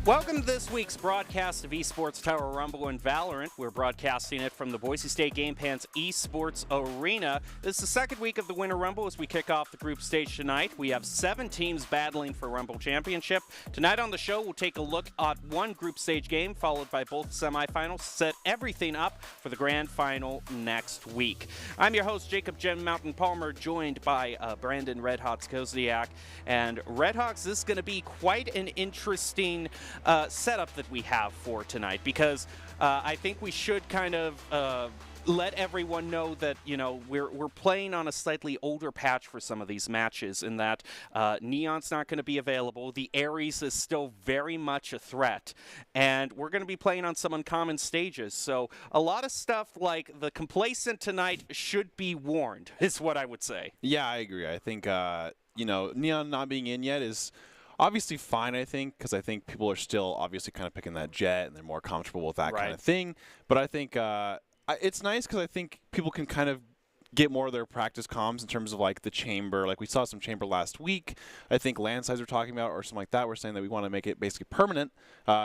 Welcome to this week's broadcast of Esports Tower Rumble and Valorant. We're broadcasting it from the Boise State Game Pants Esports Arena. This is the second week of the Winter Rumble as we kick off the group stage tonight. We have 7 teams battling for Rumble Championship. Tonight on the show, we'll take a look at one group stage game, followed by both semifinals, set everything up for the grand final next week. I'm your host, Jacob Jen Mountain Palmer, joined by Brandon Redhawks Koziak. And Redhawks, this is going to be quite an interesting setup that we have for tonight, because I think we should kind of let everyone know that, you know, we're playing on a slightly older patch for some of these matches, in that Neon's not going to be available. The Ares is still very much a threat, and we're going to be playing on some uncommon stages. So a lot of stuff like the complacent tonight should be warned, is what I would say. Yeah, I agree. I think, you know, Neon not being in yet is obviously fine, I think, because I think people are still obviously kind of picking that jet and they're more comfortable with that kind of thing. But I think it's nice because I think people can kind of get more of their practice comms in terms of like the chamber. Like we saw some chamber last week. I think Landsides were talking about, or something like that. We're saying that we want to make it basically permanent.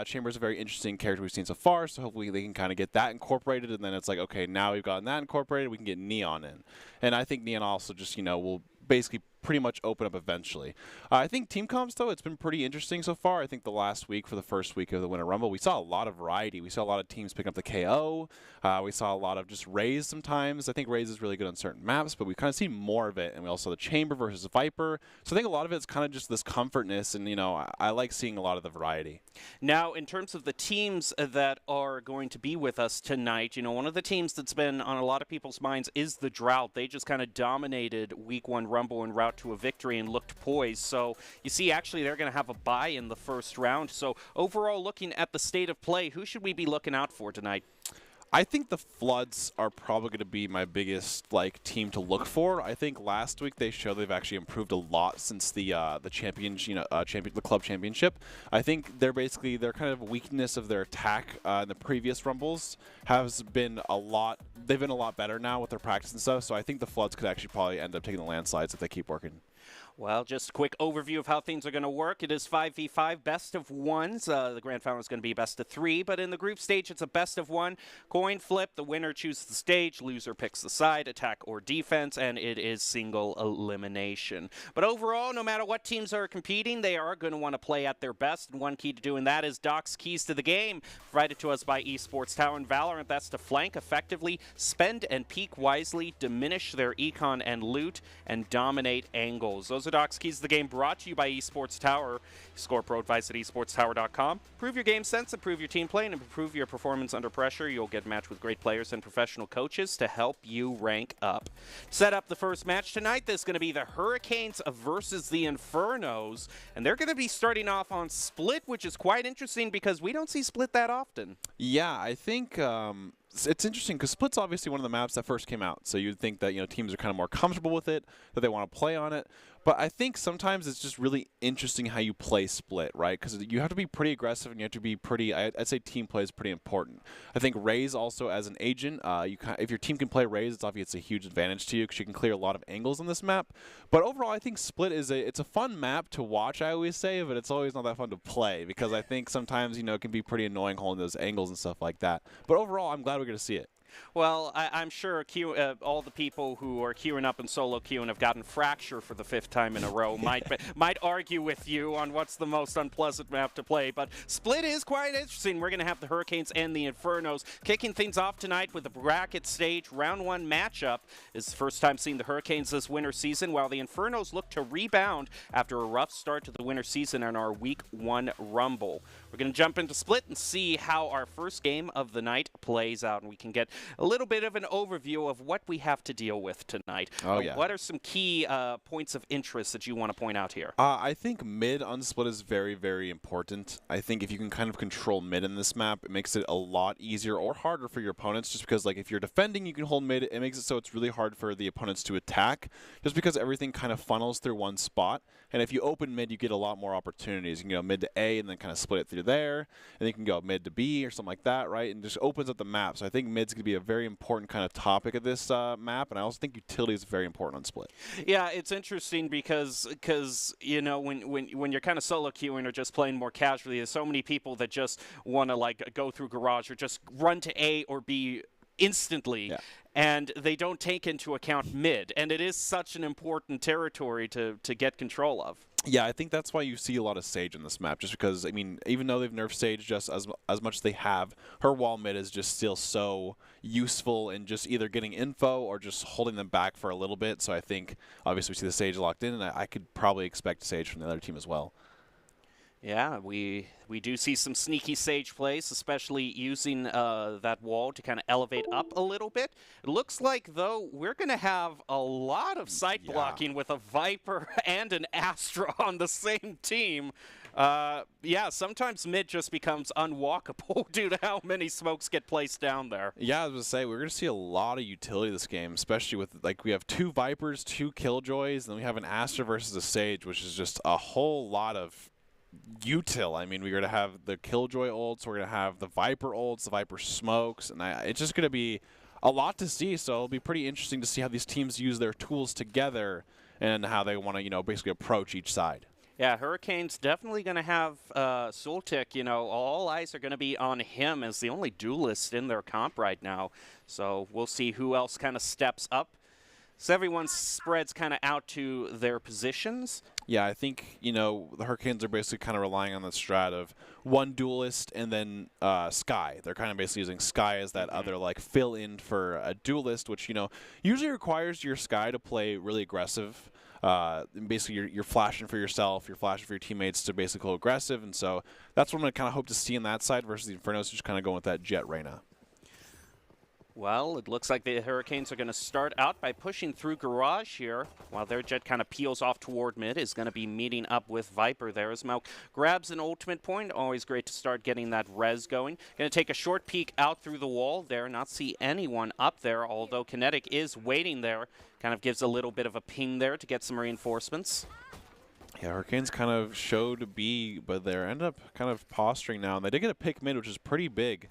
Chamber is a very interesting character we've seen so far, so hopefully they can kind of get that incorporated, and then it's like, okay, now we've gotten that incorporated, we can get Neon in. And I think Neon also just, you know, will basically pretty much open up eventually. I think team comps, though, it's been pretty interesting so far. I think the last week, for the first week of the Winter Rumble, we saw a lot of variety. We saw a lot of teams picking up the KO. We saw a lot of just Raze sometimes. I think Raze is really good on certain maps, but we kind of see more of it. And we also saw the Chamber versus Viper. So I think a lot of it's kind of just this comfortness, and, you know, I like seeing a lot of the variety. Now, in terms of the teams that are going to be with us tonight, you know, one of the teams that's been on a lot of people's minds is the Drought. They just kind of dominated Week 1 Rumble en route to a victory and looked poised. So you see, actually, they're going to have a bye in the first round. So overall, looking at the state of play, who should we be looking out for tonight? I think the Floods are probably going to be my biggest team to look for. I think last week they showed they've actually improved a lot since the the club championship. I think their kind of weakness of their attack in the previous Rumbles has been a lot. They've been a lot better now with their practice and stuff. So I think the Floods could actually probably end up taking the landslides if they keep working. Well, just a quick overview of how things are going to work. It is 5v5, best of ones. The grand final is going to be best of 3, but in the group stage, it's a best of 1. Coin flip, the winner chooses the stage, loser picks the side, attack or defense, and it is single elimination. But overall, no matter what teams are competing, they are going to want to play at their best, and one key to doing that is Doc's Keys to the Game, provided to us by Esports Tower and Valorant. That's to flank effectively, spend and peek wisely, diminish their econ and loot, and dominate angles. Those are Doc's Keys to the Game, brought to you by Esports Tower. Score pro advice at esportstower.com. Improve your game sense, improve your team play, and improve your performance under pressure. You'll get matched with great players and professional coaches to help you rank up. Set up the first match tonight. This is going to be the Hurricanes versus the Infernos, and they're going to be starting off on Split, which is quite interesting because we don't see Split that often. Yeah, I think it's interesting because Split's obviously one of the maps that first came out, so you'd think that, you know, teams are kind of more comfortable with it, that they want to play on it. But I think sometimes it's just really interesting how you play Split, right? Because you have to be pretty aggressive and you have to be pretty, I'd say team play is pretty important. I think Raze also as an agent, if your team can play Raze, it's obviously a huge advantage to you because you can clear a lot of angles on this map. But overall, I think Split it's a fun map to watch, I always say, but it's always not that fun to play because I think sometimes, you know, it can be pretty annoying holding those angles and stuff like that. But overall, I'm glad we're going to see it. Well, I'm sure all the people who are queuing up and solo queuing have gotten Fracture for the 5th time in a row might argue with you on what's the most unpleasant map to play. But Split is quite interesting. We're going to have the Hurricanes and the Infernos kicking things off tonight with the bracket stage. Round 1 matchup is the first time seeing the Hurricanes this winter season, while the Infernos look to rebound after a rough start to the winter season in our Week 1 Rumble. We're going to jump into Split and see how our first game of the night plays out, and we can get a little bit of an overview of what we have to deal with tonight. Oh, yeah. What are some key points of interest that you want to point out here? I think mid on Split is very, very important. I think if you can kind of control mid in this map, it makes it a lot easier or harder for your opponents, just because like if you're defending, you can hold mid. It makes it so it's really hard for the opponents to attack, just because everything kind of funnels through one spot. And if you open mid, you get a lot more opportunities. You can go mid to A and then kind of split it through there, and you can go mid to B or something like that, right? And just opens up the map. So I think mid's going to be be a very important kind of topic of this map, and I also think utility is very important on Split. Yeah, it's interesting because you know, when you're kind of solo queuing or just playing more casually, there's so many people that just want to like go through garage or just run to A or B instantly. Yeah. And they don't take into account mid, and it is such an important territory to get control of. Yeah, I think that's why you see a lot of Sage in this map, just because, I mean, even though they've nerfed Sage just as much as they have, her wall mid is just still so useful in just either getting info or just holding them back for a little bit. So I think, obviously, we see the Sage locked in, and I could probably expect Sage from the other team as well. Yeah, we do see some sneaky Sage plays, especially using that wall to kind of elevate up a little bit. It looks like, though, we're going to have a lot of site blocking with a Viper and an Astra on the same team. Yeah, sometimes mid just becomes unwalkable due to how many smokes get placed down there. Yeah, I was going to say, we're going to see a lot of utility this game, especially with, like, we have 2 Vipers, 2 Killjoys, and then we have an Astra versus a Sage, which is just a whole lot of util. I mean, we're going to have the Killjoy ults, we're going to have the Viper ults, the Viper smokes, and it's just going to be a lot to see, so it'll be pretty interesting to see how these teams use their tools together and how they want to, you know, basically approach each side. Yeah, Hurricane's definitely going to have Sultik, you know, all eyes are going to be on him as the only duelist in their comp right now, so we'll see who else kind of steps up. So everyone spreads kind of out to their positions. Yeah, I think, you know, the Hurricanes are basically kind of relying on the strat of 1 duelist and then Skye. They're kind of basically using Skye as that other, like, fill-in for a duelist, which, you know, usually requires your Skye to play really aggressive. Basically, you're flashing for yourself, you're flashing for your teammates to basically go aggressive, and so that's what I'm going to kind of hope to see in that side versus the Infernos, just kind of going with that Jet Reyna. Well, it looks like the Hurricanes are going to start out by pushing through Garage here, while their Jet kind of peels off toward mid, is going to be meeting up with Viper there as Malk grabs an ultimate point. Always great to start getting that res going. Going to take a short peek out through the wall there, not see anyone up there, although Kinetic is waiting there. Kind of gives a little bit of a ping there to get some reinforcements. Yeah, Hurricanes kind of showed B, but they end up kind of posturing now, and they did get a pick mid, which is pretty big.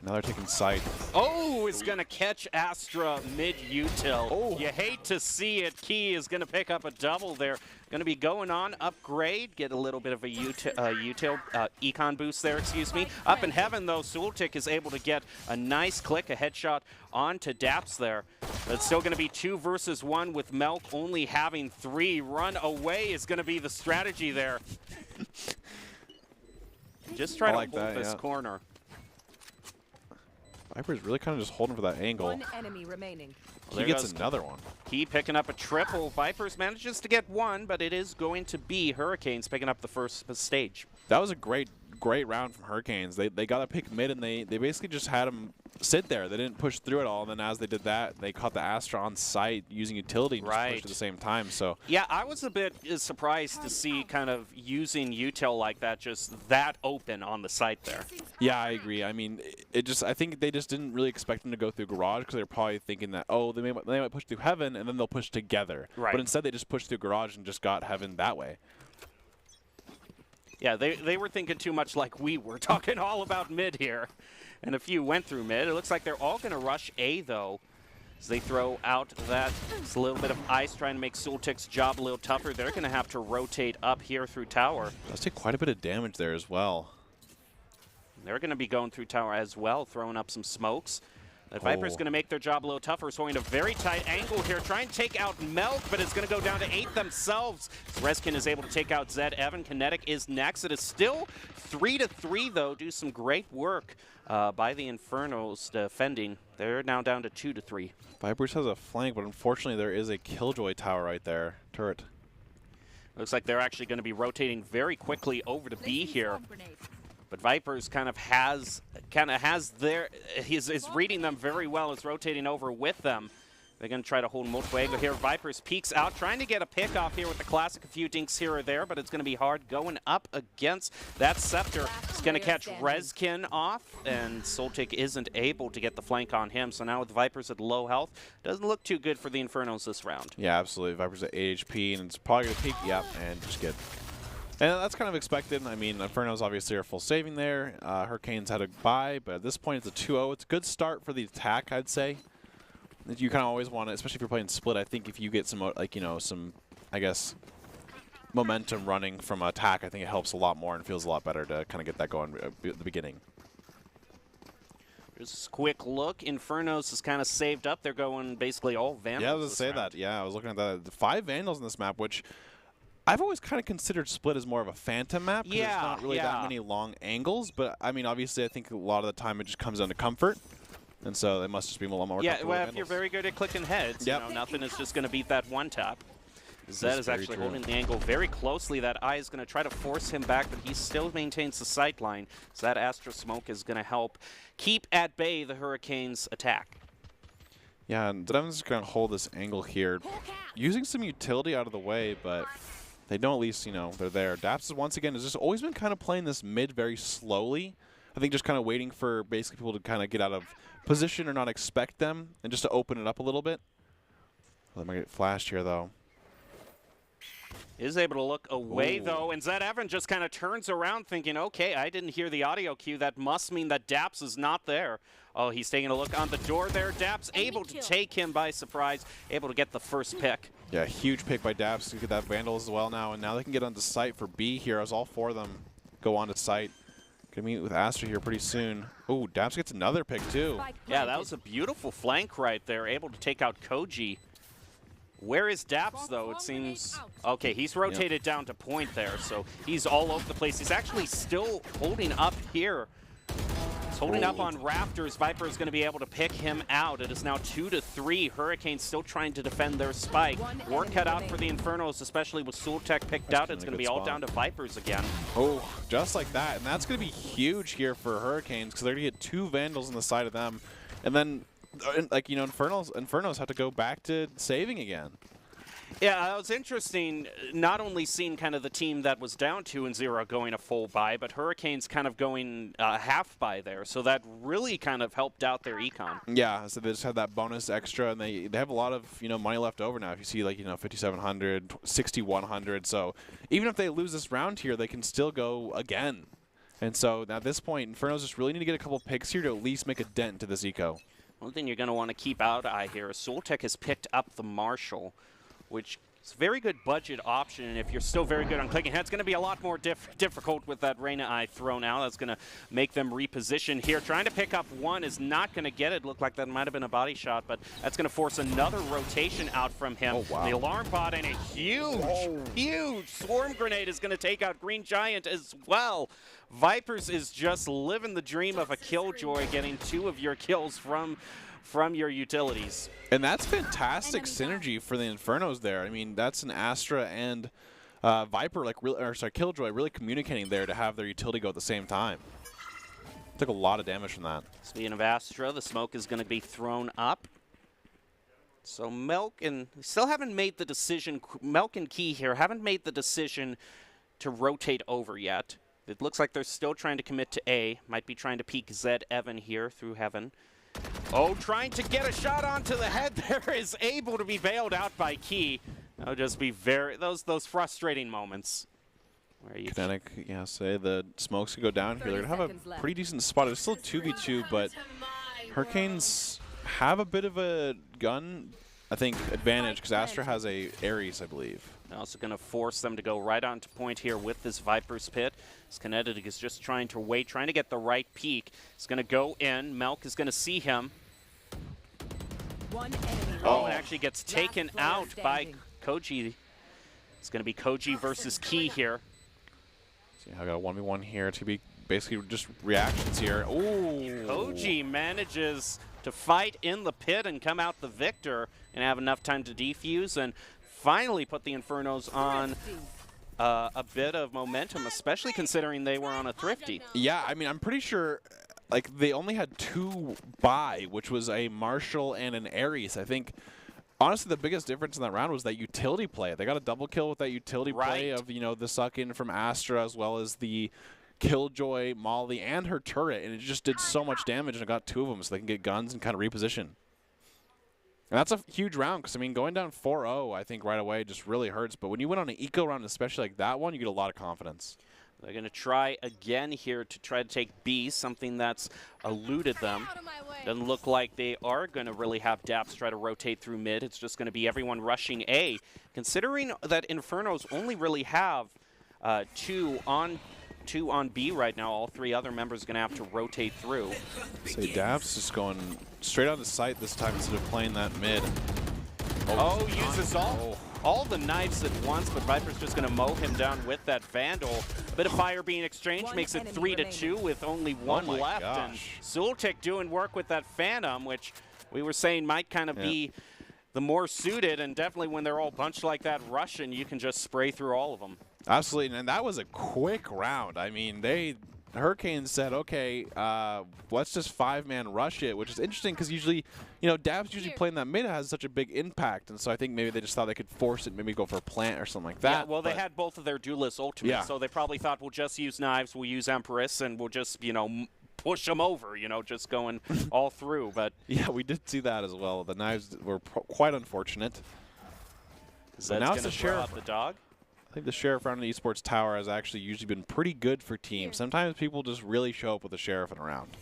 Now they're taking sight. Oh, is going to catch Astra mid-util. Oh. You hate to see it. Key is going to pick up a double there. Going to be going on upgrade, get a little bit of a util econ boost there, excuse me. Up in heaven, though, Sultik is able to get a nice click, a headshot onto Daps there. But it's still going to be 2 versus 1 with Melk only having 3. Run away is going to be the strategy there. Just try to hold this corner. Viper's really kind of just holding for that angle. 1 enemy remaining. He gets another one. Key picking up a triple. Vipers manages to get 1, but it is going to be Hurricanes picking up the first stage. That was a great round from Hurricanes. They got a pick mid, and they basically just had him sit there. They didn't push through at all, and then as they did that, they caught the Astra on site using utility and just pushed at the same time. So yeah, I was a bit surprised to see kind of using util like that, just that open on the site there. Yeah, I agree. I mean, I think they just didn't really expect them to go through Garage because they're probably thinking that, oh, they might push through Heaven, and then they'll push together. Right. But instead, they just pushed through Garage and just got Heaven that way. Yeah, they were thinking too much like we were, talking all about mid here. And a few went through mid. It looks like they're all going to rush A, though, as they throw out that. It's a little bit of ice trying to make Sultik's job a little tougher. They're going to have to rotate up here through tower. Does take quite a bit of damage there as well. They're going to be going through tower as well, throwing up some smokes. The Viper's going to make their job a little tougher, so in a very tight angle here, trying to take out Melk, but it's going to go down to 8 themselves. Reskin is able to take out Zed. Evan Kinetic is next. It is still 3-3, though. Do some great work by the Infernos defending. They're now down to 2-3. Vipers has a flank, but unfortunately there is a Killjoy tower right there. Turret. Looks like they're actually going to be rotating very quickly over to B here. But Vipers kind of has their, is reading them very well, is rotating over with them. They're going to try to hold multiple angle here. Vipers peeks out, trying to get a pick off here with the classic, a few dinks here or there, but it's going to be hard going up against that Scepter. It's going to catch Reskin off, and Sultik isn't able to get the flank on him. So now with Vipers at low health, doesn't look too good for the Infernos this round. Yeah, absolutely. Vipers at 8 HP, and it's probably going to peek, and just get... And that's kind of expected. I mean, Infernos obviously are full saving there. Hurricanes had a bye, but at this point it's a 2-0. It's a good start for the attack, I'd say. You kind of always want it, especially if you're playing split. I think if you get some, like, you know, some, I guess, momentum running from attack, I think it helps a lot more and feels a lot better to kind of get that going at the beginning. Just a quick look. Infernos is kind of saved up. They're going basically all Vandals. Yeah, I was going to say that. Yeah, I was looking at that. 5 Vandals in this map, which I've always kind of considered Split as more of a phantom map. Yeah, there's not really that many long angles. But, I mean, obviously, I think a lot of the time it just comes down to comfort. And so they must just be a lot more comfortable. Yeah, well, if you're very good at clicking heads, you know, nothing is just going to beat that one tap. Zed is actually holding the angle very closely. That eye is going to try to force him back, but he still maintains the sight line. So that Astra Smoke is going to help keep at bay the Hurricanes' attack. Yeah, and Devon's just going to hold this angle here, using some utility out of the way, but they know at least, you know, they're there. Daps is once again has just always been kind of playing this mid very slowly. I think just kind of waiting for basically people to kind of get out of position or not expect them, and just to open it up a little bit. Let me get flashed here, though. Is able to look away, though, and Zed Evan just kind of turns around thinking, okay, I didn't hear the audio cue. That must mean that Daps is not there. Oh, he's taking a look on the door there. Daps able to take him by surprise, able to get the first pick. Yeah, huge pick by Daps to get that Vandal as well now, and now they can get onto site for B here as all 4 of them go onto site. Gonna meet with Astra here pretty soon. Oh, Daps gets another pick, too. Yeah, that was a beautiful flank right there, able to take out Koji. Where is Daps, though? It seems... Okay, he's rotated down to point there, so he's all over the place. He's actually still holding up here. He's holding up on Raptors. Viper is going to be able to pick him out. It is now 2-3. Hurricanes still trying to defend their spike. Work cut out for the Infernos, especially with Sultek picked out. It's going to be all down to Vipers again. Oh, just like that. And that's going to be huge here for Hurricanes, because they're going to get 2 Vandals on the side of them. And then... like, you know, Infernos have to go back to saving again. Yeah, it was interesting, not only seeing kind of the team that was down 2-0 going a full buy, but Hurricanes kind of going half buy there. So that really kind of helped out their econ. Yeah, so they just had that bonus extra, and they have a lot of, you know, money left over now. If you see, like, you know, 5,700, 6,100. So even if they lose this round here, they can still go again. And so now at this point, Infernos just really need to get a couple picks here to at least make a dent to this eco. One thing you're going to want to keep out eye here is Sultek has picked up the Marshall, which is a very good budget option. And if you're still very good on clicking head, it's going to be a lot more difficult with that Reyna eye thrown out. That's going to make them reposition here. Trying to pick up one is not going to get it. Looked like that might have been a body shot, but that's going to force another rotation out from him. Oh, wow. The alarm bot and a huge swarm grenade is going to take out Green Giant as well. Vipers is just living the dream of a Killjoy, getting 2 of your kills from your utilities. And that's fantastic synergy for the Infernos there. I mean, that's an Astra and Viper, like, Killjoy really communicating there to have their utility go at the same time. Took a lot of damage from that. Speaking of Astra, the smoke is going to be thrown up. So Melk and still haven't made the decision. Melk and Key here haven't made the decision to rotate over yet. It looks like they're still trying to commit to A. Might be trying to peek Zed Evan here through Heaven. Oh, trying to get a shot onto the head there is able to be bailed out by Key. That'll just be very those frustrating moments. Where you Kinetic, yeah, say the smokes could go down here. They're gonna have a pretty decent spot. It's still 2v2, but Hurricanes have a bit of a gun, I think, advantage because Astra has a Ares, I believe. Also going to force them to go right onto point here with this Viper's Pit. Kinetic is just trying to wait, trying to get the right peek. He's going to go in. Melk is going to see him. Oh, and actually gets taken out by Koji. It's going to be Koji versus Key here. See, I got a 1v1 here. It's going to be basically just reactions here. Ooh. Koji manages to fight in the pit and come out the victor and have enough time to defuse and finally put the Infernos on a bit of momentum, especially considering they were on a Thrifty. Yeah, I mean, I'm pretty sure like they only had 2 buy, which was a Marshall and an Ares. I think, honestly, the biggest difference in that round was that utility play. They got a double kill with that utility play of, you know, the suck-in from Astra as well as the Killjoy, Molly, and her turret, and it just did so much damage and it got 2 of them so they can get guns and kind of reposition. And that's a huge round because, I mean, going down 4-0, I think right away just really hurts. But when you went on an eco round, especially like that one, you get a lot of confidence. They're going to try again here to try to take B, something that's eluded them. Doesn't look like they are going to really have Daps try to rotate through mid. It's just going to be everyone rushing A. Considering that Infernos only really have two on B right now, all three other members are going to have to rotate through. Say Daps is going straight on the site this time instead of playing that mid. Oh, uses all the knives at once, but Viper's just going to mow him down with that Vandal. A bit of fire being exchanged makes it 3-2 with only one left. Gosh. And Zultik doing work with that Phantom, which we were saying might kind of be the more suited, and definitely when they're all bunched like that Russian, you can just spray through all of them. Absolutely, and that was a quick round. I mean, Hurricanes said, okay, let's just 5-man rush it, which is interesting because usually, you know, Dab's usually playing that mid has such a big impact, and so I think maybe they just thought they could force it, maybe go for a plant or something like that. Yeah, well, they had both of their duelist ultimates, so they probably thought we'll just use knives, we'll use Empress, and we'll just, you know, push them over, you know, just going all through. But yeah, we did see that as well. The knives were quite unfortunate. So now it's the Sheriff. The dog. I think the Sheriff around the esports tower has actually usually been pretty good for teams. Sometimes people just really show up with a Sheriff in a round.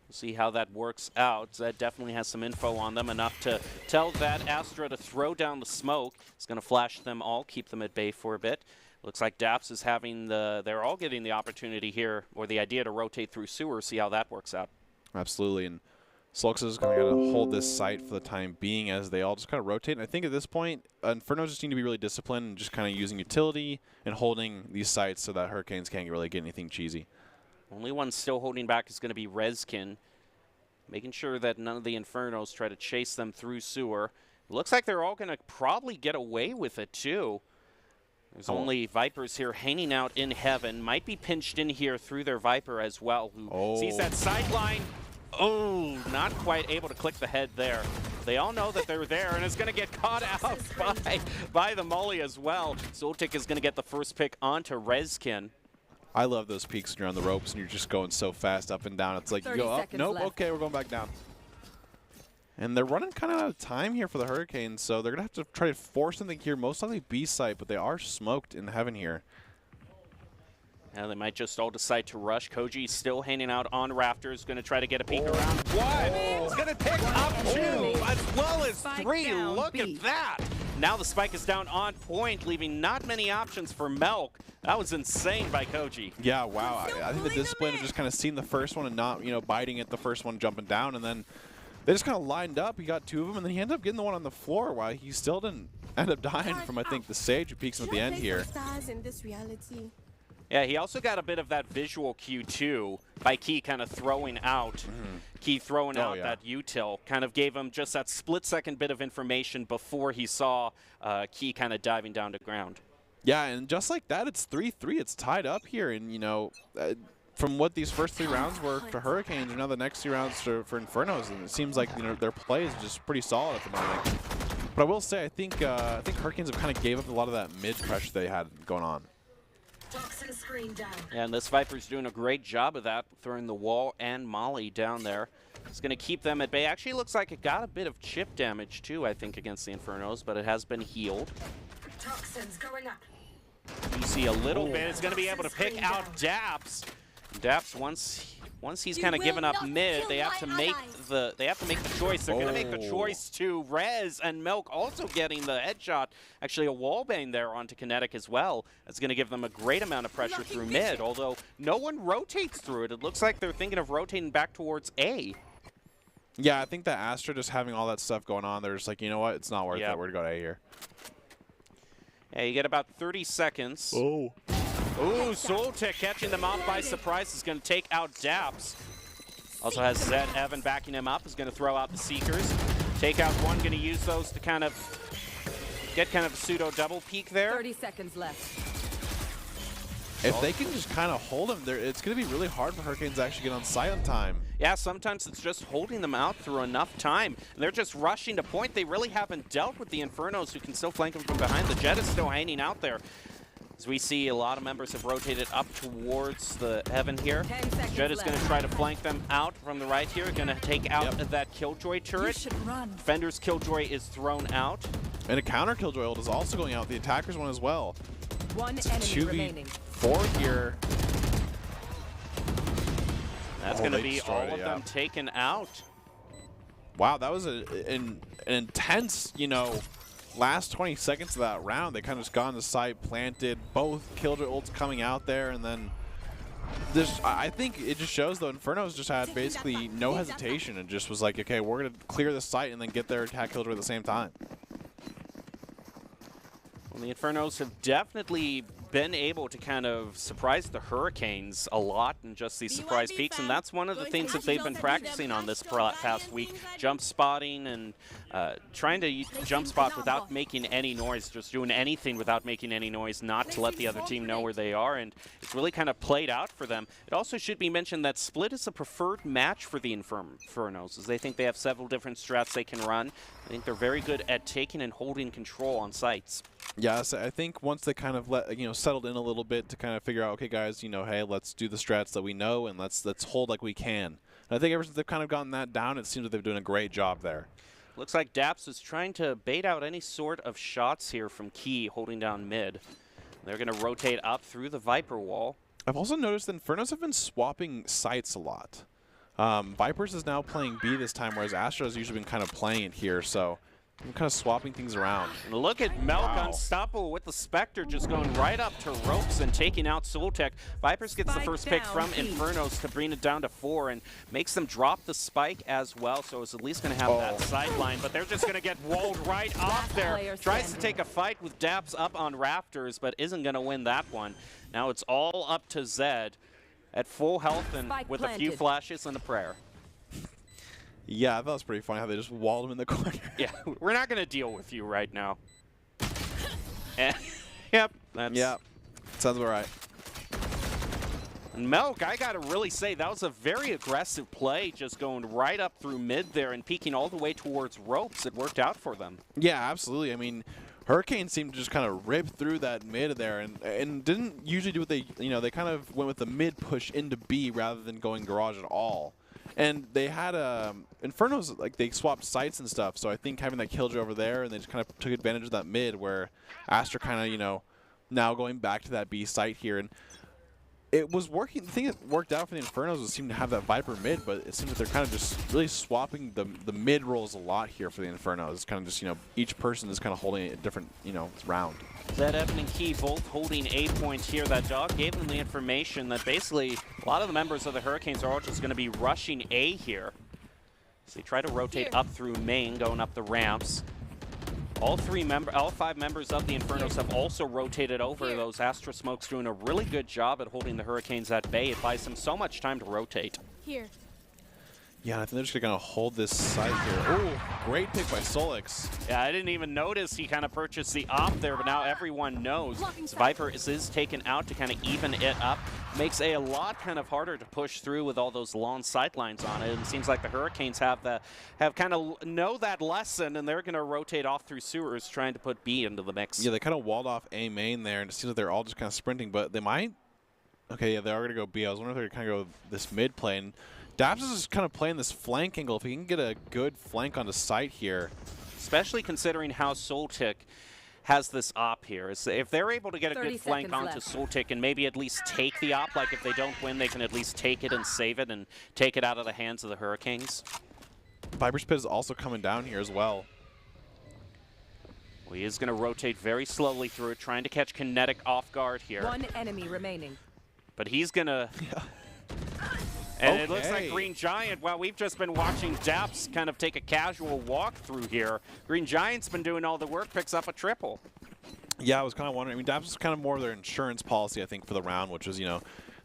We'll see how that works out. That definitely has some info on them, enough to tell that Astra to throw down the smoke. It's going to flash them all, keep them at bay for a bit. Looks like Daps is having they're all getting the opportunity here, or the idea to rotate through sewer, see how that works out. Absolutely, and Slux is going to hold this site for the time being as they all just kind of rotate. And I think at this point, Infernos just need to be really disciplined and just kind of using utility and holding these sites so that Hurricanes can't really get anything cheesy. Only one still holding back is going to be Rezkin, making sure that none of the Infernos try to chase them through sewer. It looks like they're all going to probably get away with it, too. There's only Vipers here hanging out in heaven. Might be pinched in here through their Viper as well, who sees that sideline. Oh, not quite able to click the head there. They all know that they're there, and it's going to get caught out by the Molly as well. Zultik is going to get the first pick onto Rezkin. I love those peaks when you're on the ropes and you're just going so fast up and down. It's like you go up, nope, okay, we're going back down. And they're running kind of out of time here for the Hurricanes, so they're going to have to try to force something here, most likely B site, but they are smoked in heaven here. Now they might just all decide to rush. Koji still hanging out on rafters, going to try to get a peek around. One! It's going to pick up 2 as well as 3. Look at that! Now the spike is down on point, leaving not many options for Melk. That was insane by Koji. Yeah, wow. I think the discipline of just kind of seeing the first one and not, you know, biting at the first one, jumping down, and then they just kind of lined up. He got 2 of them, and then he ended up getting the one on the floor while he still didn't end up dying from, I think, the Sage who peeks him at the end here. Yeah, he also got a bit of that visual cue, too, by Key kind of throwing out. Key throwing out that util. Kind of gave him just that split-second bit of information before he saw Key kind of diving down to ground. Yeah, and just like that, it's 3-3. It's tied up here. And, you know, from what these first 3 rounds were for Hurricanes, and now the next 2 rounds for Infernos, and it seems like, you know, their play is just pretty solid at the moment. But I will say, I think Hurricanes have kind of gave up a lot of that mid pressure they had going on. Yeah, and this Viper's doing a great job of that, throwing the wall and Molly down there. It's going to keep them at bay. Actually, looks like it got a bit of chip damage, too, I think, against the Infernos, but it has been healed. Toxins going up. You see a little bit. It's going to be able to pick out Daps. Daps, once he's kind of given up mid, they have to make the choice. They're going to make the choice to Rez, and Milk also getting the headshot. Actually, a wallbang there onto Kinetic as well. That's going to give them a great amount of pressure through mid, although no one rotates through it. It looks like they're thinking of rotating back towards A. Yeah, I think that Astra just having all that stuff going on, they're just like, you know what, it's not worth it. We're going to go to A here. Yeah, you get about 30 seconds. Ooh, Soltic catching them off by surprise is going to take out Daps. Also has Zed Evan backing him up, is going to throw out the Seekers. Take out one, going to use those to kind of get kind of a pseudo double peek there. 30 seconds left. If they can just kind of hold them, it's going to be really hard for Hurricanes to actually get on site on time. Yeah, sometimes it's just holding them out through enough time. And they're just rushing to point. They really haven't dealt with the Infernos who can still flank them from behind. The Jet is still hanging out there. As we see, a lot of members have rotated up towards the heaven here. 10 seconds Jett is left. going to try to flank them out from the right here. Going to take out that Killjoy turret. Defender's Killjoy is thrown out. And a counter Killjoy ult is also going out. The attacker's one as well. One It's a enemy remaining. 2v4 here. That's going to be all of them taken out. Wow, that was an intense, you know, last 20 seconds of that round. They kind of just got on the side, planted, both Killjoy ults coming out there, and then I think it just shows, though, Inferno's just had basically no hesitation and just was like, okay, we're going to clear the site and then get there, attack Killjoy at the same time. Well, the Infernos have definitely been able to kind of surprise the Hurricanes a lot in just these surprise peaks, and that's one of the things that they've been practicing on this past week. Jump spotting and trying to jump spot without making any noise, just doing anything without making any noise, not to let the other team know where they are, and it's really kind of played out for them. It also should be mentioned that Split is a preferred match for the Infernos, as they think they have several different strats they can run. I think they're very good at taking and holding control on sites. Yeah, so I think once they kind of settled in a little bit to kind of figure out, okay, guys, hey, let's do the strats that we know and let's hold like we can. And I think ever since they've kind of gotten that down, it seems like they're doing a great job there. Looks like Daps is trying to bait out any sort of shots here from Key, holding down mid. They're going to rotate up through the Viper wall. I've also noticed that Infernos have been swapping sites a lot. Vipers is now playing B this time, whereas Astra has usually been kind of playing it here, so I'm kind of swapping things around. And look at Melk unstoppable with the Spectre just going right up to ropes and taking out Soltech. Vipers gets the first pick from Infernos to bring it down to 4 and makes them drop the spike as well, so it's at least going to have that sideline, but they're just going to get walled right off there. Tries to take a fight with Daps up on Rafters, but isn't going to win that one. Now it's all up to Zed at full health and with a few flashes and a prayer. Yeah, I thought it was pretty funny how they just walled him in the corner. Yeah, we're not going to deal with you right now. And, yep, sounds about right. And Melk, I got to really say, that was a very aggressive play, just going right up through mid there and peeking all the way towards ropes. It worked out for them. Yeah, absolutely. I mean, Hurricanes seemed to just kind of rip through that mid there and didn't usually do what they, they kind of went with the mid push into B rather than going garage at all. And they had Infernos, like they swapped sites and stuff, so I think having that Killjoy over there and they just kind of took advantage of that mid where Astra kind of, now going back to that B site here. And it was working. The thing that worked out for the Infernos was seem to have that Viper mid, but it seems that they're kind of just really swapping the mid roles a lot here for the Infernos. It's kind of just, each person is kind of holding a different, round. Zed, Evan, and Key both holding A point here. That dog gave them the information that basically a lot of the members of the Hurricanes are all just going to be rushing A here. So they try to rotate up through main, going up the ramps. All 5 members of the Infernos have also rotated over. Those Astra Smokes doing a really good job at holding the Hurricanes at bay. It buys them so much time to rotate. Here. Yeah, I think they're just going to hold this side here. Oh, great pick by Solix. Yeah, I didn't even notice he kind of purchased the op there, but now everyone knows. Viper is taken out to kind of even it up. Makes A a lot kind of harder to push through with all those long sightlines on it. And it seems like the Hurricanes have kind of know that lesson, and they're going to rotate off through sewers trying to put B into the mix. Yeah, they kind of walled off A main there, and it seems like they're all just kind of sprinting, but they might. Okay, yeah, they are going to go B. I was wondering if they're going to kind of go this mid play. And Daps is just kind of playing this flank angle. If he can get a good flank onto site here. Especially considering how Soltic has this op here. If they're able to get a good flank onto Soltic and maybe at least take the op, like if they don't win, they can at least take it and save it and take it out of the hands of the Hurricanes. Viper's Pit is also coming down here as well. Well, he is going to rotate very slowly through it, trying to catch Kinetic off guard here. One enemy remaining. But he's going to... And it looks like Green Giant, well, we've just been watching Daps kind of take a casual walk through here. Green Giant's been doing all the work, picks up a triple. Yeah, I was kind of wondering. I mean, Daps was kind of more of their insurance policy, I think, for the round, which was, he'll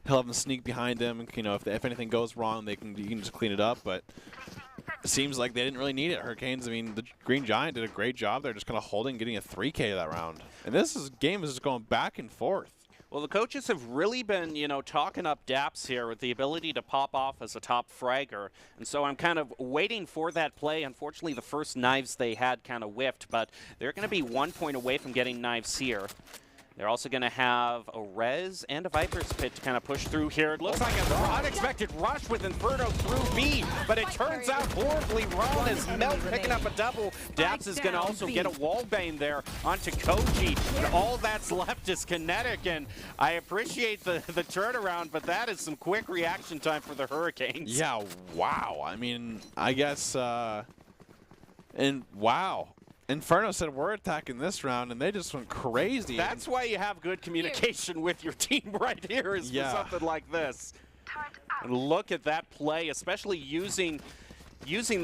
have them sneak behind him. And, if anything goes wrong, you can just clean it up. But it seems like they didn't really need it. Hurricanes, I mean, the Green Giant did a great job there, just kind of holding, getting a 3K that round. And game is just going back and forth. Well, the coaches have really been, talking up Daps here with the ability to pop off as a top fragger. And so I'm kind of waiting for that play. Unfortunately, the first knives they had kind of whiffed, but they're going to be 1 point away from getting knives here. They're also going to have a Res and a Viper's Pit to kind of push through here. It looks like an unexpected rush with Inferno through B, but it turns out horribly wrong as Melt picking up a double. Daps is going to also get a wallbang there onto Koji. And all that's left is Kinetic, and I appreciate the turnaround, but that is some quick reaction time for the Hurricanes. Yeah, wow. I mean, I guess, and wow. Inferno said we're attacking this round, and they just went crazy. That's why you have good communication with your team right here is for something like this. And look at that play, especially using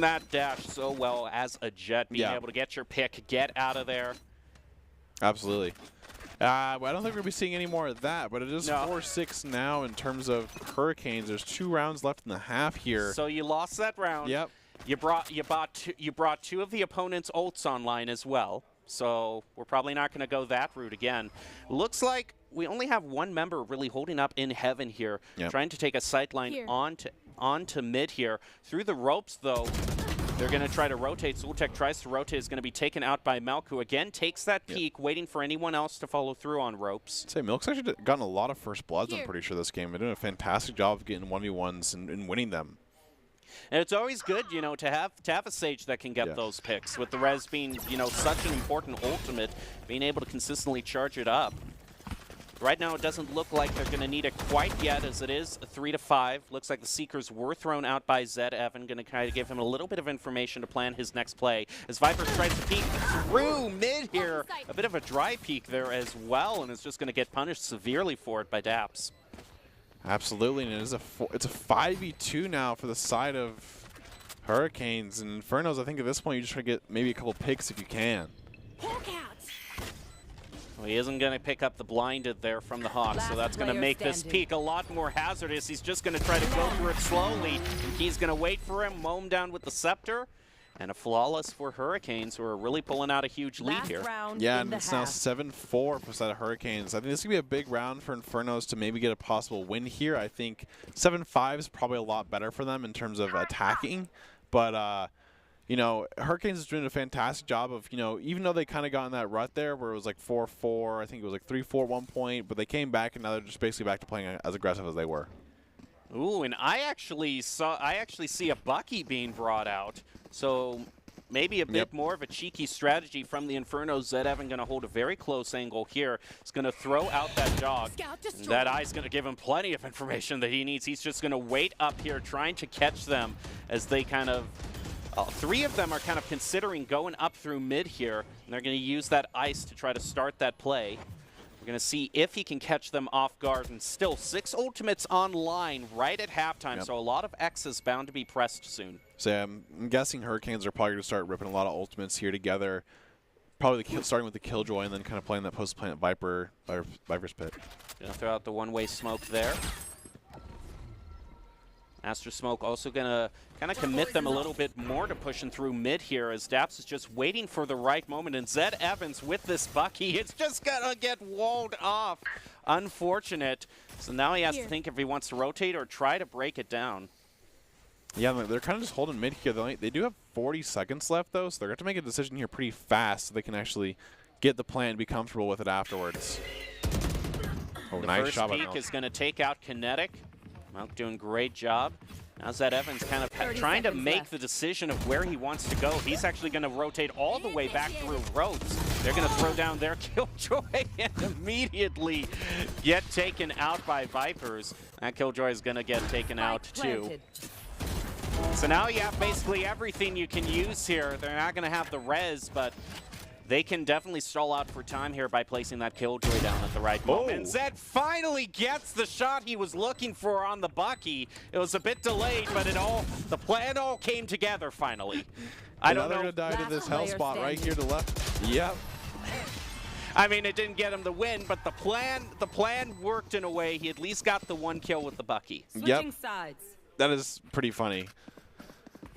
that dash so well as a Jet, being able to get your pick, get out of there. Absolutely. I don't think we're going to be seeing any more of that, but it is 4-6 now in terms of Hurricanes. There's 2 rounds left in the half here. So you lost that round. Yep. You brought 2 of the opponent's ults online as well, so we're probably not going to go that route again. Looks like we only have 1 member really holding up in heaven here, trying to take a sightline onto mid here. Through the ropes, though, they're going to try to rotate. Zultek tries to rotate, is going to be taken out by Malk, who again takes that peek, waiting for anyone else to follow through on ropes. I'd say Milk's actually gotten a lot of first bloods, I'm pretty sure, this game. They're doing a fantastic job of getting 1v1s and winning them. And it's always good, you know, to have a Sage that can get those picks, with the Res being, you know, such an important ultimate, being able to consistently charge it up. Right now, it doesn't look like they're going to need it quite yet, as it is a 3-5. Looks like the Seekers were thrown out by Zed Evan, going to kind of give him a little bit of information to plan his next play. As Viper tries to peek through mid here, a bit of a dry peek there as well, and is just going to get punished severely for it by Daps. Absolutely, and it's a 5v2 now for the side of Hurricanes. And Infernos, I think at this point you just try to get maybe a couple picks if you can. Well, he isn't going to pick up the blinded there from the Hawks, so that's going to make this peek a lot more hazardous. He's just going to try to go through it slowly, and he's going to wait for him, mow him down with the Scepter. And a flawless for Hurricanes, who are really pulling out a huge lead here. Yeah, and it's now 7-4 for the side of Hurricanes. I think this could be a big round for Infernos to maybe get a possible win here. I think 7-5 is probably a lot better for them in terms of attacking. But, you know, Hurricanes is doing a fantastic job of, you know, even though they kind of got in that rut there where it was like 4-4, I think it was like 3-4 at one point, but they came back and now they're just basically back to playing as aggressive as they were. Ooh, and I actually see a Bucky being brought out. So maybe a bit more of a cheeky strategy from the Inferno. Zed Evan going to hold a very close angle here. He's going to throw out that dog. That eye's going to give him plenty of information that he needs. He's just going to wait up here, trying to catch them as they kind of... 3 of them are kind of considering going up through mid here, and they're going to use that ice to try to start that play. We're going to see if he can catch them off guard. And still 6 ultimates online right at halftime, so a lot of X's bound to be pressed soon. So I'm guessing Hurricanes are probably going to start ripping a lot of ultimates here together. Probably starting with the Killjoy and then kind of playing that post-plant Viper's Pit. Going to throw out the one-way smoke there. Master Smoke also going to kind of commit them a little bit more to pushing through mid here, as Daps is just waiting for the right moment. And Zed Evans with this Bucky, it's just going to get walled off. Unfortunate. So now he has to think if he wants to rotate or try to break it down. Yeah, they're kind of just holding mid here. They do have 40 seconds left, though, so they're going to have to make a decision here pretty fast so they can actually get the plan and be comfortable with it afterwards. Oh, nice shot by Milk. The first peek is going to take out Kinetic. Milk doing a great job. Now Zed Evans kind of trying to make the decision of where he wants to go. He's actually going to rotate all the way back through ropes. They're going to throw down their Killjoy and immediately get taken out by Vipers. That Killjoy is going to get taken out too. So now you have basically everything you can use here. They're not going to have the res, but they can definitely stall out for time here by placing that Killjoy down at the right moment. And Zed finally gets the shot he was looking for on the Bucky. It was a bit delayed, but the plan all came together finally. I don't know. They're going to die to this hell spot right here to left. Yep. I mean, it didn't get him the win, but the plan worked in a way. He at least got the 1 kill with the Bucky. Switching sides. That is pretty funny.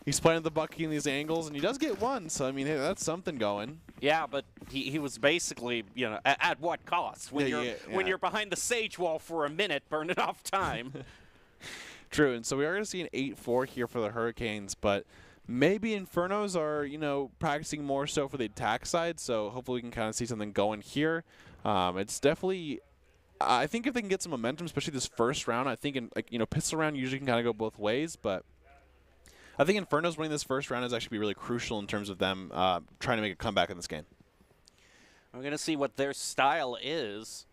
He's playing the Bucky in these angles, and he does get 1, so I mean, hey, that's something going. Yeah, but he was basically, you know, at what cost? When when you're behind the Sage wall for a minute, burning off time. True, and so we are going to see an 8-4 here for the Hurricanes, but maybe Infernos are, you know, practicing more so for the attack side, so hopefully we can kind of see something going here. It's definitely. I think if they can get some momentum, especially this first round, I think pistol round usually can kind of go both ways, but I think Inferno's winning this first round is actually be really crucial in terms of them trying to make a comeback in this game. We're going to see what their style is.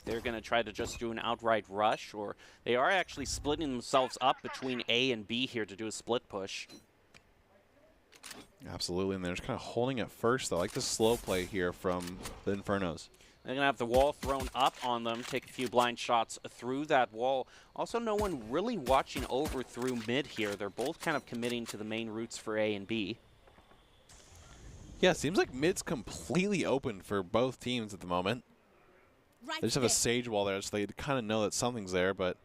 They're going to try to just do an outright rush, or they are actually splitting themselves up between A and B here to do a split push. Absolutely, and they're just kind of holding it first, though. I like the slow play here from the Infernos. They're going to have the wall thrown up on them, take a few blind shots through that wall. Also, no one really watching over through mid here. They're both kind of committing to the main routes for A and B. Yeah, it seems like mid's completely open for both teams at the moment. Right They just have a sage wall there, so they kind of know that something's there, but...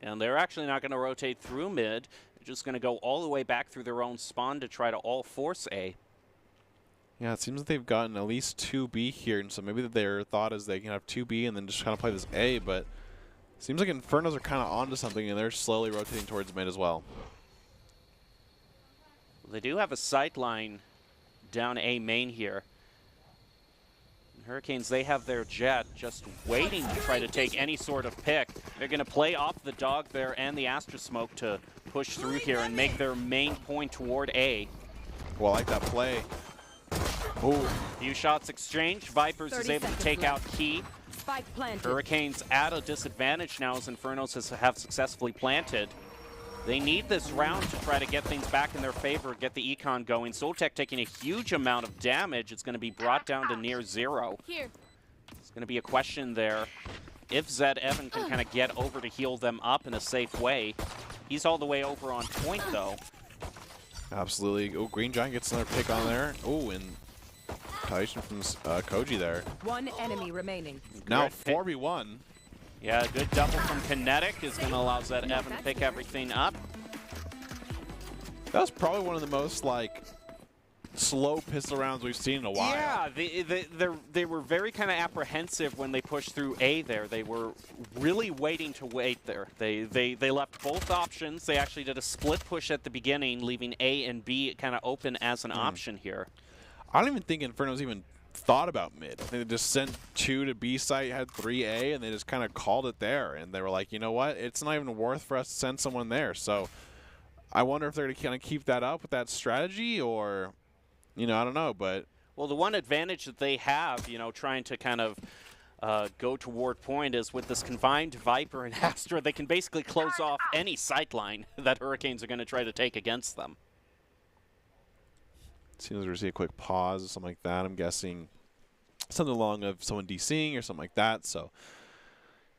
And they're actually not going to rotate through mid. They're just going to go all the way back through their own spawn to try to all force A. Yeah, it seems like they've gotten at least 2B here, and so maybe their thought is they can have 2B and then just kind of play this A, but it seems like Infernos are kind of onto something, and they're slowly rotating towards mid as well. They do have a sight line down A main here. Hurricanes, they have their jet just waiting to try to take any sort of pick. They're going to play off the dog there and the Astra Smoke to push through here and make their main point toward A. Well, I like that play. Oh, Few shots exchanged. Vipers is able to take out Key. Spike planted. Hurricanes at a disadvantage now as Infernos have successfully planted. They need this round to try to get things back in their favor, get the econ going. Soltech taking a huge amount of damage. It's going to be brought down to near zero. Here. It's going to be a question there if Zed Evan can kind of get over to heal them up in a safe way. He's all the way over on point, though. absolutely. Oh, Green Giant gets another pick on there. Oh, and Taishan from Koji there. One enemy remaining. Now 4v1. Yeah, a good double from Kinetic is going to allow Zed Evan to pick everything up. That was probably one of the most, like, slow pistol rounds we've seen in a while. Yeah, they were very kind of apprehensive when they pushed through A there. They were really waiting to wait there. They left both options. They actually did a split push at the beginning, leaving A and B kind of open as an option here. I don't even think Inferno's even thought about mid. I think they just sent 2 to B site, had 3A, and they just kind of called it there. And they were like, you know what? It's not even worth for us to send someone there. So I wonder if they're going to kind of keep that up with that strategy or, you know, I don't know. But well, the one advantage that they have, you know, trying to kind of go toward point is with this confined Viper and Astra, they can basically close off any sightline that Hurricanes are going to try to take against them. Seems we see a quick pause or something like that. I'm guessing something along of someone DCing or something like that. So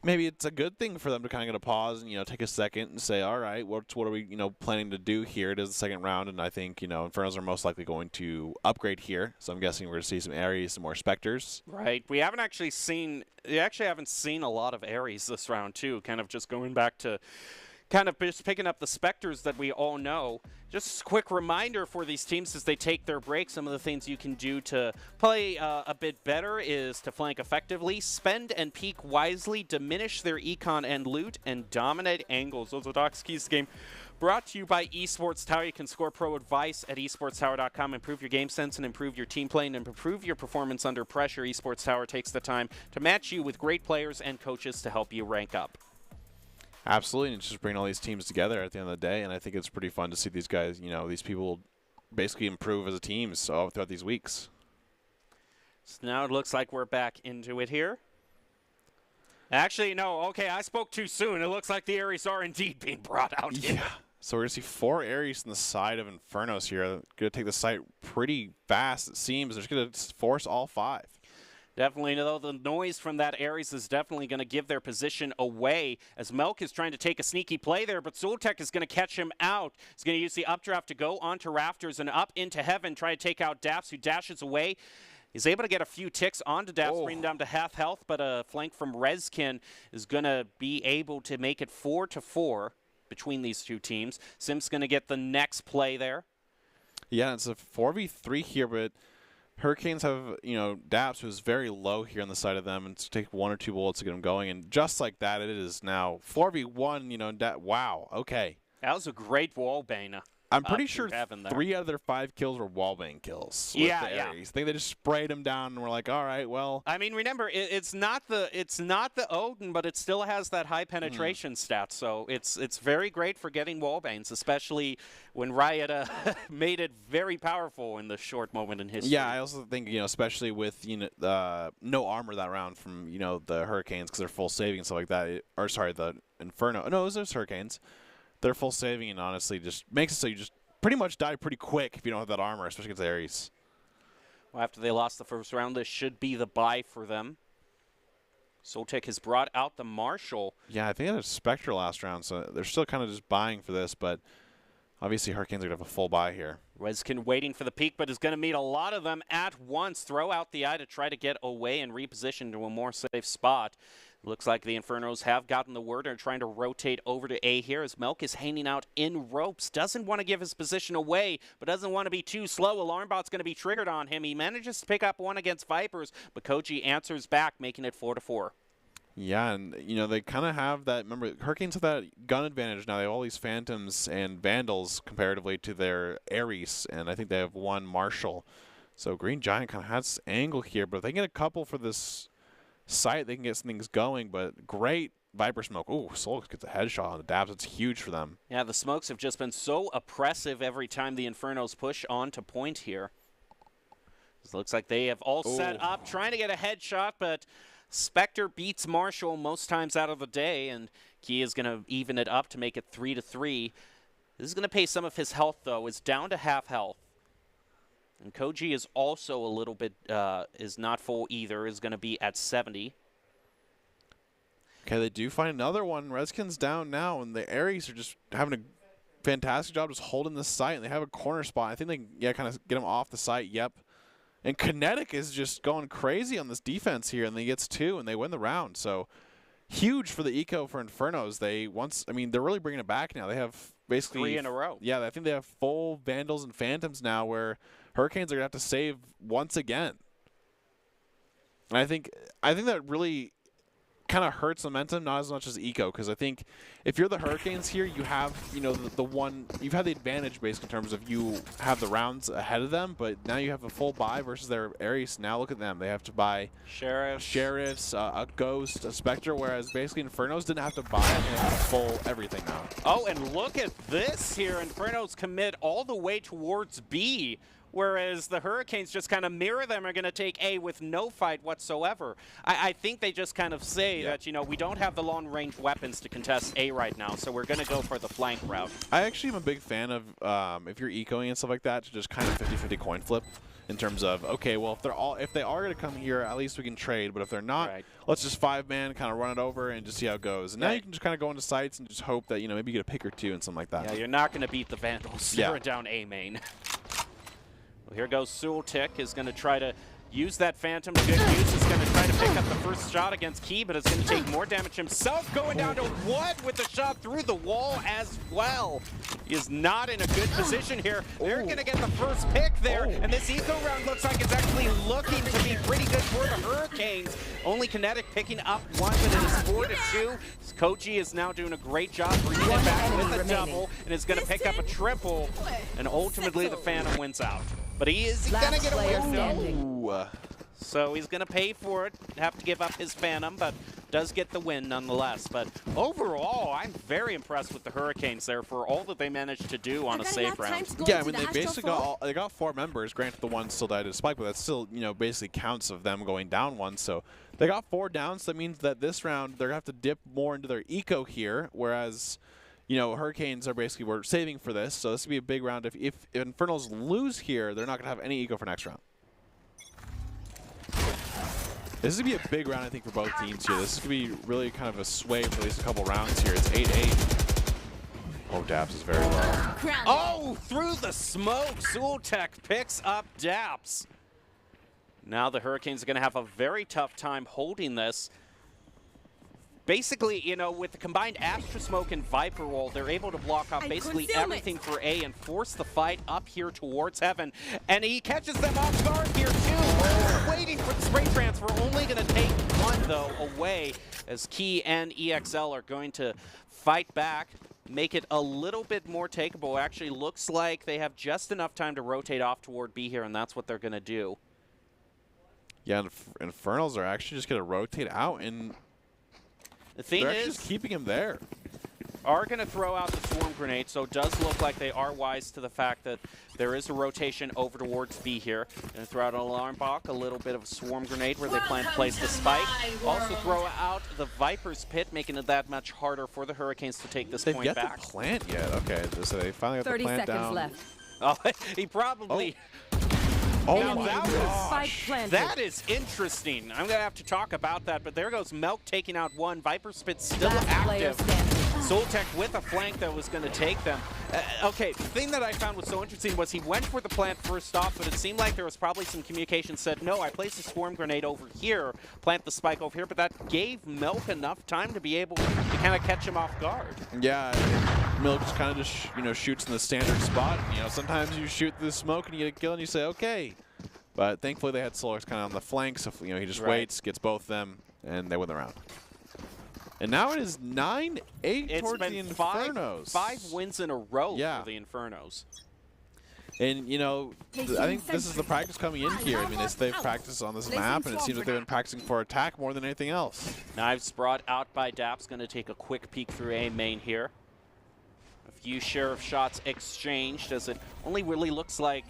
maybe it's a good thing for them to kind of get a pause and, you know, take a second and say, all right, what are we, you know, planning to do here? It is the second round, and I think, you know, Infernos are most likely going to upgrade here. So I'm guessing we're going to see some Ares, some more Spectres. Right. We actually haven't seen a lot of Ares this round, too. Kind of just going back to kind of just picking up the Spectres that we all know. Just a quick reminder for these teams as they take their break, some of the things you can do to play a bit better is to flank effectively, spend and peek wisely, diminish their econ and loot, and dominate angles. Those are Doc's keys to the game. Brought to you by Esports Tower. You can score pro advice at esportstower.com. Improve your game sense and improve your team play and improve your performance under pressure. Esports Tower takes the time to match you with great players and coaches to help you rank up. Absolutely, and just bring all these teams together at the end of the day, and I think it's pretty fun to see these guys, you know, these people basically improve as a team so throughout these weeks. So now it looks like we're back into it here. Actually, no, okay, I spoke too soon. It looks like the Ares are indeed being brought out here. Yeah, so we're going to see 4 Ares on the side of Infernos here. Going to take the site pretty fast, it seems. They're just going to force all 5. Definitely, though, the noise from that Ares is definitely going to give their position away as Melk is trying to take a sneaky play there, but Soltech is going to catch him out. He's going to use the updraft to go onto Rafters and up into heaven, try to take out Daps, who dashes away. He's able to get a few ticks onto Daps, bring him down to half health, but a flank from Rezkin is going to be able to make it 4-4 between these two teams. Sim's going to get the next play there. Yeah, it's a 4v3 here, but Hurricanes have, you know, Daps, who's very low here on the side of them, and to take 1 or 2 bullets to get him going. And just like that, it is now 4v1, you know, wow, okay. That was a great wall bang. I'm pretty sure Heaven there. 3 out of their 5 kills were wallbang kills. Yeah, with the yeah. Ares. I think they just sprayed them down and were like, all right, well. I mean, remember, it's not the Odin, but it still has that high penetration stat. So it's very great for getting wallbangs, especially when Riot made it very powerful in the short moment in history. Yeah, I also think, especially with no armor that round from the Hurricanes because they're full saving and stuff like that. Or sorry, the Inferno. No, it was those Hurricanes. They're full saving and honestly just makes it so you just pretty much die pretty quick if you don't have that armor, especially against the Ares. Well, after they lost the first round, this should be the buy for them. Soltek has brought out the Marshall. Yeah, I think they had a Spectre last round, so they're still kind of just buying for this, but obviously Hurricanes are going to have a full buy here. Reskin waiting for the peak, but is going to meet a lot of them at once. Throw out the eye to try to get away and reposition to a more safe spot. Looks like the Infernos have gotten the word and are trying to rotate over to A here as Melk is hanging out in ropes. Doesn't want to give his position away, but doesn't want to be too slow. Alarm bot's going to be triggered on him. He manages to pick up one against Vipers, but Koji answers back, making it 4-4. Yeah, and, they kind of have that. Remember, Hurricanes have that gun advantage now. They have all these Phantoms and Vandals comparatively to their Ares, and I think they have one Marshall. So Green Giant kind of has this angle here, but if they get a couple for this site, they can get some things going, but great Viper smoke. Ooh, Soul gets a headshot on the dabs. It's huge for them. Yeah, the smokes have just been so oppressive every time the Infernos push on to point here. It looks like they have all set up, trying to get a headshot, but Spectre beats Marshall most times out of the day, and Key is going to even it up to make it 3-3. This is going to pay some of his health, though. It's down to half health. And Koji is also a little bit, is not full either, is going to be at 70. Okay, they do find another one. Redskin's down now, and the Ares are just having a fantastic job just holding the site, and they have a corner spot. I think they can kind of get him off the site, yep. And Kinetic is just going crazy on this defense here, and he gets 2, and they win the round. So huge for the eco for Infernos. They're really bringing it back now. They have basically 3 in a row. Yeah, I think they have full Vandals and Phantoms now where Hurricanes are going to have to save once again. And I think that really kind of hurts momentum, not as much as eco, because I think if you're the Hurricanes here, you have you've had the advantage basically in terms of you have the rounds ahead of them, but now you have a full buy versus their Ares. Now look at them; they have to buy sheriffs, a ghost, a Spectre, whereas basically Infernos didn't have to buy it; they have full everything now. Oh, and look at this here! Infernos commit all the way towards B. Whereas the Hurricanes just kind of mirror them, are going to take A with no fight whatsoever. I think they just kind of say that, we don't have the long-range weapons to contest A right now, so we're going to go for the flank route. I actually am a big fan of, if you're ecoing and stuff like that, to just kind of 50-50 coin flip in terms of, okay, well, if they are going to come here, at least we can trade, but if they're not, let's just 5-man kind of run it over and just see how it goes. And now you can just kind of go into sites and just hope that, maybe you get a pick or 2 and something like that. Yeah, you're not going to beat the Vandals. They're down A main. Well, here goes Sultik, is going to try to use that Phantom to good use. Is going to try to pick up the first shot against Key, but it's going to take more damage himself. Going down to Wood with the shot through the wall as well. He is not in a good position here. They're going to get the first pick there, and this eco round looks like it's actually looking to be pretty good for the Hurricanes. Only Kinetic picking up 1, but it is 4-2. Koji is now doing a great job bringing it back with a double, and is going to pick up a triple, and ultimately the Phantom wins out. But he is going to get away with no. So he's going to pay for it, have to give up his Phantom, but does get the win nonetheless. But overall, I'm very impressed with the Hurricanes there for all that they managed to do on a safe round. Yeah, I mean, they basically got 4 members. Granted, the one still died to Spike, but that still, basically counts of them going down 1. So they got 4 down, so that means that this round they're going to have to dip more into their eco here, whereas Hurricanes are basically, we're saving for this, so this would be a big round. If Infernals lose here, they're not going to have any eco for next round. This is going to be a big round, I think, for both teams here. This is going to be really kind of a sway for at least a couple rounds here. It's 8-8. Oh, Daps is very low. Oh, through the smoke, Sultek picks up Daps. Now the Hurricanes are going to have a very tough time holding this. Basically, with the combined Astra Smoke and Viper Roll, they're able to block off basically everything for A and force the fight up here towards Heaven. And he catches them off guard here, too. Oh, waiting for the spray transfer. Only going to take one, though, away as Key and EXL are going to fight back, make it a little bit more takeable. Actually looks like they have just enough time to rotate off toward B here, and that's what they're going to do. Yeah, Infernals are actually just going to rotate out, and the thing they're is, just keeping him there. Are going to throw out the swarm grenade, so it does look like they are wise to the fact that there is a rotation over towards B here. Going to throw out an alarm box, a little bit of a swarm grenade where they plan to place the spike. Also throw out the Viper's Pit, making it that much harder for the Hurricanes to take this point back. They've got the plant yet. Okay, so they finally got the plant down. 30 seconds left. Oh, he probably... Oh, now that is interesting. I'm going to have to talk about that, but there goes Melk taking out one. Viper Spit still active. Soltech with a flank that was going to take them. Okay, the thing that I found was so interesting was he went for the plant first off, but it seemed like there was probably some communication said, no, I placed a swarm grenade over here, plant the spike over here, but that gave Melk enough time to be able to kind of catch him off guard. Yeah, Melk just kind of just, shoots in the standard spot. Sometimes you shoot the smoke and you get a kill and you say, okay. But thankfully they had Solarx kind of on the flanks, so he just waits, gets both of them, and they win the round. And now it is 9-8 towards the Infernos. Five wins in a row for the Infernos. And, I think this is the practice coming in here. I mean, they've practiced on this map, and it seems like they've been practicing for attack more than anything else. Knives brought out by Daps, going to take a quick peek through A main here. A few sheriff shots exchanged, as it only really looks like...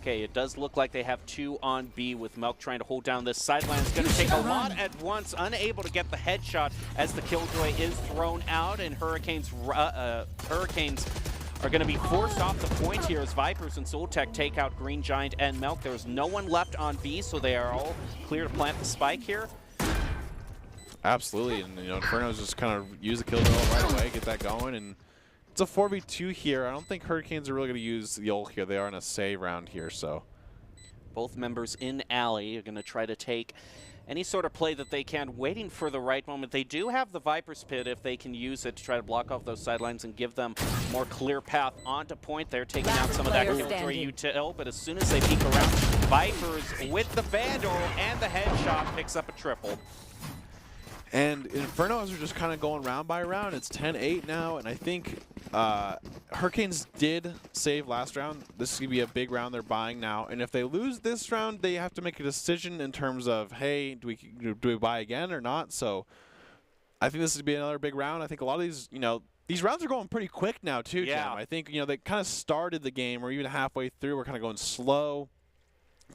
Okay, it does look like they have two on B with Melk trying to hold down this sideline. It's going to take a lot at once, unable to get the headshot as the Killjoy is thrown out, and Hurricanes are going to be forced off the point here as Vipers and Soltech take out Green Giant and Melk. There's no one left on B, so they are all clear to plant the spike here. Absolutely, and Inferno's just kind of use the Killjoy right away, get that going, and it's a 4v2 here. I don't think Hurricanes are really going to use the ult here. They are in a save round here, so. Both members in alley are going to try to take any sort of play that they can, waiting for the right moment. They do have the Viper's Pit if they can use it to try to block off those sidelines and give them a more clear path onto point. They're taking out some of that Killjoy util, but as soon as they peek around, Vipers with the Vandal and the headshot picks up a triple. And Infernos are just kind of going round by round. It's 10-8 now, and I think Hurricanes did save last round. This is going to be a big round they're buying now. And if they lose this round, they have to make a decision in terms of, hey, do we buy again or not? So I think this is going to be another big round. I think a lot of these rounds are going pretty quick now too, Jim. I think, they kind of started the game, or even halfway through, we're kind of going slow,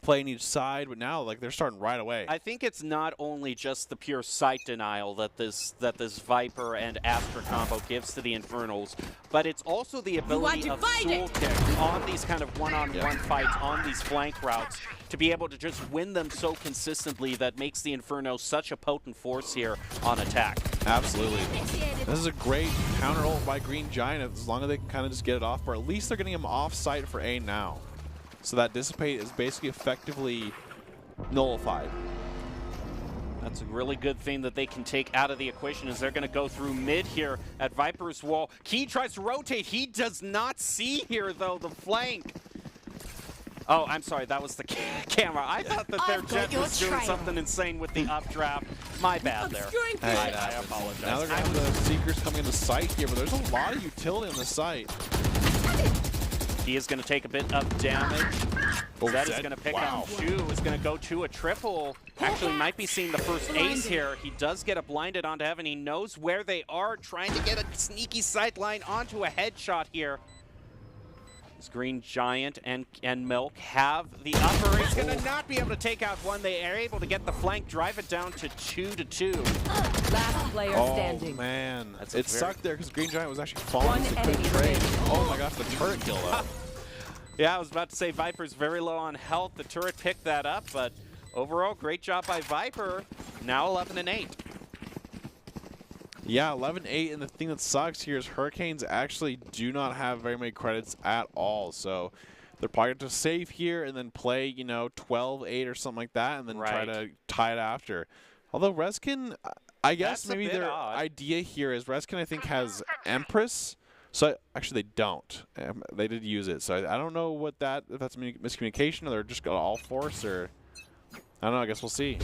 playing each side, but now they're starting right away. I think it's not only just the pure sight denial that this Viper and Astra combo gives to the Infernals, but it's also the ability of Soltech on these kind of one-on-one fights on these flank routes to be able to just win them so consistently that makes the Inferno such a potent force here on attack. Absolutely. This is a great counter ult by Green Giant as long as they can kind of just get it off, or at least they're getting him off site for A now. So that Dissipate is basically effectively nullified. That's a really good thing that they can take out of the equation as they're going to go through mid here at Viper's wall. Key tries to rotate. He does not see here, though, the flank. Oh, I'm sorry. That was the camera. I thought that their jet was doing something insane with the updraft. My bad there. Hey, I apologize. Now they're going to have the Seekers coming into sight here, but there's a lot of utility on the site. He is going to take a bit of damage. Zed is going to pick up two. Is going to go to a triple. Actually, might be seeing the first ace here. He does get a blinded onto Heaven. He knows where they are, trying to get a sneaky sideline onto a headshot here. This Green Giant and Milk have the upper. He's going to not be able to take out one. They are able to get the flank, drive it down to 2-2. Last player standing. Oh, man. That's it sucked there because Green Giant was actually falling. So couldn't trade. Oh, my gosh, the turret kill, though. Yeah, I was about to say Viper's very low on health. The turret picked that up, but overall, great job by Viper. Now 11-8. Yeah, 11-8, and the thing that sucks here is Hurricanes actually do not have very many credits at all. So they're probably going to save here and then play, 12-8 or something like that, and then try to tie it after. Although Reskin, I guess maybe their idea here is Reskin, I think, has Empress. So actually, they don't. They did use it. So I don't know if that's miscommunication or they're just going to all force or. I don't know. I guess we'll see.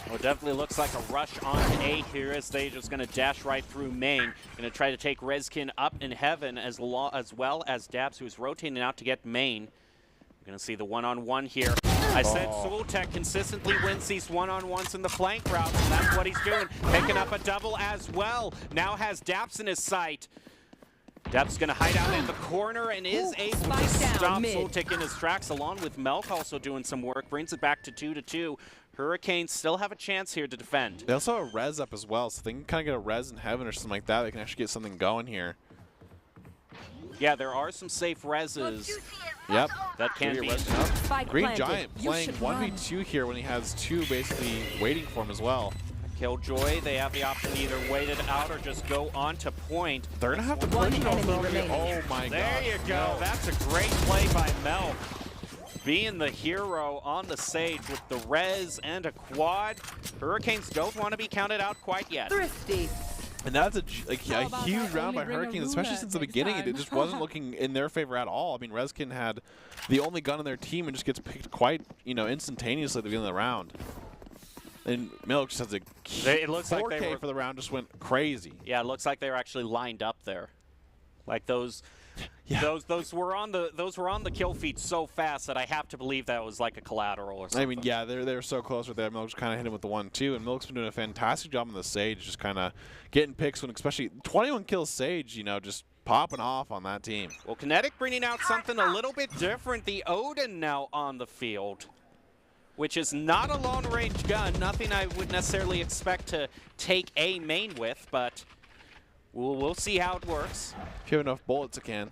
Well, it definitely looks like a rush on A here as they just going to dash right through main. Going to try to take Rezkin up in heaven as well as Dabs, who's rotating out to get main. We're going to see the one-on-one here. I said Sultek consistently wins these one-on-ones in the flank route, and that's what he's doing. Picking up a double as well. Now has Daps in his sight. Daps going to hide out in the corner and is able to stop Sultek in his tracks, along with Melk also doing some work. Brings it back to 2-2. Hurricanes still have a chance here to defend. They also have a res up as well, so they can kind of get a res in heaven or something like that. They can actually get something going here. Yeah, there are some safe reses. Yep. That can be. Green Giant playing 1v2 here when he has 2 basically waiting for him as well. Killjoy, they have the option to either wait it out or just go on to point. They're going to have to push it off. Oh my god. There you go. That's a great play by Melk. Being the hero on the Sage with the res and a quad. Hurricanes don't want to be counted out quite yet. Thrifty. And that's a huge round by Hurricanes, especially since the beginning. It just wasn't looking in their favor at all. I mean, Rezkin had the only gun on their team and just gets picked quite, instantaneously at the beginning of the round. And Milk just has a it looks 4K like they were, for the round, just went crazy. Yeah, it looks like they were actually lined up there. Like those those were on the kill feed so fast that I have to believe that was like a collateral or something. I mean, yeah, they're so close with that. Milk just kind of hit him with the 1-2, and Milk's been doing a fantastic job on the Sage, just kind of getting picks when, especially 21 kills Sage, just popping off on that team. Well, Kinetic bringing out something a little bit different. The Odin now on the field, which is not a long-range gun. Nothing I would necessarily expect to take a main with, but we'll see how it works. If you have enough bullets, it can.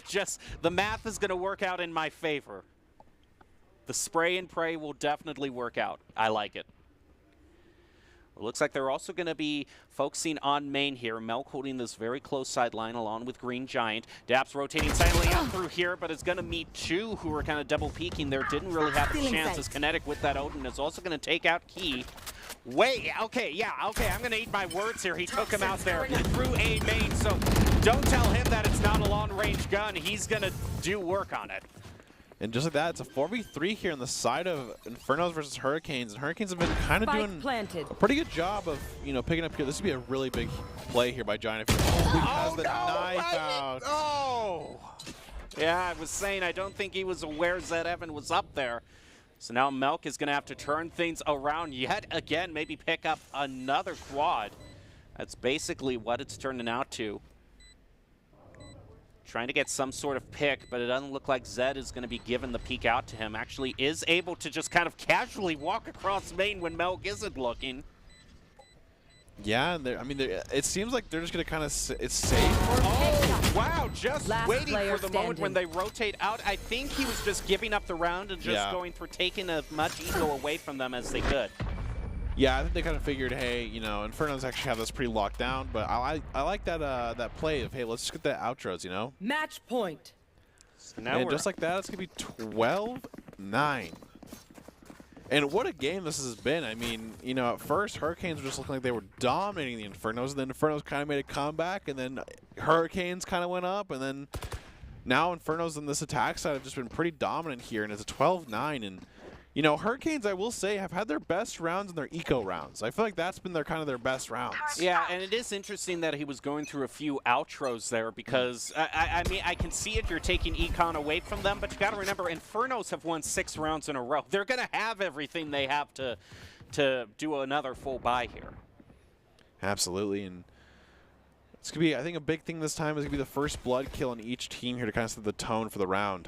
Just the math is going to work out in my favor. The spray and pray will definitely work out. I like it. It looks like they're also going to be focusing on main here. Melk holding this very close sideline along with Green Giant. Daps rotating silently out through here, but is going to meet 2 who are kind of double peeking there. Didn't really have the chance as Kinetic with that Odin is also going to take out Key. Wait, okay, I'm going to eat my words here. He took him out there through a main, so don't tell him that it's not a long-range gun. He's going to do work on it. And just like that, it's a 4v3 here on the side of Infernos versus Hurricanes. And Hurricanes have been kind of doing a pretty good job of, picking up here. This would be a really big play here by Giant. If he has the knife out. Oh! Yeah, I was saying I don't think he was aware Zed Evan was up there. So now Melk is going to have to turn things around yet again, maybe pick up another quad. That's basically what it's turning out to. Trying to get some sort of pick, but it doesn't look like Zed is going to be given the peek out to him. Actually is able to just kind of casually walk across main when Melk isn't looking. Yeah, and it seems like they're just going to kind of, it's safe. Oh, wow, just waiting for the moment when they rotate out. I think he was just giving up the round and just going for taking as much ego away from them as they could. Yeah, I think they kind of figured, hey, Infernos actually have this pretty locked down, but I like that that play of, hey, let's just get the outros, Match point. So now and just like that, it's going to be 12-9. And what a game this has been. I mean, at first, Hurricanes were just looking like they were dominating the Infernos, and then Infernos kind of made a comeback, and then Hurricanes kind of went up, and then now Infernos on this attack side have just been pretty dominant here, and it's a 12-9, and Hurricanes, I will say, have had their best rounds in their eco rounds. I feel like that's been their best rounds. Yeah, and it is interesting that he was going through a few outros there because, I mean, I can see it. You're taking econ away from them, but you got to remember, Infernos have won 6 rounds in a row. They're going to have everything they have to do another full buy here. Absolutely, and it's going to be, I think, a big thing this time is going to be the first blood kill on each team here to kind of set the tone for the round.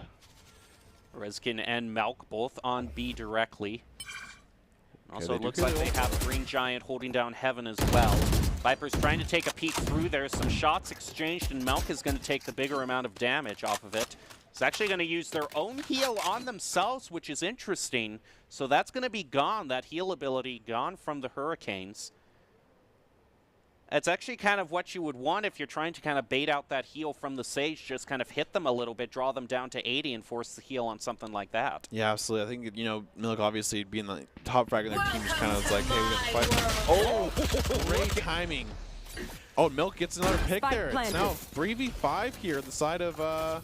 Rezkin and Melk both on B directly. Also, it looks like they have Green Giant holding down Heaven as well. Viper's trying to take a peek through there. Some shots exchanged, and Melk is going to take the bigger amount of damage off of it. It's actually going to use their own heal on themselves, which is interesting. So that's going to be gone, that heal ability gone from the Hurricanes. It's actually kind of what you would want if you're trying to kind of bait out that heal from the Sage, just kind of hit them a little bit, draw them down to 80 and force the heal on something like that. Yeah, absolutely. I think, Milk obviously being the top frag in their team just kind of was like, hey, we're going to fight. Oh, great timing. Oh, Milk gets another pick there. It's now 3v5 here at the side of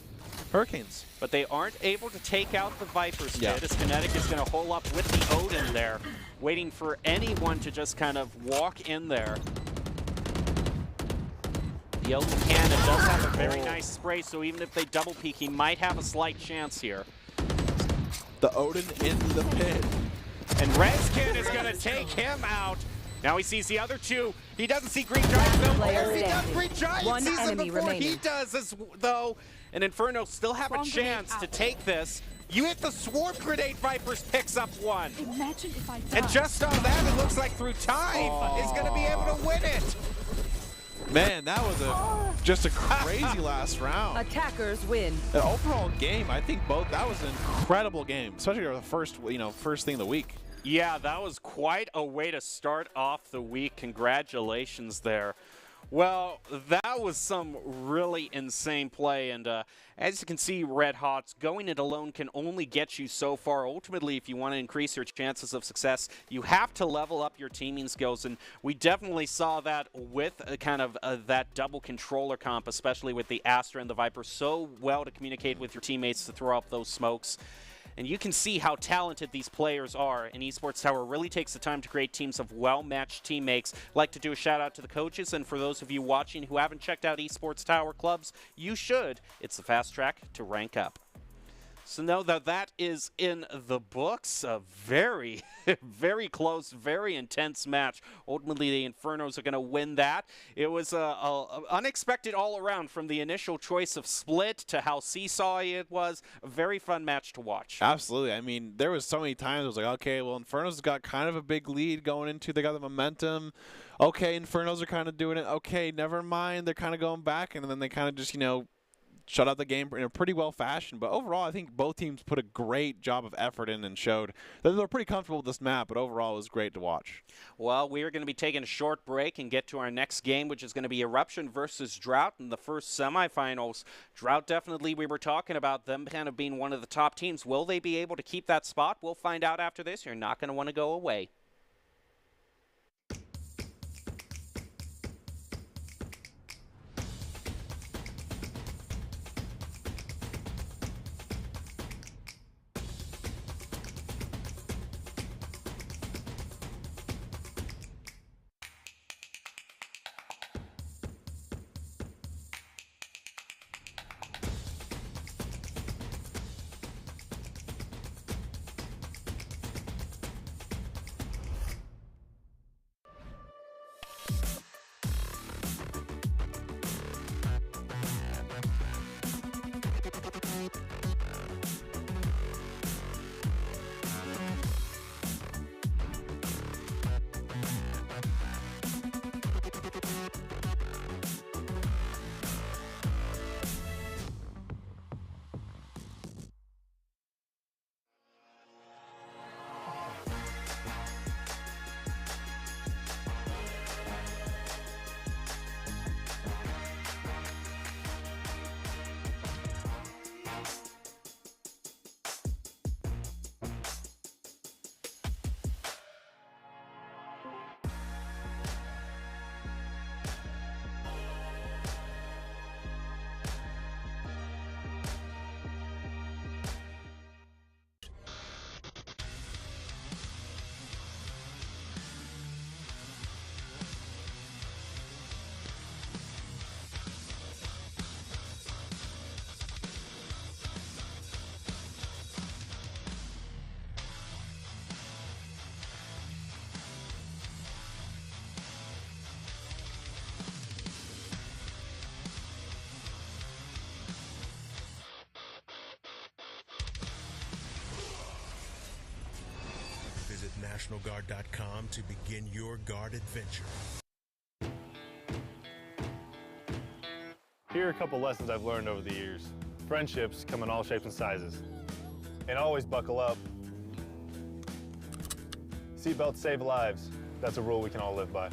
Hurricanes. But they aren't able to take out the Viper's Yeah. pit, as Kinetic is going to hole up with the Odin there, waiting for anyone to just kind of walk in there. The Odin Cannon does have a very nice spray, so even if they double peek, he might have a slight chance here. The Odin in the pit. And Redskin is going to take him out. Now he sees the other two. He doesn't see Green Giant though. Player He does. standing. Green Giant One sees him enemy before he remaining. does, though. And Inferno still have a chance to take this. You hit the Swarm Grenade, Vipers picks up one. Imagine if I died. And just on that, it looks like through time is going to be able to win it. Man, that was just a crazy last round. Attackers win. The overall game, I think that was an incredible game, especially the first thing of the week. Yeah, that was quite a way to start off the week. Congratulations there. Well, that was some really insane play, and as you can see, Red Hots, going it alone can only get you so far. Ultimately, if you want to increase your chances of success, you have to level up your teaming skills, and we definitely saw that with kind of that double controller comp, especially with the Astra and the Viper, so well to communicate with your teammates to throw up those smokes. And you can see how talented these players are, and Esports Tower really takes the time to create teams of well-matched teammates. I'd like to do a shout-out to the coaches, and for those of you watching who haven't checked out Esports Tower clubs, you should. It's the fast track to rank up. So know that that is in the books. A very, very close, very intense match. Ultimately, the Infernos are going to win that. It was unexpected all around, from the initial choice of split to how seesawy it was. A very fun match to watch. Absolutely. I mean, there was so many times I was like, okay, well, Inferno's got kind of a big lead going into. They got the momentum. Okay, Infernos are kind of doing it. Okay, never mind. They're kind of going back, and then they kind of just, shut out the game in a pretty well fashion. But overall, I think both teams put a great job of effort in and showed that they're pretty comfortable with this map, but overall it was great to watch. Well, we are going to be taking a short break and get to our next game, which is going to be Eruption versus Drought in the first semifinals. Drought, definitely, we were talking about them kind of being one of the top teams. Will they be able to keep that spot? We'll find out after this. You're not going to want to go away. Visit NationalGuard.com to begin your guard adventure. Here are a couple lessons I've learned over the years. Friendships come in all shapes and sizes. And always buckle up. Seatbelts save lives. That's a rule we can all live by.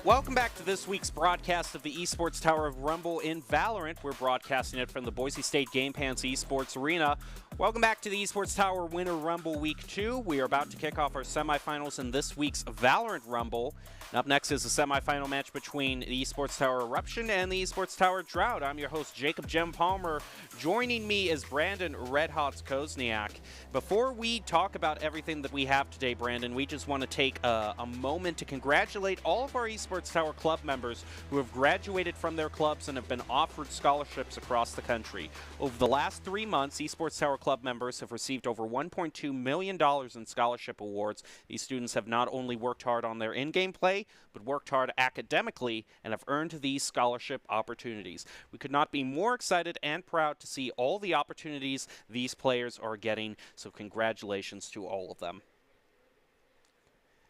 Welcome back to this week's broadcast of the Esports Tower of Rumble in Valorant. We're broadcasting it from the Boise State Game Pants Esports Arena. Welcome back to the Esports Tower Winter Rumble Week 2. We are about to kick off our semifinals in this week's Valorant Rumble. And up next is a semifinal match between the Esports Tower Eruption and the Esports Tower Drought. I'm your host, Jacob Jem Palmer. Joining me is Brandon Red Hot Kozniak. Before we talk about everything that we have today, Brandon, we just want to take a moment to congratulate all of our Esports Tower club members who have graduated from their clubs and have been offered scholarships across the country. Over the last 3 months, Esports Tower club members have received over $1.2 million in scholarship awards. These students have not only worked hard on their in-game play, but worked hard academically and have earned these scholarship opportunities. We could not be more excited and proud to see all the opportunities these players are getting, so congratulations to all of them.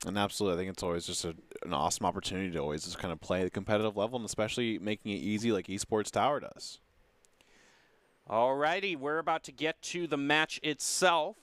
And absolutely, I think it's always just an awesome opportunity to always just kind of play at the competitive level, and especially making it easy like Esports Tower does. Alrighty, we're about to get to the match itself.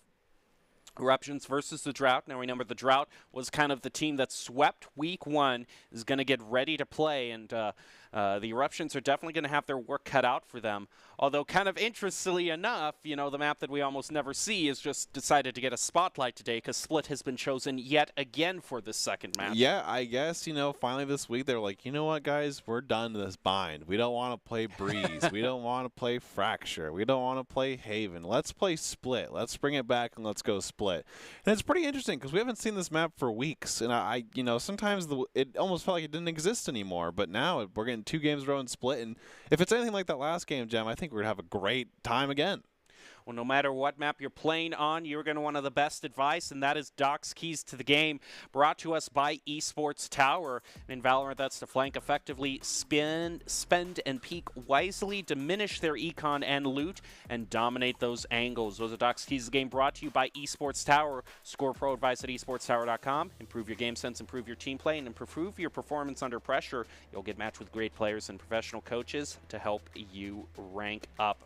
Eruptions versus the Drought. Now remember, the Drought was kind of the team that swept week 1, is going to get ready to play, and the Eruptions are definitely going to have their work cut out for them. Although, kind of interestingly enough, you know, the map that we almost never see is just decided to get a spotlight today because Split has been chosen yet again for this second match. Yeah, I guess, you know, finally this week they're like, you know what, guys, we're done with this bind. We don't want to play Breeze. We don't want to play Fracture. We don't want to play Haven. Let's play Split. Let's bring it back and let's go Split. And it's pretty interesting because we haven't seen this map for weeks. And I you know, sometimes it almost felt like it didn't exist anymore. But now we're getting 2 games in a row in Split. And if it's anything like that last game, Jem, I think we're going to have a great time again. Well, no matter what map you're playing on, you're going to want the best advice, and that is Doc's Keys to the Game, brought to us by Esports Tower. In Valorant, that's to flank effectively, spend and peek wisely, diminish their econ and loot, and dominate those angles. Those are Doc's Keys to the Game, brought to you by Esports Tower. Score pro advice at esportstower.com. Improve your game sense, improve your team play, and improve your performance under pressure. You'll get matched with great players and professional coaches to help you rank up.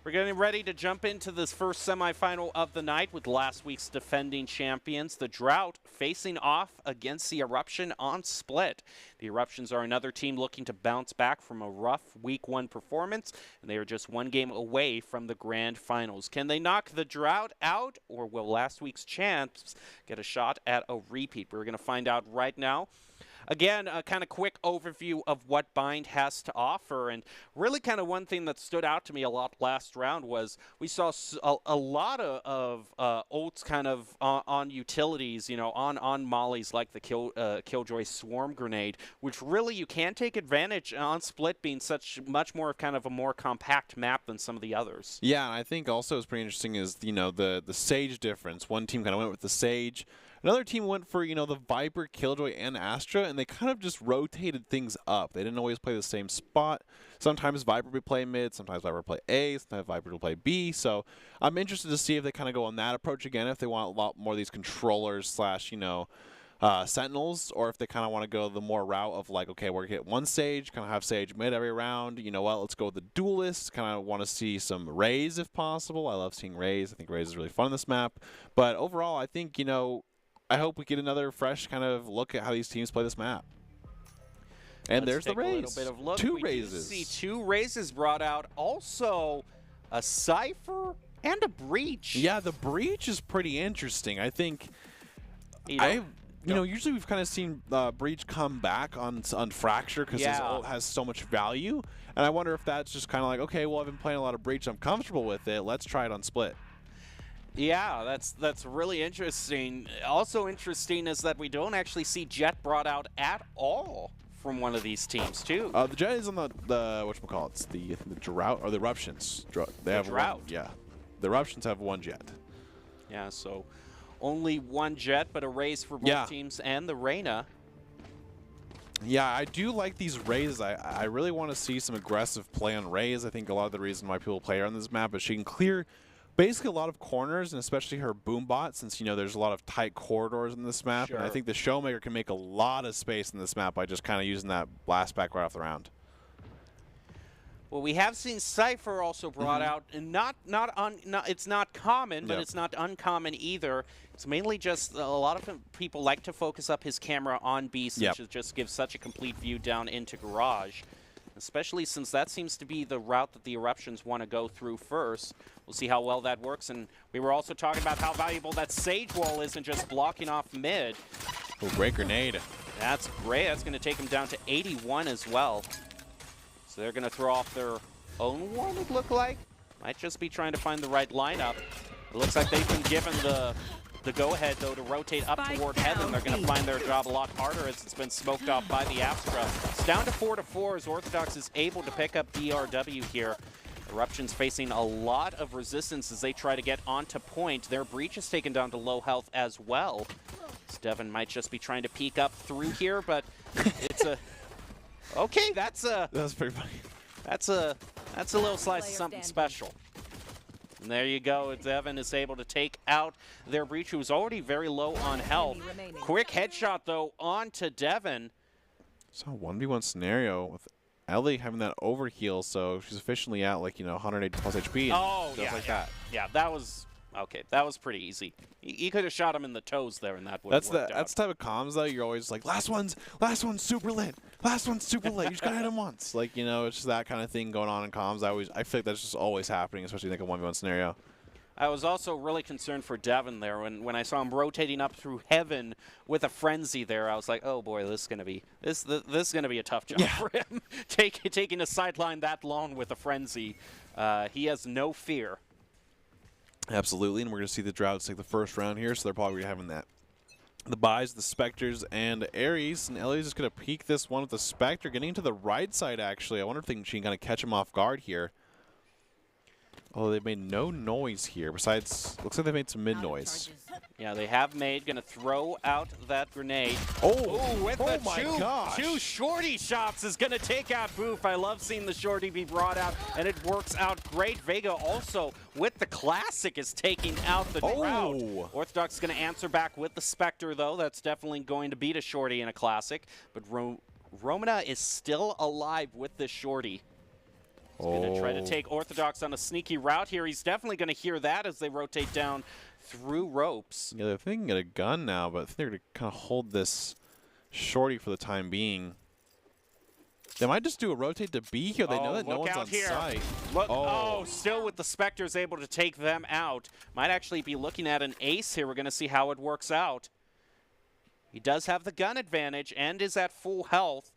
We're getting ready to jump into this first semifinal of the night with last week's defending champions, the Drought, facing off against the Eruption on Split. The Eruptions are another team looking to bounce back from a rough Week 1 performance, and they are just 1 game away from the grand finals. Can they knock the Drought out, or will last week's champs get a shot at a repeat? We're going to find out right now. Again, a kind of quick overview of what Bind has to offer, and really kind of one thing that stood out to me a lot last round was we saw a lot of ults kind of on utilities, you know, on mollies like the Killjoy Swarm Grenade, which really you can take advantage on Split being much more of kind of a more compact map than some of the others. Yeah, and I think also what's pretty interesting is, you know, the Sage difference. One team kind of went with the Sage. Another team went for, you know, the Viper, Killjoy, and Astra, and they kind of just rotated things up. They didn't always play the same spot. Sometimes Viper would play mid, sometimes Viper would play A, sometimes Viper would play B. So I'm interested to see if they kind of go on that approach again, if they want a lot more of these controllers slash, you know, Sentinels, or if they kind of want to go the more route of like, okay, we're going to hit one Sage, kind of have Sage mid every round. You know what, let's go with the Duelists. Kind of want to see some Raze if possible. I love seeing Raze. I think Raze is really fun on this map. But overall, I think, you know, I hope we get another fresh kind of look at how these teams play this map. And Let's there's the Raze. 2 Razes. See 2 Razes brought out. Also, a Cypher and a Breach. Yeah, the Breach is pretty interesting. I think you know, usually we've kind of seen Breach come back on Fracture because his ult has so much value. And I wonder if that's just kind of like, okay, well, I've been playing a lot of Breach. I'm comfortable with it. Let's try it on Split. Yeah, that's really interesting. Also interesting is that we don't actually see Jet brought out at all from one of these teams, too. The Jet is on the whatchamacallit, the Drought, or the Eruptions. They have Drought. One, yeah. The Eruptions have 1 Jet. Yeah, so only 1 Jet, but a Raze for both teams, and the Reyna. Yeah, I do like these Razes. I really want to see some aggressive play on Raze. I think a lot of the reason why people play her on this map is she can clear basically a lot of corners, and especially her boom bot, since, you know, there's a lot of tight corridors in this map. Sure. And I think the Showmaker can make a lot of space in this map by just kind of using that blast back right off the round. Well, we have seen Cypher also brought out, and it's not common, but it's not uncommon either. It's mainly just a lot of people like to focus up his camera on Beast, which just gives such a complete view down into Garage, especially since that seems to be the route that the Eruptions want to go through first. We'll see how well that works, and we were also talking about how valuable that Sage Wall is in just blocking off mid. Oh, great grenade. That's great. That's going to take him down to 81 as well. So they're going to throw off their own one, it looked like. Might just be trying to find the right lineup. It looks like they've been given the go-ahead, though, to rotate up toward Heaven. They're going to find their job a lot harder as it's been smoked off by the Astra. It's down to 4-4 as Orthodox is able to pick up DRW here. Eruption's facing a lot of resistance as they try to get onto point. Their Breach is taken down to low health as well. Devin might just be trying to peek up through here, but it's a... Okay, that's pretty funny. That's a little slice of something special. And there you go. Devin is able to take out their Breach, who was already very low on health. Quick headshot, though, onto Devin. It's a 1v1 scenario with Ellie having that overheal, so she's efficiently at, like, 180 plus HP. And like that. Yeah, that was... Okay, that was pretty easy. You could have shot him in the toes there, and that would have worked out. That's the type of comms, though. You're always like, last one's super lit. Last one's super lit. You just gotta hit him once. Like, it's just that kind of thing going on in comms. I feel like that's just always happening, especially in like a 1v1 scenario. I was also really concerned for Devin there when I saw him rotating up through Heaven with a frenzy there. I was like, oh boy, this is gonna be a tough job for him. Taking a sideline that long with a frenzy. He has no fear. Absolutely, and we're going to see the Droughts take the first round here, so they're probably having that. The buys, the Spectres, and Ares, and Ellie's just going to peek this one with the Spectre, getting into the right side, actually. I wonder if she can kind of catch him off guard here. Although they've made no noise here, besides, looks like they made some mid-noise. Yeah, they have made, going to throw out that grenade. With the two shorty shots is going to take out Boof. I love seeing the shorty be brought out, and it works out great. Vega also, with the Classic, is taking out the Drought. Orthodox is going to answer back with the Spectre, though. That's definitely going to beat a shorty in a Classic. But Romina is still alive with this shorty. He's going to try to take Orthodox on a sneaky route here. He's definitely going to hear that as they rotate down through ropes. Yeah, they're thinking get a gun now, but I think they're going to kind of hold this shorty for the time being. They might just do a rotate to B here. They know that no one's on site. Look, still with the Spectres able to take them out. Might actually be looking at an ace here. We're going to see how it works out. He does have the gun advantage and is at full health.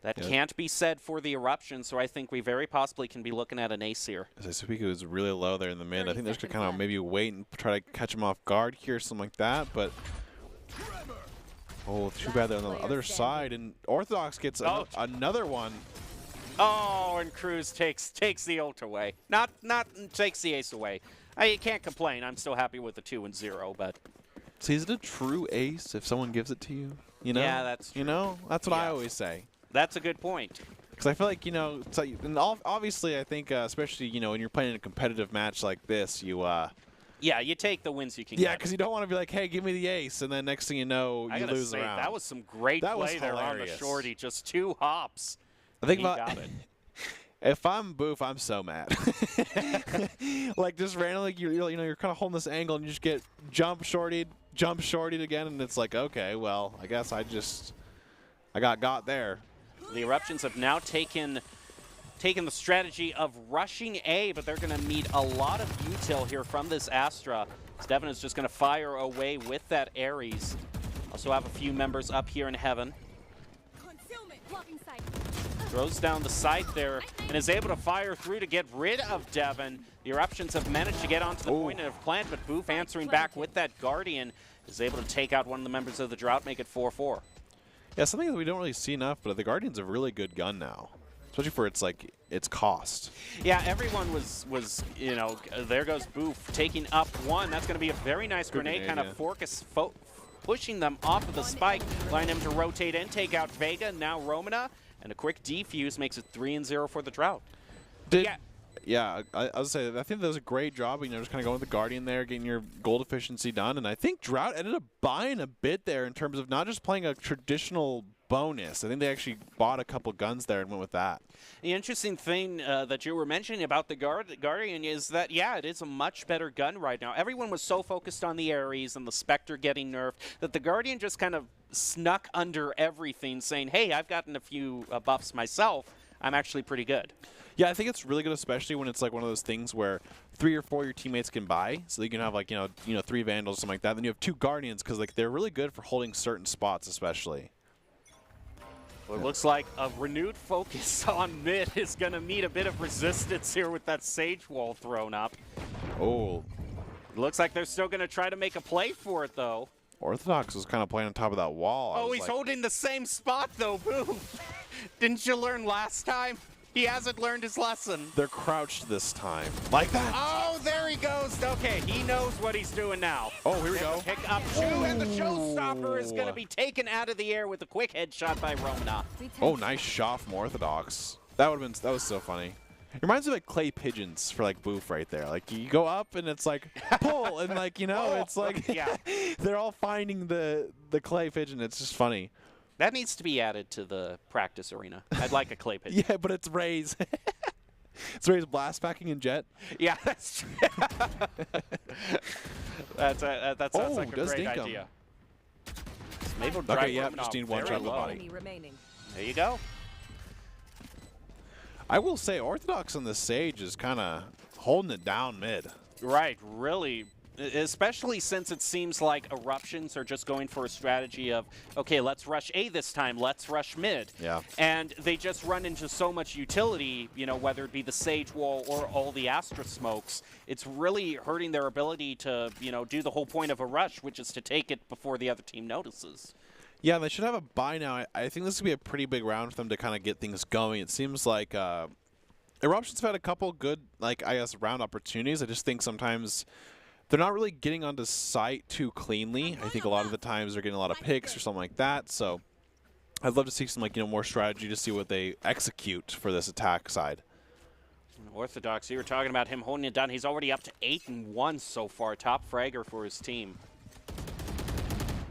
That can't be said for the Eruption, so I think we very possibly can be looking at an ace here. Supiku is really low there in the mid. I think they're just going to kind of maybe wait and try to catch him off guard here, something like that, but... Oh, too bad they're on the other side, and Orthodox gets another one. Oh, and Cruz takes the ult away. Not takes the ace away. I can't complain. I'm still happy with the 2 and 0, but... See, is it a true ace if someone gives it to you? Yeah, that's true. That's what I always say. That's a good point. Because I feel like, it's like, and obviously I think, especially, when you're playing in a competitive match like this, you... Yeah, you take the wins you can get. Yeah, because you don't want to be like, hey, give me the ace, and then next thing you know, you lose the round. That was some great play there on the shorty. Just 2 hops. I think got it. If I'm Boof, I'm so mad. Like, just randomly, you're kind of holding this angle, and you just get jump shortied again, and it's like, okay, well, I guess I got there. The Eruptions have now taken the strategy of rushing A, but they're going to need a lot of util here from this Astra. Devin is just going to fire away with that Ares. Also have a few members up here in Heaven. Throws down the side there and is able to fire through to get rid of Devin. The Eruptions have managed to get onto the point of plant, but Boof answering back with that Guardian is able to take out one of the members of the Drought, make it 4-4. Yeah, something that we don't really see enough, but the Guardian's a really good gun now. Especially for its cost. Yeah, everyone was there goes Boof taking up one. That's going to be a very nice grenade, kind of pushing them off of the spike, allowing him to rotate and take out Vega, now Romina, and a quick defuse makes it 3-0 for the Drought. Yeah, I was saying, I think that was a great job, just kind of going with the Guardian there, getting your gold efficiency done, and I think Drought ended up buying a bit there in terms of not just playing a traditional bonus. I think they actually bought a couple guns there and went with that. The interesting thing that you were mentioning about the Guardian is that, yeah, it is a much better gun right now. Everyone was so focused on the Ares and the Spectre getting nerfed that the Guardian just kind of snuck under everything, saying, hey, I've gotten a few buffs myself. I'm actually pretty good. Yeah, I think it's really good, especially when it's like one of those things where 3 or 4 of your teammates can buy, so you can have like you know 3 Vandals, something like that. Then you have 2 Guardians because like they're really good for holding certain spots, especially. Well, it looks like a renewed focus on mid is going to meet a bit of resistance here with that Sage wall thrown up. Oh, It looks like they're still going to try to make a play for it, though. Orthodox was kind of playing on top of that wall. Oh, he's holding the same spot, though, Boo. Didn't you learn last time? He hasn't learned his lesson. They're crouched this time. Like that. Oh, there he goes. Okay, he knows what he's doing now. Oh, here we go. Pick up 2, and the showstopper is going to be taken out of the air with a quick headshot by Rona. Oh, nice shot from Orthodox. That was so funny. It reminds me of like clay pigeons for like Boof right there. Like you go up and it's like pull and like it's like Yeah. they're all finding the clay pigeon. It's just funny. That needs to be added to the practice arena. I'd like a clay pigeon. Yeah, but it's Ray's. It's Ray's blast packing and jet. Yeah, that's true. that sounds like a great idea. Maybe we'll drive just need one shot of the body. Enemy remaining. There you go. I will say Orthodox on the Sage is kind of holding it down mid. Right, really. Especially since it seems like Eruptions are just going for a strategy of, okay, let's rush A this time, let's rush mid. Yeah. And they just run into so much utility, whether it be the Sage Wall or all the Astra smokes. It's really hurting their ability to, do the whole point of a rush, which is to take it before the other team notices. Yeah, they should have a buy now. I think this could be a pretty big round for them to kind of get things going. It seems like Eruptions have had a couple good, round opportunities. I just think sometimes they're not really getting onto site too cleanly. I think a lot of the times they're getting a lot of picks or something like that. So I'd love to see some more strategy to see what they execute for this attack side. Orthodox, you were talking about him holding it down. He's already up to 8-1 so far. Top fragger for his team.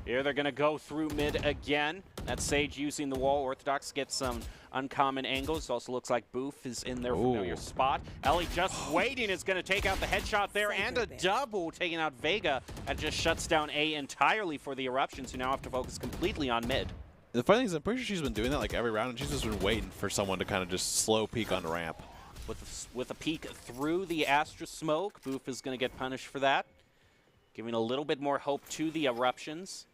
Here they're going to go through mid again. That's Sage using the wall. Orthodox gets some uncommon angles. Also looks like Boof is in their familiar spot. Ellie just waiting is going to take out the headshot there and a double taking out Vega. That just shuts down A entirely for the Eruptions, who now have to focus completely on mid. The funny thing is I'm pretty sure she's been doing that every round, and she's just been waiting for someone to kind of just slow peek on the ramp. With a peek through the Astra smoke, Boof is going to get punished for that. Giving a little bit more hope to the Eruptions.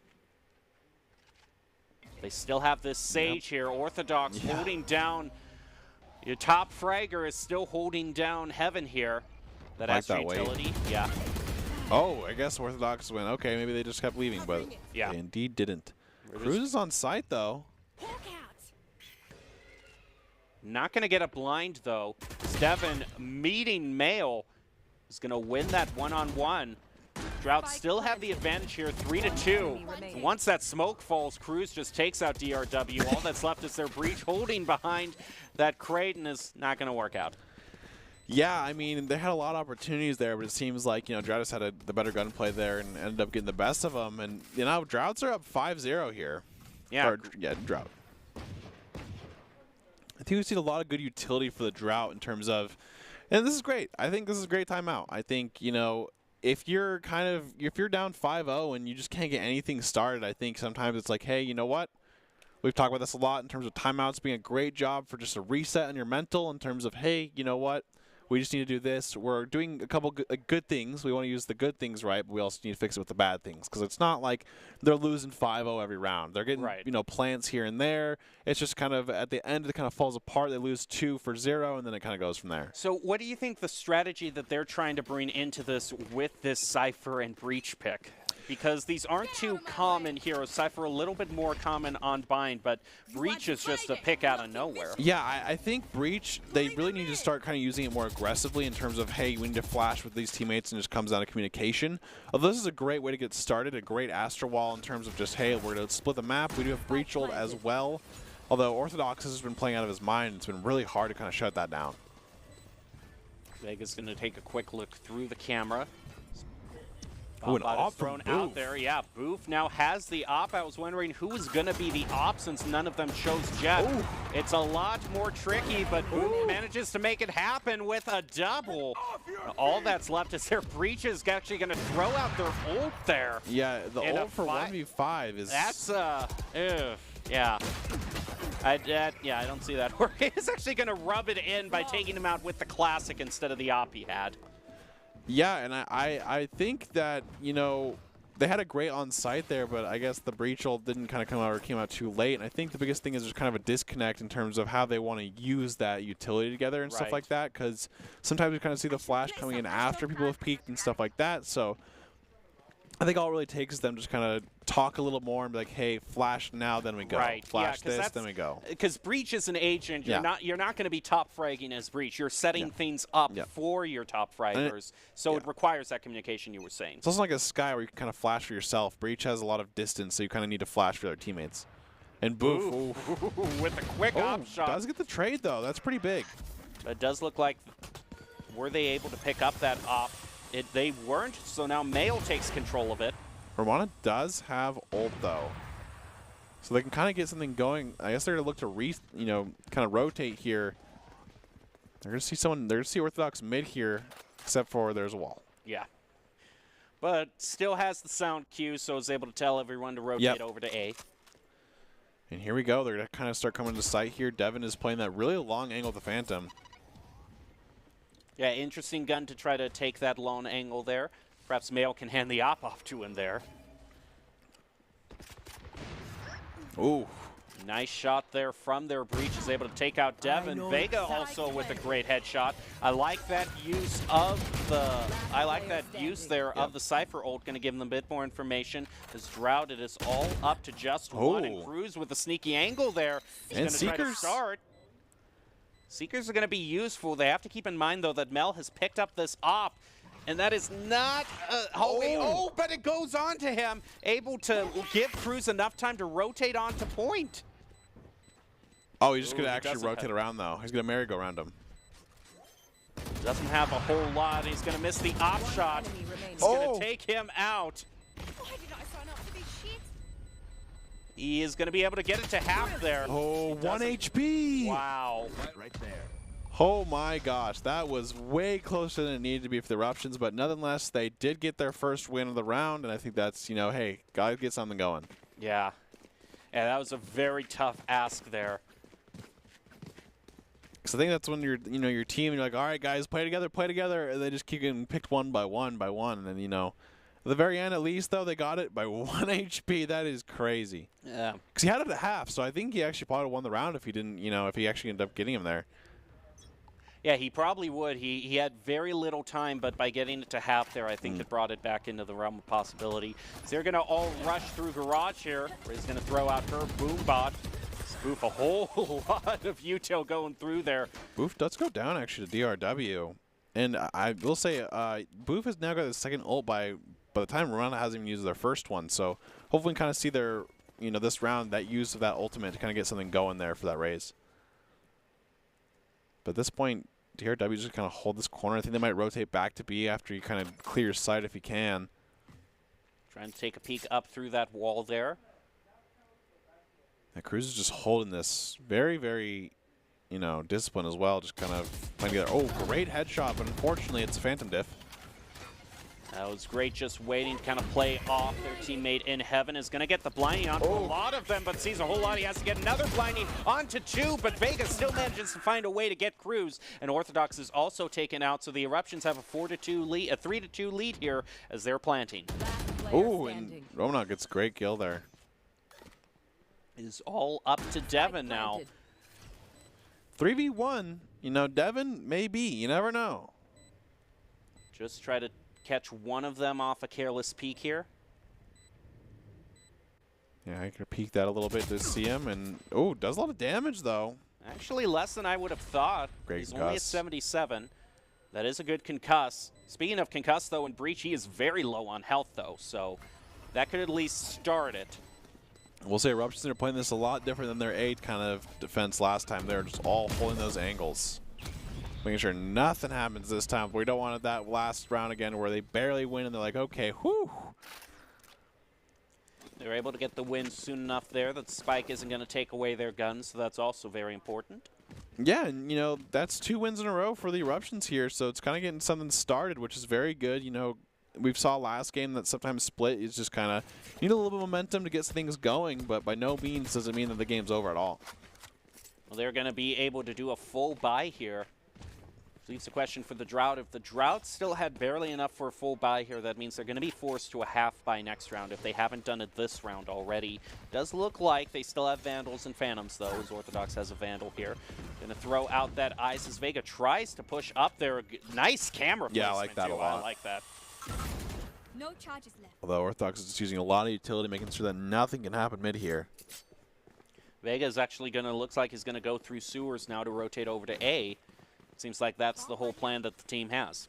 They still have this Sage here. Orthodox holding down. Your top fragger is still holding down Heaven here. That Astra utility. Yeah. Oh, I guess Orthodox went, okay, maybe they just kept leaving, but yeah, they indeed didn't. Cruz is on site, though. Not going to get a blind, though. Steven meeting Mail is going to win that one-on-one. Drought still have the advantage here, 3-2. Once that smoke falls, Cruz just takes out DRW. All that's left is their breach holding behind that crate, and is not going to work out. Yeah, I mean, they had a lot of opportunities there, but it seems like, Drought just had the better gunplay there and ended up getting the best of them. And, Droughts are up 5-0 here. Yeah. Drought. I think we've seen a lot of good utility for the Drought in terms of, and this is great. I think this is a great timeout. I think, if you're down 5-0 and you just can't get anything started, I think sometimes it's like, hey, you know what? We've talked about this a lot in terms of timeouts being a great job for just a reset on your mental in terms of, hey, you know what? We just need to do this. We're doing a couple good things. We want to use the good things right, but we also need to fix it with the bad things because it's not like they're losing 5-0 every round. They're getting, plants here and there. It's just kind of at the end, it kind of falls apart. They lose 2-0, and then it kind of goes from there. So what do you think the strategy that they're trying to bring into this with this Cypher and Breach pick? Because these aren't too common heroes. Cypher a little bit more common on Bind, but Breach is just a pick out of nowhere. Yeah, I think Breach, they really need to start kind of using it more aggressively in terms of, hey, we need to flash with these teammates and it just comes down to communication. Although this is a great way to get started, a great Astra wall in terms of just, hey, we're going to split the map. We do have Breach ult as well. Although Orthodox has been playing out of his mind, it's been really hard to kind of shut that down. Vega's going to take a quick look through the camera. Ooh, an Op op is thrown from out Boof. there. Yeah, Boof now has the op. I was wondering who was going to be the op since none of them chose Jet. Ooh. It's a lot more tricky, but Boof manages to make it happen with a double. All that's left is their Breach is actually going to throw out their ult there. Yeah, the In a ult for 1v5 is... That's, yeah. I don't see that working. He's actually going to rub it in by taking him out with the classic instead of the op he had. Yeah, and I think that, you know, they had a great on-site there, but I guess the Breach ult didn't kind of come out or came out too late. And I think the biggest thing is there's kind of a disconnect in terms of how they want to use that utility together and stuff like that, because sometimes we kind of see the flash coming in after people have peaked and stuff like that. So I think all it really takes is them just kind of talk a little more and be like, hey, flash now, then we go. Right. Flash this, then we go. Because Breach is an agent. You're not going to be top fragging as Breach. You're setting things up for your top fraggers. So it requires that communication you were saying. It's also like a Sky where you can kind of flash for yourself. Breach has a lot of distance, so you kind of need to flash for their teammates. And Boof. With a quick op shot. Does get the trade, though. That's pretty big. It does look like, were they able to pick up that op? They weren't, so now Mail takes control of it. Romana does have ult, though. So they can kind of get something going. I guess they're going to look to, kind of rotate here. They're going to see someone, they're going to see Orthodox mid here, except for there's a wall. Yeah. But still has the sound cue, so is able to tell everyone to rotate over to A. And here we go. They're going to kind of start coming to sight here. Devin is playing that really long angle with the Phantom. Yeah, interesting gun to try to take that lone angle there. Perhaps Mail can hand the op off to him there. Ooh. Nice shot there from their Breach, is able to take out Devin. Vega also with a great headshot. I like that use of of the Cypher ult, going to give them a bit more information. As Drought, it is all up to just one, and Cruz with a sneaky angle there. He's going to try to start. Seekers are going to be useful. They have to keep in mind, though, that Mel has picked up this op, and that is not... but it goes on to him, able to give Cruz enough time to rotate onto point. Oh, he's just going to actually rotate around, though. He's going to merry-go-round him. Doesn't have a whole lot. He's going to miss the op shot. It's going to take him out. Why did I sign up for this shit? He is going to be able to get it to half there. Oh, 1 HP. Wow. Right there. Oh my gosh, that was way closer than it needed to be for the Eruptions, but nonetheless, they did get their first win of the round, and I think that's, hey, gotta get something going. Yeah. Yeah, that was a very tough ask there. Because I think that's when you're, your team, and you're like, all right, guys, play together, and they just keep getting picked one by one, and then, at the very end, at least, though, they got it by 1 HP. That is crazy. Yeah. Because he had it at half, so I think he actually probably won the round if he didn't, if he actually ended up getting him there. Yeah, he probably would. He had very little time, but by getting it to half there, I think it brought it back into the realm of possibility. So they're going to all rush through Garage here, where he's going to throw out her Boombot. Boof, a whole lot of util going through there. Boof does go down, actually, to DRW. And I will say, Boof has now got his second ult by the time Romana hasn't even used their first one. So hopefully we can kind of see their, this round, that use of that ultimate to kind of get something going there for that raise. But at this point, DRW just kind of hold this corner. I think they might rotate back to B after he kind of clears sight if he can. Trying to take a peek up through that wall there. Cruz is just holding this very, very, discipline as well. Just kind of playing together. Oh, great headshot, but unfortunately it's a Phantom diff. That was great, just waiting to kind of play off. Their teammate in Heaven is going to get the blinding onto a lot of them, but sees a whole lot. He has to get another blinding onto 2, but Vega still manages to find a way to get Cruz. And Orthodox is also taken out, so the Eruptions have a 4-2 lead, a 3-2 lead here as they're planting. Oh, and Romana gets a great kill there. It is all up to Devin now. 3v1, Devin, maybe, you never know. Just try to catch one of them off a careless peek here. Yeah, I could peek that a little bit to see him, and does a lot of damage though. Actually, less than I would have thought. Great He's concuss. only at 77. That is a good concuss. Speaking of concuss, though, in Breach, he is very low on health, though, so that could at least start it. We'll say Eruptions are playing this a lot different than their 8 kind of defense last time. They're just all holding those angles. Making sure nothing happens this time. We don't want that last round again where they barely win and they're like, okay, whew. They're able to get the win soon enough there that Spike isn't going to take away their guns, so that's also very important. Yeah, and, you know, that's 2 wins in a row for the Eruptions here, so it's kind of getting something started, which is very good. You know, we saw last game that sometimes split is just kind of need a little bit of momentum to get things going, but by no means does it mean that the game's over at all. Well, they're going to be able to do a full buy here. Leaves the question for the Drought. If the Drought still had barely enough for a full buy here, that means they're going to be forced to a half buy next round if they haven't done it this round already. Does look like they still have Vandals and Phantoms, though, as Orthodox has a Vandal here. Going to throw out that Ice as Vega tries to push up there. Nice camera placement, I like that too. a lot. I like that. No charges left. Although Orthodox is just using a lot of utility, making sure that nothing can happen mid here. Vega is actually going to, looks like he's going to go through sewers now to rotate over to A. Seems like that's the whole plan that the team has.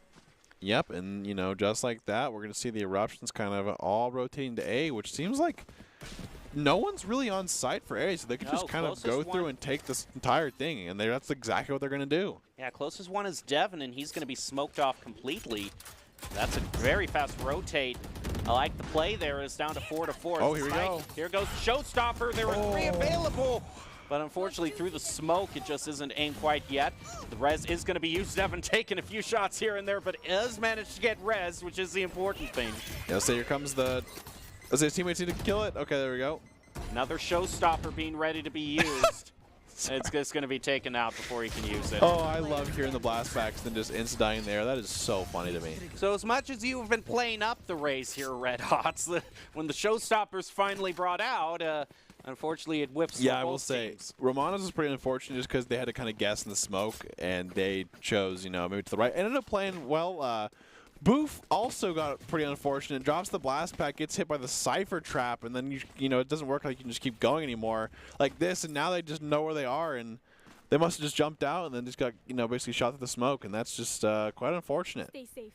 Yep, and, you know, just like that, we're going to see the Eruptions kind of all rotating to A, which seems like no one's really on site for A, so they can just kind of go through and take this entire thing, and that's exactly what they're going to do. Yeah, closest one is Devin, and he's going to be smoked off completely. That's a very fast rotate. I like the play there. It's down to 4-4. Oh, here we go. Here goes Showstopper. There were 3 available. But unfortunately, through the smoke, it just isn't aimed quite yet. The res is going to be used. Devin taking a few shots here and there, but has managed to get res, which is the important thing. Yeah, so here comes the... Does his teammates need to kill it? Okay, there we go. Another Showstopper being ready to be used. It's just going to be taken out before he can use it. Oh, I love hearing the blast packs and just insta-dying there. That is so funny to me. So as much as you've been playing up the Rays here, Red Hots, when the Showstopper's finally brought out, unfortunately, it whips. Yeah, I will say, Romanos is pretty unfortunate just because they had to kind of guess in the smoke, and they chose, you know, maybe to the right. Ended up playing well. Boof also got pretty unfortunate. Drops the blast pack, gets hit by the Cypher trap, and then, you know, it doesn't work like you can just keep going anymore like this, and now they just know where they are, and they must have just jumped out and then just got, you know, basically shot through the smoke, and that's just quite unfortunate. Stay safe.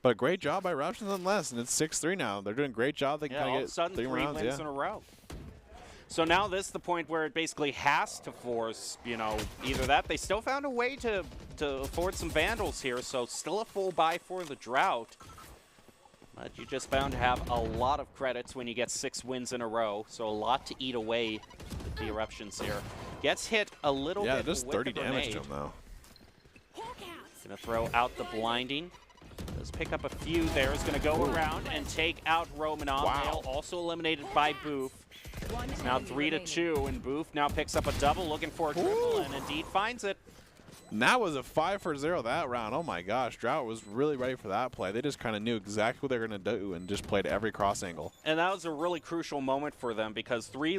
But a great job by Eruptions nonetheless, and it's 6-3 now. They're doing a great job. They can all kind of a sudden, 3 rounds, wins in a row. So now this is the point where it basically has to force, you know, either that. They still found a way to afford some Vandals here, so still a full buy for the Drought. But you just bound to have a lot of credits when you get 6 wins in a row, so a lot to eat away with the Eruptions here. Gets hit a little bit. Yeah, just with 30 the damage grenade. to him, though. Gonna throw out the blinding. Does pick up a few there. Is gonna go around and take out Romanov. Wow. Also eliminated by Boof. It's now 3-2, and Boof now picks up a double, looking for a triple, and indeed finds it. And that was a 5-for-0 that round. Oh my gosh, Drought was really ready for that play. They just kind of knew exactly what they were going to do and just played every cross angle. And that was a really crucial moment for them because 3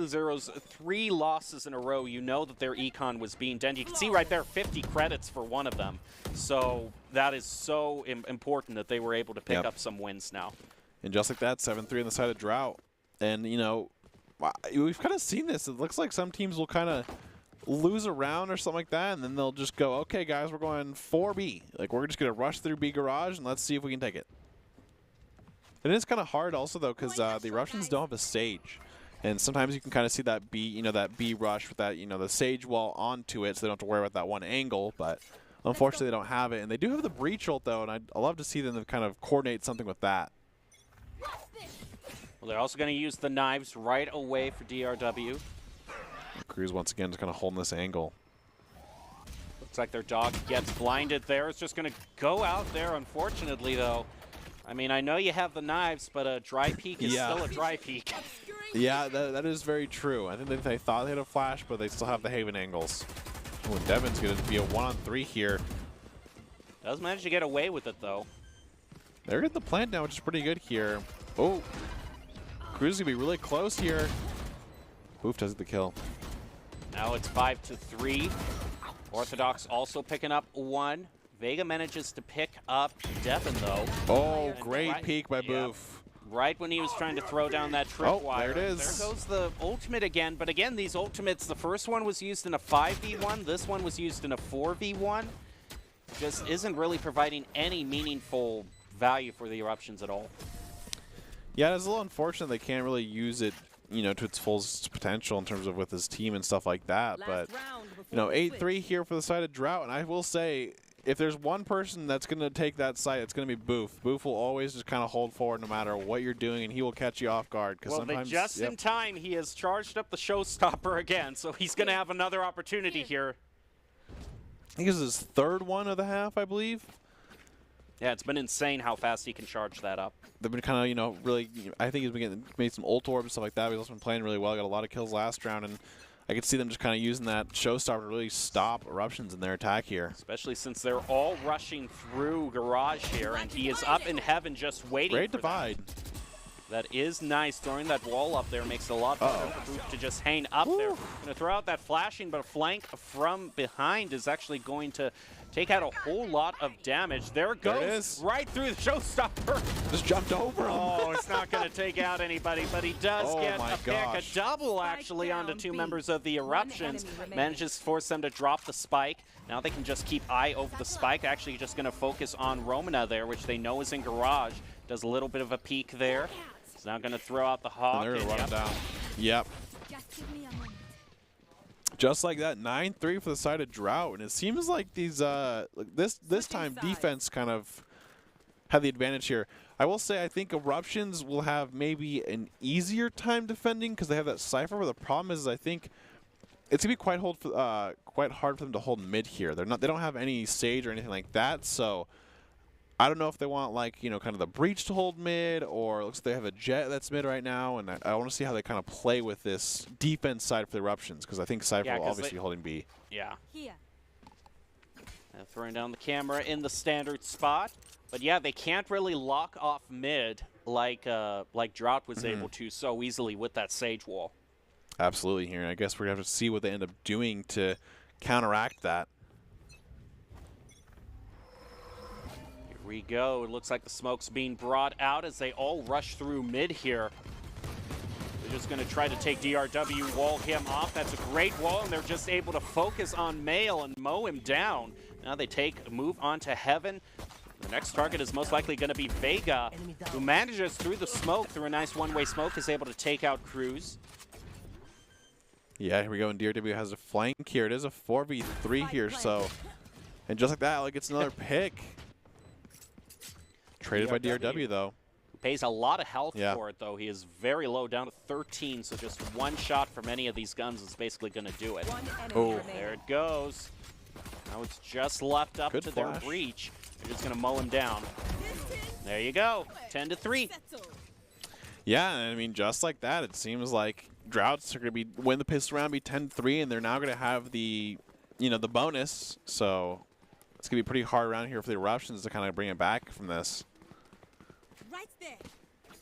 losses in a row, you know that their econ was being done. You can see right there 50 credits for one of them. So that is so important that they were able to pick up some wins now. And just like that, 7-3 on the side of Drought. And, you know, we've kind of seen this. It looks like some teams will kind of lose a round or something like that, and then they'll just go, okay, guys, we're going 4B. Like, we're just going to rush through B Garage, and let's see if we can take it. And it's kind of hard also, though, because the Eruptions don't have a Sage. And sometimes you can kind of see that B, you know, that B rush with that, you know, the Sage wall onto it, so they don't have to worry about that one angle. But unfortunately, they don't have it. And they do have the Breach ult, though, and I'd love to see them kind of coordinate something with that. Well, they're also going to use the knives right away for DRW. Cruz once again is kind of holding this angle. Looks like their dog gets blinded there. It's just going to go out there, unfortunately, though. I mean, I know you have the knives, but a dry peek is still a dry peek. Yeah, that is very true. I think they thought they had a flash, but they still have the Haven angles. Oh, and Devin's going to be a 1-on-3 here. Does manage to get away with it, though. They're getting the plant now, which is pretty good here. Oh, Cruz is going to be really close here. Boof does the kill. Now it's 5-3. Orthodox also picking up 1. Vega manages to pick up Devin, though. Oh, great peek by Boof. Right when he was trying to throw down that tripwire. There it is. There goes the ultimate again. But again, these ultimates, the first one was used in a 5v1. This one was used in a 4v1. Just isn't really providing any meaningful value for the Eruptions at all. Yeah, it's a little unfortunate they can't really use it, you know, to its full potential in terms of with his team and stuff like that. But You know, 8-3 here for the side of Drought, and I will say, if there's one person that's going to take that site, it's going to be Boof. Boof will always just kind of hold forward no matter what you're doing, and he will catch you off guard. Well, sometimes, but just in time, he has charged up the showstopper again, so he's going to have another opportunity here. I think this is his third one of the half, I believe. Yeah, it's been insane how fast he can charge that up. They've been kind of, you know, really, I think he's been made some ult orb and stuff like that. He's also been playing really well. Got a lot of kills last round, and I could see them just kind of using that showstopper to really stop Eruptions in their attack here. Especially since they're all rushing through Garage here, and he is up in heaven just waiting Great for divide. them. That is nice. Throwing that wall up there makes it a lot better for Boof to just hang up there. Going to throw out that flashing, but a flank from behind is actually going to take out a whole lot of damage. There it goes. There it is. Right through the showstopper. Just jumped over him. Oh, it's not going to take out anybody, but he does get my a pick. A double, actually, onto two members of the Eruptions. Manages to force them to drop the spike. Now they can just keep eye over the spike. Actually, just going to focus on Romana there, which they know is in Garage. Does a little bit of a peek there. He's now going to throw out the Hawk. And they're going to run him down. Yep. Just give me a moment. Just like that, 9-3 for the side of Drought, and it seems like these this time defense kind of had the advantage here. I will say I think Eruptions will have maybe an easier time defending because they have that Cypher. But the problem is I think it's gonna be quite hard for them to hold mid here. They don't have any Sage or anything like that, so I don't know if they want, like, you know, kind of the Breach to hold mid, or it looks like they have a Jet that's mid right now, and I want to see how they kind of play with this defense side for the Eruptions, because I think Cypher will obviously be holding B. Yeah. Here. Throwing down the camera in the standard spot. But yeah, they can't really lock off mid like Drought was able to so easily with that Sage wall. Absolutely here, and I guess we're going to have to see what they end up doing to counteract that. We go. It looks like the smoke's being brought out as they all rush through mid here. They're just going to try to take DRW, wall him off. That's a great wall, and they're just able to focus on Mail and mow him down. Now they take a move on to Heaven. The next target is most likely going to be Vega, who manages through the smoke, through a nice one-way smoke, is able to take out Cruz. Yeah, here we go, and DRW has a flank here. It is a 4v3 here, so... And just like that, like, it's another pick. Traded by DRW, though. Pays a lot of health for it, though. He is very low, down to 13, so just one shot from any of these guns is basically going to do it. Oh, there it goes. Now it's just left up to their Breach. They're just going to mow him down. There you go, 10-3. Yeah, I mean, just like that, it seems like Droughts are going to win the pistol round, be 10-3, and they're now going to have the, you know, the bonus. So it's going to be pretty hard around here for the Eruptions to kind of bring it back from this. Right there.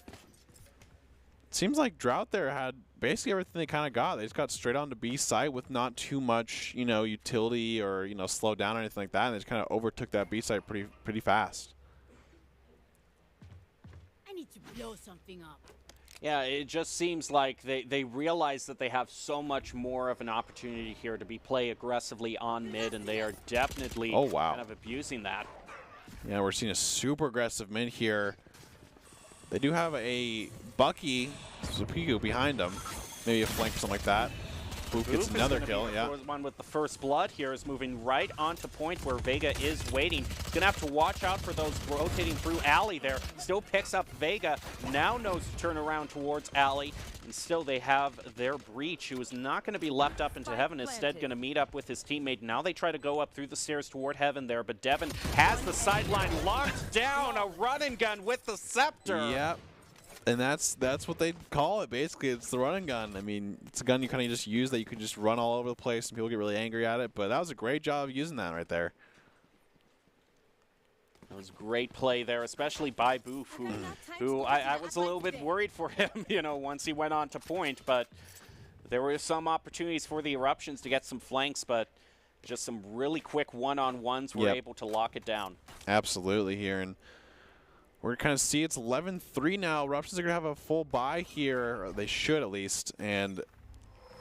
It seems like Drought there had basically everything they kind of got. They just got straight on to B site with not too much, you know, utility or, you know, slow down or anything like that, and they just kind of overtook that B site pretty fast. I need to blow something up. Yeah, it just seems like they realize that they have so much more of an opportunity here to play aggressively on mid, and they are definitely kind of abusing that. Yeah, we're seeing a super aggressive mid here. They do have a Bucky Zupiku behind them. Maybe a flank or something like that. Boof gets another kill, yeah. One with the first blood here is moving right onto point where Vega is waiting. He's going to have to watch out for those rotating through Alley there. Still picks up Vega. Now knows to turn around towards Alley. And still they have their Breach, who is not going to be left up into Heaven. Instead going to meet up with his teammate. Now they try to go up through the stairs toward Heaven there. But Devin has the sideline locked down. A run and gun with the Scepter. Yep. And that's what they call it, basically. It's the run and gun. I mean, it's a gun you kind of just use that you can just run all over the place and people get really angry at it. But that was a great job of using that right there. That was great play there, especially by Boof, who I was a little bit worried for him, you know, once he went on to point. But there were some opportunities for the Eruptions to get some flanks, but just some really quick one-on-ones were able to lock it down. Absolutely here. And we're going to kind of see it's 11-3 now. Eruptions are going to have a full buy here. Or they should, at least. And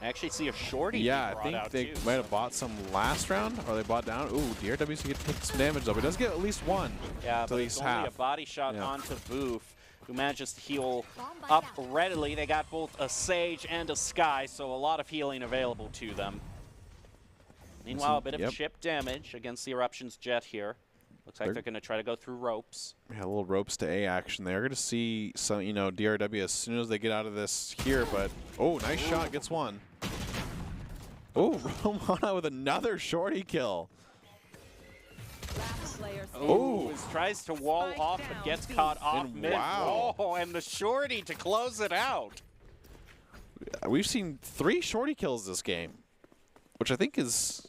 I actually see a shorty. Yeah, I think they might have bought some last round, or they bought down. Ooh, DRW's going to take some damage, though. But it does get at least one. Yeah, but it's only a body shot onto Boof, who manages to heal up readily. They got both a Sage and a Sky, so a lot of healing available to them. Meanwhile, a bit of chip damage against the Eruption's jet here. Looks like they're going to try to go through ropes. Yeah, a little ropes to A action there. We're going to see some, DRW as soon as they get out of this here. But, nice shot. Gets one. Romana with another shorty kill. Tries to wall off, but gets caught off mid. Wow. And the shorty to close it out. We've seen 3 shorty kills this game, which I think is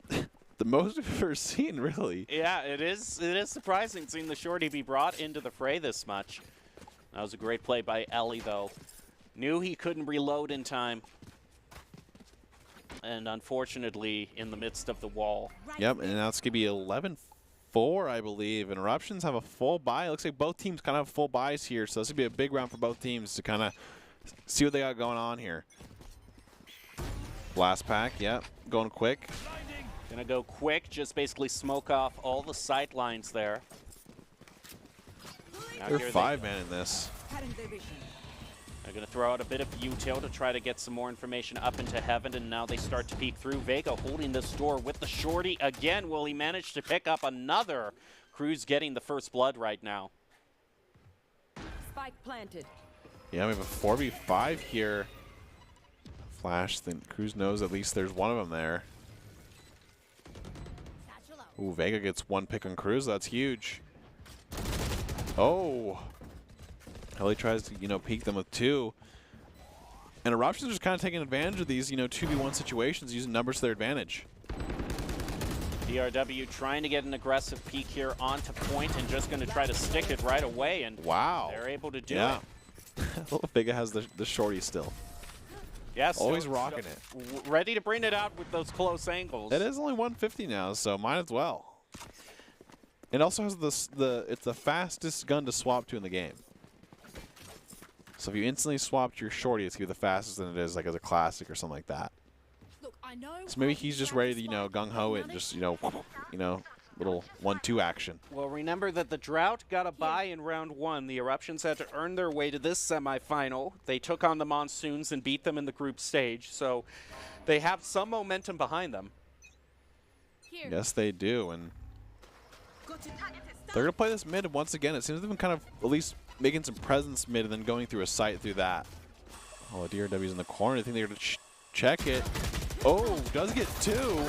the most we've ever seen, really. Yeah, it is. It is surprising seeing the shorty be brought into the fray this much. That was a great play by Ellie, though. Knew he couldn't reload in time. And unfortunately, in the midst of the wall. Yep, and now it's going to be 11-4, I believe. And Eruptions have a full buy. It looks like both teams kind of have full buys here, so this would be a big round for both teams to kind of see what they got going on here. Blast pack, yep, going quick. Gonna go quick, just basically smoke off all the sight lines there. They're 5-man in this. They're going to throw out a bit of util to try to get some more information up into heaven, and now they start to peek through. Vega holding this door with the shorty again. Will he manage to pick up another? Cruz getting the first blood right now. Spike planted. Yeah, we have a 4v5 here. Flash, then Cruz knows at least there's one of them there. Ooh, Vega gets one pick on Cruz. That's huge. Oh. Ellie tries to, peek them with 2. And Eruptions are just kind of taking advantage of these, 2v1 situations, using numbers to their advantage. DRW trying to get an aggressive peek here onto point and just going to try to stick it right away. And wow. They're able to do it. Vega has the shorty still. Yes. Always rocking it. Ready to bring it out with those close angles. It is only 150 now, so might as well. It also has it's the fastest gun to swap to in the game. So if you instantly swapped your shorty, it's going to be the fastest than it is like as a classic or something like that. Look, I know so maybe he's just ready to, gung-ho it and just, little 1-2 action. Well, remember that the Drought got a bye in round 1. The Eruptions had to earn their way to this semifinal. They took on the Monsoons and beat them in the group stage. So they have some momentum behind them. Here. Yes, they do. And they're going to play this mid once again. It seems they've been kind of at least making some presence mid and then going through a sight through that. Oh, DRW's in the corner. I think they're going to check it. Oh, does get 2.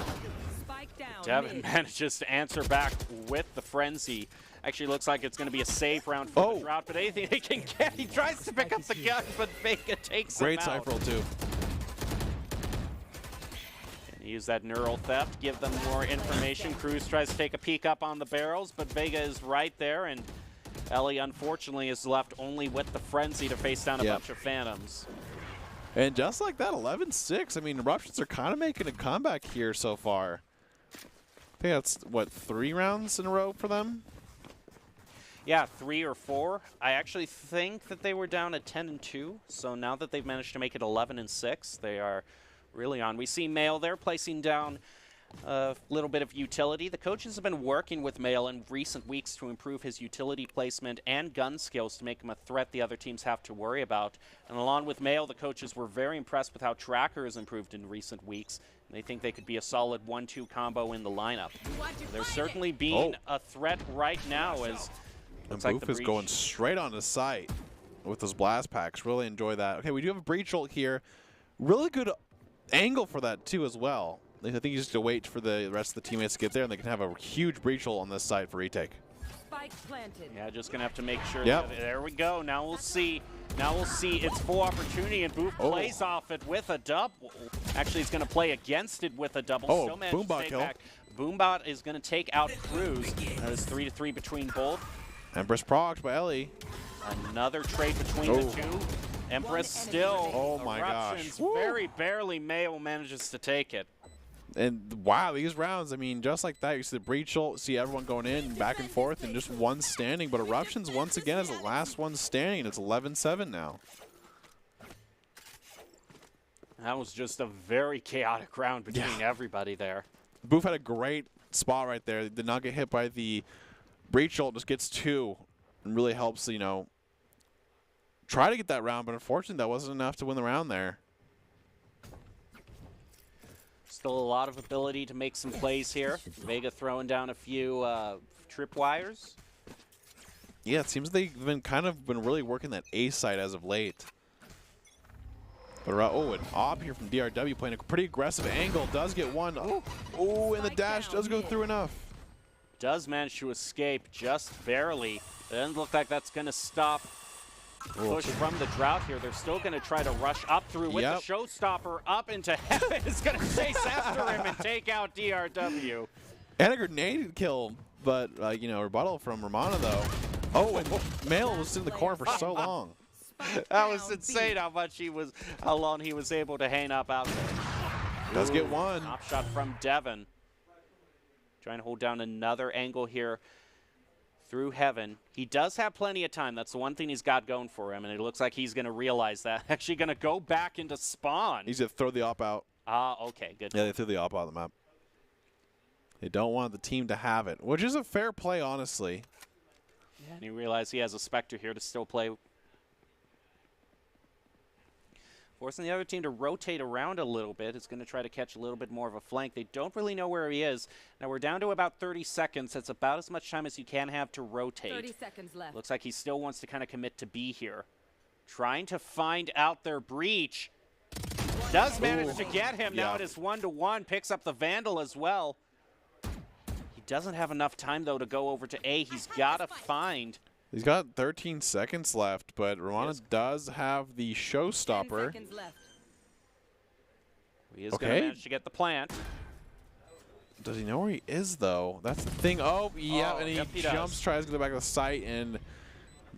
Devin manages to answer back with the frenzy. Actually looks like it's going to be a save round for the Drought, but anything he can get, he tries to pick up the gun, but Vega takes him out. Great Cypher roll, too. Use that neural theft, give them more information. Cruz tries to take a peek up on the barrels, but Vega is right there, and Ellie, unfortunately, is left only with the frenzy to face down a bunch of Phantoms. And just like that, 11-6. I mean, Eruptions are kind of making a comeback here so far. I think that's, what, 3 rounds in a row for them? Yeah, 3 or 4. I actually think that they were down at 10-2, so now that they've managed to make it 11-6, they are really on. We see Mail there placing down a little bit of utility. The coaches have been working with Mail in recent weeks to improve his utility placement and gun skills to make him a threat the other teams have to worry about. And along with Mail, the coaches were very impressed with how Tracker has improved in recent weeks. And they think they could be a solid 1-2 combo in the lineup. They're certainly being a threat right now as and Boof is going straight on the site with those blast packs. Really enjoy that. Okay, we do have a breach ult here. Really good angle for that too as well. I think you just have to wait for the rest of the teammates to get there, and they can have a huge breach ult on this side for retake. Spike planted. Yeah, just gonna have to make sure. That, there we go. Now we'll see. Now we'll see its full opportunity, and Boof plays off it with a double. Actually, he's gonna play against it with a double. Oh, Boombot kill. Back. Boombot is gonna take out Cruz. That is 3-3 between both. Empress procs by Ellie. Another trade between the two. Empress still. Oh my gosh. Very barely Mayo manages to take it. And wow, these rounds, I mean, just like that, you see the breach ult, see everyone going in back and forth, and just one standing. But Eruptions, once again, is the last one standing. It's 11-7 now. That was just a very chaotic round between everybody there. Boof had a great spot right there. Did not get hit by the breach ult, just gets 2 and really helps, you know, try to get that round. But unfortunately, that wasn't enough to win the round there. Still a lot of ability to make some plays here. Vega throwing down a few tripwires. Yeah, it seems they've been really working that A side as of late. But an op here from DRW playing a pretty aggressive angle. Does get one. Oh, and the dash does go through enough. Does manage to escape just barely. It doesn't look like that's going to stop push from the Drought here. They're still going to try to rush up through with the showstopper up into heaven. It's going to chase after him and take out DRW. And a grenade kill, but rebuttal from Romana though. Oh, and Mail was in the corner for so long. That was insane how long he was able to hang up out there. Does get one. Top shot from Devin. Trying to hold down another angle here through heaven. He does have plenty of time. That's the one thing he's got going for him, and it looks like he's going to realize that. Actually going to go back into spawn. He's going to throw the op out. Okay, good. Yeah, they threw the op out of the map. They don't want the team to have it, which is a fair play, honestly. Yeah, and he realized he has a Spectre here to still play. Forcing the other team to rotate around a little bit. It's going to try to catch a little bit more of a flank. They don't really know where he is. Now we're down to about 30 seconds. That's about as much time as you can have to rotate. 30 seconds left. Looks like he still wants to kind of commit to B here. Trying to find out their breach. Does manage to get him. Now it is 1-1. Picks up the Vandal as well. He doesn't have enough time, though, to go over to A. He's got to find. He's got 13 seconds left, but Romana does have the showstopper. 10 seconds left. He is going to manage to get the plant. Does he know where he is, though? That's the thing. Oh, yeah, and he jumps, tries to go back to the site, and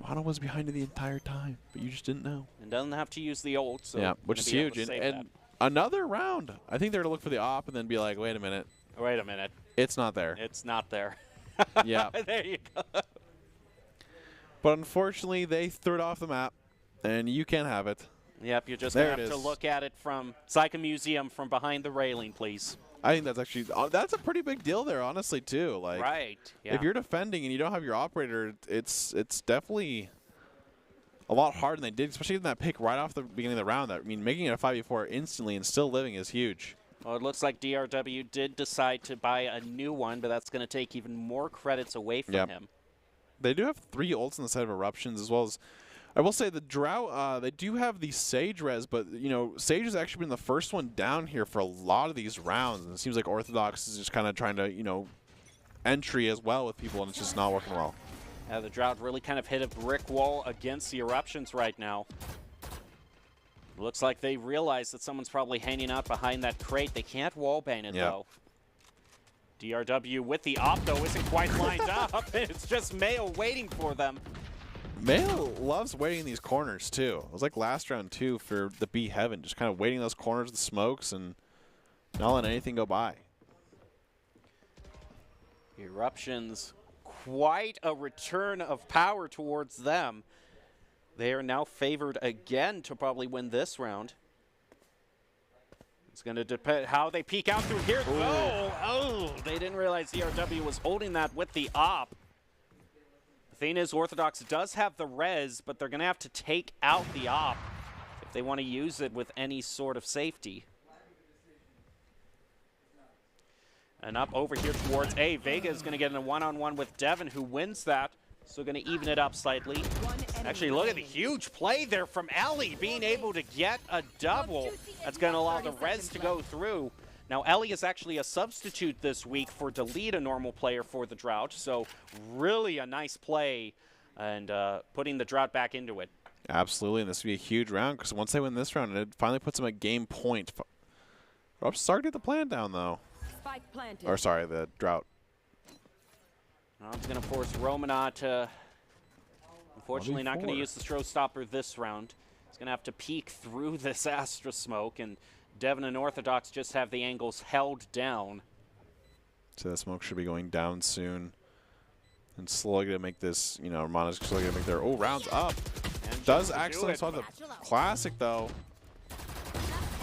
Romana was behind it the entire time, but you just didn't know. And doesn't have to use the ult. So yeah, which is huge. And another round. I think they're going to look for the op and then be like, wait a minute. Wait a minute. It's not there. It's not there. Yeah. There you go. But unfortunately, they threw it off the map, and you can't have it. Yep, you're just going to have to look at it from Psychomuseum from behind the railing, please. I think that's actually that's a pretty big deal there, honestly, too. Like, right. Yeah. If you're defending and you don't have your operator, it's definitely a lot harder than they did, especially in that pick right off the beginning of the round. I mean, making it a 5v4 instantly and still living is huge. Well, it looks like DRW did decide to buy a new one, but that's going to take even more credits away from him. They do have 3 ults on the side of Eruptions, as well as, I will say, the Drought, they do have the Sage res, but, Sage has actually been the first one down here for a lot of these rounds, and it seems like Orthodox is just kind of trying to, entry as well with people, and it's just not working well. The Drought really kind of hit a brick wall against the Eruptions right now. Looks like they realize that someone's probably hanging out behind that crate. They can't wallbang it, though. DRW with the op, though, isn't quite lined up. It's just Mayo waiting for them. Mayo loves waiting in these corners, too. It was like last round, too, for the B Heaven. Just kind of waiting in those corners, the smokes, and not letting anything go by. Eruptions, quite a return of power towards them. They are now favored again to probably win this round. It's going to depend how they peek out through here. Oh, they didn't realize DRW was holding that with the op. The thing is, Orthodox does have the res, but they're going to have to take out the op if they want to use it with any sort of safety. And up over here towards A. Vega is going to get in a one-on-one with Devin, who wins that. So going to even it up slightly. Actually, look at the huge play there from Ellie, being able to get a double. That's going to allow the res to go through. Now, Ellie is actually a substitute this week for Delete, a normal player for the Drought. So really a nice play and putting the Drought back into it. Absolutely, and this will be a huge round because once they win this round, it finally puts them at game point. Rob started to get the plan down, though. Spike planted. Or sorry, the Drought. I'm going to force Romana to, unfortunately, not going to use the showstopper this round. He's going to have to peek through this Astra smoke, and Devin and Orthodox just have the angles held down. So the smoke should be going down soon. And slowly going to make this, Romana's slowly going to make their, rounds up. And does actually saw the classic, though.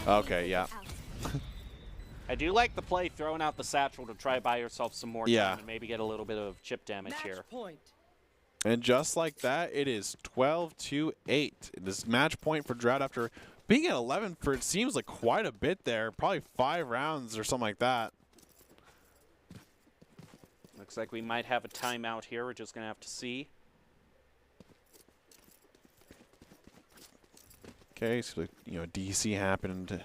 Okay, yeah. I do like the play throwing out the satchel to try to buy yourself some more time and maybe get a little bit of chip damage here. Point. And just like that, it is 12-8. It is match point for Drought after being at 11 for it seems like quite a bit there. Probably 5 rounds or something like that. Looks like we might have a timeout here. We're just going to have to see. Okay, so DC happened,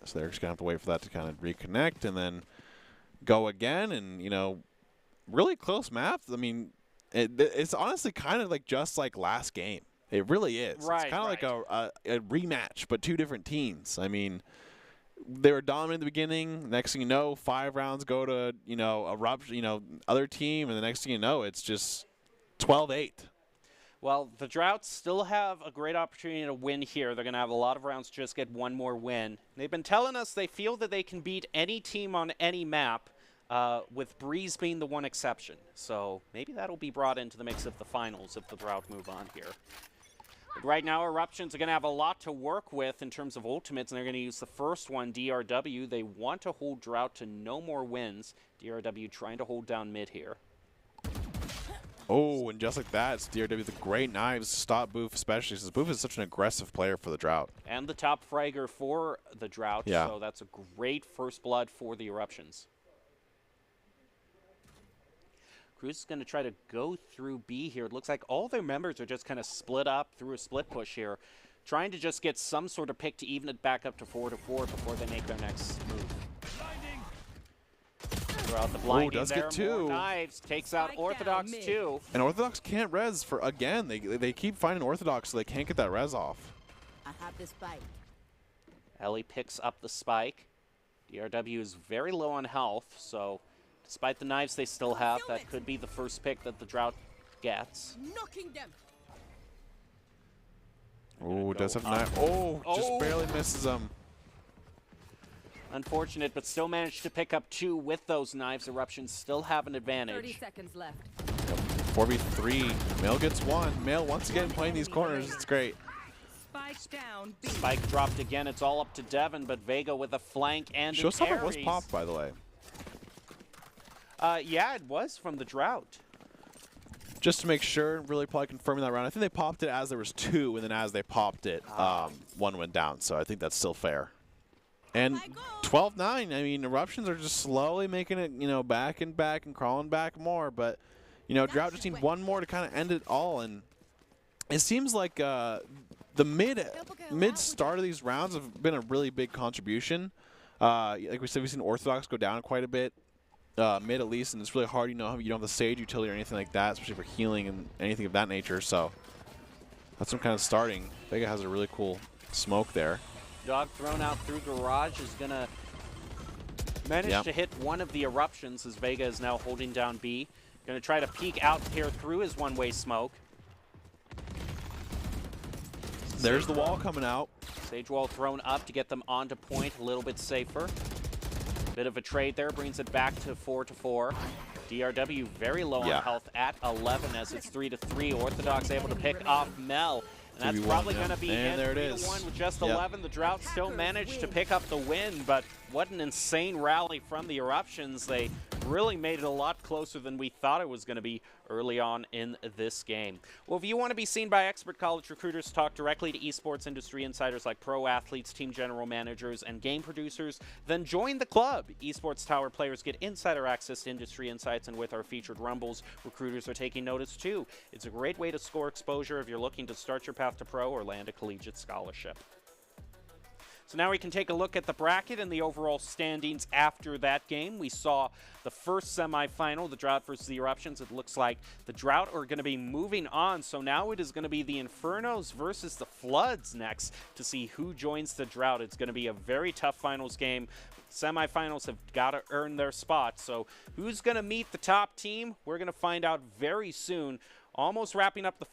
so they're just gonna have to wait for that to kind of reconnect and then go again. And really close map. I mean, it's honestly kind of like just like last game. It really is. Right, it's kind of like a rematch, but 2 different teams. I mean, they were dominant in the beginning. Next thing you know, 5 rounds go to other team, and the next thing you know, it's just 12-8. Well, the Droughts still have a great opportunity to win here. They're going to have a lot of rounds to just get one more win. They've been telling us they feel that they can beat any team on any map, with Breeze being the one exception. So maybe that'll be brought into the mix of the finals if the Drought move on here. But right now, Eruptions are going to have a lot to work with in terms of ultimates, and they're going to use the first one, DRW. They want to hold Drought to no more wins. DRW trying to hold down mid here. Oh, and just like that, it's DRW with the great knives to stop Boof, especially since Boof is such an aggressive player for the Drought. And the top fragger for the Drought, so that's a great first blood for the Eruptions. Cruz is going to try to go through B here. It looks like all their members are just kind of split up through a split push here, trying to just get some sort of pick to even it back up to 4-4 before they make their next move. Throughout the blinding does there, get 2. more knives, takes out Orthodox too. And Orthodox can't res for, again, they keep finding Orthodox, so they can't get that res off. I have the spike. Ellie picks up the spike. DRW is very low on health, so despite the knives they still have, that could be the first pick that the Drought gets. Knocking them. Oh, does have knife. Oh, just barely misses them. Unfortunate, but still managed to pick up 2 with those knives. Eruptions still have an advantage. 30 seconds left. 4v3. Mail gets 1. Mail once again playing these corners. It's great. Spike down. B. Spike dropped again. It's all up to Devin, but Vega with a flank and a Showstopper was popped, by the way. Yeah, it was from the Drought. Just to make sure, really probably confirming that round. I think they popped it as there was 2, and then as they popped it, 1 went down. So I think that's still fair. And 12-9, I mean, Eruptions are just slowly making it, back and crawling back more. But, Drought just need 1 more to kind of end it all. And it seems like the mid start of these rounds have been a really big contribution. Like we said, we've seen Orthodox go down quite a bit, mid at least, and it's really hard. You don't have the Sage utility or anything like that, especially for healing and anything of that nature. So that's what I'm kind of starting. Vega has a really cool smoke there. Dog thrown out through garage is going to manage to hit one of the Eruptions as Vega is now holding down B. Going to try to peek out here through his one-way smoke. There's the wall coming out. Sage wall thrown up to get them onto point, a little bit safer. Bit of a trade there, brings it back to 4-4. DRW very low on health at 11 as it's 3-3. Orthodox able to pick off Mel. And that's probably going to be in 3-1 with just 11. The Drought still managed to pick up the win, but what an insane rally from the Eruptions. They really made it a lot closer than we thought it was going to be early on in this game. Well, if you want to be seen by expert college recruiters, talk directly to esports industry insiders like pro athletes, team general managers, and game producers, then join the club. Esports Tower players get insider access to industry insights, and with our featured Rumbles, recruiters are taking notice too. It's a great way to score exposure if you're looking to start your path to pro or land a collegiate scholarship. So now we can take a look at the bracket and the overall standings after that game. We saw the first semifinal, the Drought versus the Eruptions. It looks like the Drought are going to be moving on. So now it is going to be the Infernos versus the Floods next to see who joins the Drought. It's going to be a very tough finals game. Semifinals have got to earn their spot. So who's going to meet the top team? We're going to find out very soon. Almost wrapping up the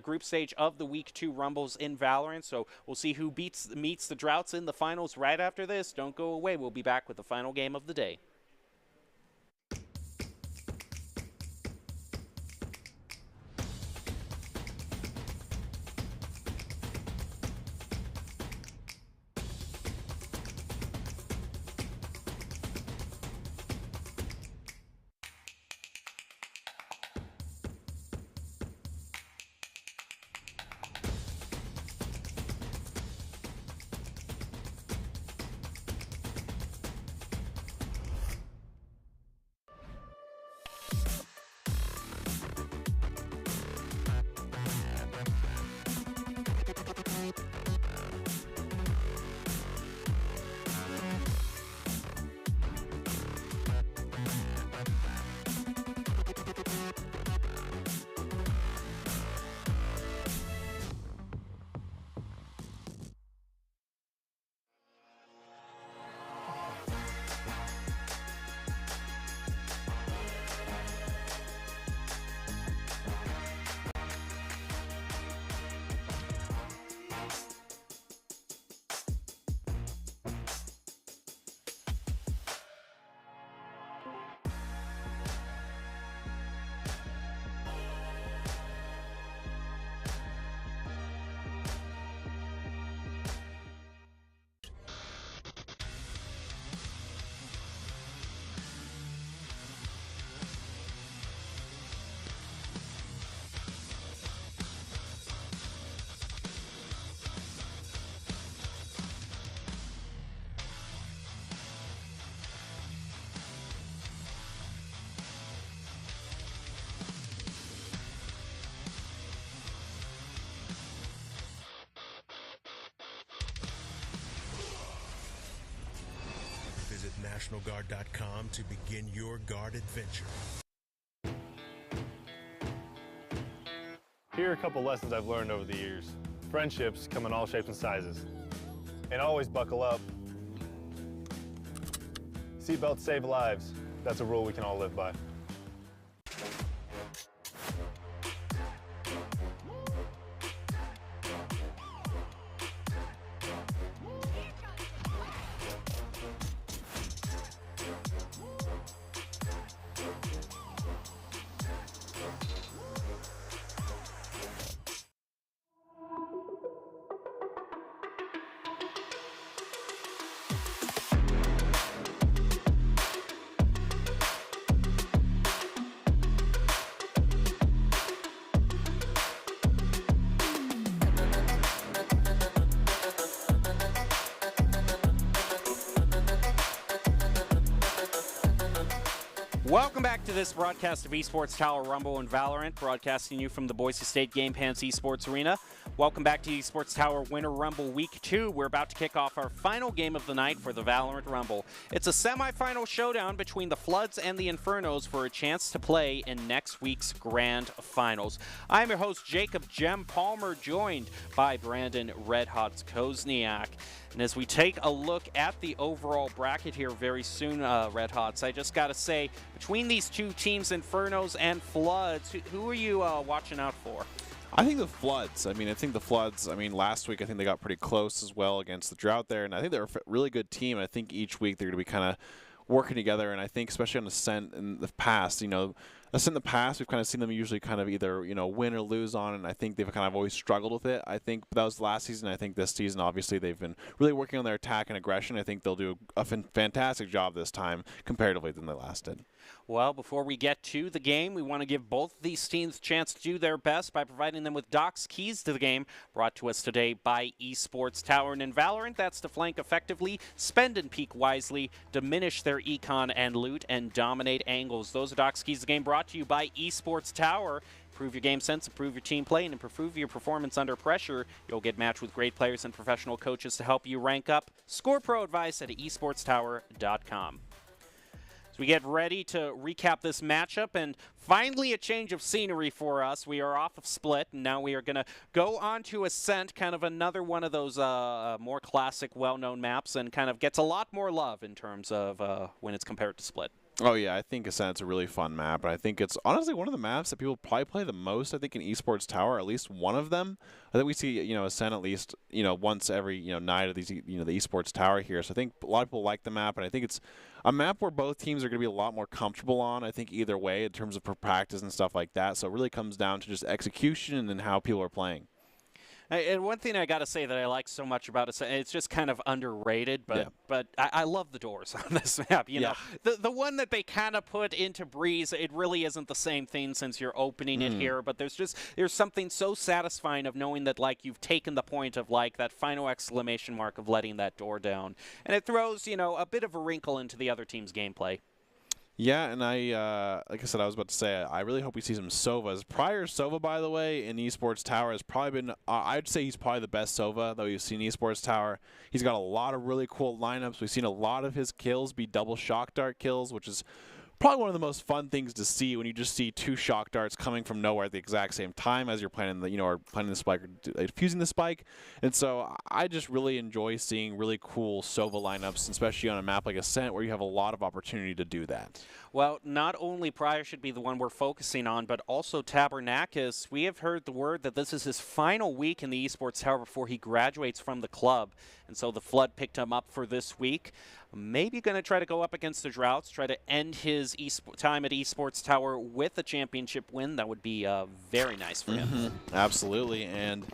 group stage of the Week 2 Rumbles in Valorant. So we'll see who meets the Droughts in the finals right after this. Don't go away. We'll be back with the final game of the day. NationalGuard.com to begin your guard adventure. Here are a couple lessons I've learned over the years. Friendships come in all shapes and sizes. And always buckle up. Seatbelts save lives. That's a rule we can all live by. Welcome back to this broadcast of Esports Tower Rumble and Valorant, broadcasting you from the Boise State Game Pants Esports Arena. Welcome back to Esports Tower Winter Rumble Week 2. We're about to kick off our final game of the night for the Valorant Rumble. It's a semifinal showdown between the Floods and the Infernos for a chance to play in next week's Grand Finals. I'm your host, Jacob Jem Palmer, joined by Brandon Red Hot Kozniak. And as we take a look at the overall bracket here very soon, Red Hots, I just got to say, between these two teams, Infernos and Floods, who are you watching out for? I think the Floods. Last week I think they got pretty close as well against the Drought there, and I think they're a really good team. I think each week they're going to be kind of working together, and I think especially on Ascent in the past, Ascent in the past, we've kind of seen them usually kind of either, win or lose on, and I think they've kind of always struggled with it. I think that was last season. I think this season, obviously, they've been really working on their attack and aggression. I think they'll do a fantastic job this time comparatively than they last did. Well, before we get to the game, we want to give both these teams a chance to do their best by providing them with Doc's keys to the game, brought to us today by Esports Tower. And in Valorant, that's to flank effectively, spend and peek wisely, diminish their econ and loot, and dominate angles. Those are Doc's keys to the game, brought to you by Esports Tower. Improve your game sense, improve your team play, and improve your performance under pressure. You'll get matched with great players and professional coaches to help you rank up. Score pro advice at esportstower.com. We get ready to recap this matchup, and finally a change of scenery for us. We are off of Split, and now we are going to go on to Ascent, kind of another one of those more classic, well-known maps, and kind of gets a lot more love in terms of when it's compared to Split. Oh, yeah, I think Ascent's a really fun map, and I think it's honestly one of the maps that people probably play the most, I think, in Esports Tower, at least one of them. I think we see, Ascent at least, once every, night of these, the Esports Tower here. So I think a lot of people like the map, and I think it's a map where both teams are going to be a lot more comfortable on, I think, either way in terms of practice and stuff like that. So it really comes down to just execution and how people are playing. And one thing I got to say that I like so much about it, it's just kind of underrated, but I love the doors on this map. You know, the one that they kind of put into Breeze, it really isn't the same thing since you're opening it here, but there's something so satisfying of knowing that, like, you've taken the point of, like, that final exclamation mark of letting that door down. And it throws, a bit of a wrinkle into the other team's gameplay. Yeah, and like I said, I was about to say, I really hope we see some Sovas. Prior Sova, by the way, in Esports Tower has probably been, I'd say he's probably the best Sova that we've seen in Esports Tower. He's got a lot of really cool lineups. We've seen a lot of his kills be double shock dart kills, which is probably one of the most fun things to see when you just see two shock darts coming from nowhere at the exact same time as you're planning the, or planning the spike or defusing the spike. And so I just really enjoy seeing really cool Sova lineups, especially on a map like Ascent where you have a lot of opportunity to do that. Well, not only Pryor should be the one we're focusing on, but also Tabernakis. We have heard the word that this is his final week in the Esports Tower before he graduates from the club. And so the Flood picked him up for this week. Maybe going to try to go up against the Droughts, try to end his time at Esports Tower with a championship win. That would be very nice for him. Absolutely. And,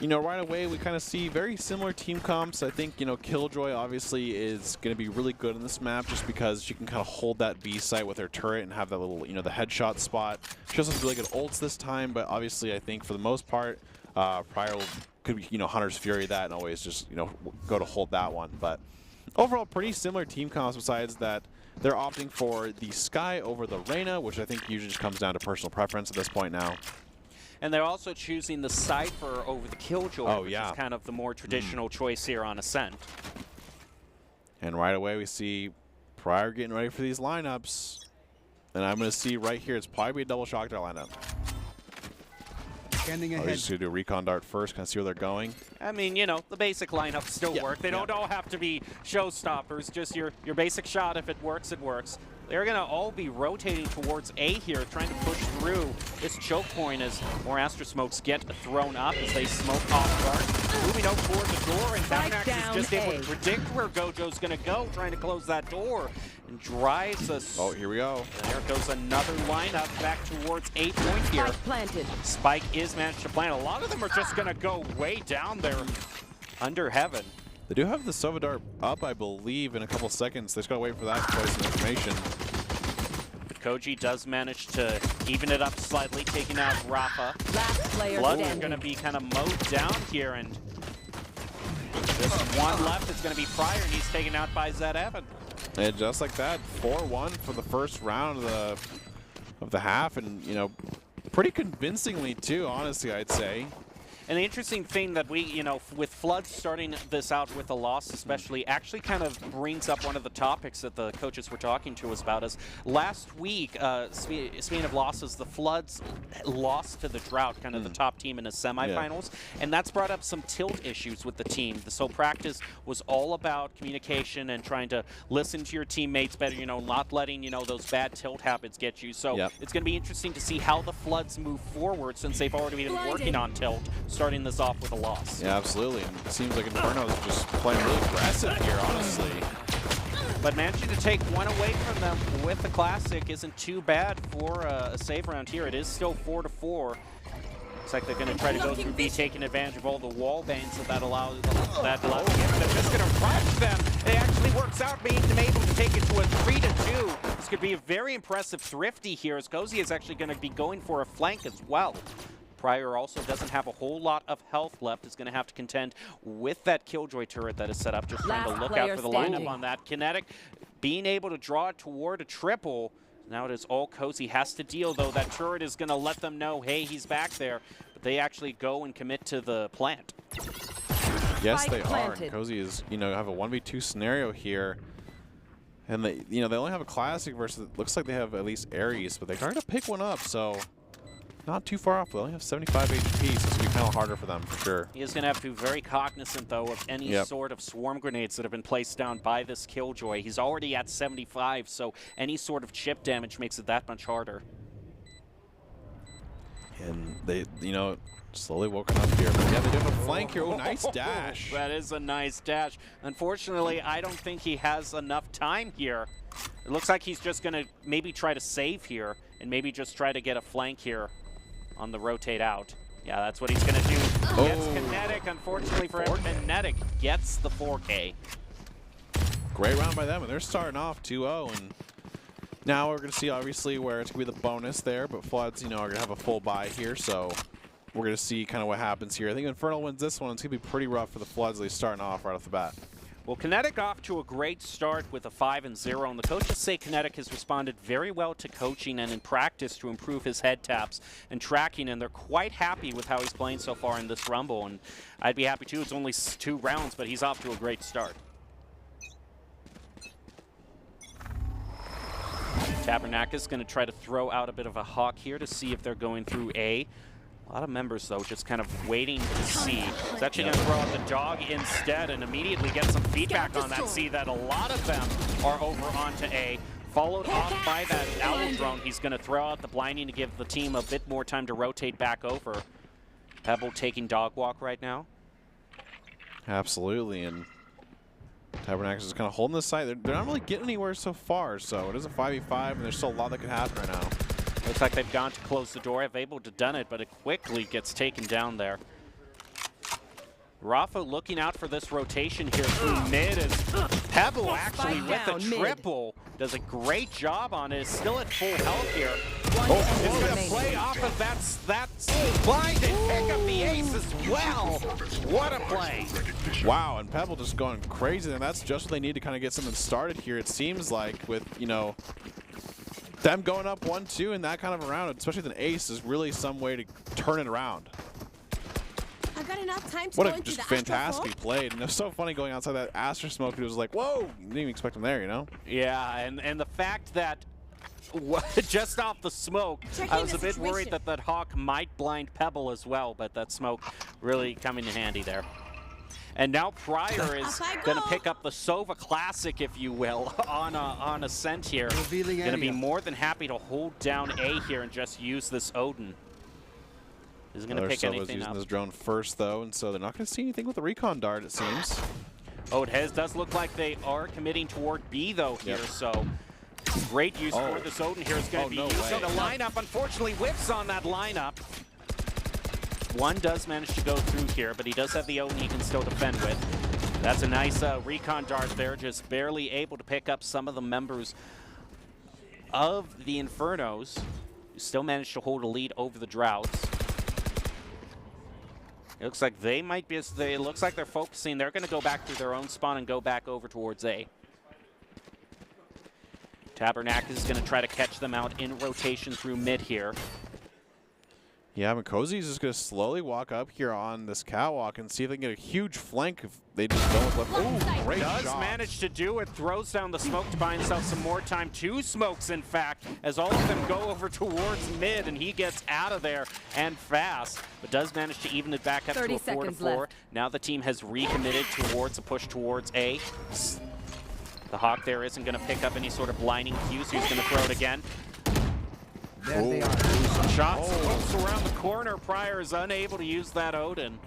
right away we kind of see very similar team comps. I think, Killjoy obviously is going to be really good in this map just because she can kind of hold that B site with her turret and have that little, the headshot spot. She also has really good ults this time, but obviously I think for the most part, Pryor could be, Hunter's Fury that and always just, go to hold that one. But overall, pretty similar team comps besides that they're opting for the Sky over the Reyna, which I think usually just comes down to personal preference at this point now. And they're also choosing the Cypher over the Killjoy, which is kind of the more traditional choice here on Ascent. And right away we see Prior getting ready for these lineups. And I'm going to see right here, it's probably a double shock dart lineup. Scanning ahead. We're just going to do a recon dart first, kind of see where they're going. I mean, you know, the basic lineups still work. They don't all have to be showstoppers. Just your basic shot. If it works, it works. They're going to all be rotating towards A here, trying to push through this choke point as more Astra Smokes get thrown up as they smoke off guard. Moving out toward the door, and Vampanax is just able to predict where Gojo's going to go, trying to close that door, and drives us. Oh, here we go. And there goes another lineup back towards A point here. Spike planted. Spike is managed to plant. A lot of them are just going to go way down there under heaven. They do have the Sova Dart up, I believe, in a couple seconds. They just got to wait for that to play some information. But Koji does manage to even it up slightly, taking out Rafa. Last player Blood is standing. going to be kind of mowed down here, and just one left. It's going to be Pryor, and he's taken out by Zed Evan. And just like that, 4-1 for the first round of the half, and you know, pretty convincingly too, honestly, I'd say. And the interesting thing that we, you know, with Flood starting this out with a loss especially, actually kind of brings up one of the topics that the coaches were talking to us about. Is last week, speaking of losses, the Floods lost to the Drought, kind of the top team in the semifinals, and that's brought up some tilt issues with the team. So practice was all about communication and trying to listen to your teammates better, you know, not letting, you know, those bad tilt habits get you. So it's going to be interesting to see how the Floods move forward, since they've already been working on tilt, starting this off with a loss. Yeah, absolutely. And it seems like Inferno's just playing really aggressive here, honestly. But managing to take one away from them with the Classic isn't too bad for a save round here. It is still 4-4. Looks like they're going to try to go through B, taking advantage of all the wall bangs that allows them. They're just going to rush them. It actually works out, being able to take it to a 3-2. This could be a very impressive Thrifty here, as Cozy is actually going to be going for a flank as well. Pryor also doesn't have a whole lot of health left. Is going to have to contend with that Killjoy turret that is set up. Just trying to look out for the lineup on that. Kinetic being able to draw it toward a triple. Now it is all Cozy has to deal, though. That turret is going to let them know, hey, he's back there. But they actually go and commit to the plant. Yes, they are. And Cozy is, you know, have a 1v2 scenario here. And they, you know, they only have a Classic versus, it looks like they have at least Ares, but they try to pick one up, so not too far off. They only have 75 HP, so it's going to be kind of harder for them, for sure. He is going to have to be very cognizant, though, of any sort of swarm grenades that have been placed down by this Killjoy. He's already at 75, so any sort of chip damage makes it that much harder. And they, you know, slowly woken up here. But yeah, they do have a flank here. Oh, nice dash. That is a nice dash. Unfortunately, I don't think he has enough time here. It looks like he's just going to maybe try to save here and maybe just try to get a flank here on the rotate out. Yeah, that's what he's going to do. Gets Kinetic, unfortunately for him. Kinetic gets the 4K. Great round by them, and they're starting off 2-0. And now we're going to see, obviously, where it's going to be the bonus there. But Floods, you know, are going to have a full buy here, so we're going to see kind of what happens here. I think Infernal wins this one. It's going to be pretty rough for the Floods, at least starting off right off the bat. Well, Kinetic off to a great start with a 5-0, and the coaches say Kinetic has responded very well to coaching and in practice to improve his head taps and tracking, and they're quite happy with how he's playing so far in this Rumble, and I'd be happy too. It's only 2 rounds, but he's off to a great start. Tabernacle is going to try to throw out a bit of a hawk here to see if they're going through A. A lot of members, though, just kind of waiting to see. He's actually going to throw out the dog instead and immediately get some feedback on that. See that a lot of them are over onto A. Followed off by that owl drone. He's going to throw out the blinding to give the team a bit more time to rotate back over. Pebble taking dog walk right now. Absolutely, and Tabernacle is kind of holding this side. They're not really getting anywhere so far, so it is a 5v5, and there's still a lot that can happen right now. Looks like they've gone to close the door. Have able to done it, but it quickly gets taken down there. Rafa looking out for this rotation here through mid as Pebble actually with the triple does a great job on it. Is still at full health here. It's going to play off of that blind and pick up the ace as well. What a play. Wow, and Pebble just going crazy, and that's just what they need to kind of get something started here. It seems like with, you know, them going up 1-2 in that kind of a round, especially with an ace, is really some way to turn it around. I've got enough time to What go a into just the astral fantastic form. play. And it was so funny going outside that Astra smoke. It was like, whoa, you didn't even expect him there, you know? Yeah, and the fact that just off the smoke, Checking I was the a bit worried situation. that Hawk might blind Pebble as well, but that smoke really coming in handy there. And now Pryor is Off I going to go. pick up the Sova Classic, if you will, on Ascent here. Revealing Going to be area. more than happy to hold down A here and just use this Odin. Isn't going to pick Sova's anything using up. this drone first, though, and so they're not going to see anything with the recon dart, it seems. Oh, it does look like they are committing toward B, though, here, Yep. so great use for this Odin here is going to be no used. way. So the lineup, unfortunately, whiffs on that lineup. One does manage to go through here, but he does have the Odin he can still defend with. That's a nice recon dart there, just barely able to pick up some of the members of the Infernos. Still managed to hold a lead over the Droughts. It looks like they might be, it looks like they're focusing. They're going to go back through their own spawn and go back over towards A. Tabernacle is going to try to catch them out in rotation through mid here. Yeah, Cozy's just going to slowly walk up here on this catwalk and see if they can get a huge flank if they just go with left. Ooh, great Does shot. manage to do it, throws down the smoke to buy himself some more time. Two smokes, in fact, as all of them go over towards mid, and he gets out of there and fast, but does manage to even it back up to 30 a 4-4. seconds left. Now the team has recommitted towards a push towards A. The Hawk there isn't going to pick up any sort of blinding cue, so he's going to throw it again. There they are. Shots close around the corner. Pryor is unable to use that Odin.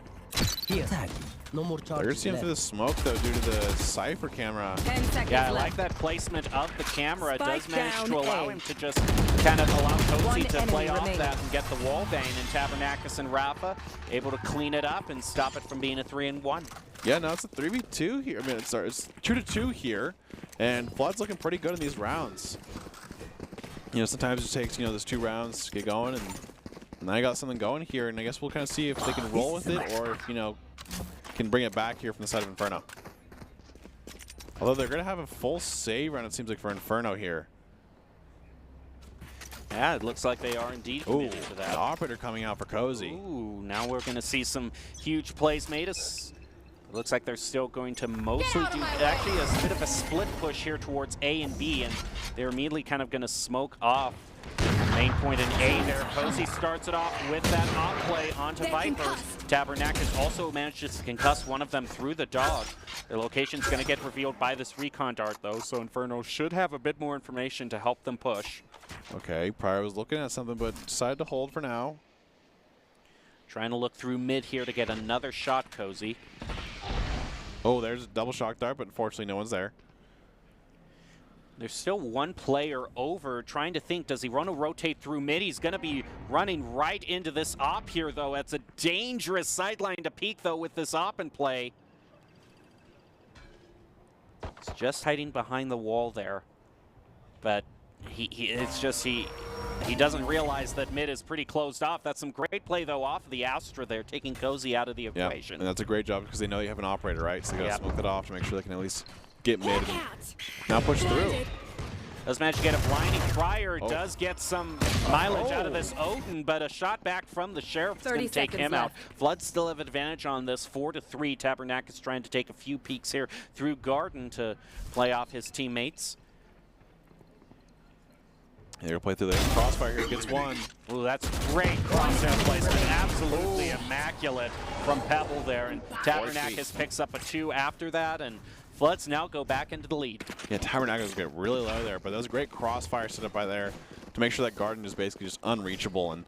Here. Tag. No more They're charges seeing through the smoke, though, due to the Cypher camera. 10 seconds Yeah, I left. like that placement of the camera. It does Spike manage down to allow A. him to just kind of allow One Cozy to enemy play off remaining. that and get the wall bang, and Tabernakis and Rafa able to clean it up and stop it from being a 3-1. Yeah, no, it's a 3v2 here. I mean, it's 2-2 here, and Flood's looking pretty good in these rounds. You know, sometimes it takes, those 2 rounds to get going, and now I got something going here, and I guess we'll kind of see if they can roll with it or if, can bring it back here from the side of Inferno. Although they're going to have a full save run, it seems like, for Inferno here. Yeah, it looks like they are indeed Ooh, committed to an that. operator coming out for Cozy. Ooh, now we're going to see some huge plays made. It looks like they're still going to mostly do actually a bit of a split push here towards A and B, and they're immediately kind of going to smoke off main point in A there. Cozy starts it off with that op play onto They're Vipers. concussed. Tabernakis also manages to concuss one of them through the dog. Their location's going to get revealed by this recon dart, though, so Inferno should have a bit more information to help them push. Okay, Pryor was looking at something, but decided to hold for now. Trying to look through mid here to get another shot, Cozy. Oh, there's a double shock dart, but unfortunately no one's there. There's still one player over, trying to think, does he want to rotate through mid? He's going to be running right into this op here, though. That's a dangerous sideline to peek, though, with this op in play. He's just hiding behind the wall there. But he doesn't realize that mid is pretty closed off. That's some great play, though, off of the Astra there, taking Cozy out of the Yeah, equation. and that's a great job because they know you have an operator, right? So they got to smoke that off to make sure they can at least get mid and now push through. Does manage to get a blinding. Pryor Oh. does get some mileage out of this Odin, but a shot back from the Sheriff is going 30 to take seconds him out. left. Flood still have advantage on this, 4-3. Tabernakis trying to take a few peeks here through Garden to play off his teammates. They're going to play through the crossfire here. Gets one. Ooh, that's great cross-down placement. Absolutely immaculate from Pebble there. And Tabernakis picks up a 2 after that, and Floods now go back into the lead. Yeah, Tabernacles get really low there, but that was a great crossfire set up by there to make sure that Garden is basically just unreachable. And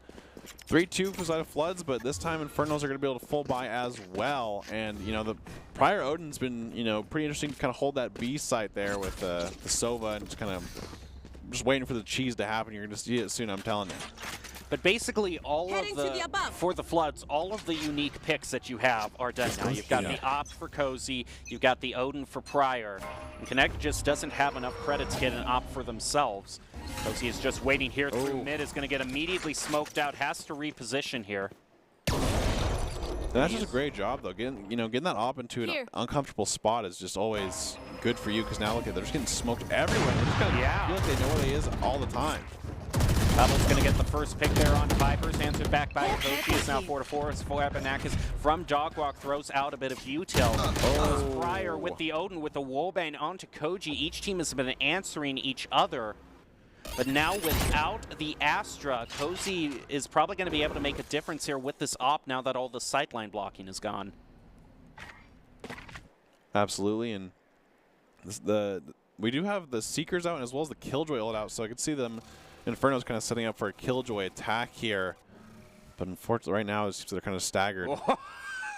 3-2 for side of Floods, but this time Infernos are going to be able to full buy as well. And, the prior Odin's been, pretty interesting to kind of hold that B site there with the Sova and just kind of just waiting for the cheese to happen. You're going to see it soon, I'm telling you. But basically, all Heading of to the above. for the Floods, all of the unique picks that you have are done now. You've got the Op for Cozy, you've got the Odin for Pryor, and Connect just doesn't have enough credits to get an Op for themselves. Cozy is just waiting here through mid, is going to get immediately smoked out, has to reposition here. And that's just a great job, though. Getting that op into an Here. uncomfortable spot is just always good for you because now look at they're just getting smoked everywhere. They just kind of feel like they know where they is all the time. Pavel's going to get the first pick there on Vipers. Answered back by Koji. Is now 4-4 as Foyabanakis from Dogwalk throws out a bit of util. Pryor with the Odin with the Wallbang onto Koji. Each team has been answering each other. But now without the Astra, Cozy is probably going to be able to make a difference here with this op now that all the sightline blocking is gone. Absolutely, and we do have the Seekers out as well as the Killjoy ult out, so I could see them, Inferno's kind of setting up for a Killjoy attack here. But unfortunately, right now, it seems they're kind of staggered.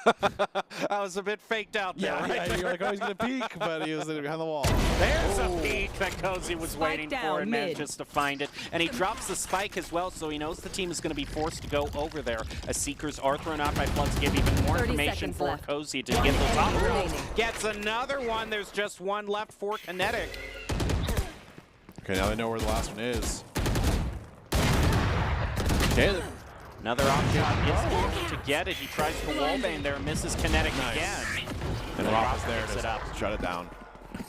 That was a bit faked out there. Yeah, right? you're like, oh, he's going to peek, but he was behind the wall. There's a peek that Cozy was Spike waiting down for and mid. manages to find it. And he drops the spike as well, so he knows the team is going to be forced to go over there. As Seekers are thrown out by Floods, give even more 30 information seconds for left. Cozy to get the top enemy row. remaining. Gets another one. There's just one left for Kinetic. Okay, now they know where the last one is. Okay. Another op shot is able to get it. He tries to wallbang there, misses Kinetic again. And Rob is there picks it up. to shut it down.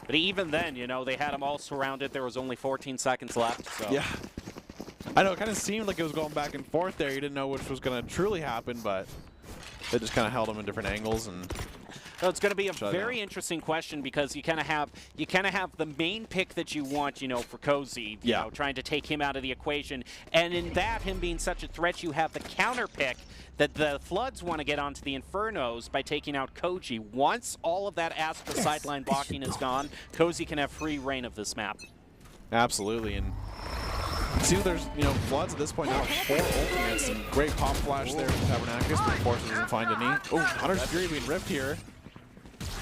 But even then, you know, they had him all surrounded. There was only 14 seconds left. So. Yeah. I know, it kind of seemed like it was going back and forth there. You didn't know which was going to truly happen, but they just kind of held them in different angles. And So it's going to be a Shut very down. interesting question because you kind of have the main pick that you want, you know, for Cozy, you know, trying to take him out of the equation, and in that him being such a threat, you have the counter pick that the Floods want to get onto the Infernos by taking out Koji. Once all of that Astra sideline blocking is gone, Cozy can have free reign of this map. absolutely. And see, there's, you know, Floods at this point now, 4 ultimates. And great pop flash there from Tabernacus, but of course doesn't find any. Oh, Hunter's Fury being ripped here.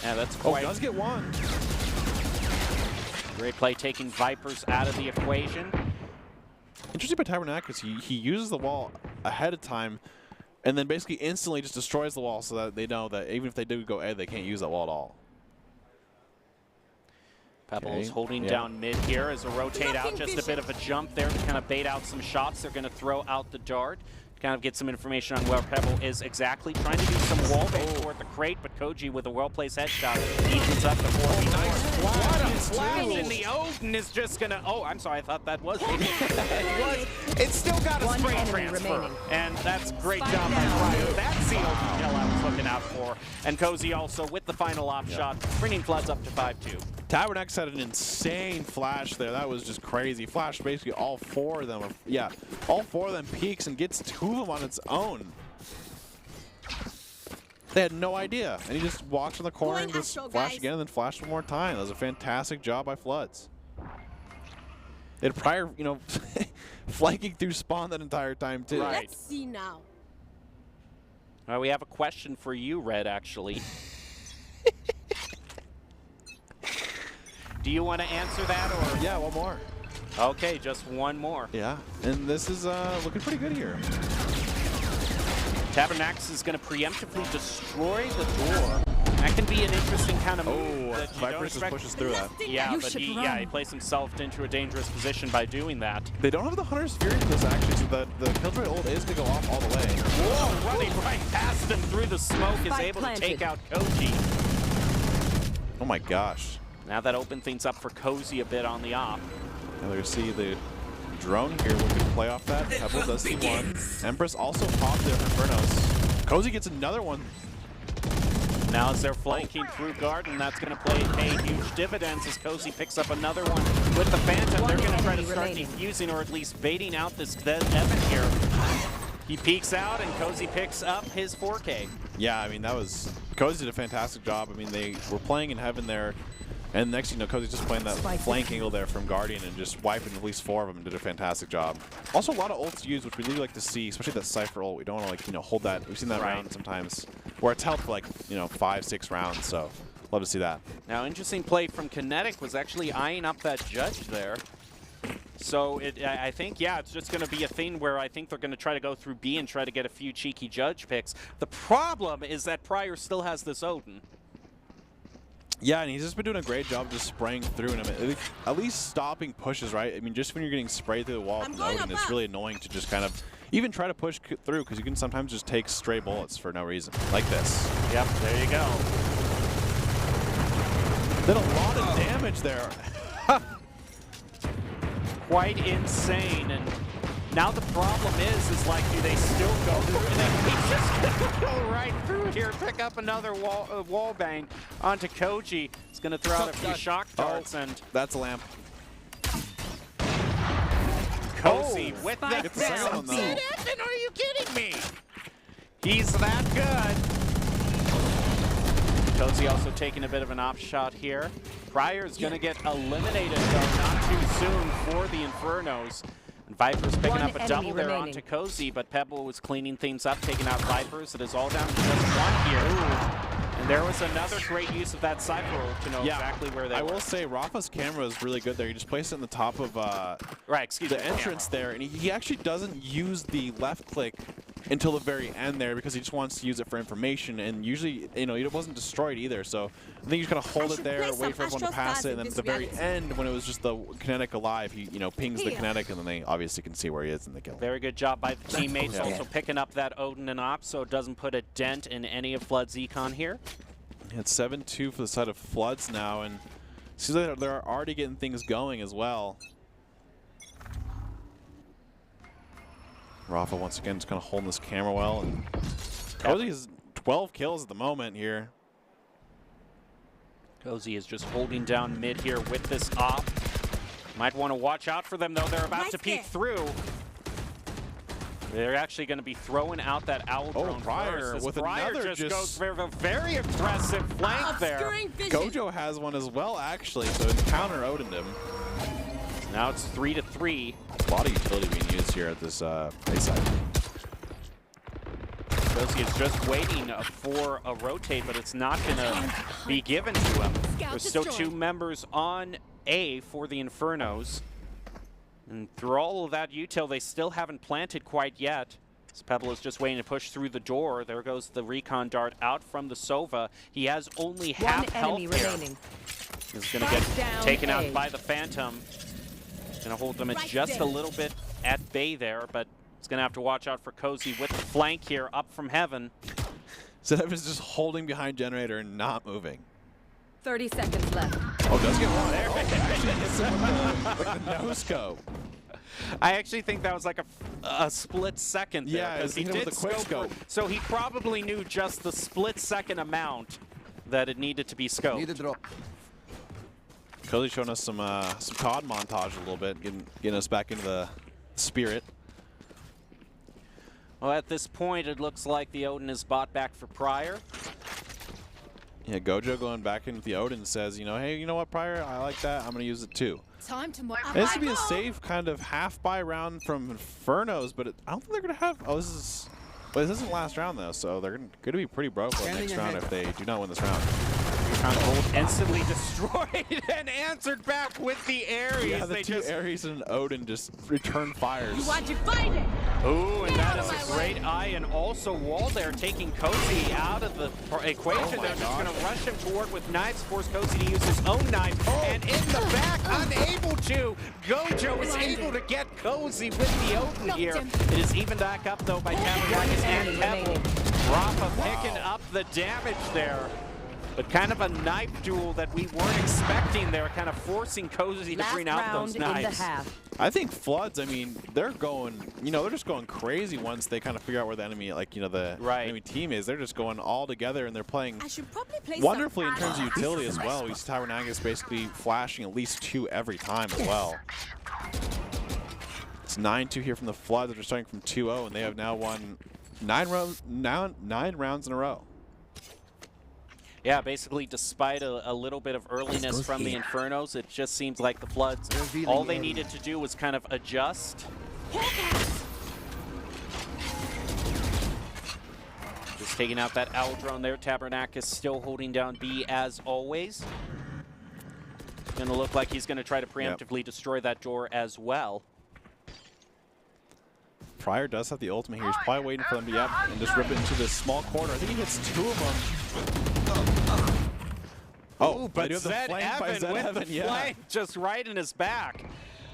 Yeah, that's Oh, quite does get one. great play taking Vipers out of the equation. Interesting by Tabernacus, he uses the wall ahead of time and then basically instantly just destroys the wall so that they know that even if they do go A, they can't use that wall at all. Pebbles Okay, holding down mid here as a rotate out, just a bit of a jump there to kind of bait out some shots. They're going to throw out the dart, kind of get some information on where Pebble is exactly. Trying to do some wall bait toward the crate, but Koji with a well-placed headshot evens up the 4v4. What a flash, and the Odin is just going to... Oh, I'm sorry, I thought that was... It's still got a One spray enemy transfer, remaining. and that's great job by Pryor. That's the Odin kill I was looking out for. And Cozy also with the final op shot, bringing Floods up to 5-2. Tabernacus had an insane flash there. That was just crazy. Flashed basically all 4 of them. All 4 of them peaks and gets 2 of them on its own. They had no idea. And he just walks in the corner and just flashed again and then flashed one more time. That was a fantastic job by Floods. They had Pryor, you know, flanking through spawn that entire time too. Right. Let's see now. We have a question for you, Red, actually. Do you want to answer that, or? Yeah, one more. Okay, just one more. Yeah, and this is looking pretty good here. Tabernacus is going to preemptively destroy the door. That can be an interesting kind of move. That you don't Vipers just expect. pushes through that. Yeah, You but should he run. placed himself into a dangerous position by doing that. They don't have the Hunter's Fury for this actually, so the Killjoy ult is going to go off all the way. Whoa, running right past him through the smoke is Spike able planted. to take out Koji. Oh my gosh. Now that opened things up for Cozy a bit on the op. Now they're see the drone here looking to play off that. Pebble does see one. Empress also popped there for Infernos. Cozy gets another one. Now as they're flanking through Garden, that's going to pay huge dividends as Cozy picks up another one with the Phantom. They're going to try to start remaining. defusing or at least baiting out this Evan here. He peeks out and Cozy picks up his 4K. Yeah, I mean, that was... Cozy did a fantastic job. I mean, they were playing in heaven there. And next, you know, Cozy's just playing that flank angle there from Guardian and just wiping at least 4 of them and did a fantastic job. Also, a lot of ults used, which we really like to see, especially that Cypher ult. We don't want to, like, you know, hold that. We've seen that round sometimes where it's held for, like, you know, 5-6 rounds. So, love to see that. Now, interesting play from Kinetic was actually eyeing up that judge there. So I think, yeah, it's just going to be a thing where I think they're going to try to go through B and try to get a few cheeky judge picks. The problem is that Pryor still has this Odin. Yeah, and he's just been doing a great job just spraying through and at least stopping pushes, right? I mean, just when you're getting sprayed through the wall from Odin, it's really annoying to just kind of even try to push through because you can sometimes just take stray bullets for no reason, like this. Yep, there you go. Did a lot of damage there. Quite insane, and Now the problem is like, do they still go through? And then he's just gonna go right through here, pick up another wall bang onto Koji. He's gonna throw out a few shock darts, and that's a lamp. Cozy with the Get the second one, though. Are you kidding me? He's that good. Cozy also taking a bit of an off shot here. Pryor's gonna get eliminated though, not too soon for the Infernos. And Viper's picking up a double there onto Cozy, but Pebble was cleaning things up, taking out Vipers. It is all down to just one here. Ooh. And there was another great use of that Cypher to know exactly where they were. I will say, Rafa's camera is really good there. He just placed it in the top of the entrance there, and he actually doesn't use the left click until the very end there because he just wants to use it for information, and usually, it wasn't destroyed either, so I think he's gonna hold it there, wait for everyone to pass it, and then at the very end, when it was just the kinetic alive, he pings the kinetic, and then they obviously can see where he is in the kill. Very good job by the teammates, also picking up that Odin and Op, so it doesn't put a dent in any of Flood's econ here. It's 7-2 for the side of Floods now, and it seems like they're already getting things going as well. Rafa once again just kind of holding this camera well, and Cozy has 12 kills at the moment here. Cozy is just holding down mid here with this op. Might want to watch out for them though. They're about to peek through. They're actually going to be throwing out that owl drone Pryor first. with Pryor another just goes for a very aggressive flank there. Gojo has one as well, actually, so it's counter Odin him. Now it's 3-3. A lot of utility being used here at this base side. Cozy is just waiting for a rotate, but it's not going to be given to him. There's still 2 members on A for the Infernos. And through all of that util, they still haven't planted quite yet. So Pebble is just waiting to push through the door. There goes the recon dart out from the Sova. He has only half health here. He's going to get taken out by the Phantom. Going to hold them just a little bit at bay there, but it's going to have to watch out for Cozy with the flank here up from heaven. Zev is just holding behind Generator and not moving. 30 seconds left. Oh, does get one there. Actually hits him with the no-scope. I actually think that was like a split second there. Yeah, because he did with the quick scope. So he probably knew just the split-second amount that it needed to be scoped. Need a drop. Cozy showing us some COD montage a little bit, getting us back into the spirit. Well, at this point, it looks like the Odin is bought back for Pryor. Yeah, Gojo going back into the Odin says, hey, you know what, Pryor? I like that. I'm going to use it too. Time to This would be a safe kind of half-buy round from Infernos, but I don't think they're going to have... Oh, this isn't last round, though, so they're going to be pretty broke for the next round if they do not win this round. Instantly destroyed and answered back with the Ares. Yeah, the two Ares and Odin just return fires. You want to fight it? Ooh, and that is a great eye, and also Wall there taking Cozy out of the equation. They're just going to rush him toward with knives, force Cozy to use his own knife, and in the back, unable to. Gojo is able to get Cozy with the Odin here. It is evened back up, though, by Cameron and Pebble. Rafa picking up the damage there. But kind of a knife duel that we weren't expecting there, kind of forcing Cozy to bring out those knives. I think Floods, they're going, they're just going crazy once they kind of figure out where the enemy, the enemy team is. They're just going all together, and they're playing wonderfully in terms of utility as well. We see Tyrannagus basically flashing at least 2 every time as well. It's 9-2 here from the Floods. They're starting from 2-0, and they have now won 9 rounds in a row. Yeah, basically, despite a little bit of earliness from the Infernos, it just seems like the Floods, all they needed to do was kind of adjust. Just taking out that owl drone there. Tabernakis still holding down B as always. Going to look like he's going to try to preemptively destroy that door as well. Pryor does have the ultimate here. He's probably waiting for them to and just rip it into this small corner. I think he hits 2 of them. Oh, but Zed Evan with the flank just right in his back.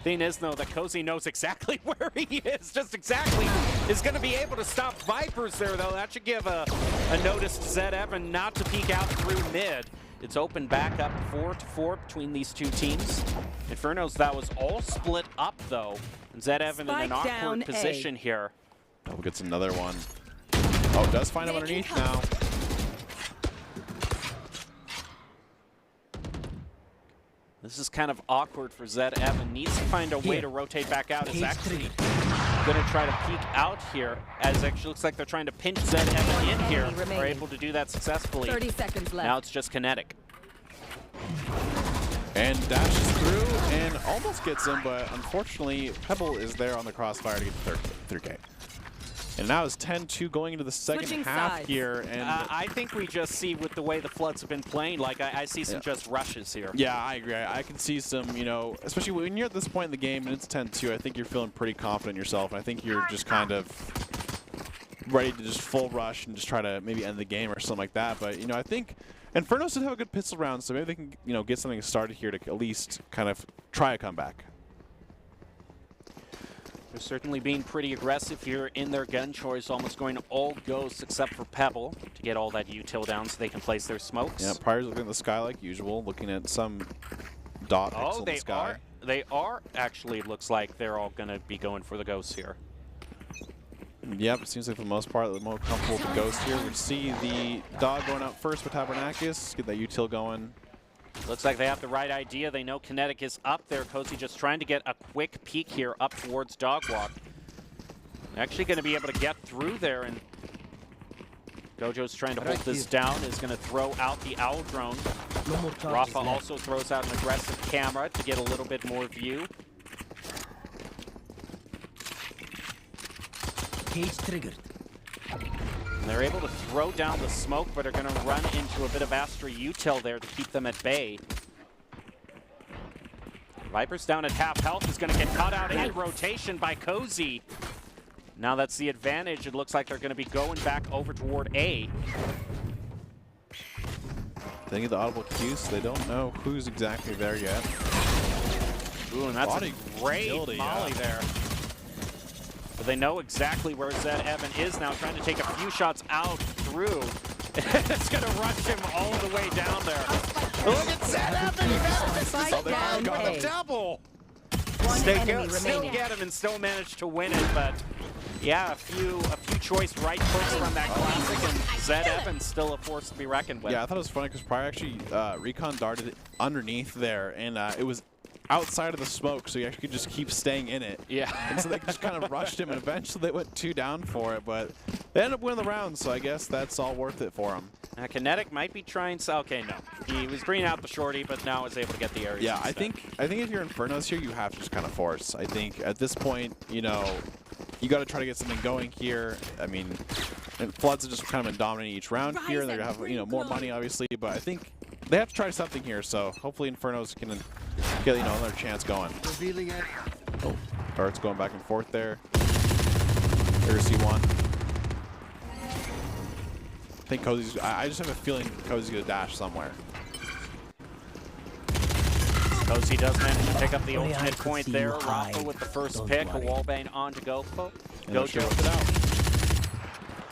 Thing is, though, that Cozy knows exactly where he is, just exactly. Is going to be able to stop Vipers there, though. That should give a notice to Zed Evan not to peek out through mid. It's open back up 4-4 between these two teams. Infernos, that was all split up, though. And Zed Evan in an Spike down awkward A. position here. Oh, gets another one. Oh, does find him underneath now. This is kind of awkward for Zed Evan. Needs to find a way to rotate back out. Is actually going to try to peek out here, as it actually looks like they're trying to pinch Zed Evan in here. Are able to do that successfully. 30 seconds left. Now it's just Kinetic. And dashes through and almost gets him, but unfortunately, Pebble is there on the crossfire to get the 3K. And now it's 10-2 going into the second Switching half sides. here. And I think we just see with the way the Floods have been playing, like I see some just rushes here. yeah, I agree. I can see some, you know, especially when you're at this point in the game and it's 10-2, I think you're feeling pretty confident in yourself. And I think you're just kind of ready to just full rush and just try to maybe end the game or something like that. But, you know, I think Infernos did have a good pistol round, so maybe they can, you know, get something started here to at least kind of try a comeback. They're certainly being pretty aggressive here in their gun choice, almost going all ghosts except for Pebble to get all that util down so they can place their smokes. Yeah, Prior's looking at the sky like usual, looking at some dot pixel in the sky. They are actually, it looks like they're all going to be going for the ghosts here. Yep, it seems like for the most part, the most comfortable with the ghost here. We see the dog going out first with Tabernakis, get that util going. Looks like they have the right idea. They know Kinetic is up there. Cozy just trying to get a quick peek here up towards Dogwalk. Actually going to be able to get through there, and Gojo's trying to hold this down, is going to throw out the Owl Drone. No more charges Rafa left. also throws out an aggressive camera to get a little bit more view. Cage triggered. And they're able to throw down the smoke, but are going to run into a bit of Astra util there to keep them at bay. Viper's down at half health, is going to get caught out in rotation by Cozy. Now that's the advantage. It looks like they're going to be going back over toward A. They need the audible cues, so they don't know who's exactly there yet. Ooh, and that's a great utility, molly there. But they know exactly where Zed Evan is now, trying to take a few shots out through. It's going to rush him all the way down there. Look at Zed Evan! Spike down got A. the double! One They enemy still remaining. get him and still manage to win it, but yeah, a few choice right hooks from that classic, and Zed Evan's still a force to be reckoned with. Yeah, I thought it was funny because Prior actually recon darted underneath there, and it was outside of the smoke, so he actually could just keep staying in it. Yeah. And so they just kind of rushed him, and eventually they went 2 down for it, but they ended up winning the round, so I guess that's all worth it for him. Kinetic might be trying. Okay, no, he was bringing out the shorty, but now is able to get the areas. Yeah, instead. I think if you're Infernos here, you have to just kind of force. I think at this point, you know, you got to try to get something going here. I mean, and Floods have just kind of been dominating each round here, and they're gonna have, you know, more money obviously, but I think they have to try something here. So hopefully Infernos can get, you know, another chance going. Revealing it. Oh, Dart's going back and forth there. There's C1. I think Cozy's. I just have a feeling Cozy's gonna dash somewhere. Cozy does manage to pick up the Only I ultimate could point see there. you Rafa hide. with the first Don't pick, a worry. wallbang on to Gojo. And they'll share it out.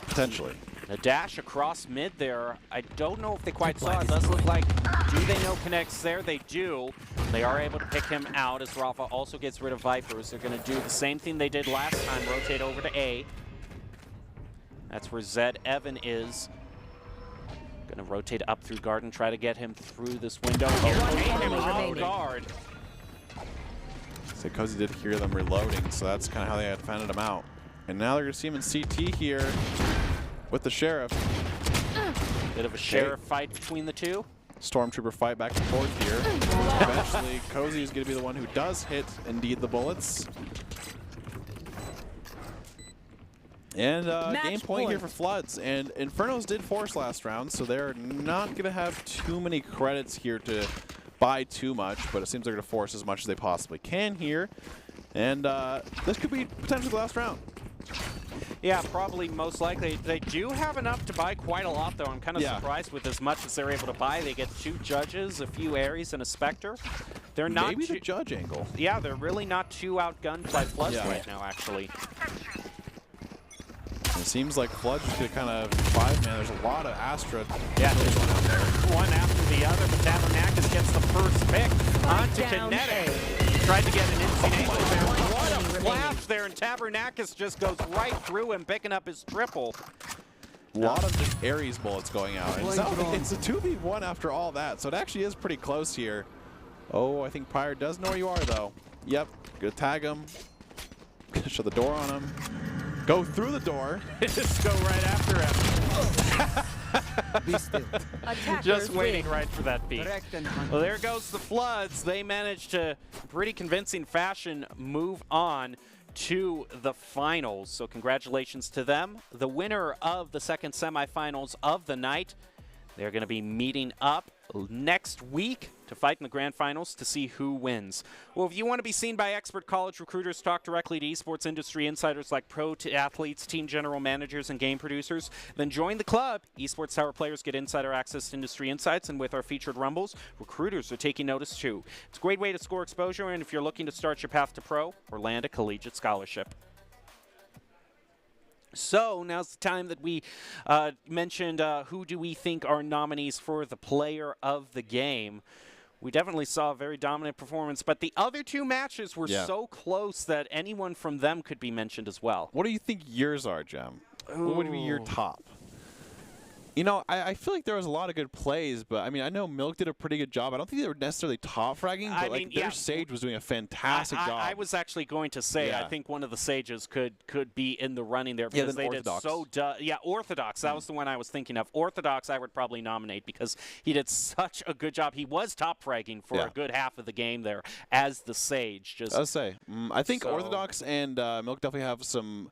Potentially. A dash across mid there. I don't know if they quite saw it. It does look like, do they know Connect's there? They do. They are able to pick him out as Rafa also gets rid of Vipers. They're going to do the same thing they did last time, rotate over to A. That's where Zed Evan is. Going to rotate up through Garden, try to get him through this window. Oh, him off guard. So Cozy did hear them reloading, so that's kind of how they had defended him out. And now they're going to see him in CT here with the Sheriff. Bit of a sheriff fight between the two. Stormtrooper fight back and forth here. Eventually, Cozy is going to be the one who does hit, indeed, the bullets. And game point here for Floods. And Infernos did force last round, so they're not going to have too many credits here to buy too much, but it seems they're going to force as much as they possibly can here. And this could be potentially the last round. Yeah, probably most likely. They do have enough to buy quite a lot, though. I'm kind of surprised with as much as they're able to buy. They get 2 Judges, a few Ares, and a Spectre. They're not maybe the Judge angle. Yeah, they're really not too outgunned by Floods right now, actually. It seems like Flood's just going to kind of 5-man. There's a lot of Astra. Yeah, there's one out there. One after the other, but Tabernakis gets the first pick onto Kinetic. Tried to get an insane angle there. What a flash there, and Tabernakis just goes right through him, picking up his triple. A lot of just Ares bullets going out. It's a 2v1 after all that, so it actually is pretty close here. Oh, I think Pyre does know where you are, though. Yep, gonna tag him. Gonna shut the door on him. Go through the door. Just go right after him. Be still. Just waiting right for that beat. Direct and hunt. Well, there goes the Floods. They managed to, pretty convincing fashion, move on to the finals. So congratulations to them. The winner of the second semifinals of the night, they're going to be meeting up next week to fight in the grand finals to see who wins. Well, if you want to be seen by expert college recruiters, talk directly to esports industry insiders like pro athletes, team general managers, and game producers, then join the club. Esports Tower players get insider access to industry insights, and with our featured Rumbles, recruiters are taking notice too. It's a great way to score exposure, and if you're looking to start your path to pro or land a collegiate scholarship. So now's the time that we mentioned who do we think are nominees for the player of the game. We definitely saw a very dominant performance, but the other two matches were so close that anyone from them could be mentioned as well. What do you think yours are, Jem? What would be your top? You know, I feel like there was a lot of good plays, but I mean, I know Milk did a pretty good job. I don't think they were necessarily top fragging, but like their Sage was doing a fantastic job. I was actually going to say, I think one of the Sages could be in the running there because they Orthodox. did so. Orthodox. That was the one I was thinking of. Orthodox, I would probably nominate because he did such a good job. He was top fragging for a good half of the game there as the Sage. Just I'll say, I think Orthodox and Milk definitely have some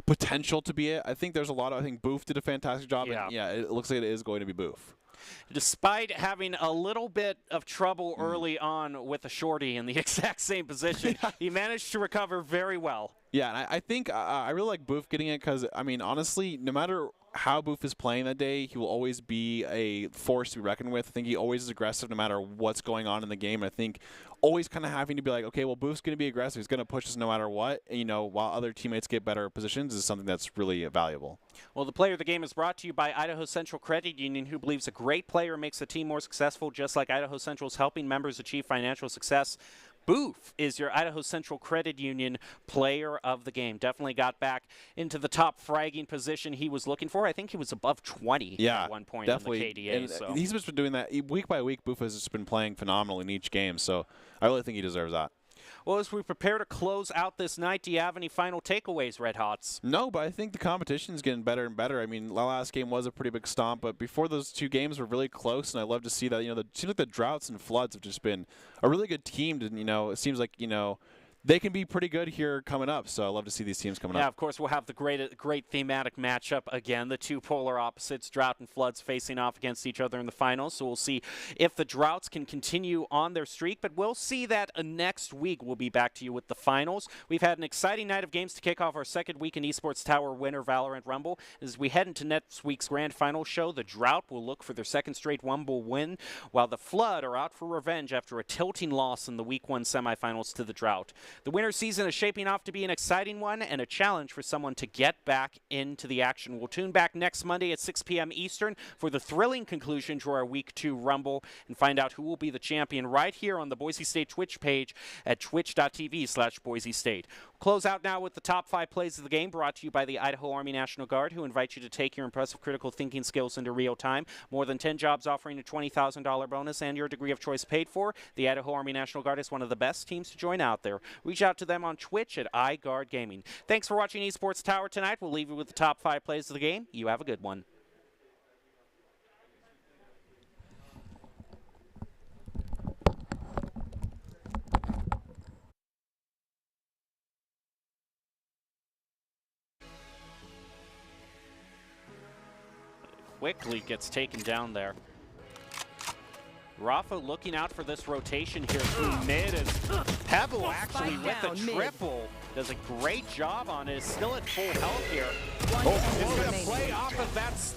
potential to be it. I think there's a lot of, I think Boof did a fantastic job. Yeah. And it looks like it is going to be Boof. Despite having a little bit of trouble early on with a shorty in the exact same position, he managed to recover very well. Yeah, and I think I really like Boof getting it because, I mean, honestly, no matter how Boof is playing that day, he will always be a force to be reckoned with. I think he always is aggressive no matter what's going on in the game. I think always kind of having to be like, okay, well, Boof's going to be aggressive. He's going to push us no matter what. And, you know, while other teammates get better positions is something that's really valuable. Well, the player of the game is brought to you by Idaho Central Credit Union, who believes a great player makes the team more successful, just like Idaho Central's helping members achieve financial success. Boof is your Idaho Central Credit Union player of the game. Definitely got back into the top fragging position he was looking for. I think he was above 20 at one point definitely. in the KDA. And so. He's just been doing that week by week. Boof has just been playing phenomenal in each game, so I really think he deserves that. Well, as we prepare to close out this night, do you have any final takeaways, Red Hots? No, but I think the competition is getting better and better. I mean, the last game was a pretty big stomp, but before those two games were really close, and I love to see that. You know, it seems like the Droughts and Floods have just been a really good team. And, you know, it seems like, you know, they can be pretty good here coming up, so I love to see these teams coming up. Yeah, of course, we'll have the great thematic matchup again. The two polar opposites, Drought and Floods, facing off against each other in the finals. So we'll see if the Droughts can continue on their streak, but we'll see that next week. We'll be back to you with the finals. We've had an exciting night of games to kick off our second week in Esports Tower Winter Valorant Rumble. As we head into next week's grand final show, the Drought will look for their second straight Rumble win, while the Flood are out for revenge after a tilting loss in the Week 1 semifinals to the Drought. The winter season is shaping off to be an exciting one and a challenge for someone to get back into the action. We'll tune back next Monday at 6 p.m. Eastern for the thrilling conclusion to our Week 2 Rumble and find out who will be the champion right here on the Boise State Twitch page at twitch.tv/Boise State. We'll close out now with the top 5 plays of the game brought to you by the Idaho Army National Guard, who invite you to take your impressive critical thinking skills into real time. More than 10 jobs offering a $20,000 bonus and your degree of choice paid for. The Idaho Army National Guard is one of the best teams to join out there. Reach out to them on Twitch at iGuard Gaming. Thanks for watching Esports Tower tonight. We'll leave you with the top 5 plays of the game. You have a good one. Quickly gets taken down there. Rafa looking out for this rotation here through mid as Pebble actually with the triple does a great job on it. Is still at full health here. Is going to play off of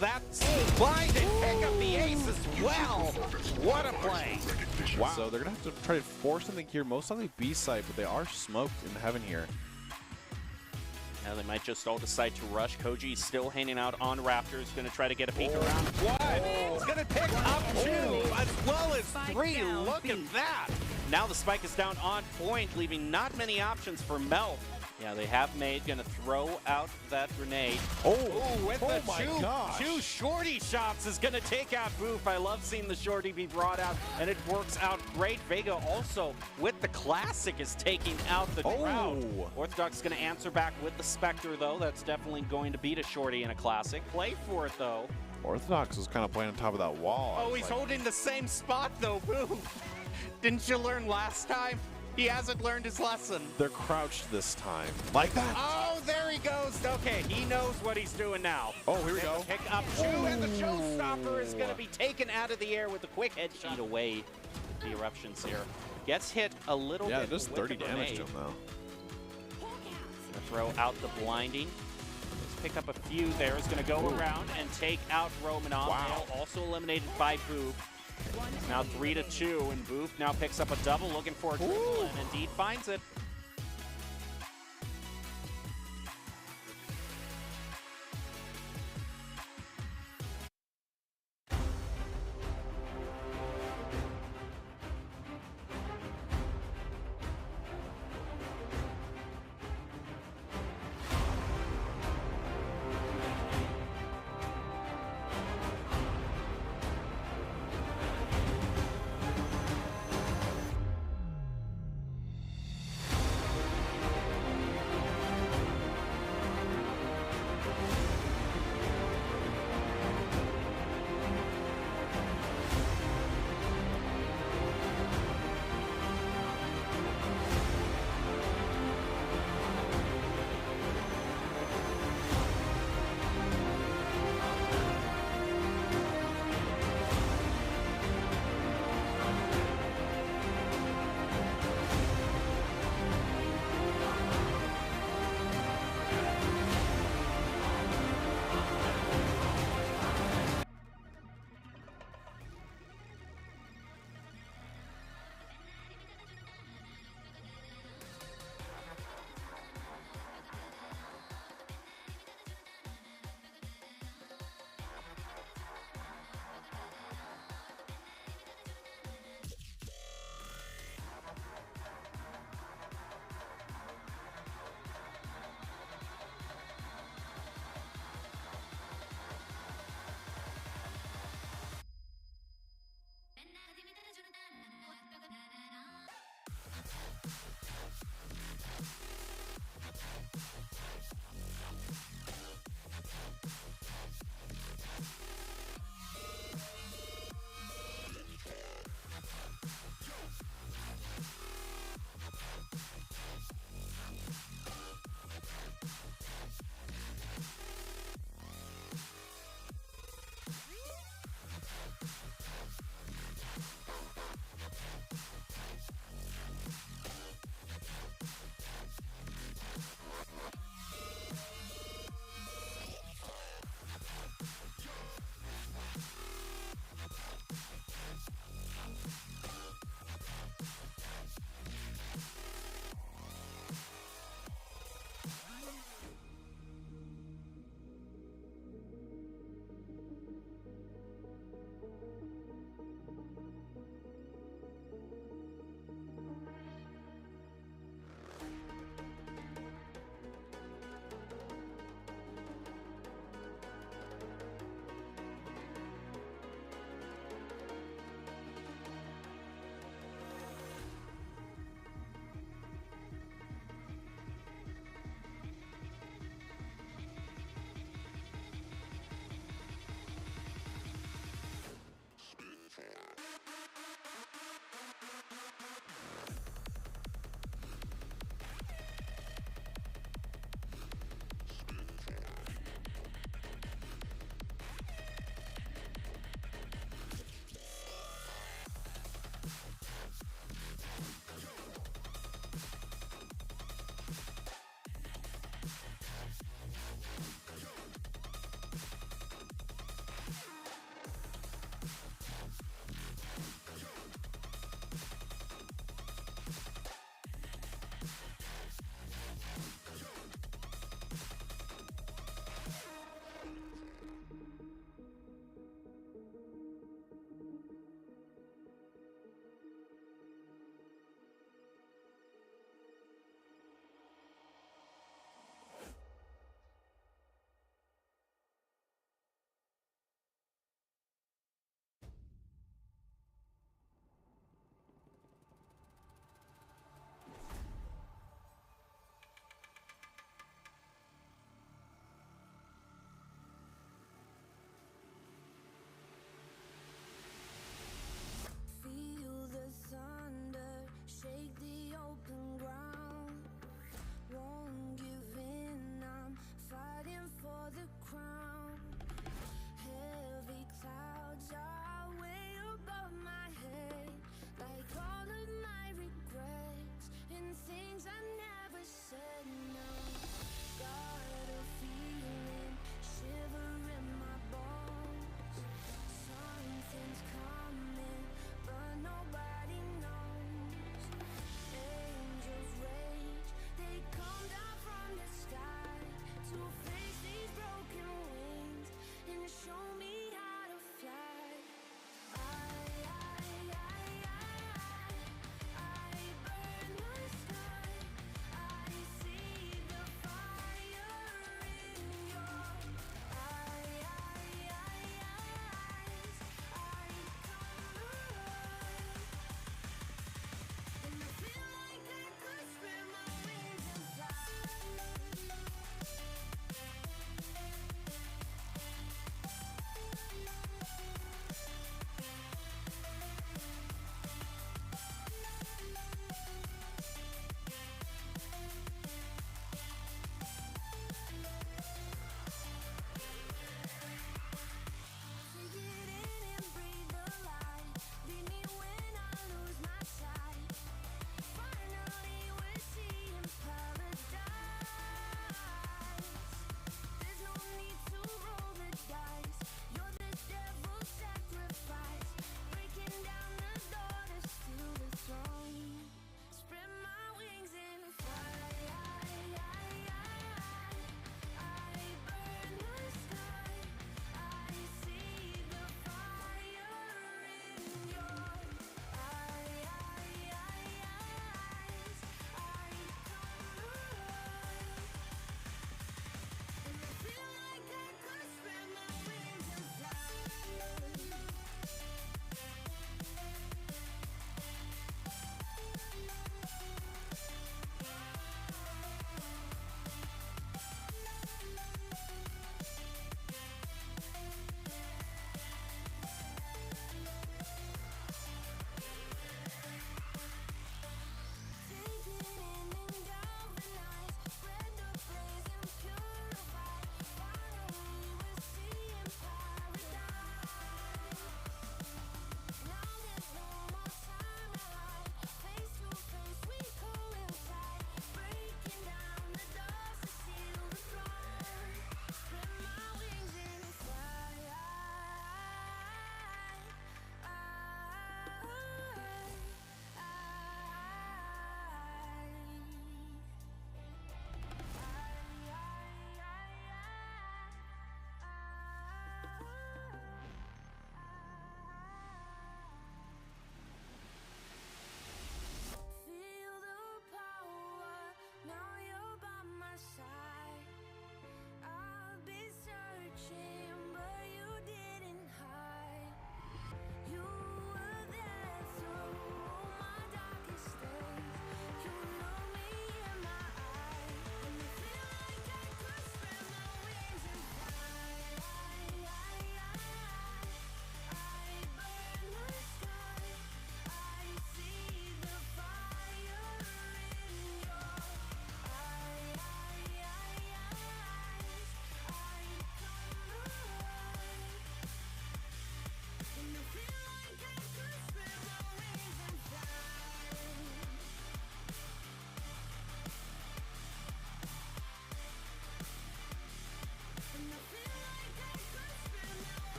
that blind and pick up the ace as well. What a play. Wow. So they're going to have to try to force something here. Most likely B side, but they are smoked in heaven here. Now they might just all decide to rush. Koji still hanging out on Raptors, going to try to get a peek around. What? He's going to pick up 2 as well as 3. Look at that. Now the spike is down on point, leaving not many options for Mel. Yeah, they have made, going to throw out that grenade. With the two shorty shots is going to take out Boof. I love seeing the shorty be brought out, and it works out great. Vega also, with the classic, is taking out the crowd. Orthodox is going to answer back with the Spectre, though. That's definitely going to beat a shorty in a classic. Play for it, though. Orthodox is kind of playing on top of that wall. Oh, he's holding the same spot, though, Boof. Didn't you learn last time? He hasn't learned his lesson. They're crouched this time. Like that. Oh, there he goes. Okay, he knows what he's doing now. Oh, here we go. Pick up 2, and the showstopper is going to be taken out of the air with a quick headshot away. The eruptions here. Gets hit a little bit. Yeah, just 30 damage to him, though. Gonna throw out the blinding. Let's pick up a few there. Is going to go around and take out Romanov. Wow. Also eliminated by Boof. It's now 3-2, and Boof now picks up a double, looking for a triple, and indeed finds it.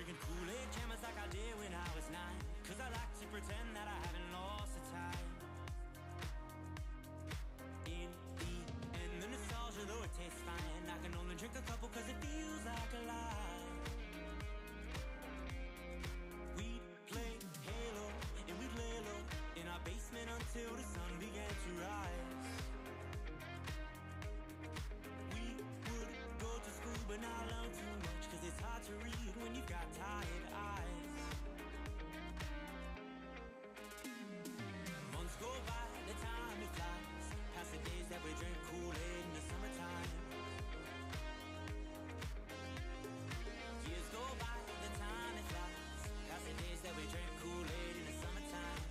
drinking Kool-Aid cameras like I did when I was 9. Cause I like to pretend that I haven't lost the time. In the end, the nostalgia, though it tastes fine, I can only drink a couple cause it feels like a lie. We'd play Halo and we'd lay low in our basement until the sun began to rise. We would go to school but not learn too much, cause it's hard to read when you've got tired eyes. Months go by, the time it flies, past the days that we drink Kool-Aid in the summertime. Years go by, the time it flies, past the days that we drink Kool-Aid in the summertime.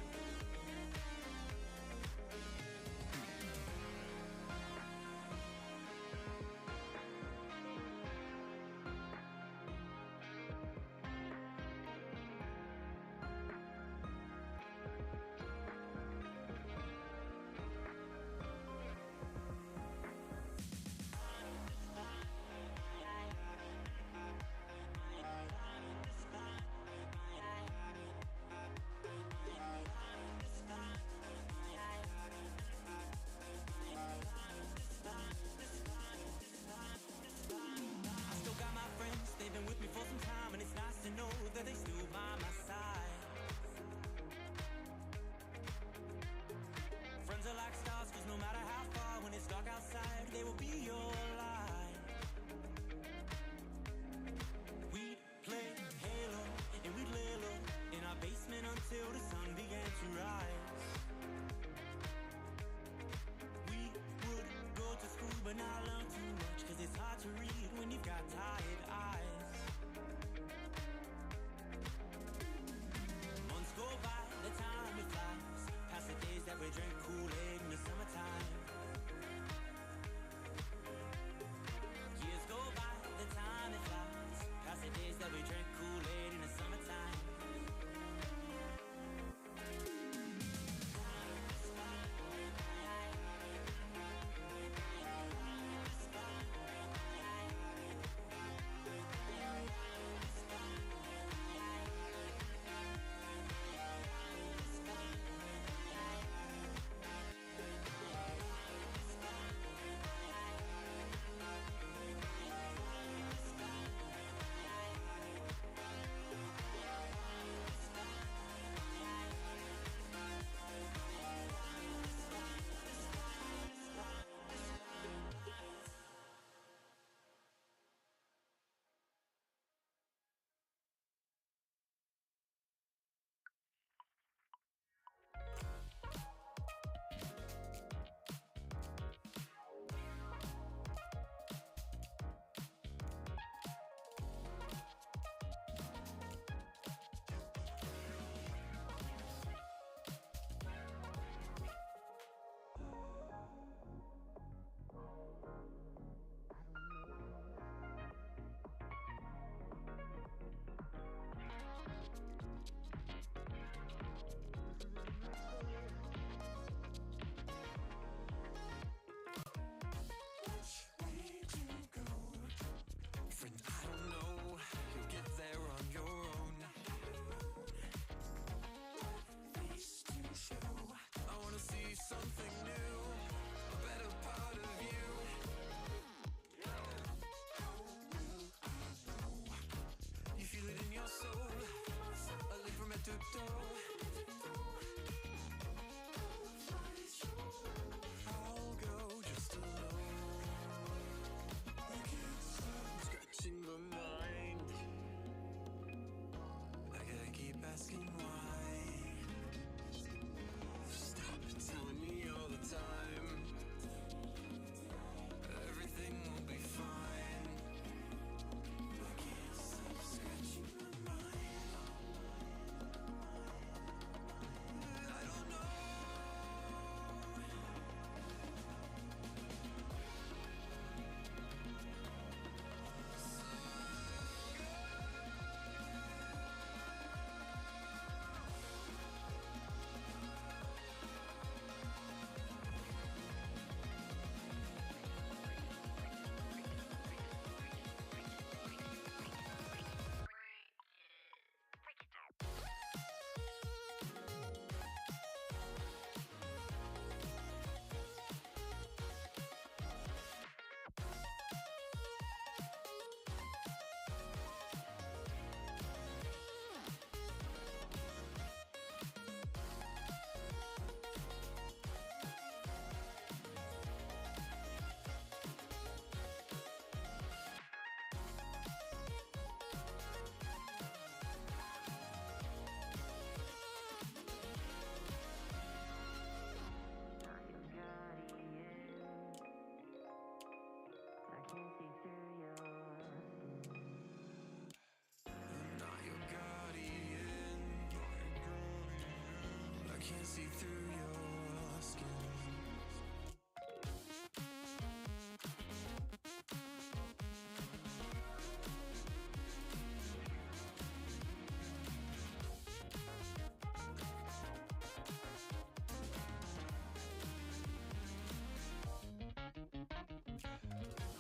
can't see through your skin.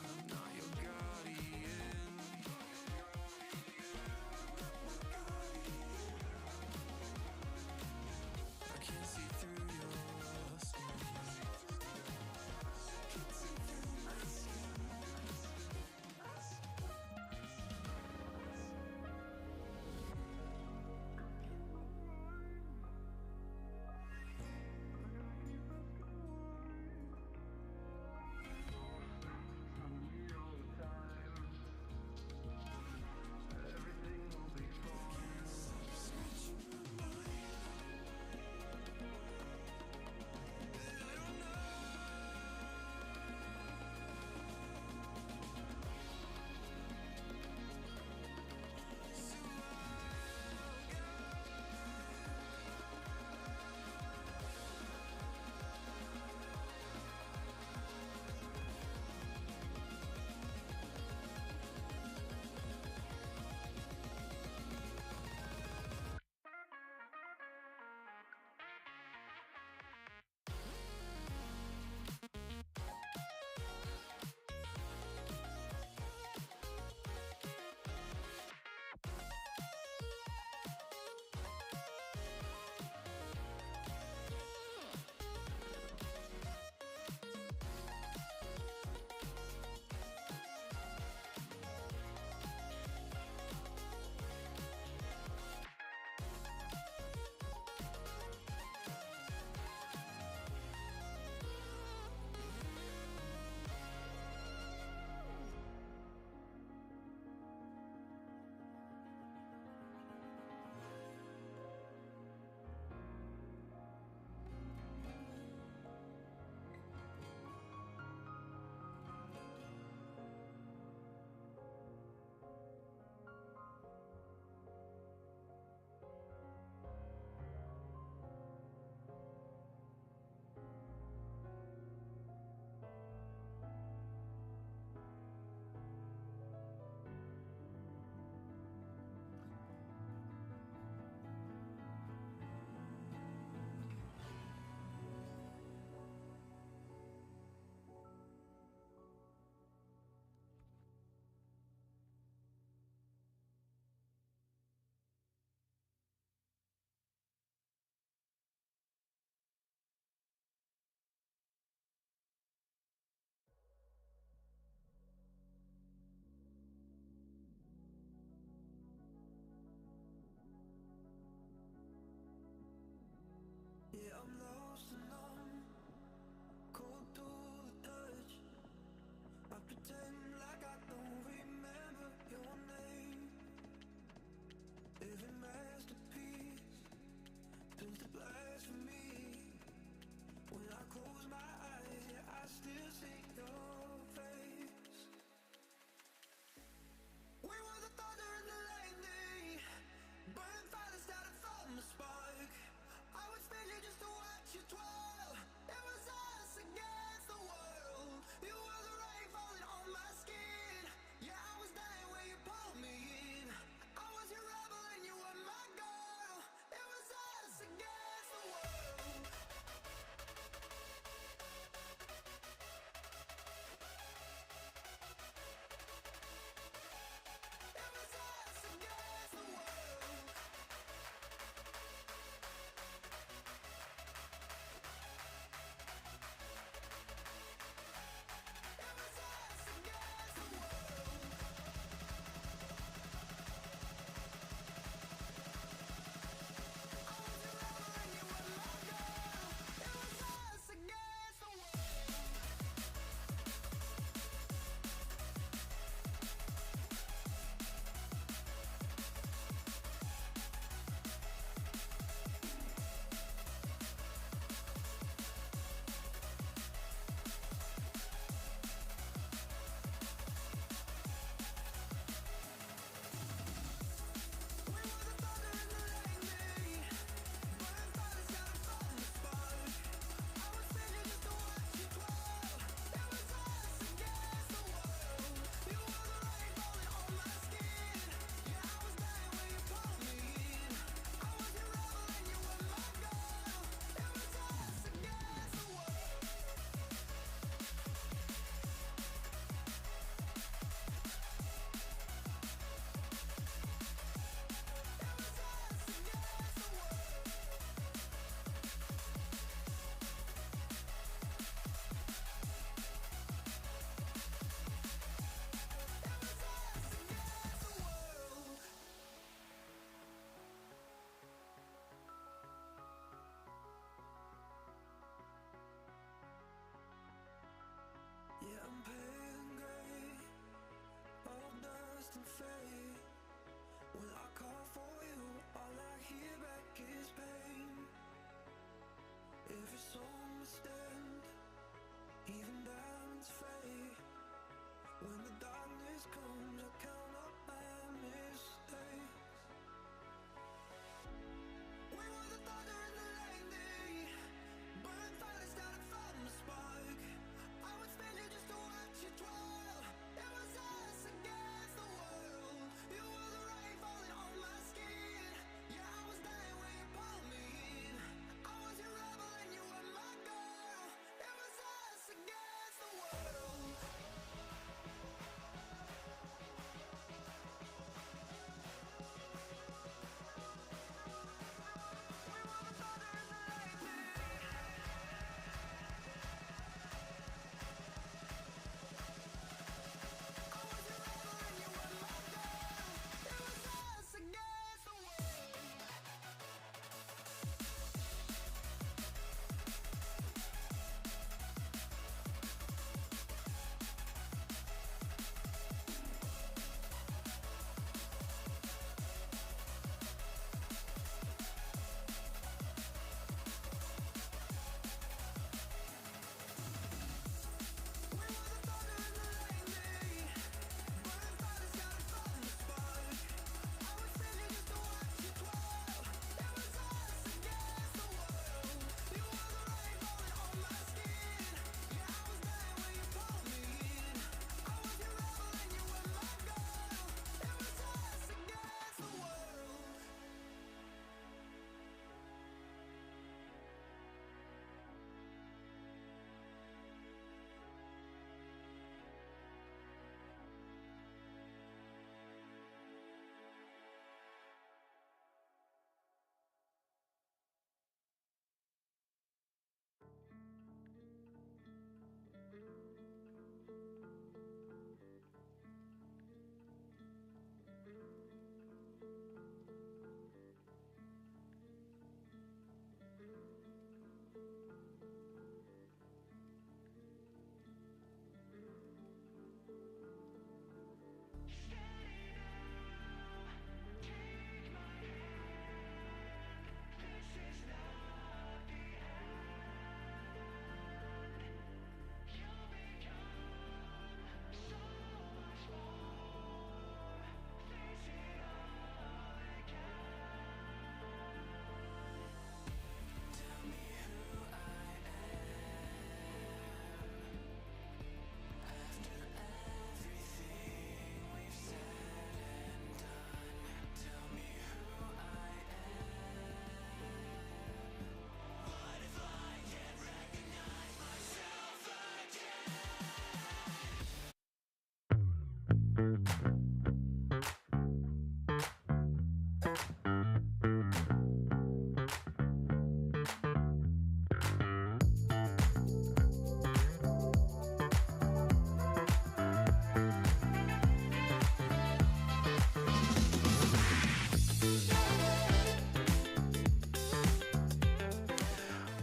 I'm not your guardian. I can't see through your skin.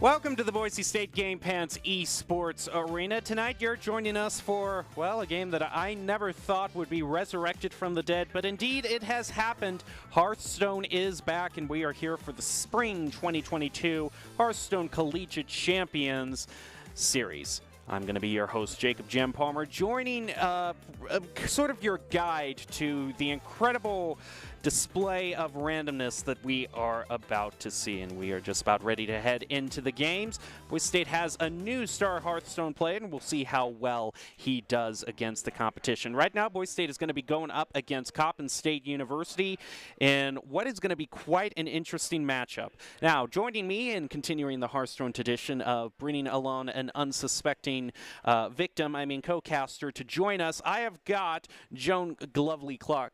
Welcome to the Boise State Game Pants Esports Arena. Tonight you're joining us for, well, a game that I never thought would be resurrected from the dead, but indeed it has happened. Hearthstone is back, and we are here for the Spring 2022 Hearthstone Collegiate Champions Series. I'm going to be your host, Jacob Jem Palmer, joining sort of your guide to the incredible display of randomness that we are about to see, and we are just about ready to head into the games. Boise State has a new star Hearthstone player, and we'll see how well he does against the competition. Right now, Boise State is going to be going up against Coppin State University in what is going to be quite an interesting matchup. Now, joining me in continuing the Hearthstone tradition of bringing along an unsuspecting co-caster to join us, I have got Joan Glovely Clark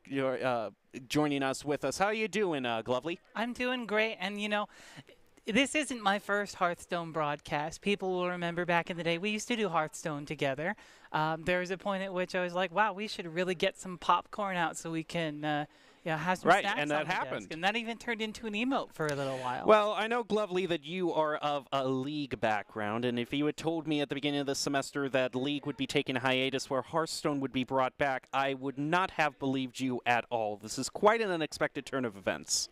joining us with us. How are you doing, Glovely? I'm doing great, and you know, this isn't my first Hearthstone broadcast. People will remember back in the day we used to do Hearthstone together. There was a point at which I was like, wow, we should really get some popcorn out so we can have some snacks and on that the happened. desk. And that even turned into an emote for a little while. Well, I know, Glovely, that you are of a League background, and if you had told me at the beginning of the semester that League would be taking a hiatus where Hearthstone would be brought back, I would not have believed you at all. This is quite an unexpected turn of events.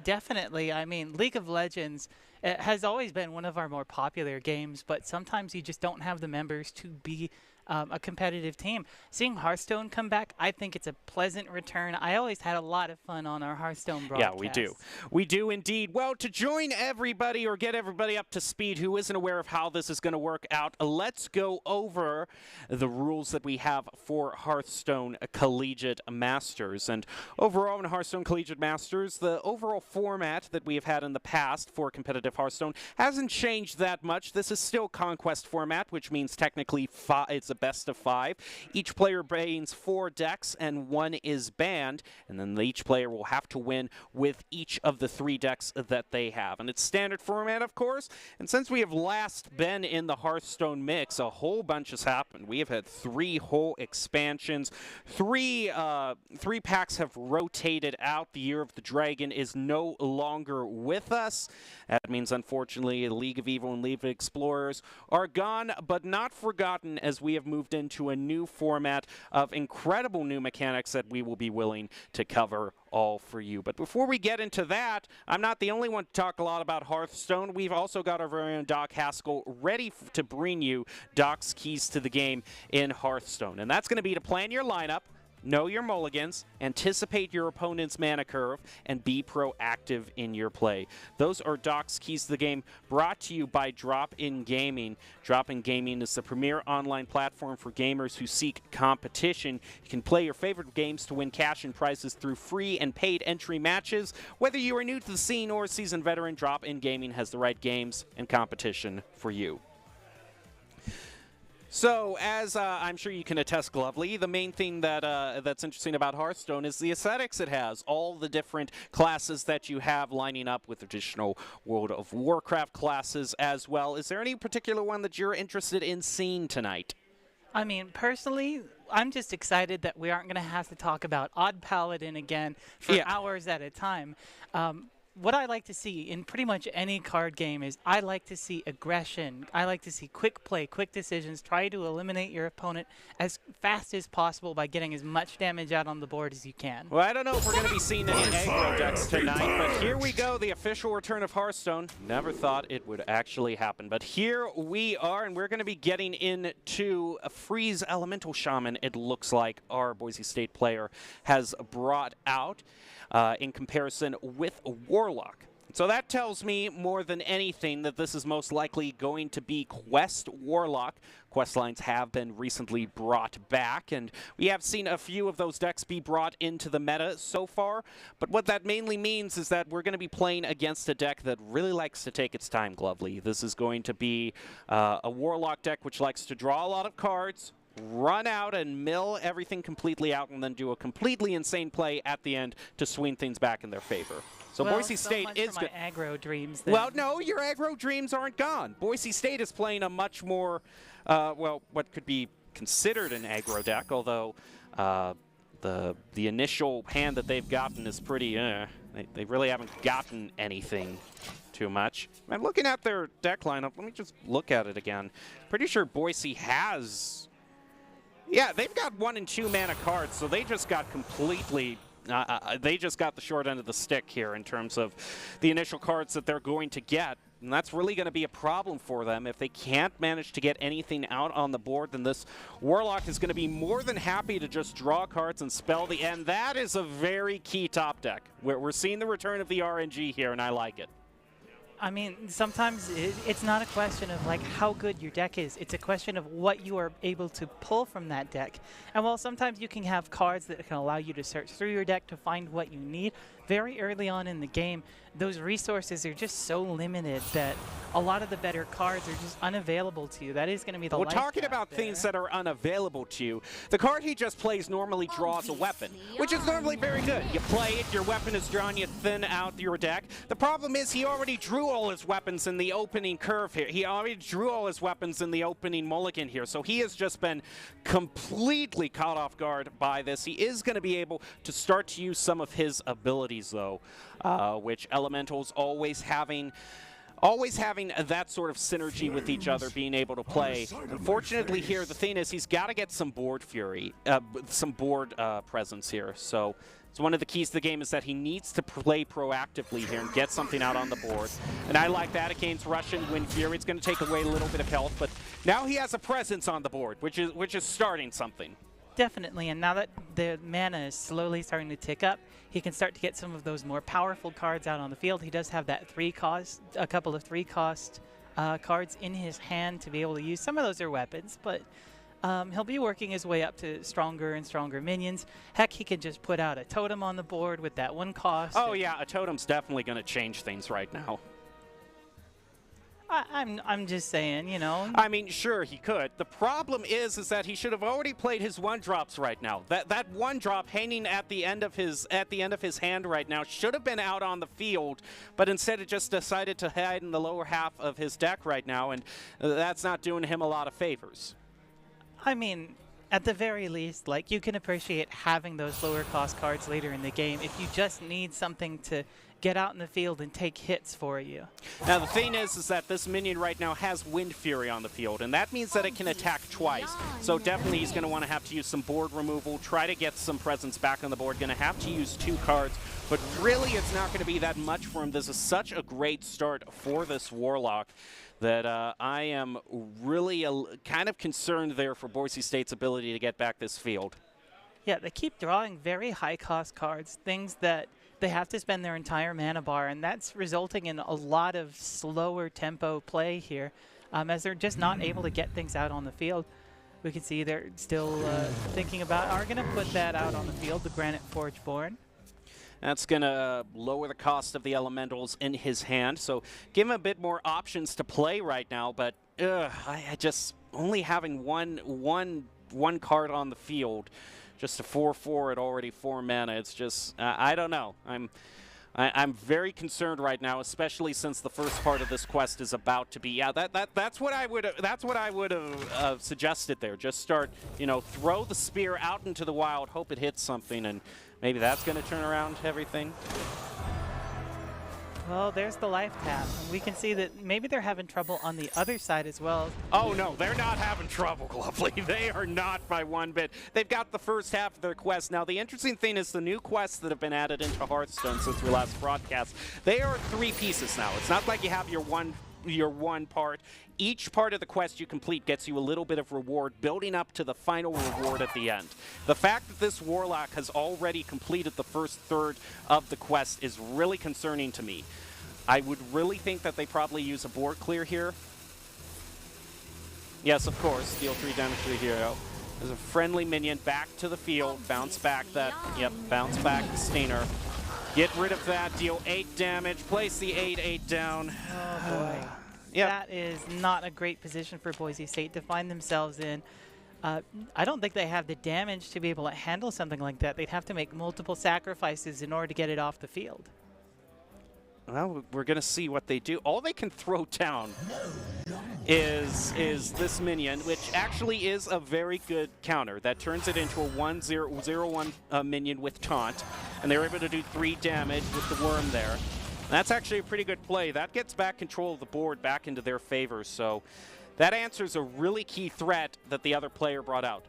Definitely. I mean, League of Legends has always been one of our more popular games, but sometimes you just don't have the members to be a competitive team. Seeing Hearthstone come back, I think it's a pleasant return. I always had a lot of fun on our Hearthstone broadcast. Yeah, we do. We do indeed. Well, to join everybody or get everybody up to speed who isn't aware of how this is going to work out, let's go over the rules that we have for Hearthstone Collegiate Masters. And overall in Hearthstone Collegiate Masters, the overall format that we have had in the past for competitive Hearthstone hasn't changed that much. This is still Conquest format, which means technically it's a best of 5. Each player bans 4 decks and 1 is banned, and then each player will have to win with each of the 3 decks that they have. And it's standard format, of course, and since we have last been in the Hearthstone mix, a whole bunch has happened. We have had 3 whole expansions. 3 packs have rotated out. The Year of the Dragon is no longer with us. That means, unfortunately, League of Evil and League of Explorers are gone, but not forgotten, as we have moved into a new format of incredible new mechanics that we will be willing to cover all for you. But before we get into that, I'm not the only one to talk a lot about Hearthstone. We've also got our very own Doc Haskell ready to bring you Doc's keys to the game in Hearthstone. And that's going to be to plan your lineup, know your mulligans, anticipate your opponent's mana curve, and be proactive in your play. Those are Doc's keys to the game, brought to you by Drop-In Gaming. Drop-In Gaming is the premier online platform for gamers who seek competition. You can play your favorite games to win cash and prizes through free and paid entry matches. Whether you are new to the scene or a seasoned veteran, Drop-In Gaming has the right games and competition for you. So, as I'm sure you can attest, Glovely, the main thing that that's interesting about Hearthstone is the aesthetics it has. All the different classes that you have lining up with additional World of Warcraft classes as well. Is there any particular one that you're interested in seeing tonight? I mean, personally, I'm just excited that we aren't going to have to talk about Odd Paladin again for hours at a time. What I like to see in pretty much any card game is I like to see aggression. I like to see quick play, quick decisions. Try to eliminate your opponent as fast as possible by getting as much damage out on the board as you can. Well, I don't know if we're going to be seeing any aggro decks tonight, but here we go, the official return of Hearthstone. Never thought it would actually happen, but here we are, and we're going to be getting into a Freeze Elemental Shaman, it looks like our Boise State player has brought out. In comparison with Warlock. So that tells me more than anything that this is most likely going to be Quest Warlock. Quest lines have been recently brought back, and we have seen a few of those decks be brought into the meta so far. But what that mainly means is that we're going to be playing against a deck that really likes to take its time, Glovely. This is going to be a Warlock deck which likes to draw a lot of cards, run out and mill everything completely out, and then do a completely insane play at the end to swing things back in their favor. So well, Boise State is good. Aggro dreams. Then. Well, no, your aggro dreams aren't gone. Boise State is playing a much more, well, what could be considered an aggro deck, although the initial hand that they've gotten is pretty. They really haven't gotten anything too much. I'm looking at their deck lineup. Let me just look at it again. Pretty sure Boise has... Yeah, they've got 1 and 2 mana cards, so they just got completely... they just got the short end of the stick here in terms of the initial cards that they're going to get. And that's really going to be a problem for them. If they can't manage to get anything out on the board, then this Warlock is going to be more than happy to just draw cards and spell the end. That is a very key top deck. We're seeing the return of the RNG here, and I like it. I mean, sometimes it's not a question of like how good your deck is. It's a question of what you are able to pull from that deck. And while sometimes you can have cards that can allow you to search through your deck to find what you need, very early on in the game, those resources are just so limited that a lot of the better cards are just unavailable to you. That is going to be the We're talking about things that are unavailable to you. The card he just plays normally draws a weapon, which is normally very good. You play it, your weapon is drawn, you thin out your deck. The problem is he already drew all his weapons in the opening curve here. He already drew all his weapons in the opening mulligan here, so he has just been completely caught off guard by this. He is going to be able to start to use some of his abilities, though, which Elementals always having that sort of synergy with each other, being able to play. Unfortunately here, the thing is he's got to get some board fury, some board presence here. So it's one of the keys to the game is that he needs to play proactively here and get something out on the board. And I like that against Russian Wind Fury. It's going to take away a little bit of health, but now he has a presence on the board, which is starting something. Definitely, and now that the mana is slowly starting to tick up, he can start to get some of those more powerful cards out on the field. He does have that a couple of 3-cost cards in his hand to be able to use. Some of those are weapons, but he'll be working his way up to stronger and stronger minions. Heck, he can just put out a totem on the board with that 1 cost. Oh yeah, a totem's definitely going to change things right now. I'm just saying, you know. I mean, sure, he could. The problem is that he should have already played his 1-drops right now. That 1-drop hanging at the end of his hand right now should have been out on the field, but instead it just decided to hide in the lower half of his deck right now, and that's not doing him a lot of favors. I mean, at the very least, like, you can appreciate having those lower cost cards later in the game if you just need something to get out in the field and take hits for you. Now the thing is that this minion right now has Wind Fury on the field, and that means that it can attack twice. So definitely he's going to want to have to use some board removal, try to get some presence back on the board. Going to have to use 2 cards, but really it's not going to be that much for him. This is such a great start for this Warlock that I am really kind of concerned there for Boise State's ability to get back this field. Yeah, they keep drawing very high-cost cards, things that they have to spend their entire mana bar, and that's resulting in a lot of slower tempo play here, as they're just not able to get things out on the field. We can see they're still thinking about, are going to put that out on the field, the Granite Forgeborn. That's going to lower the cost of the Elementals in his hand, so give him a bit more options to play right now, but I just only having one card on the field, just a 4/4 at already 4 mana. It's just I don't know. I'm very concerned right now, especially since the first part of this quest is about to be. Yeah, that's what I would have suggested there. Just start, you know, throw the spear out into the wild, hope it hits something, and maybe that's going to turn around everything. Well, there's the life tap. And we can see that maybe they're having trouble on the other side as well. Oh, no, they're not having trouble, Lovely. They are not by one bit. They've got the first half of their quest. Now, the interesting thing is the new quests that have been added into Hearthstone since we last broadcast, they are 3 pieces now. It's not like you have your one part. Each part of the quest you complete gets you a little bit of reward, building up to the final reward at the end. The fact that this Warlock has already completed the first third of the quest is really concerning to me. I would really think that they probably use a board clear here. Yes, of course, deal 3 damage to the hero. There's a friendly minion back to the field, bounce back that, yep, bounce back the Stainer. Get rid of that, deal 8 damage, place the 8/8 down. Oh boy. Yep. That is not a great position for Boise State to find themselves in. I don't think they have the damage to be able to handle something like that. They'd have to make multiple sacrifices in order to get it off the field. Well, we're going to see what they do. All they can throw down is this minion, which actually is a very good counter. That turns it into a 1/0/1 minion with taunt, and they're able to do 3 damage with the worm there. That's actually a pretty good play. That gets back control of the board back into their favor. So that answers a really key threat that the other player brought out.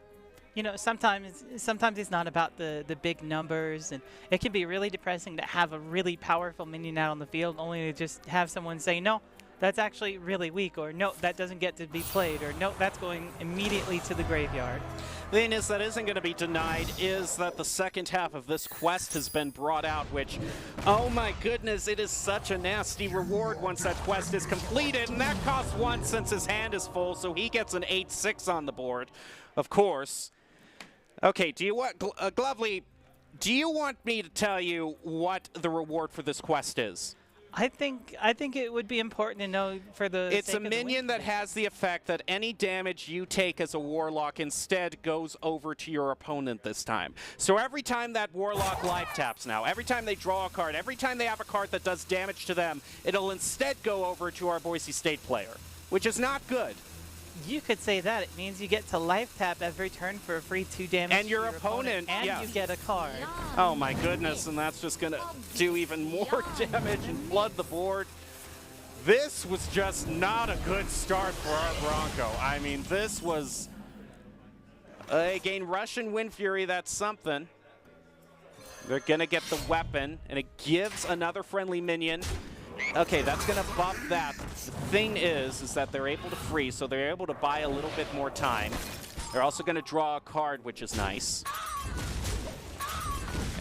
You know, sometimes it's not about the big numbers, and it can be really depressing to have a really powerful minion out on the field only to just have someone say, no, that's actually really weak, or no, that doesn't get to be played, or no, that's going immediately to the graveyard. The thing is that isn't going to be denied is that the second half of this quest has been brought out, which, oh my goodness, it is such a nasty reward once that quest is completed, and that costs 1 since his hand is full, so he gets an 8-6 on the board, of course. Okay, do you want, Glovely, do you want me to tell you what the reward for this quest is? I think it would be important to know for the It's a minion that has the effect that any damage you take as a Warlock instead goes over to your opponent this time. So every time that Warlock life taps now, every time they draw a card, every time they have a card that does damage to them, it'll instead go over to our Boise State player, which is not good. You could say that. It means you get to life tap every turn for a free 2 damage and your opponent, and yeah. you get a card. Oh my goodness, and that's just going to do even more damage and flood the board. This was just not a good start for our Bronco. I mean, this was... Again, Russian Wind Fury, that's something. They're going to get the weapon, and it gives another friendly minion. Okay, that's going to buff that. The thing is that they're able to freeze, so they're able to buy a little bit more time. They're also going to draw a card, which is nice.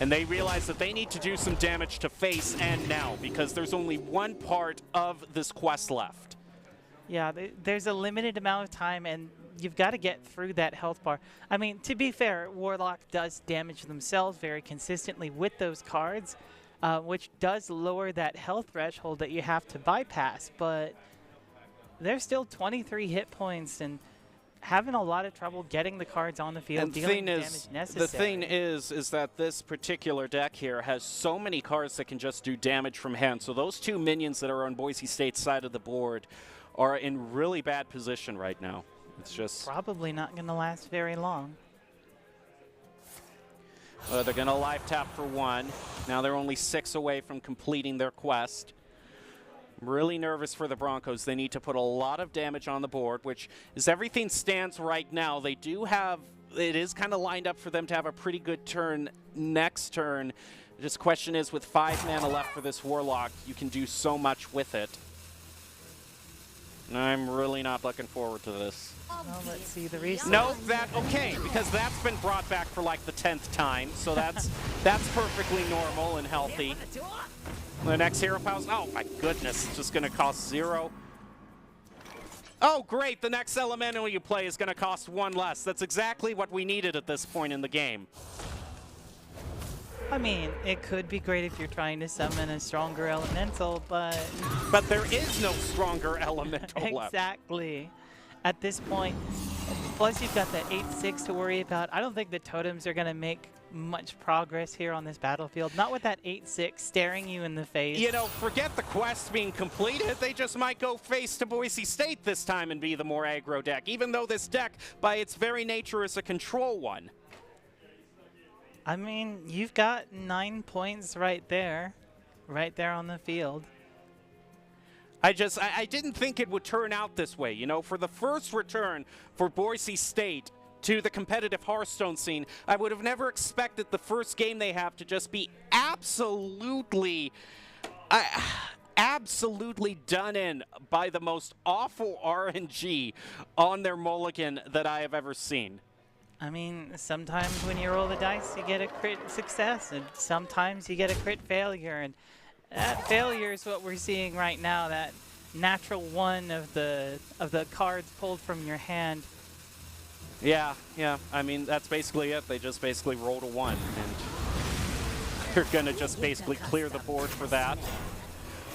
And they realize that they need to do some damage to face and now, because there's only one part of this quest left. Yeah, there's a limited amount of time, and you've got to get through that health bar. I mean, to be fair, Warlock does damage themselves very consistently with those cards, which does lower that health threshold that you have to bypass, but they're still 23 hit points and having a lot of trouble getting the cards on the field, and dealing the damage necessary. The thing is that this particular deck here has so many cards that can just do damage from hand, so those 2 minions that are on Boise State's side of the board are in really bad position right now. It's just... probably not going to last very long. They're going to life tap for 1. Now they're only 6 away from completing their quest. I'm really nervous for the Broncos. They need to put a lot of damage on the board, which as everything stands right now, they do have, it is kind of lined up for them to have a pretty good turn next turn. Just question is, with 5 mana left for this Warlock, you can do so much with it. I'm really not looking forward to this. Well, let's see the resource. No, okay, because that's been brought back for like the 10th time, so that's perfectly normal and healthy. The next hero pause, oh my goodness, it's just going to cost 0. Oh great, the next elemental you play is going to cost 1 less. That's exactly what we needed at this point in the game. I mean, it could be great if you're trying to summon a stronger elemental, but... But there is no stronger elemental left. Exactly. At this point, plus you've got that 8-6 to worry about. I don't think the totems are going to make much progress here on this battlefield. Not with that 8-6 staring you in the face. You know, forget the quest being completed. They just might go face to Boise State this time and be the more aggro deck, even though this deck, by its very nature, is a control one. I mean, you've got 9 points right there on the field. I didn't think it would turn out this way. You know, for the first return for Boise State to the competitive Hearthstone scene, I would have never expected the first game they have to just be absolutely done in by the most awful RNG on their mulligan that I have ever seen. I mean, sometimes when you roll the dice, you get a crit success, and sometimes you get a crit failure, and that failure is what we're seeing right now, that natural 1 of the cards pulled from your hand. Yeah, I mean, that's basically it. They just basically rolled a 1, and they're going to just basically clear the board for that.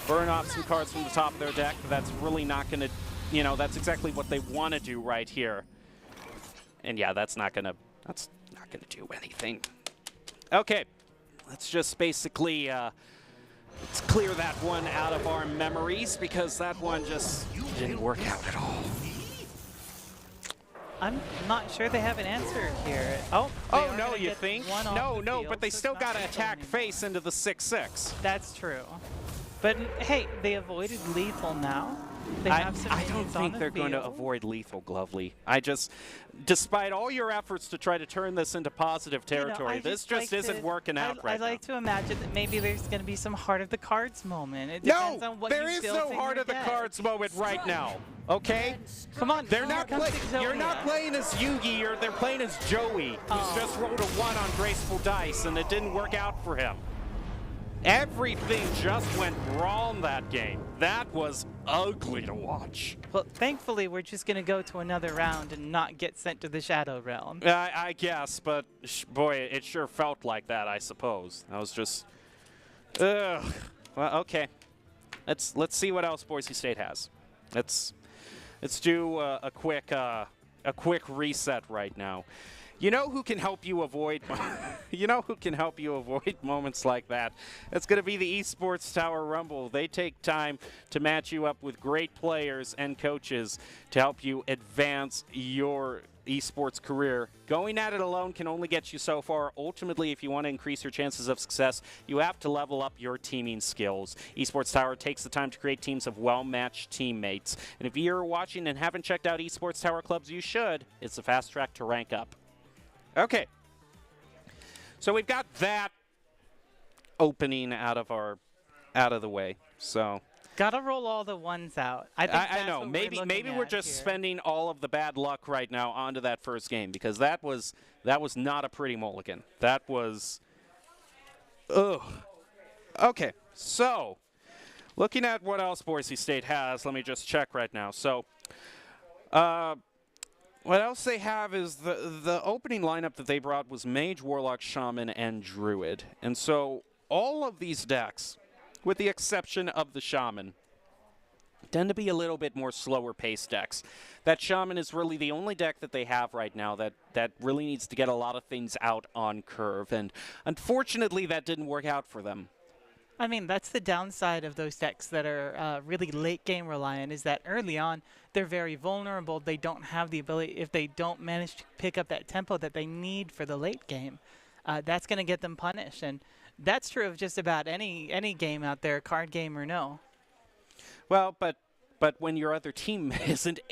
Burn off some cards from the top of their deck, but that's really not going to, you know, that's exactly what they want to do right here. And yeah, that's not gonna do anything. Okay, let's just basically let's clear that one out of our memories, because that one just didn't work out at all. I'm not sure they have an answer here. Oh no, you think? No, but they still got to attack face into the 6-6. That's true. But hey, they avoided lethal now. They have some I don't minions on think the they're going to field. avoid lethal, Glovely. Despite all your efforts to try to turn this into positive territory, I this like just isn't working out right I like now. to imagine that maybe there's going to be some heart of the cards moment. It No, depends on what there you is built no in heart your of the deck. cards moment right now. Okay? Come on, They're here not comes playing. You're not Exodia. playing as Yugi, or they're playing as Joey, who's just rolled a 1 on graceful dice, and it didn't work out for him. Everything just went wrong that game. That was ugly to watch. Well, thankfully, we're just going to go to another round and not get sent to the Shadow Realm. I guess, but boy, it sure felt like that, I suppose. I was just, ugh. Well, okay. Let's see what else Boise State has. Let's do a quick reset right now. You know who can help you avoid moments like that? It's going to be the Esports Tower Rumble. They take time to match you up with great players and coaches to help you advance your esports career. Going at it alone can only get you so far. Ultimately, if you want to increase your chances of success, you have to level up your teaming skills. Esports Tower takes the time to create teams of well-matched teammates. And if you're watching and haven't checked out Esports Tower clubs, you should. It's a fast track to rank up. Okay, so we've got that opening out of the way. So Gotta roll all the ones out. I know. Maybe we're just spending all of the bad luck right now onto that first game, because that was not a pretty mulligan. That was, ugh. Okay, so looking at what else Boise State has, let me just check right now. So, what else they have is the opening lineup that they brought was Mage, Warlock, Shaman, and Druid. And so all of these decks, with the exception of the Shaman, tend to be a little bit more slower paced decks. That Shaman is really the only deck that they have right now that really needs to get a lot of things out on curve. And unfortunately, that didn't work out for them. I mean, that's the downside of those decks that are really late game reliant, is that early on, they're very vulnerable. They don't have the ability, if they don't manage to pick up that tempo that they need for the late game, that's going to get them punished. And that's true of just about any game out there, card game or no. Well, but when your other team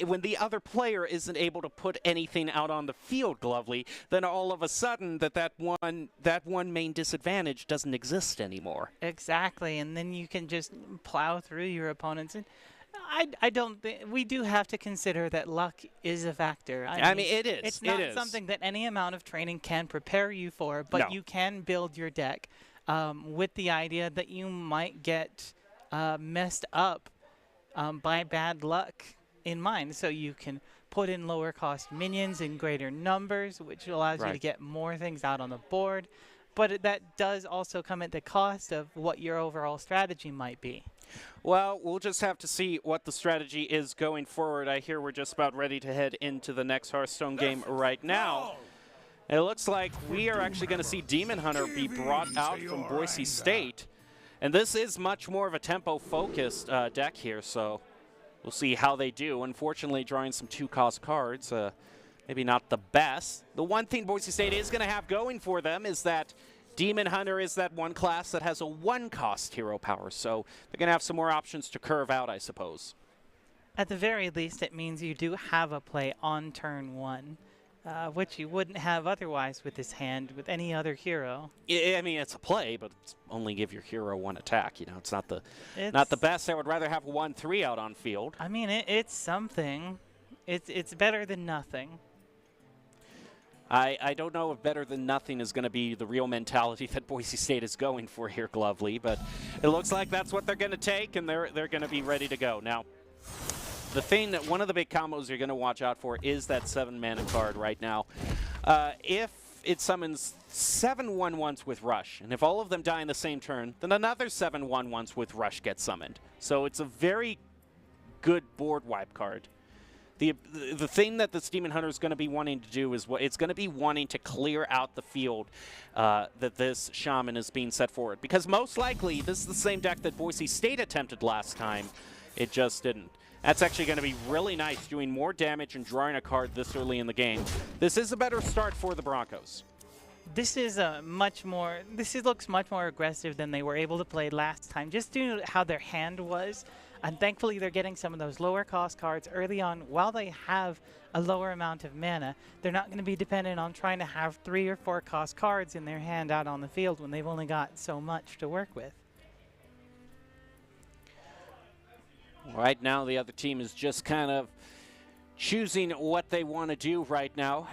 when the other player isn't able to put anything out on the field, Glovely, then all of a sudden that one main disadvantage doesn't exist anymore. Exactly, and then you can just plow through your opponents. And I don't think we do have to consider that luck is a factor. I mean, it is. It's not something that any amount of training can prepare you for, but you can build your deck with the idea that you might get messed up by bad luck in mind. So you can put in lower cost minions in greater numbers, which allows you to get more things out on the board. But that does also come at the cost of what your overall strategy might be. Well, we'll just have to see what the strategy is going forward. I hear we're just about ready to head into the next Hearthstone game right now. It looks like we are actually going to see Demon Hunter be brought out from Boise State. And this is much more of a tempo-focused deck here, so we'll see how they do. Unfortunately, drawing some 2-cost cards, maybe not the best. The one thing Boise State is going to have going for them is that Demon Hunter is that one class that has a 1-cost hero power, so they're going to have some more options to curve out, I suppose. At the very least, it means you do have a play on turn 1. Which you wouldn't have otherwise with this hand with any other hero. I mean, it's a play, but it's only give your hero 1 attack. You know, it's not the best. I would rather have 1/3 out on field. I mean, it's something. It's better than nothing. I don't know if better than nothing is going to be the real mentality that Boise State is going for here, Glovely, but it looks like that's what they're going to take, and they're going to be ready to go now. The thing that one of the big combos you're going to watch out for is that 7-mana card right now. If it summons 7 1/1s with Rush, and if all of them die in the same turn, then another 7 1/1s with Rush gets summoned. So it's a very good board wipe card. The thing that this Demon Hunter is going to be wanting to do is it's going to be wanting to clear out the field that this Shaman is being set forward. Because most likely, this is the same deck that Boise State attempted last time. It just didn't. That's actually going to be really nice, doing more damage and drawing a card this early in the game. This is a better start for the Broncos. This is looks much more aggressive than they were able to play last time, just due to how their hand was. And thankfully, they're getting some of those lower cost cards early on. While they have a lower amount of mana, they're not going to be dependent on trying to have 3 or 4 cost cards in their hand out on the field when they've only got so much to work with. Right now, the other team is just kind of choosing what they want to do right now.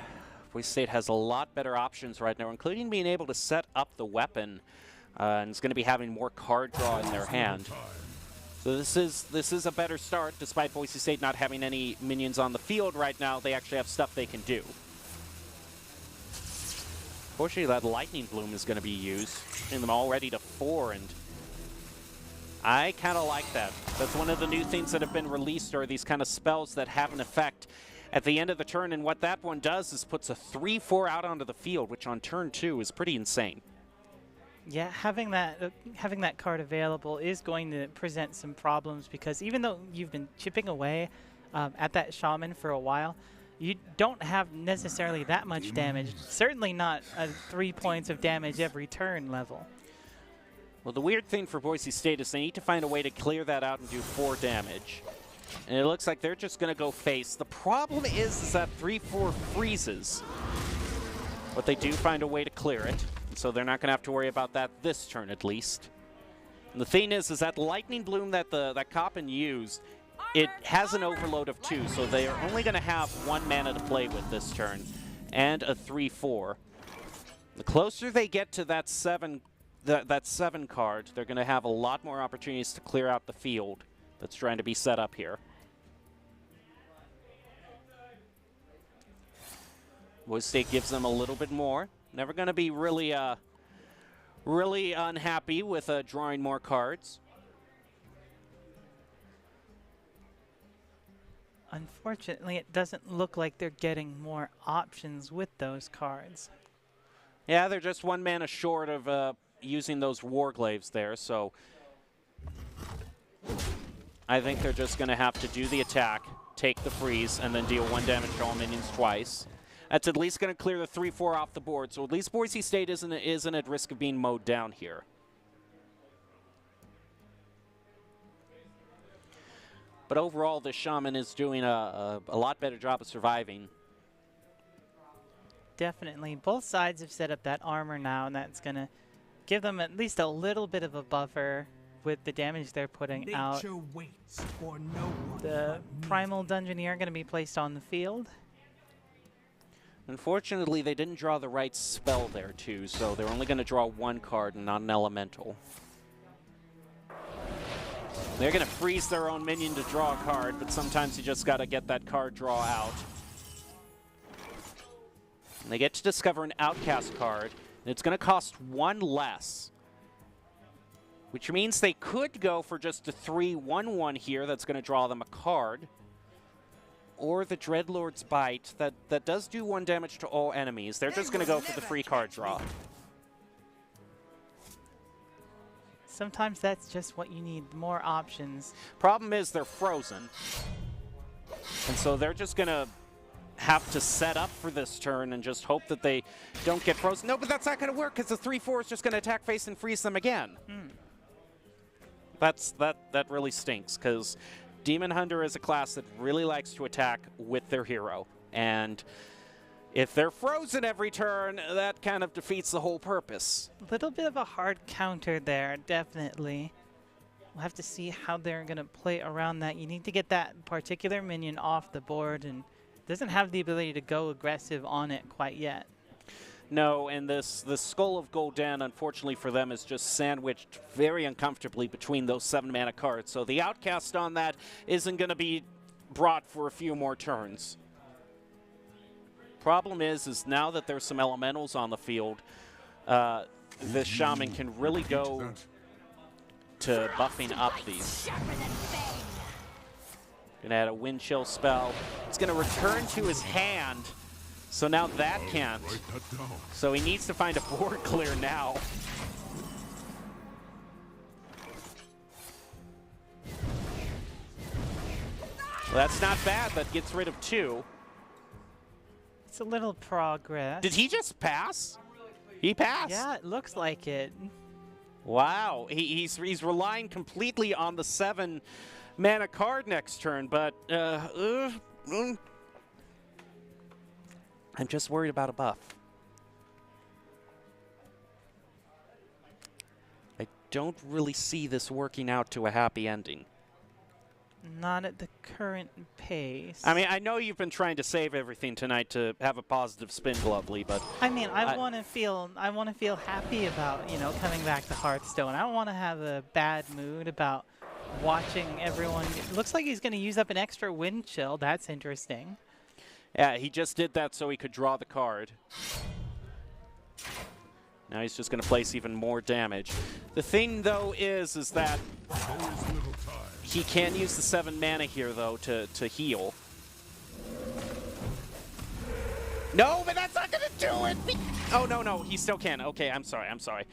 Boise State has a lot better options right now, including being able to set up the weapon, and is going to be having more card draw in their hand. So this is a better start, despite Boise State not having any minions on the field right now. They actually have stuff they can do. Fortunately, that Lightning Bloom is going to be used, bringing them already to 4, and I kind of like that. That's one of the new things that have been released, are these kind of spells that have an effect at the end of the turn, and what that one does is puts a 3/4 out onto the field, which on turn 2 is pretty insane. Yeah, having that card available is going to present some problems, because even though you've been chipping away at that Shaman for a while, you don't have necessarily that much damage. Certainly not 3 points of damage every turn level. Well, the weird thing for Boise State is they need to find a way to clear that out and do 4 damage. And it looks like they're just going to go face. The problem is that 3/4 freezes. But they do find a way to clear it. So they're not going to have to worry about that this turn, at least. And the thing is that Lightning Bloom that that Coppin used, it has an overload of 2, so they are only going to have 1 mana to play with this turn, and a 3/4. The closer they get to that 7 card, they're going to have a lot more opportunities to clear out the field that's trying to be set up here. Boise State gives them a little bit more. Never going to be really unhappy with drawing more cards. Unfortunately, it doesn't look like they're getting more options with those cards. Yeah, they're just 1 mana short of using those Warglaives there, so I think they're just going to have to do the attack, take the freeze, and then deal 1 damage to all minions twice. That's at least going to clear the 3/4 off the board, so at least Boise State isn't at risk of being mowed down here. But overall, the Shaman is doing a lot better job of surviving. Definitely. Both sides have set up that armor now, and that's going to give them at least a little bit of a buffer with the damage they're putting out. Waits for no one The Primal Dungeoneer going to be placed on the field. Unfortunately, they didn't draw the right spell there, too, so they're only going to draw 1 card and not an elemental. They're going to freeze their own minion to draw a card, but sometimes you just got to get that card draw out. And they get to discover an Outcast card, and it's going to cost 1 less, which means they could go for just a 3/1/1 here that's going to draw them a card, or the Dreadlord's Bite that does do 1 damage to all enemies. They're just going to go for the free card draw. Sometimes that's just what you need, more options. Problem is they're frozen, and so they're just going to have to set up for this turn and just hope that they don't get frozen. No, but that's not going to work, because the 3/4 is just going to attack face and freeze them again. That really stinks, because Demon Hunter is a class that really likes to attack with their hero, and if they're frozen every turn, that kind of defeats the whole purpose. A little bit of a hard counter there, definitely. We'll have to see how they're going to play around that. You need to get that particular minion off the board, and doesn't have the ability to go aggressive on it quite yet. No, and the Skull of Gul'dan, unfortunately for them, is just sandwiched very uncomfortably between those 7 mana cards. So the Outcast on that isn't going to be brought for a few more turns. Problem is now that there's some elementals on the field, this Shaman can really go to buffing up these. Gonna add a Wind Chill spell. It's gonna return to his hand. So now that can't. So he needs to find a board clear now. Well, that's not bad. That gets rid of 2. It's a little progress. Did he just pass? He passed. Yeah, it looks like it. Wow. He's relying completely on the 7 mana card next turn, but I'm just worried about a buff. I don't really see this working out to a happy ending. Not at the current pace. I mean, I know you've been trying to save everything tonight to have a positive spin, Glovely, but I mean, I want to feel happy about, you know, coming back to Hearthstone. I don't want to have a bad mood about watching everyone. It looks like he's going to use up an extra wind chill. That's interesting. yeah, he just did that so he could draw the card. Now he's just going to place even more damage. The thing, though, is that he can use the 7 mana here, though, to heal. No, but that's not going to do it! Oh, no, he still can. Okay, I'm sorry.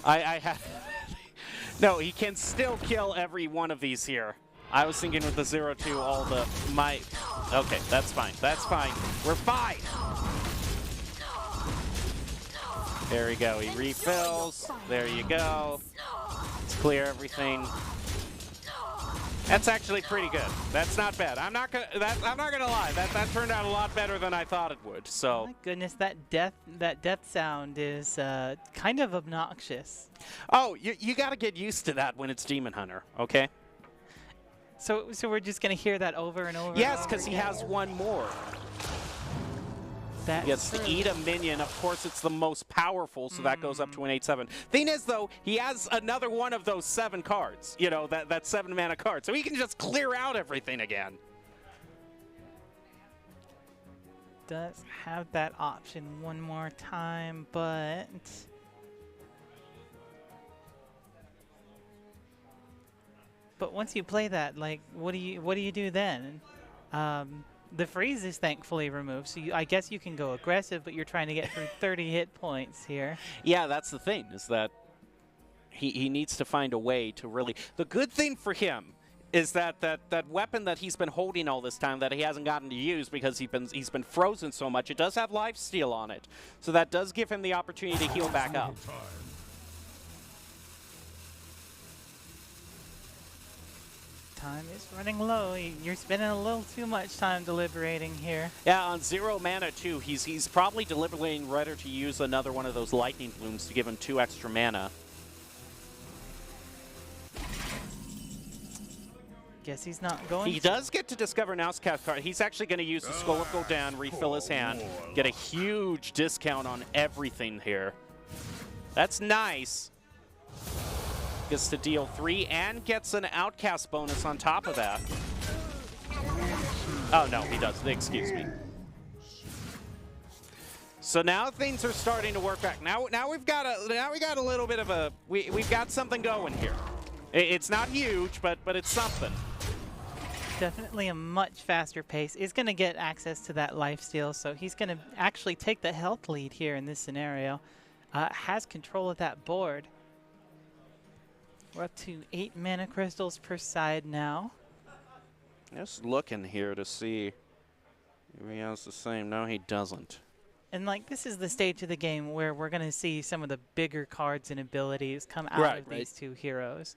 I have... No, he can still kill every one of these here. I was thinking with the 0-2, all the... Okay, that's fine. We're fine! There we go. He refills. There you go. Let's clear everything. That's actually pretty good. That's not bad. I'm not gonna lie. That turned out a lot better than I thought it would. So. My goodness, that death sound is kind of obnoxious. Oh, you got to get used to that when it's Demon Hunter. Okay. So we're just gonna hear that over and over. Yes, because he has one more. That's he gets to eat a minion. Of course, it's the most powerful, so that goes up to an 8/7. Thing is, though, he has another one of those 7 cards. You know, that 7 mana card, so he can just clear out everything again. Does have that option one more time, but once you play that, like, what do you do then? The freeze is thankfully removed, so I guess you can go aggressive, but you're trying to get through 30 hit points here. Yeah, that's the thing, is that he needs to find a way to really... The good thing for him is that weapon that he's been holding all this time that he hasn't gotten to use because he's been frozen so much, it does have lifesteal on it. So that does give him the opportunity to heal back up. Time is running low. You're spending a little too much time deliberating here. Yeah, on 0 mana too. He's probably deliberating whether to use another one of those lightning blooms to give him 2 extra mana. Guess he's not going. He does get to discover an outcast card. He's actually going to use the Skull of Gul'dan, refill his hand, get a huge discount on everything here. That's nice. Gets to deal 3 and gets an outcast bonus on top of that. Oh no, he doesn't. Excuse me. So now things are starting to work back. Now we got a little bit of a we've got something going here. It's not huge, but it's something. Definitely a much faster pace. Is going to get access to that lifesteal, so he's going to actually take the health lead here in this scenario. Has control of that board. We're up to 8 mana crystals per side now. Just looking here to see if he has the same. No, he doesn't. And like, this is the stage of the game where we're going to see some of the bigger cards and abilities come out of these two heroes.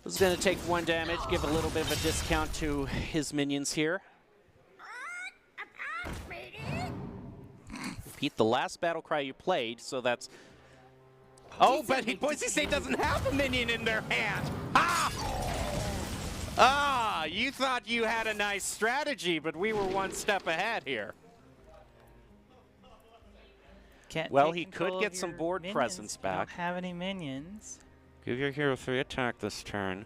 He's going to take 1 damage, give a little bit of a discount to his minions here. Repeat the last battle cry you played, so that's... Oh, but Boise State doesn't have a minion in their hand! Ah! Ah, you thought you had a nice strategy, but we were 1 step ahead here. Well, he could get some board presence back. Don't have any minions. Give your hero 3 attack this turn.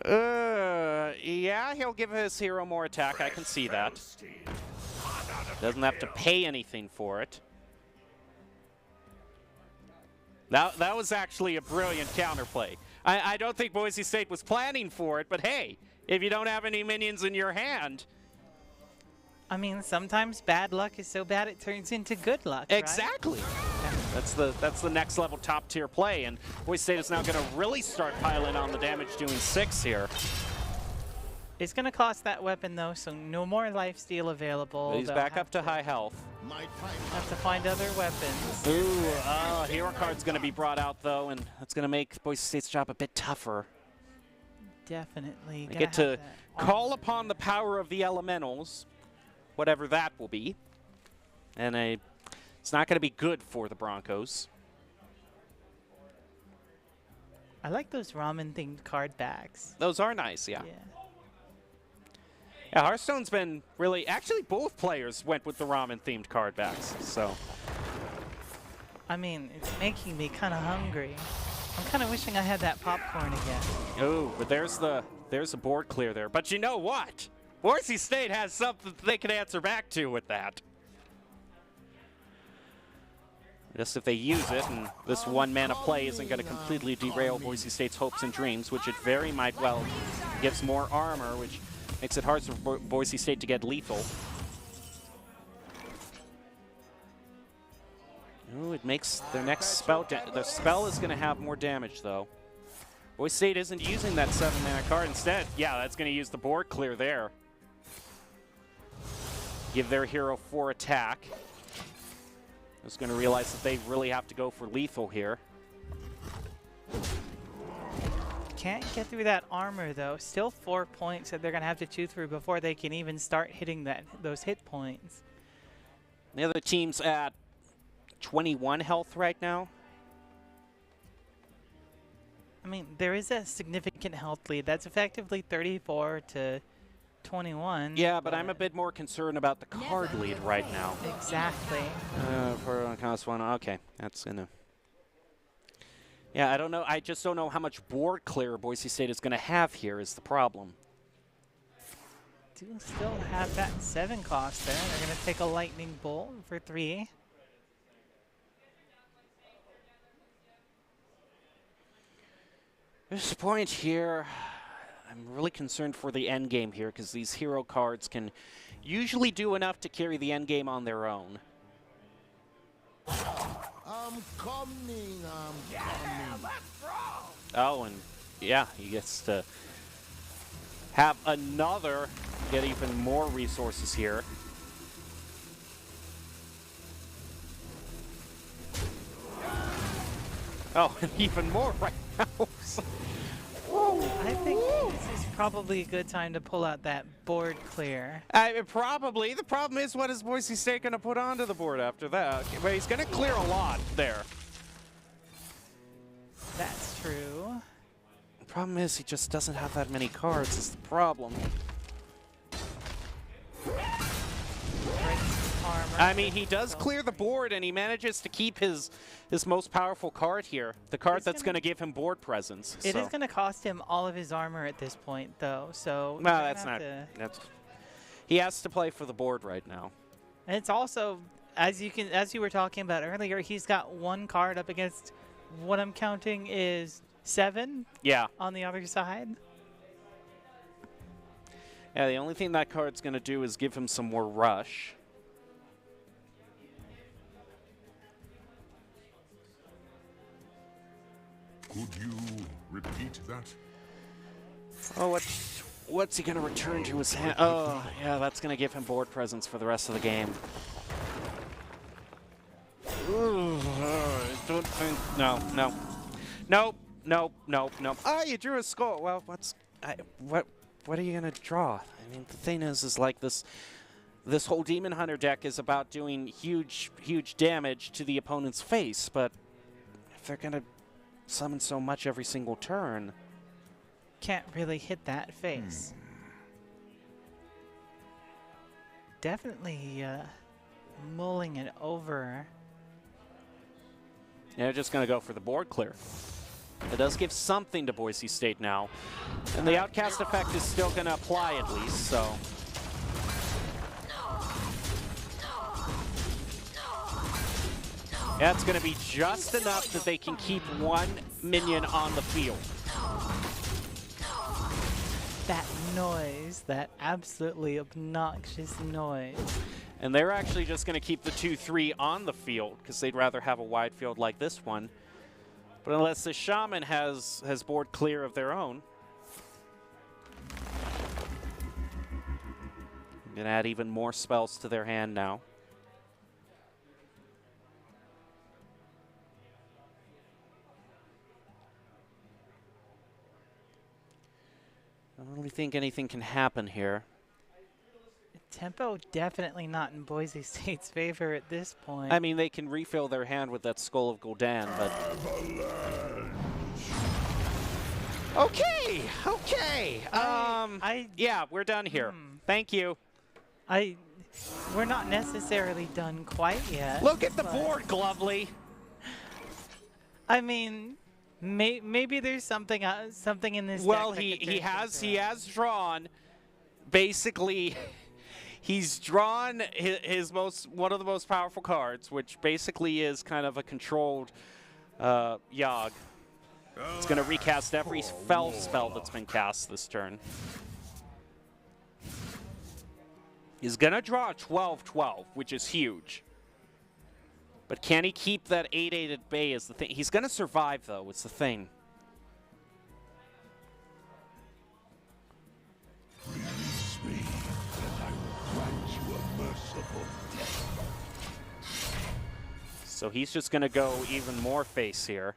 Yeah, he'll give his hero more attack. I can see that. Doesn't have to pay anything for it. That was actually a brilliant counterplay. I don't think Boise State was planning for it, but hey, if you don't have any minions in your hand... I mean, sometimes bad luck is so bad it turns into good luck, exactly. Right? That's the next level top tier play, and Boise State is now going to really start piling on the damage, doing 6 here. It's going to cost that weapon, though, so no more lifesteal available. But he's They'll back have up to high health. Have to find other weapons. Ooh, hero card's going to be brought out, though, and that's going to make Boise State's job a bit tougher. Definitely. They get to call upon the power of the elementals, whatever that will be. And it's not going to be good for the Broncos. I like those ramen-themed card backs. Those are nice, yeah. Yeah, Hearthstone's been really... Actually, both players went with the ramen-themed card backs, so... I mean, it's making me kind of hungry. I'm kind of wishing I had that popcorn again. Oh, but there's a board clear there. But you know what? Boise State has something they can answer back to with that. Just if they use it, and this one mana play isn't going to completely derail Boise State's hopes and dreams, which it very might well. Gives more armor, which makes it hard for Boise State to get lethal. Ooh, it makes their next spell. The spell is going to have more damage, though. Boise State isn't using that 7-mana card. Instead, yeah, that's going to use the board clear there. Give their hero 4 attack. Is going to realize that they really have to go for lethal here. Can't get through that armor, though. Still 4 points that they're going to have to chew through before they can even start hitting those hit points. The other team's at 21 health right now. I mean, there is a significant health lead. That's effectively 34 to 21. Yeah, but I'm a bit more concerned about the card lead right now. Exactly. For cost 1, okay. That's going to... Yeah, I don't know. I just don't know how much board clear Boise State is going to have here is the problem. Do still have that 7 cost there. They're going to take a lightning bolt for 3. There's a point here. I'm really concerned for the end game here because these hero cards can usually do enough to carry the end game on their own. I'm coming. Oh, and yeah, he gets to have another, get even more resources here. Oh, and even more right now. I think this is probably a good time to pull out that board clear. Probably. The problem is, what is Boise State going to put onto the board after that? But he's going to clear a lot there. That's true. The problem is he just doesn't have that many cards is the problem. I mean, he does clear the board, and he manages to keep his most powerful card here, the card that's going to give him board presence. It is going to cost him all of his armor at this point, though. So no, that's not. He has to play for the board right now. And it's also, as you were talking about earlier, he's got 1 card up against what I'm counting is 7. Yeah. On the other side. Yeah, the only thing that card's going to do is give him some more rush. Could you repeat that? Oh, what's he going to return to his hand? Oh, yeah, that's going to give him board presence for the rest of the game. Ooh, don't think. No. Nope. Ah, you drew a skull. Well, what are you going to draw? I mean, the thing is like this whole Demon Hunter deck is about doing huge damage to the opponent's face, but if they're going to summon so much every single turn, can't really hit that face. Definitely mulling it over. Yeah, just going to go for the board clear. It does give something to Boise State now. And the outcast effect is still going to apply at least, so. Yeah, it's going to be just enough that they can keep 1 minion on the field. That noise, that absolutely obnoxious noise. And they're actually just going to keep the 2/3 on the field because they'd rather have a wide field like this one. But unless the Shaman has board clear of their own. Gonna add even more spells to their hand now. I don't really think anything can happen here. Tempo definitely not in Boise State's favor at this point. I mean, they can refill their hand with that Skull of Gul'dan, but... Okay, okay. Yeah, we're done here. Thank you. We're not necessarily done quite yet. Look at the board, Glovely. I mean, maybe there's something in this. Well, deck he has drawn. Basically, he's drawn one of the most powerful cards, which basically is kind of a controlled Yogg. It's going to recast every Fel spell that's been cast this turn. He's going to draw a 12-12, which is huge. But can he keep that 8-8 at bay is the thing. He's going to survive, though. It's the thing. Release me, and I will grant you a merciful death. So he's just going to go even more face here.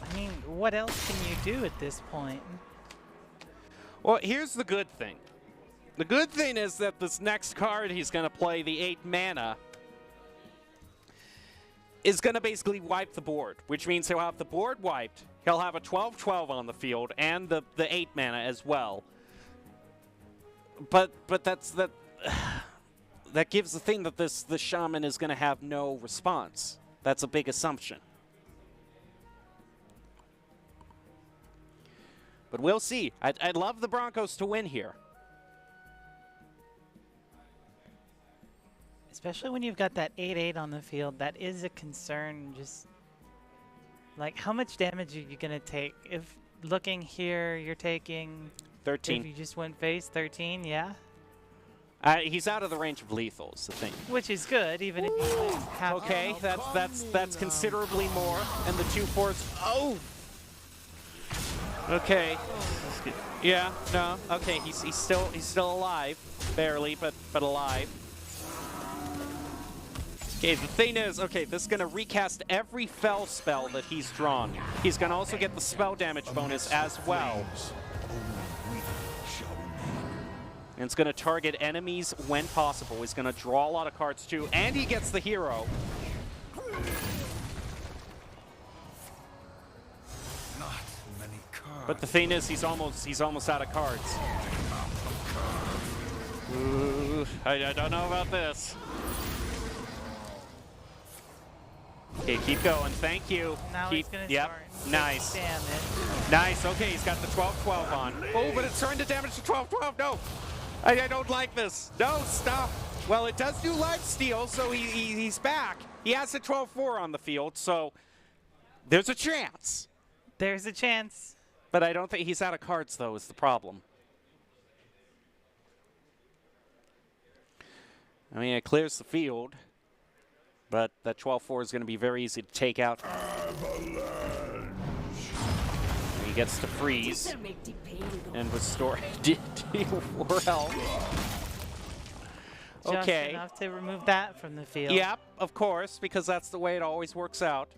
I mean, what else can you do at this point? Well, here's the good thing. The good thing is that this next card he's going to play, the 8 mana, is going to basically wipe the board, which means he'll have the board wiped. He'll have a 12-12 on the field and the 8 mana as well. But that gives the thing that the Shaman is going to have no response. That's a big assumption. But we'll see. I'd love the Broncos to win here. Especially when you've got that 8-8 on the field, that is a concern. Just like, how much damage are you going to take? If looking here, you're taking 13. If you just went face, 13, yeah? He's out of the range of lethal, is the thing. Which is good, even if you have. Okay, that's considerably more. And the 2/4s. Oh! Okay. Yeah, no. Okay, he's still alive. Barely, but alive. Okay, the thing is, okay, this is going to recast every Fel spell that he's drawn. He's going to also get the spell damage bonus as well. And it's going to target enemies when possible. He's going to draw a lot of cards too, and he gets the hero. But the thing is, he's almost out of cards. Ooh, I don't know about this. Okay, keep going. Thank you. Now he's gonna Yep. start. Nice. Damn it. Nice. Okay, he's got the 12-12 on. Oh, but it's starting to damage the 12-12. No. I don't like this. No, stop. Well, it does do life steal, so he's back. He has a 12-4 on the field, so there's a chance. There's a chance. But I don't think he's out of cards, though, is the problem. I mean, it clears the field, but that 12-4 is going to be very easy to take out. He gets to freeze and restore deal 4 health. Okay. Just enough to remove that from the field. Yep, of course, because that's the way it always works out.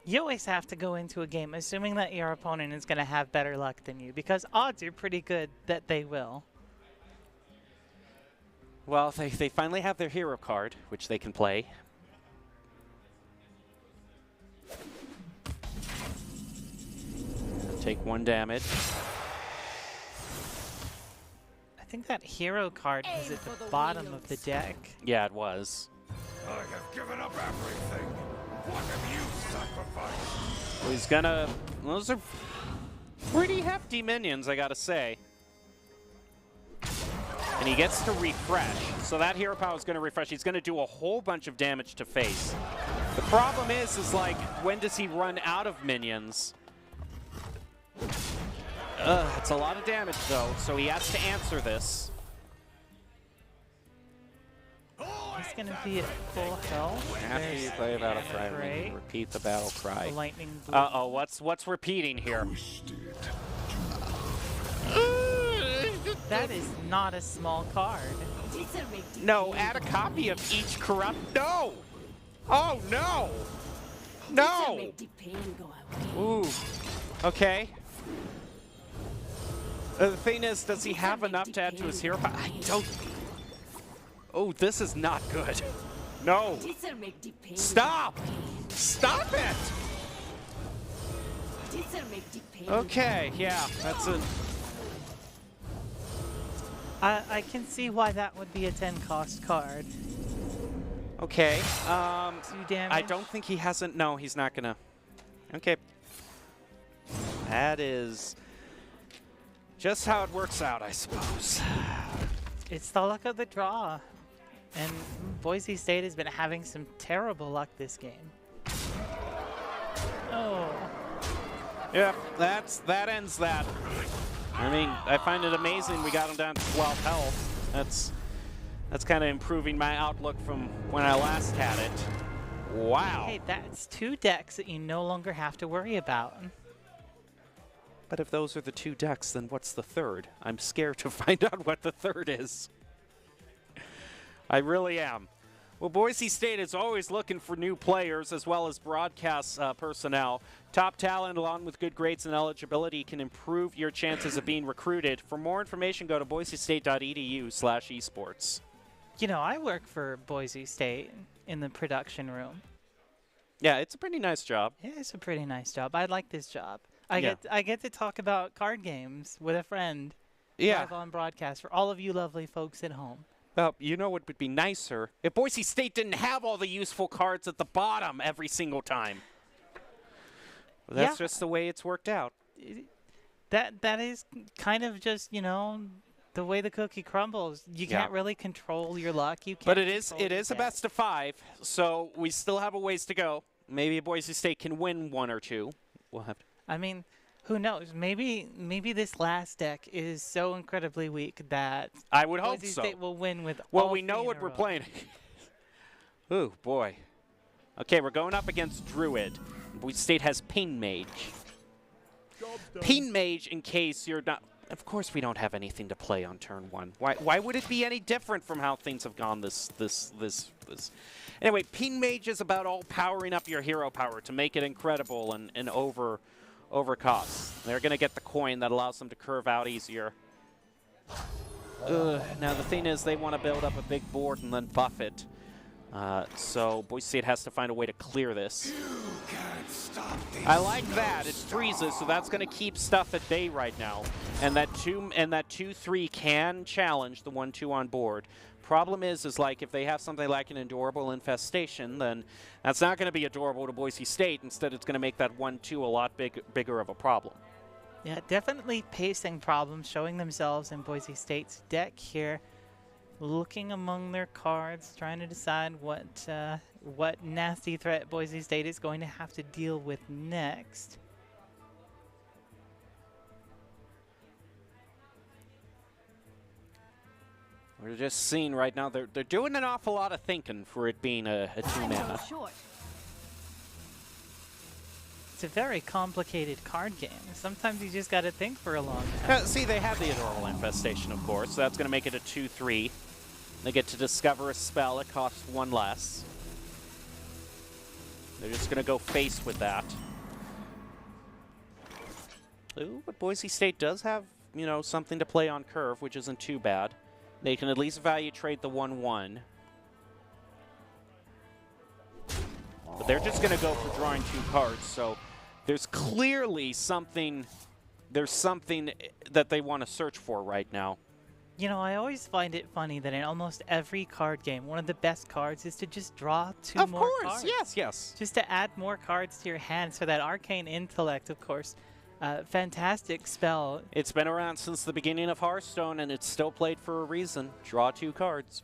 You always have to go into a game assuming that your opponent is going to have better luck than you, because odds are pretty good that they will. Well, they finally have their hero card, which they can play. Take 1 damage. I think that hero card was at the bottom of the deck. Yeah, it was. I have given up everything. What have you sacrificed? Well, he's gonna... Those are pretty hefty minions, I gotta say. And he gets to refresh. So that hero power is gonna refresh. He's gonna do a whole bunch of damage to face. The problem is like, when does he run out of minions? It's a lot of damage, though, so he has to answer this. He's He's going to be at full health. After you play Battle Cry, Great. repeat the battle cry. The lightning bolt. Uh-oh, what's repeating here? That is not a small card. No, add a copy of each corrupt. No! Oh, no! No! Ooh. Okay. The thing is, does he have enough to add to his hero? I don't. Oh, this is not good. No. Stop! Stop it! Okay, yeah, that's it. I can see why that would be a 10 cost card. Okay. 2 damage. I don't think he hasn't. No, he's not gonna. Okay. That is just how it works out, I suppose. It's the luck of the draw. And Boise State has been having some terrible luck this game. Oh. Yeah, that ends that. I mean, I find it amazing we got him down to 12 health. That's kind of improving my outlook from when I last had it. Wow. Hey, that's 2 decks that you no longer have to worry about. But if those are the 2 decks, then what's the third? I'm scared to find out what the third is. I really am. Well, Boise State is always looking for new players as well as broadcast personnel. Top talent along with good grades and eligibility can improve your chances of being recruited. For more information, go to boisestate.edu/esports. You know, I work for Boise State in the production room. Yeah, it's a pretty nice job. Yeah, it's a pretty nice job. I like this job. I get to talk about card games with a friend live on broadcast for all of you lovely folks at home. Well, you know what would be nicer? If Boise State didn't have all the useful cards at the bottom every single time. Well, that's just the way it's worked out. That is kind of just, you know, the way the cookie crumbles. You can't really control your luck. You can't. But it is a best of 5, so we still have a ways to go. Maybe Boise State can win 1 or 2. We'll have to. I mean, who knows? Maybe this last deck is so incredibly weak that I would hope Boise so. State will win with well, all we know 3 what in a we're row. playing. Ooh, boy. Okay, we're going up against Druid. Boise State has Pain Mage. Pain Mage, in case you're not. Of course, we don't have anything to play on turn 1. Why would it be any different from how things have gone this? Anyway, Pain Mage is about all powering up your hero power to make it incredible and over costs. They're going to get the coin that allows them to curve out easier. Now, the thing is, they want to build up a big board and then buff it. So Boise State has to find a way to clear this. I like that. It freezes, so that's going to keep stuff at bay right now. And that 2/3 can challenge the 1/2 on board. Problem is like if they have something like an Adorable Infestation, then that's not going to be adorable to Boise State. Instead, it's going to make that 1/2 a lot bigger of a problem. Yeah, definitely pacing problems showing themselves in Boise State's deck here. Looking among their cards, trying to decide what nasty threat Boise State is going to have to deal with next. We're just seeing right now they're doing an awful lot of thinking for it being a 2-mana. It's a very complicated card game. Sometimes you just got to think for a long time. See, they have the Adorable Infestation, of course, so that's going to make it a 2/3. They get to discover a spell. It costs 1 less. They're just going to go face with that. Ooh, but Boise State does have, you know, something to play on curve, which isn't too bad. They can at least value trade the 1/1. But they're just going to go for drawing 2 cards, so there's clearly something, that they want to search for right now. You know, I always find it funny that in almost every card game, one of the best cards is to just draw 2 more cards. Of course, yes. Just to add more cards to your hand. So that Arcane Intellect, of course, fantastic spell. It's been around since the beginning of Hearthstone, and it's still played for a reason. Draw 2 cards.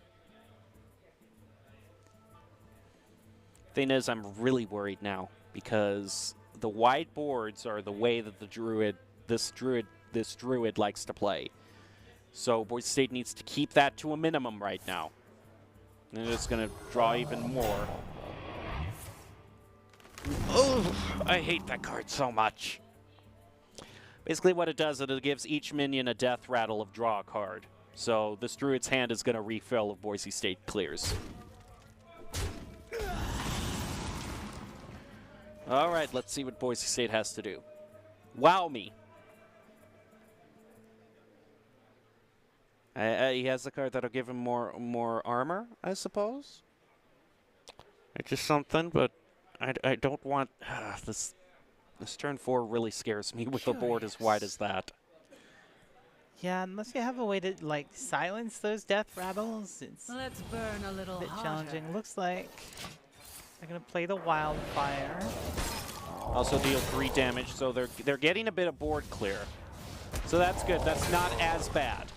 Thing is, I'm really worried now because the wide boards are the way that this druid likes to play. So Boise State needs to keep that to a minimum right now. And it's going to draw even more. Oh, I hate that card so much. Basically what it does is it gives each minion a death rattle of draw a card. So this Druid's hand is going to refill if Boise State clears. All right, let's see what Boise State has to do. Wow me. He has a card that'll give him more armor, I suppose. It's just something, but I don't want this. This turn 4 really scares me with the board as wide as that. Yeah, unless you have a way to like silence those death rattles, it's Let's burn a little a bit hotter. challenging. Looks like they're gonna play the wildfire. Also deal 3 damage, so they're getting a bit of board clear. So that's good. That's not as bad.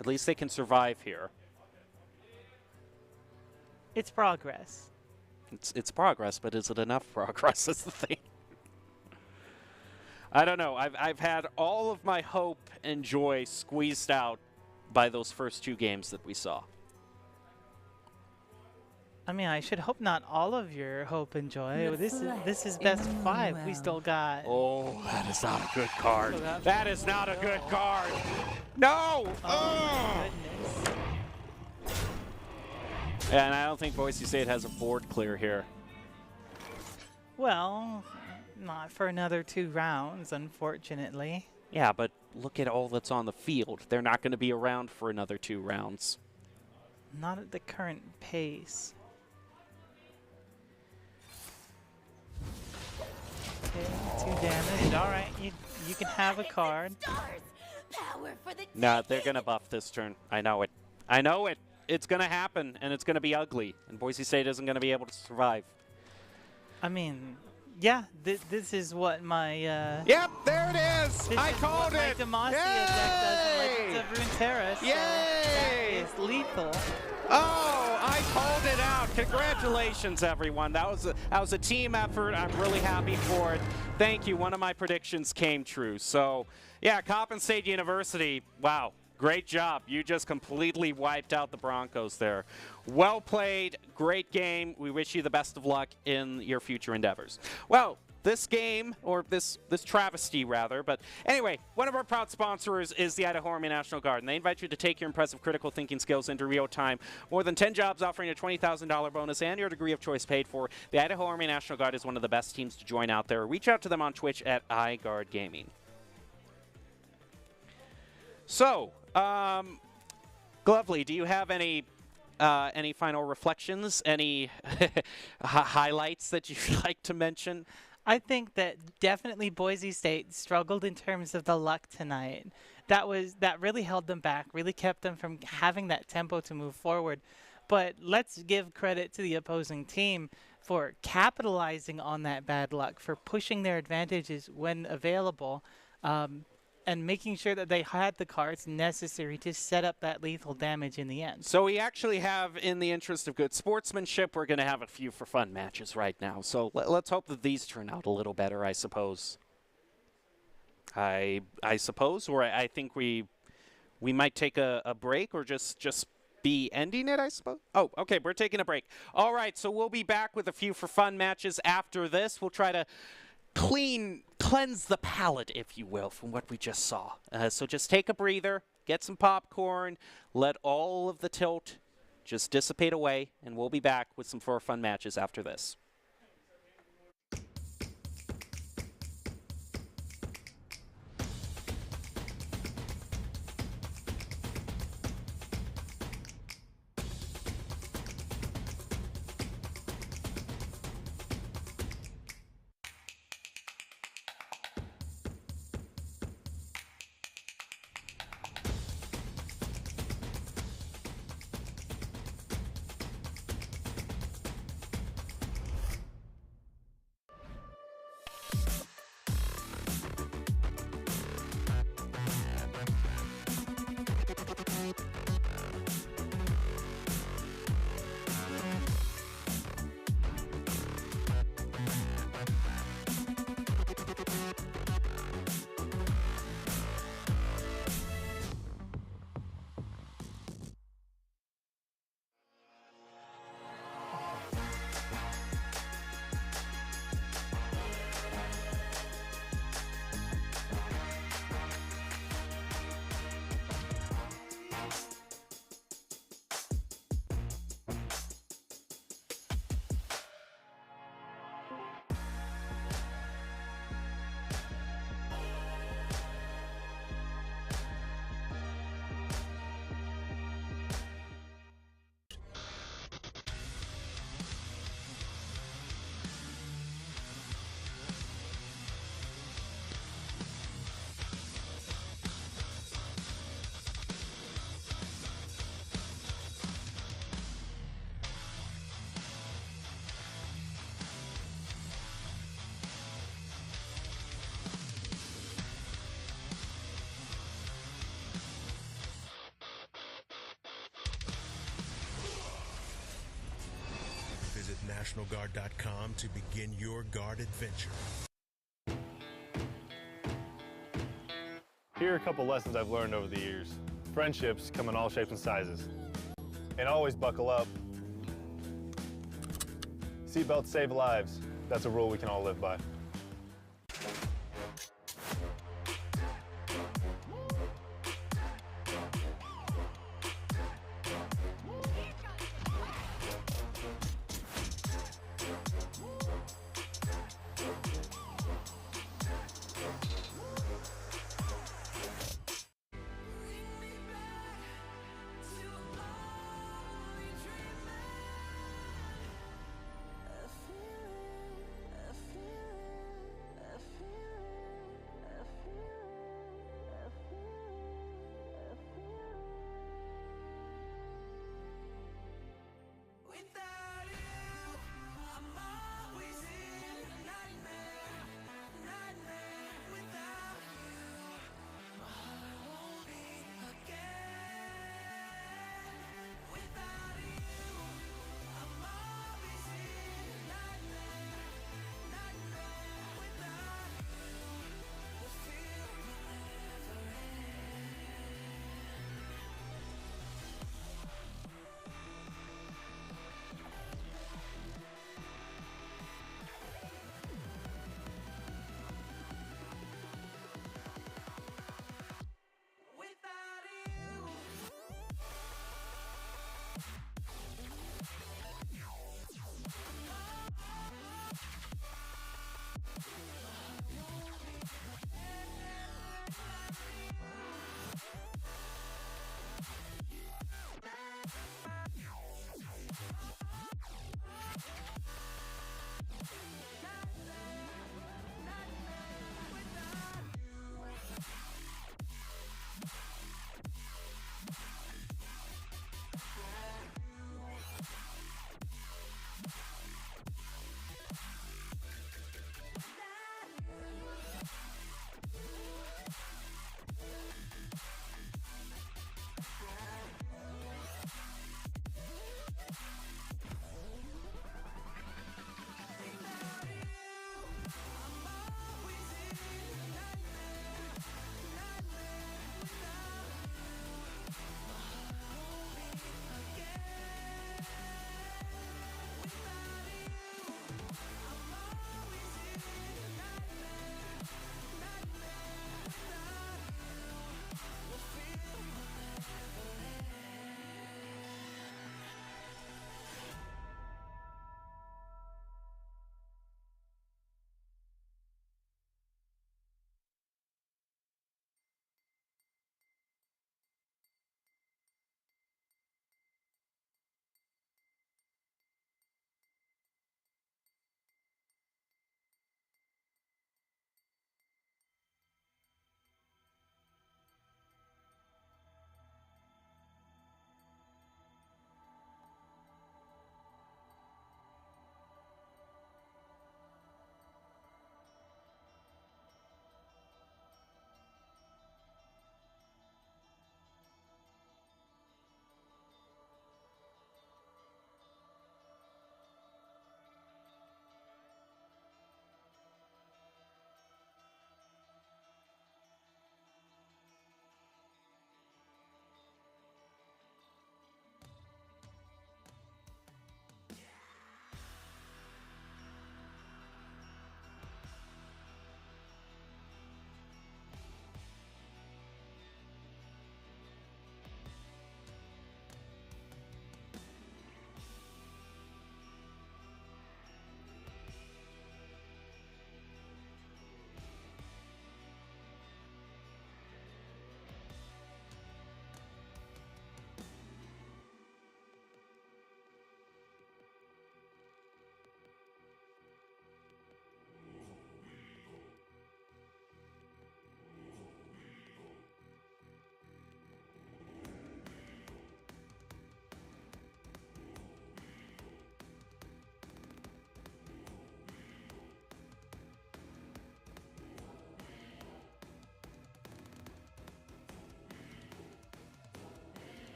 At least they can survive here. It's progress. It's progress, but is it enough progress? Is the thing. I don't know. I've had all of my hope and joy squeezed out by those first 2 games that we saw. I mean, I should hope not all of your hope and joy. This is best of 5. We still got. Oh, that is not a good card. That is not a good card. No. Oh my goodness. And I don't think Boise State has a board clear here. Well, not for another 2 rounds, unfortunately. Yeah, but look at all that's on the field. They're not going to be around for another 2 rounds. Not at the current pace. Okay, 2 damage. All right, you can have a card. Nah, they're going to buff this turn. I know it. I know it. It's going to happen, and it's going to be ugly. And Boise State isn't going to be able to survive. I mean, yeah, this is what my... Yep, there it is! I called it! My Demacia deck does in Legends of Runeterra. So Yay! that is lethal. Oh, I called it out. Congratulations, everyone. That was a team effort. I'm really happy for it. Thank you. One of my predictions came true. So, yeah, Coppin State University, wow. Great job. You just completely wiped out the Broncos there. Well played. Great game. We wish you the best of luck in your future endeavors. Well, this game, or this travesty rather, but anyway, one of our proud sponsors is the Idaho Army National Guard, and they invite you to take your impressive critical thinking skills into real time. More than 10 jobs offering a $20,000 bonus and your degree of choice paid for. The Idaho Army National Guard is one of the best teams to join out there. Reach out to them on Twitch at iGuard Gaming. So, Glovely, do you have any final reflections, any highlights that you'd like to mention? I think that definitely Boise State struggled in terms of the luck tonight. That really held them back, really kept them from having that tempo to move forward. But let's give credit to the opposing team for capitalizing on that bad luck, for pushing their advantages when available, and making sure that they had the cards necessary to set up that lethal damage in the end. So we actually have, in the interest of good sportsmanship, we're going to have a few for fun matches right now. So let's hope that these turn out a little better, I suppose. I suppose, or I think we might take a break or just be ending it, I suppose. Oh, okay, we're taking a break. All right, so we'll be back with a few for fun matches after this. We'll try to cleanse the palate, if you will, from what we just saw. So just take a breather, get some popcorn, let all of the tilt just dissipate away, and we'll be back with some for fun matches after this. NationalGuard.com to begin your guard adventure. Here are a couple lessons I've learned over the years. Friendships come in all shapes and sizes. And always buckle up. Seatbelts save lives. That's a rule we can all live by.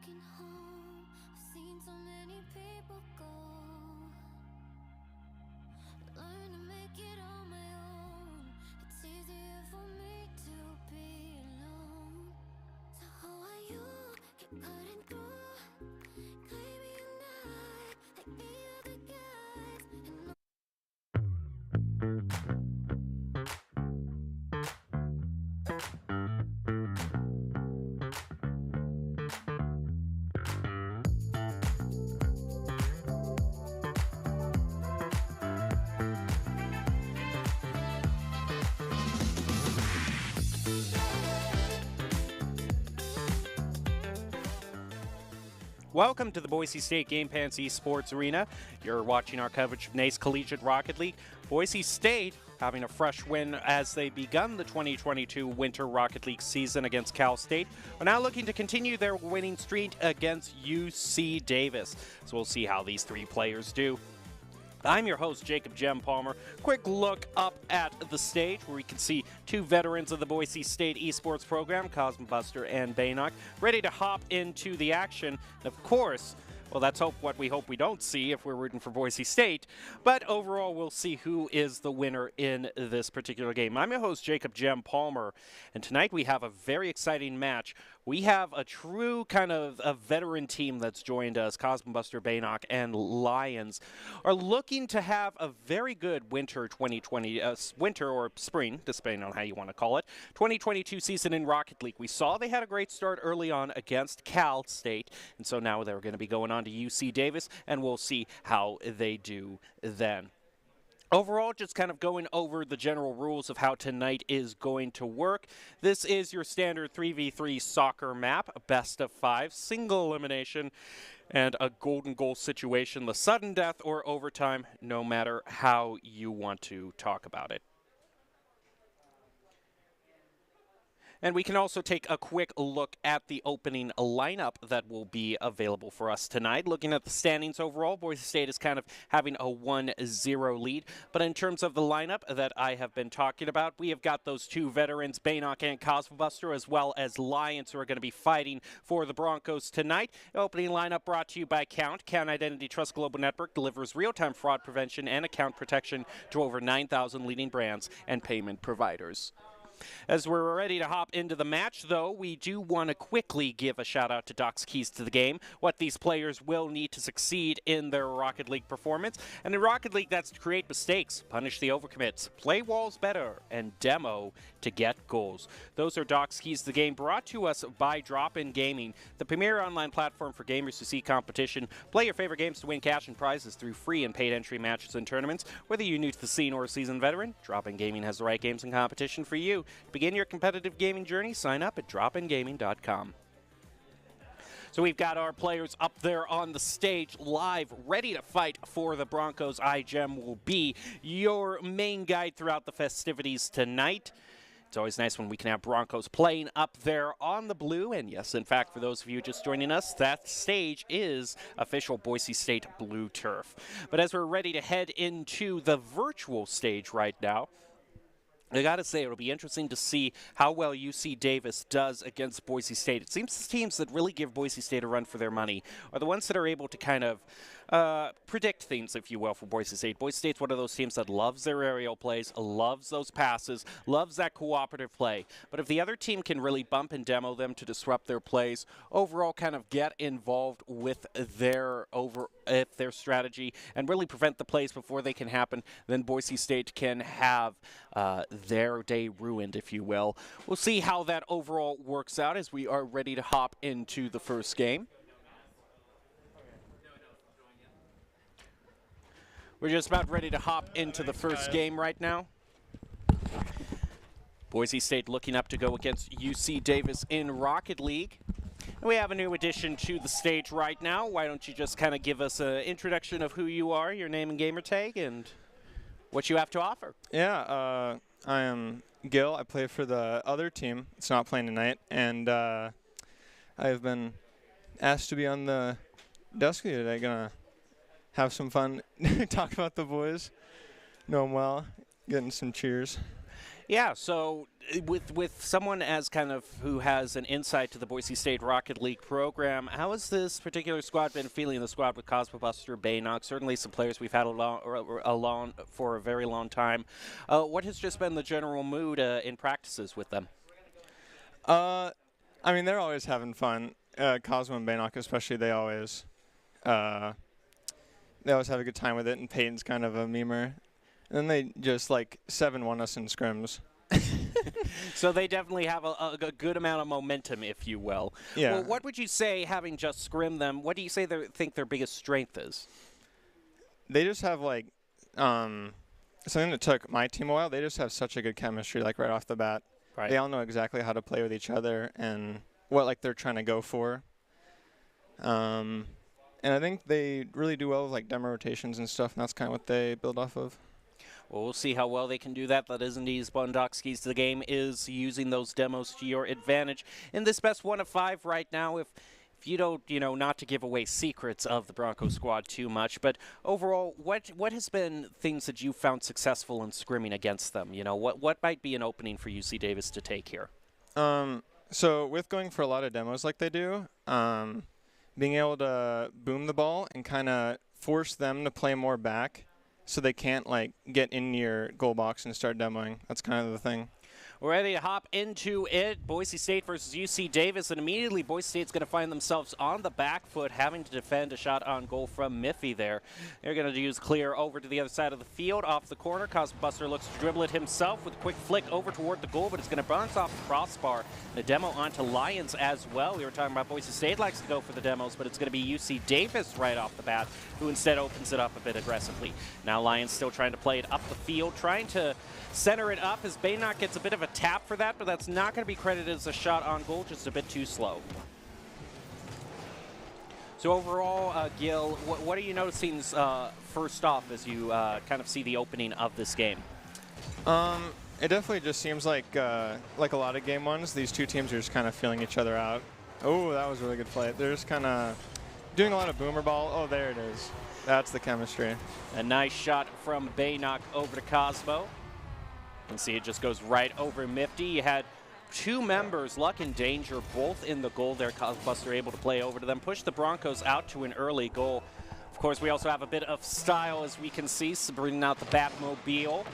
walking home, I've seen so many people go. Learn to make it on my own. It's easier for me to be alone. So how are you? Keep cutting through, claiming you're not like the other guys. And welcome to the Boise State Game Pants Esports Arena. You're watching our coverage of NACE Collegiate Rocket League. Boise State having a fresh win as they begun the 2022 Winter Rocket League season against Cal State. Are now looking to continue their winning streak against UC Davis. So we'll see how these three players do. I'm your host, Jacob Jem Palmer. Quick look up at the stage where we can see two veterans of the Boise State esports program, Cosmobuster and Baynock, ready to hop into the action. And of course, well, that's what we hope we don't see if we're rooting for Boise State. But overall, we'll see who is the winner in this particular game. I'm your host, Jacob Jem Palmer, and tonight we have a very exciting match. We have a true kind of a veteran team that's joined us. Cosmobuster, Baynock, and Lions are looking to have a very good winter 2020, winter or spring, depending on how you want to call it, 2022 season in Rocket League. We saw they had a great start early on against Cal State, and so now they're going to be going on to UC Davis, and we'll see how they do then. Overall, just kind of going over the general rules of how tonight is going to work. This is your standard 3v3 soccer map, a best of 5, single elimination, and a golden goal situation, the sudden death or overtime, no matter how you want to talk about it. And we can also take a quick look at the opening lineup that will be available for us tonight. Looking at the standings overall, Boise State is kind of having a 1-0 lead. But in terms of the lineup that I have been talking about, we have got those two veterans, Baynock and Cosmobuster, as well as Lions, who are going to be fighting for the Broncos tonight. The opening lineup brought to you by Count. Count Identity Trust Global Network delivers real-time fraud prevention and account protection to over 9,000 leading brands and payment providers. As we're ready to hop into the match, though, we do want to quickly give a shout-out to Doc's Keys to the Game, what these players will need to succeed in their Rocket League performance. And in Rocket League, that's to create mistakes, punish the overcommits, play walls better, and demo to get goals. Those are Doc's Keys to the Game, brought to us by Drop-In Gaming, the premier online platform for gamers to see competition. Play your favorite games to win cash and prizes through free and paid entry matches and tournaments. Whether you're new to the scene or a seasoned veteran, Drop-In Gaming has the right games and competition for you. To begin your competitive gaming journey, sign up at dropingaming.com. So we've got our players up there on the stage live, ready to fight for the Broncos. iGem will be your main guide throughout the festivities tonight. It's always nice when we can have Broncos playing up there on the blue. And yes, in fact, for those of you just joining us, that stage is official Boise State blue turf. But as we're ready to head into the virtual stage right now, I got to say, it'll be interesting to see how well UC Davis does against Boise State. It seems the teams that really give Boise State a run for their money are the ones that are able to kind of predict things, if you will, for Boise State. Boise State's one of those teams that loves their aerial plays, loves those passes, loves that cooperative play. But if the other team can really bump and demo them to disrupt their plays, overall kind of get involved with their strategy and really prevent the plays before they can happen, then Boise State can have their day ruined, if you will. We'll see how that overall works out as we are ready to hop into the first game. We're just about ready to hop into the first game right now. Boise State looking up to go against UC Davis in Rocket League. And we have a new addition to the stage right now. Why don't you just kind of give us an introduction of who you are, your name and gamer tag, and what you have to offer? Yeah, I am Gil. I play for the other team. It's not playing tonight. And I've been asked to be on the desk today. Gonna have some fun, talk about the boys, know them well, getting some cheers. Yeah, so with someone as kind of who has an insight to the Boise State Rocket League program, how has this particular squad been feeling? The squad with Cosmobuster, Baynock, certainly some players we've had along for a very long time. What has just been the general mood in practices with them? I mean, they're always having fun. Cosmo and Baynock especially, they always have a good time with it, and Peyton's kind of a memer. And then they just, like, 7-1 us in scrims. So they definitely have a good amount of momentum, if you will. Yeah. Well, what would you say, having just scrimmed them, what do you say think their biggest strength is? They just have, like, something that took my team a while. They just have such a good chemistry, like, right off the bat. Right. They all know exactly how to play with each other and what, like, they're trying to go for. And I think they really do well with, like, demo rotations and stuff, and that's kind of what they build off of. Well, we'll see how well they can do that. That is indeed Boondocks keys to the game, is using those demos to your advantage. In this best 1 of 5 right now, if you don't, not to give away secrets of the Broncos squad too much, but overall, what has been things that you found successful in scrimming against them? What might be an opening for UC Davis to take here? So with going for a lot of demos like they do, being able to boom the ball and kind of force them to play more back, so they can't, like, get in your goal box and start demoing. That's kind of the thing. We're ready to hop into it. Boise State versus UC Davis, and immediately Boise State's going to find themselves on the back foot, having to defend a shot on goal from Miffy there. They're going to use clear over to the other side of the field, off the corner. Cosmobuster looks to dribble it himself with a quick flick over toward the goal, but it's going to bounce off the crossbar. The demo onto Lions as well. We were talking about Boise State likes to go for the demos, but it's going to be UC Davis right off the bat, who instead opens it up a bit aggressively. Now Lions still trying to play it up the field, trying to center it up as Baynock gets a bit of a tap for that, but that's not going to be credited as a shot on goal, just a bit too slow. So overall, Gil, what are you noticing first off as you kind of see the opening of this game? It definitely just seems like a lot of game ones, these two teams are just kind of feeling each other out. Oh, that was a really good play. They're just kind of doing a lot of boomer ball. Oh, there it is. That's the chemistry. A nice shot from Baynock over to Cosmo. You can see it just goes right over Mifty. You had two members, Luck and Danger, both in the goal there. Cosmobuster able to play over to them, push the Broncos out to an early goal. Of course, we also have a bit of style, as we can see, bringing out the Batmobile.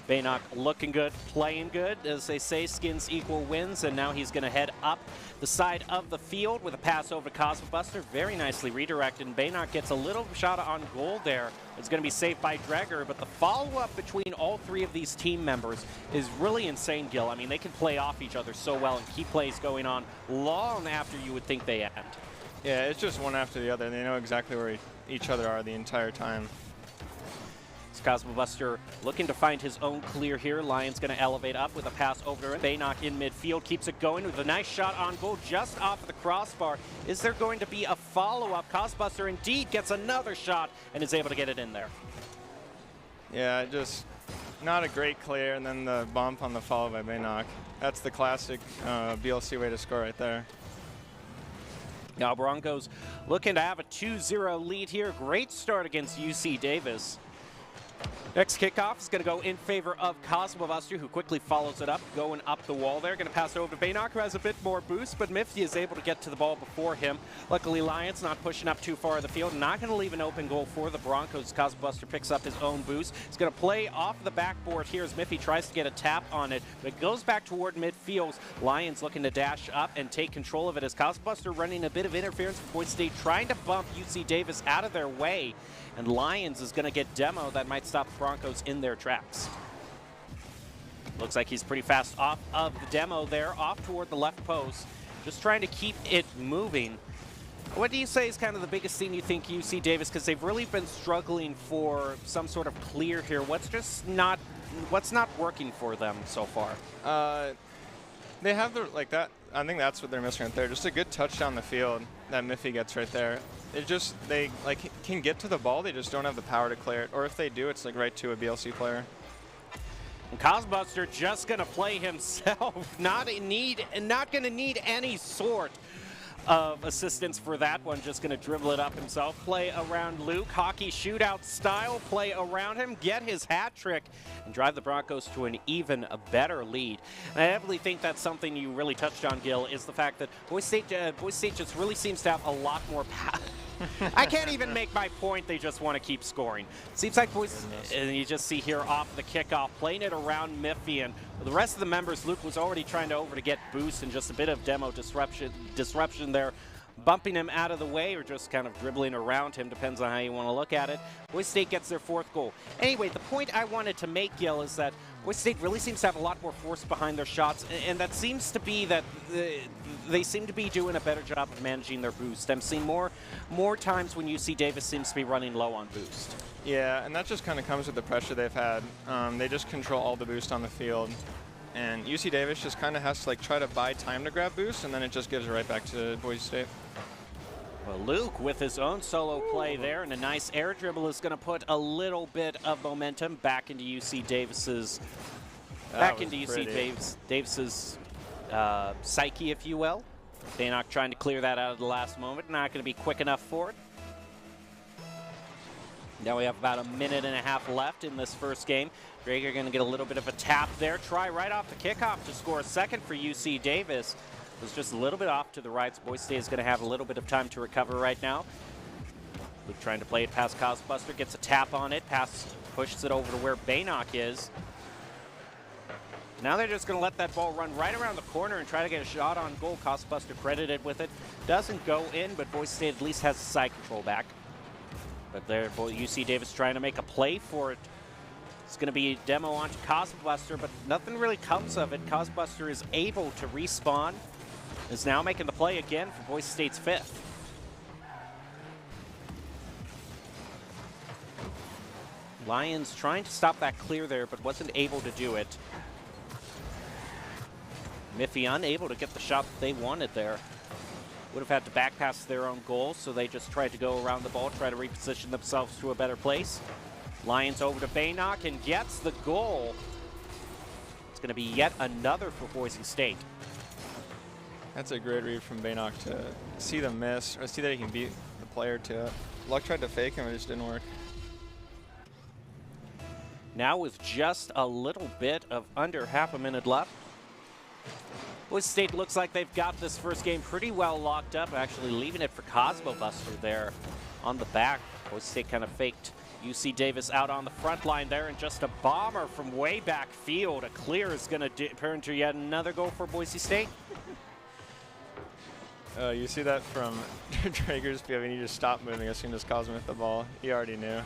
Baynock looking good, playing good. As they say, skins equal wins, and now he's going to head up the side of the field with a pass over to Cosmobuster. Very nicely redirected, and Baynock gets a little shot on goal there. It's going to be saved by Dreger, but the follow-up between all three of these team members is really insane, Gil. I mean, they can play off each other so well and keep plays going on long after you would think they end. Yeah, it's just one after the other. They know exactly where each other are the entire time. Cosmobuster looking to find his own clear here. Lions going to elevate up with a pass over to Baynock in midfield. Keeps it going with a nice shot on goal just off of the crossbar. Is there going to be a follow-up? Cosmobuster indeed gets another shot and is able to get it in there. Yeah, just not a great clear, and then the bump on the follow by Baynock. That's the classic BLC way to score right there. Now Broncos looking to have a 2-0 lead here. Great start against UC Davis. Next kickoff is going to go in favor of Cosmobuster, who quickly follows it up, going up the wall there. Going to pass it over to Baynock, who has a bit more boost, but Mifty is able to get to the ball before him. Luckily, Lions not pushing up too far of the field, not going to leave an open goal for the Broncos. Cosmobuster picks up his own boost. He's going to play off the backboard here as Mifty tries to get a tap on it, but it goes back toward midfield. Lions looking to dash up and take control of it as Cosmobuster running a bit of interference for Boise State, trying to bump UC Davis out of their way. And Lions is going to get demo that might stop the Broncos in their tracks. Looks like he's pretty fast off of the demo there, off toward the left post. Just trying to keep it moving. What do you say is kind of the biggest thing you think UC Davis, because they've really been struggling for some sort of clear here. What's not working for them so far? They have their, like that. I think that's what they're missing right there. Just a good touch down the field that Miffy gets right there. It just, they like can get to the ball, they just don't have the power to clear it. Or if they do, it's like right to a BLC player. And Cosmobuster just going to play himself, not going to need any sort of assistance for that one. Just going to dribble it up himself. Play around Luke. Hockey shootout style. Play around him. Get his hat trick. And drive the Broncos to an even better lead. And I definitely think that's something you really touched on, Gil, is the fact that Boise State just really seems to have a lot more I can't even make my point. They just want to keep scoring. Seems like and you just see here off the kickoff, playing it around Miffy, and the rest of the members, Luke was already trying to get boost and just a bit of demo disruption there, bumping him out of the way or just kind of dribbling around him, depends on how you want to look at it. Boise State gets their 4th goal. Anyway, the point I wanted to make, Gil, is that Boise State really seems to have a lot more force behind their shots, and that seems to be that they seem to be doing a better job of managing their boost. I'm seeing more times when UC Davis seems to be running low on boost. Yeah, and that just kind of comes with the pressure they've had. They just control all the boost on the field. And UC Davis just kind of has to try to buy time to grab boost, and then it just gives it right back to Boise State. Well, Luke with his own solo play there, and a nice air dribble is going to put a little bit of momentum back into UC Davis's Davis's psyche, if you will. Baynock trying to clear that out at the last moment. Not going to be quick enough for it. Now we have about a minute and a half left in this first game. Drager going to get a little bit of a tap there. Try right off the kickoff to score a second for UC Davis. It was just a little bit off to the right. So Boise State is going to have a little bit of time to recover right now. Luke trying to play it past Cosbuster, gets a tap on it. Pushes it over to where Baynock is. Now they're just going to let that ball run right around the corner and try to get a shot on goal. Cosbuster credited with it. Doesn't go in, but Boise State at least has the side control back. But there, UC Davis trying to make a play for it. It's going to be a demo onto Cosbuster, but nothing really comes of it. Cosbuster is able to respawn. Is now making the play again for Boise State's 5th. Lions trying to stop that clear there, but wasn't able to do it. Miffy unable to get the shot that they wanted there. Would have had to back pass their own goal, so they just tried to go around the ball, try to reposition themselves to a better place. Lions over to Baynock and gets the goal. It's going to be yet another for Boise State. That's a great read from Baynock to see the miss, or see that he can beat the player to it. Luck tried to fake him, it just didn't work. Now with just a little bit of under half a minute left. Boise State looks like they've got this first game pretty well locked up, actually leaving it for Cosbuster there on the back. Boise State kind of faked UC Davis out on the front line there, and just a bomber from way back field. A clear is going to turn to yet another goal for Boise State. You see that from Drager's POV, he just stopped moving as soon as Cosmo hit the ball. He already knew.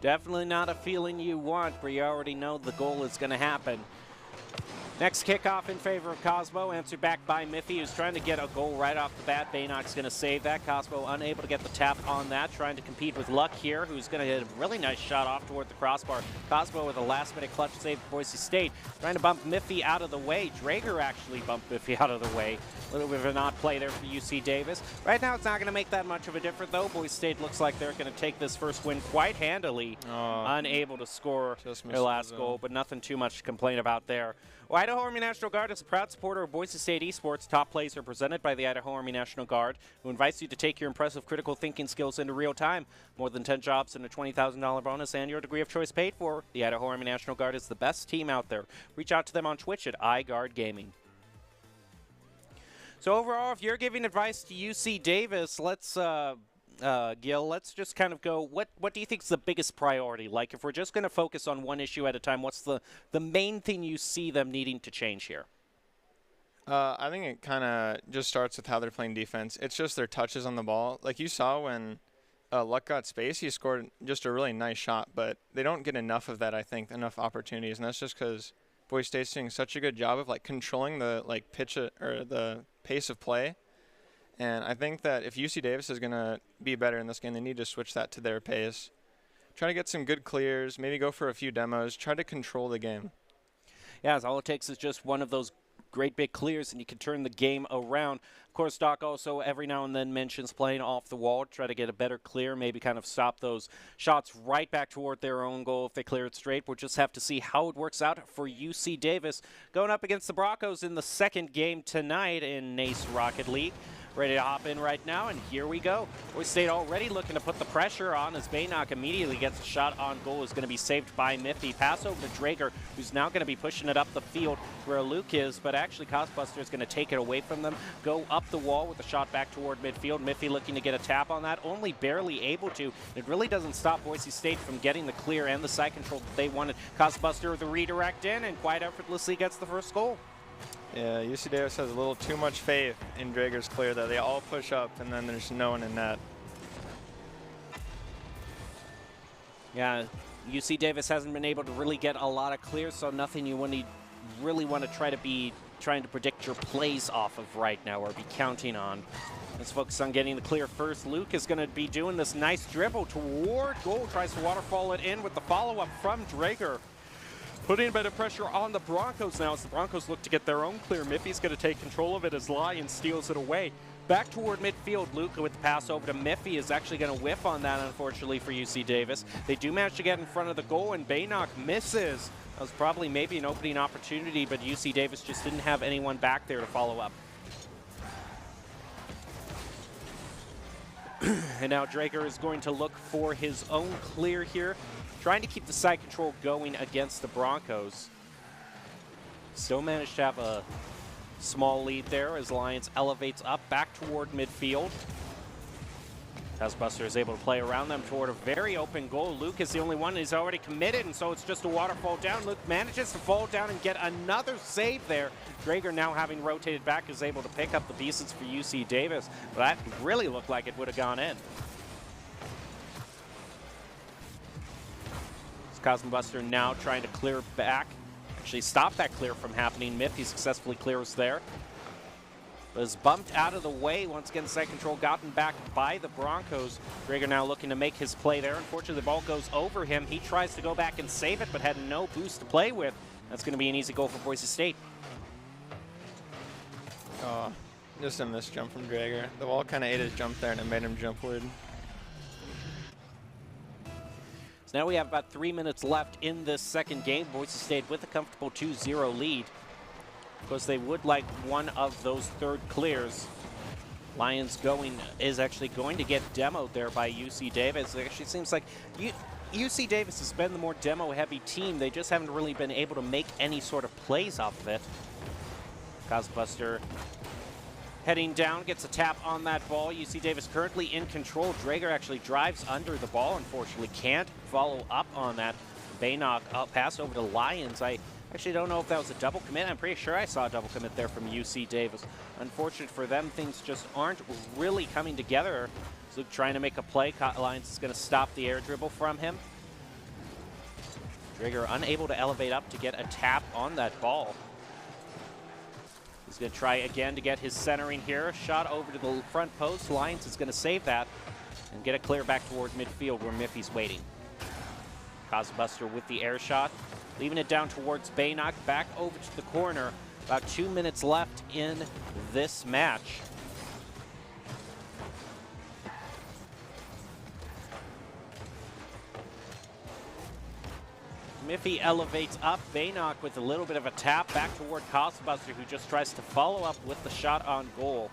Definitely not a feeling you want, where you already know the goal is going to happen. Next kickoff in favor of Cosmo, answered back by Miffy, who's trying to get a goal right off the bat. Baynock's going to save that. Cosmo unable to get the tap on that, trying to compete with Luck here, who's going to hit a really nice shot off toward the crossbar. Cosmo with a last-minute clutch save for Boise State, trying to bump Miffy out of the way. Drager actually bumped Miffy out of the way. A little bit of a not play there for UC Davis. Right now, it's not going to make that much of a difference, though. Boise State looks like they're going to take this first win quite handily. Unable to score their last goal, but nothing too much to complain about there. Well, Idaho Army National Guard is a proud supporter of Boise State esports. Top plays are presented by the Idaho Army National Guard, who invites you to take your impressive critical thinking skills into real time. More than 10 jobs and a $20,000 bonus and your degree of choice paid for. The Idaho Army National Guard is the best team out there. Reach out to them on Twitch at iGuard Gaming. So overall, if you're giving advice to UC Davis, let's Gil, let's just kind of go, what do you think is the biggest priority? Like, if we're just going to focus on one issue at a time, what's the main thing you see them needing to change here? I think it kind of just starts with how they're playing defense. It's just their touches on the ball. Like you saw when Luck got space, he scored just a really nice shot, but they don't get enough of that, I think, enough opportunities, and that's just because Boise State's doing such a good job of controlling the pitch or the pace of play. And I think that if UC Davis is going to be better in this game, they need to switch that to their pace. Try to get some good clears, maybe go for a few demos, try to control the game. Yeah, all it takes is just one of those great big clears, and you can turn the game around. Of course, Doc also every now and then mentions playing off the wall to try to get a better clear, maybe kind of stop those shots right back toward their own goal if they clear it straight. We'll just have to see how it works out for UC Davis going up against the Broncos in the second game tonight in NACE Rocket League. Ready to hop in right now, and here we go. Boise State already looking to put the pressure on as Baynock immediately gets a shot on goal. Is going to be saved by Miffy. Pass over to Drager, who's now going to be pushing it up the field where Luke is, but actually Costbuster is going to take it away from them. Go up the wall with a shot back toward midfield. Miffy looking to get a tap on that, only barely able to. It really doesn't stop Boise State from getting the clear and the side control that they wanted. Costbuster with the redirect in and quite effortlessly gets the first goal. Yeah, UC Davis has a little too much faith in Drager's clear that they all push up and then there's no one in net. Yeah, UC Davis hasn't been able to really get a lot of clears, so nothing you really want to trying to predict your plays off of right now or be counting on. Let's focus on getting the clear first. Luke is going to be doing this nice dribble toward goal, tries to waterfall it in with the follow-up from Drager. Putting a bit of pressure on the Broncos now as the Broncos look to get their own clear. Miffy's going to take control of it as Lion steals it away. Back toward midfield, Luke with the pass over to Miffy is actually going to whiff on that, unfortunately, for UC Davis. They do manage to get in front of the goal, and Baynock misses. That was probably maybe an opening opportunity, but UC Davis just didn't have anyone back there to follow up. And now Drager is going to look for his own clear here, trying to keep the side control going against the Broncos. Still managed to have a small lead there as Lions elevates up back toward midfield. Costbuster is able to play around them toward a very open goal. Luke is the only one who's already committed, and so it's just a waterfall down. Luke manages to fall down and get another save there. Drager, now having rotated back, is able to pick up the pieces for UC Davis, but that really looked like it would have gone in. Cosmobuster now trying to clear back. Actually stop that clear from happening. Miffy successfully clears there. But is bumped out of the way. Once again, side control gotten back by the Broncos. Drager now looking to make his play there. Unfortunately, the ball goes over him. He tries to go back and save it, but had no boost to play with. That's going to be an easy goal for Boise State. Oh, just a missed jump from Drager. The wall kind of ate his jump there, and it made him jump weird. So now we have about 3 minutes left in this second game. Boise State with a comfortable 2-0 lead. Of course, they would like one of those third clears. Lions is actually going to get demoed there by UC Davis. It actually seems like UC Davis has been the more demo-heavy team. They just haven't really been able to make any sort of plays off of it. Cosbuster heading down, gets a tap on that ball. UC Davis currently in control. Drager actually drives under the ball. Unfortunately, can't follow up on that. Baynock pass over to Lions. I actually don't know if that was a double commit. I'm pretty sure I saw a double commit there from UC Davis. Unfortunate for them, things just aren't really coming together. So trying to make a play. Lions is going to stop the air dribble from him. Drager unable to elevate up to get a tap on that ball. He's going to try again to get his centering here. Shot over to the front post. Lions is going to save that and get it clear back toward midfield where Miffy's waiting. Cosbuster with the air shot, leaving it down towards Baynock. Back over to the corner. About 2 minutes left in this match. Miffy elevates up. Baynock with a little bit of a tap back toward Costbuster, who just tries to follow up with the shot on goal.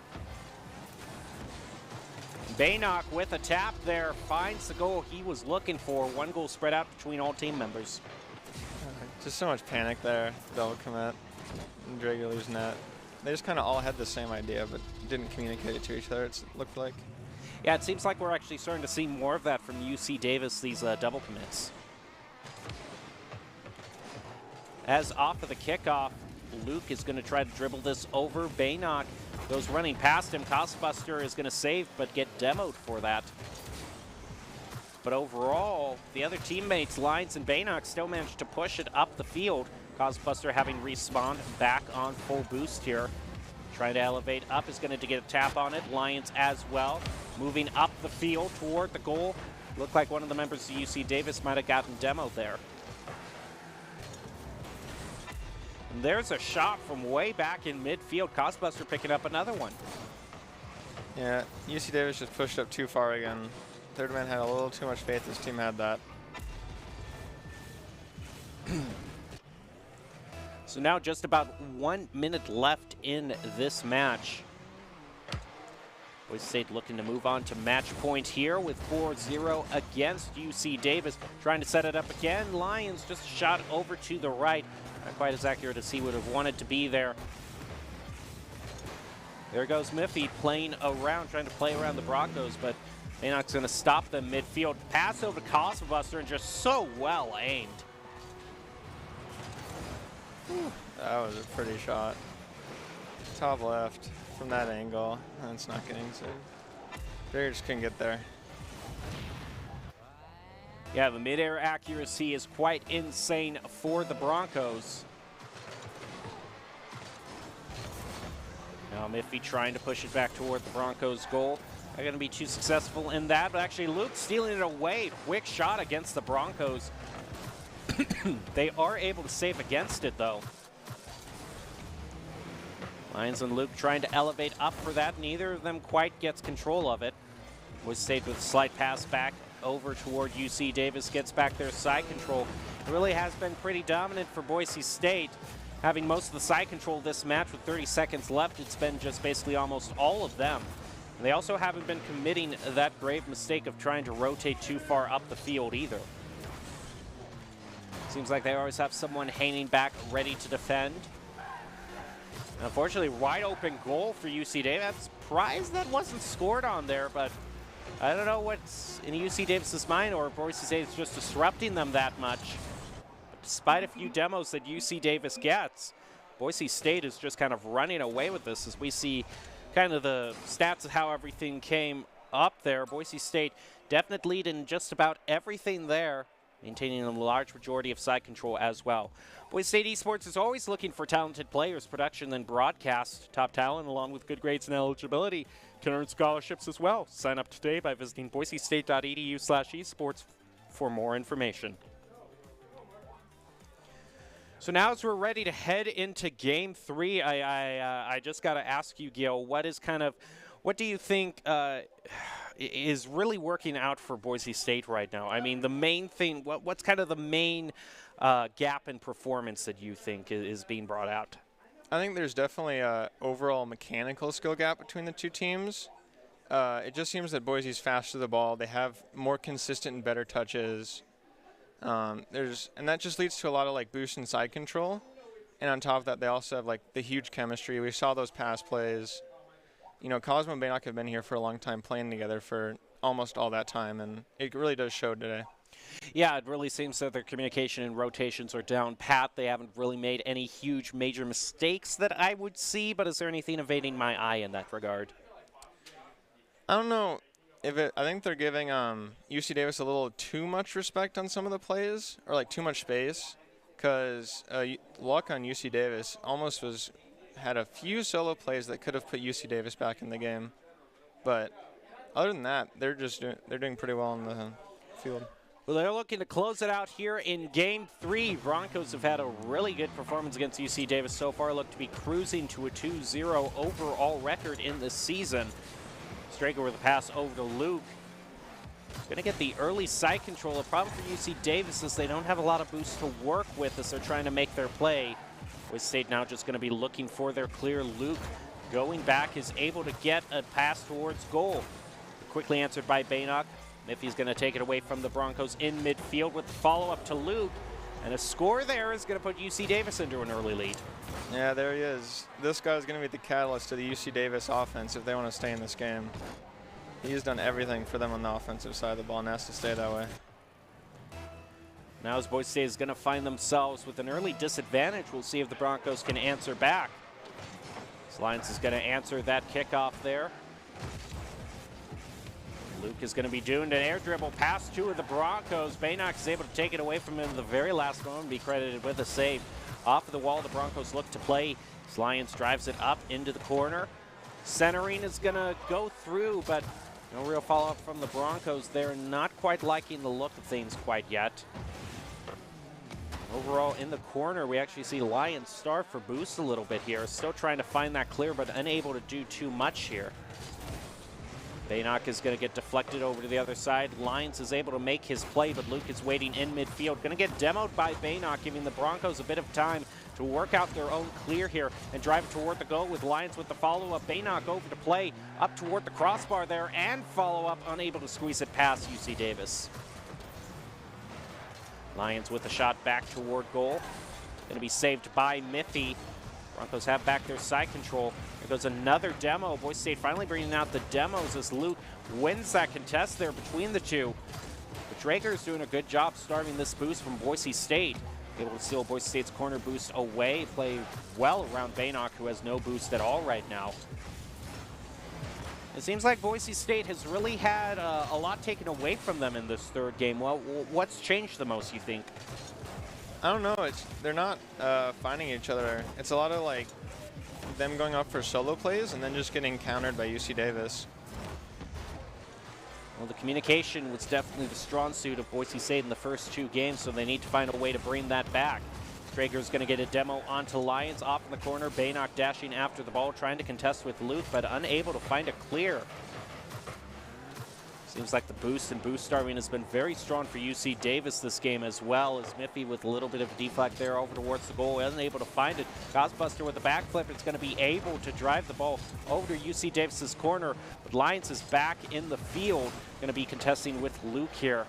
Baynock with a tap there finds the goal he was looking for. One goal spread out between all team members. Just so much panic there. Double commit. And Drager losing that. They just kind of all had the same idea, but didn't communicate it to each other, it looked like. Yeah, it seems like we're actually starting to see more of that from UC Davis, these double commits. As off of the kickoff, Luke is going to try to dribble this over. Baynock goes running past him. Costbuster is going to save, but get demoed for that. But overall, the other teammates, Lions and Baynock, still managed to push it up the field. Costbuster having respawned back on full boost here. Trying to elevate up is going to get a tap on it. Lions as well. Moving up the field toward the goal. Looked like one of the members of UC Davis might have gotten demoed there. There's a shot from way back in midfield. Costbuster picking up another one. Yeah, UC Davis just pushed up too far again. Third man had a little too much faith. This team had that. So now just about 1 minute left in this match. Boise State looking to move on to match point here with 4-0 against UC Davis. Trying to set it up again. Lions just shot over to the right. Not quite as accurate as he would have wanted to be there. There goes Miffy playing around, trying to play around the Broncos, but Maynard's going to stop them midfield. Pass over to Cosmobuster and just so well aimed. That was a pretty shot. Top left from that angle. That's not getting saved. They just couldn't get there. Yeah, the mid-air accuracy is quite insane for the Broncos. Now Miffy trying to push it back toward the Broncos' goal. Not going to be too successful in that, but actually Luke stealing it away. Quick shot against the Broncos. They are able to save against it, though. Lions and Luke trying to elevate up for that. Neither of them quite gets control of it. Boise State with a slight pass back over toward UC Davis. Gets back their side control. It really has been pretty dominant for Boise State. Having most of the side control this match with 30 seconds left, it's been just basically almost all of them. And they also haven't been committing that grave mistake of trying to rotate too far up the field either. Seems like they always have someone hanging back, ready to defend. Unfortunately, wide open goal for UC Davis. I'm surprised that wasn't scored on there, but I don't know what's in UC Davis's mind, or Boise State is just disrupting them that much. But despite a few demos that UC Davis gets, Boise State is just kind of running away with this as we see kind of the stats of how everything came up there. Boise State definite lead in just about everything there, maintaining a large majority of side control as well. Boise State Esports is always looking for talented players, production, and broadcast. Top talent, along with good grades and eligibility, can earn scholarships as well. Sign up today by visiting boisestate.edu/esports for more information. So now as we're ready to head into Game 3, I just got to ask you, Gil, what do you think is really working out for Boise State right now? I mean, the main thing, what's kind of the main gap in performance that you think is being brought out? I think there's definitely a overall mechanical skill gap between the two teams. It just seems that Boise's faster to the ball. They have more consistent and better touches. And that just leads to a lot of like boost and side control. And on top of that, they also have like the huge chemistry. We saw those pass plays. You know, Cosmo and Baynock have been here for a long time playing together for almost all that time, and it really does show today. Yeah, it really seems that their communication and rotations are down pat. They haven't really made any huge major mistakes that I would see, but is there anything evading my eye in that regard? I don't know. I think they're giving UC Davis a little too much respect on some of the plays, or like too much space, because luck on UC Davis almost had a few solo plays that could have put UC Davis back in the game. But other than that, they're doing pretty well on the field. Well, they're looking to close it out here in Game 3. Broncos have had a really good performance against UC Davis so far. Look to be cruising to a 2-0 overall record in this season. Straker with a pass over to Luke. Going to get the early side control. The problem for UC Davis is they don't have a lot of boost to work with as they're trying to make their play. Boise State now just going to be looking for their clear. Luke going back is able to get a pass towards goal. Quickly answered by Baynock. Miffy's going to take it away from the Broncos in midfield with the follow-up to Luke. And a score there is going to put UC Davis into an early lead. Yeah, there he is. This guy's going to be the catalyst to the UC Davis offense if they want to stay in this game. He's done everything for them on the offensive side of the ball and has to stay that way. Now as Boise State is going to find themselves with an early disadvantage, we'll see if the Broncos can answer back. Lions is going to answer that kickoff there. Luke is going to be doing an air dribble past two of the Broncos. Baynock is able to take it away from him at the very last moment and be credited with a save. Off of the wall, the Broncos look to play. Lions drives it up into the corner. Centering is going to go through, but no real follow-up from the Broncos. They're not quite liking the look of things quite yet. Overall, in the corner, we actually see Lions start for boost a little bit here. Still trying to find that clear, but unable to do too much here. Baynock is going to get deflected over to the other side. Lyons is able to make his play, but Luke is waiting in midfield. Going to get demoed by Baynock, giving the Broncos a bit of time to work out their own clear here and drive it toward the goal with Lyons with the follow-up. Baynock over to play up toward the crossbar there and follow-up, unable to squeeze it past UC Davis. Lyons with a shot back toward goal. Going to be saved by Miffy. Broncos have back their side control. There goes another demo. Boise State finally bringing out the demos as Luke wins that contest there between the two. But Drager is doing a good job starving this boost from Boise State. Able to steal Boise State's corner boost away. Play well around Baynock, who has no boost at all right now. It seems like Boise State has really had a lot taken away from them in this third game. Well, what's changed the most, you think? I don't know. They're not finding each other. It's a lot of like them going off for solo plays and then just getting countered by UC Davis. Well, the communication was definitely the strong suit of Boise State in the first two games, so they need to find a way to bring that back. Drager's going to get a demo onto Lyons off in the corner. Baynock dashing after the ball, trying to contest with Luke, but unable to find a clear. Seems like the boost and boost starving has been very strong for UC Davis this game as well, as Miffy with a little bit of a deflect there over towards the goal, unable to find it. Ghostbuster with a backflip, it's going to be able to drive the ball over to UC Davis's corner, but Lyons is back in the field, going to be contesting with Luke here.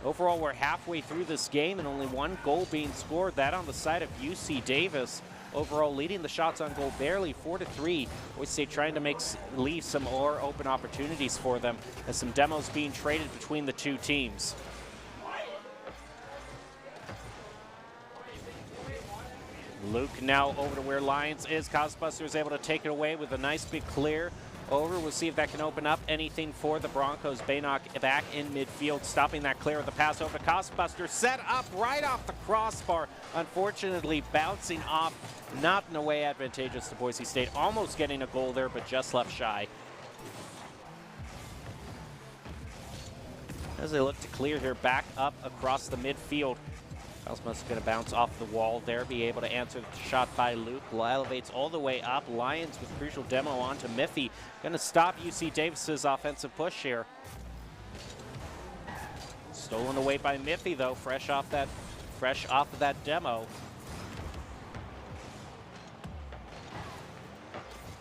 Overall, we're halfway through this game and only one goal being scored, that on the side of UC Davis. Overall, leading the shots on goal barely 4-3. Boise State trying to leave some more open opportunities for them as some demos being traded between the two teams. Luke now over to where Lyons is. Cosbuster is able to take it away with a nice big clear. Over, we'll see if that can open up anything for the Broncos. Baynock back in midfield, stopping that clear of the pass over to Costbuster. Set up right off the crossbar. Unfortunately, bouncing off, not in a way advantageous to Boise State. Almost getting a goal there, but just left shy. As they look to clear here, back up across the midfield. Cosmos is going to bounce off the wall there, be able to answer the shot by Luke. Elevates all the way up. Lyons with crucial demo onto Miffy. Going to stop UC Davis's offensive push here. Stolen away by Miffy though, fresh off of that demo.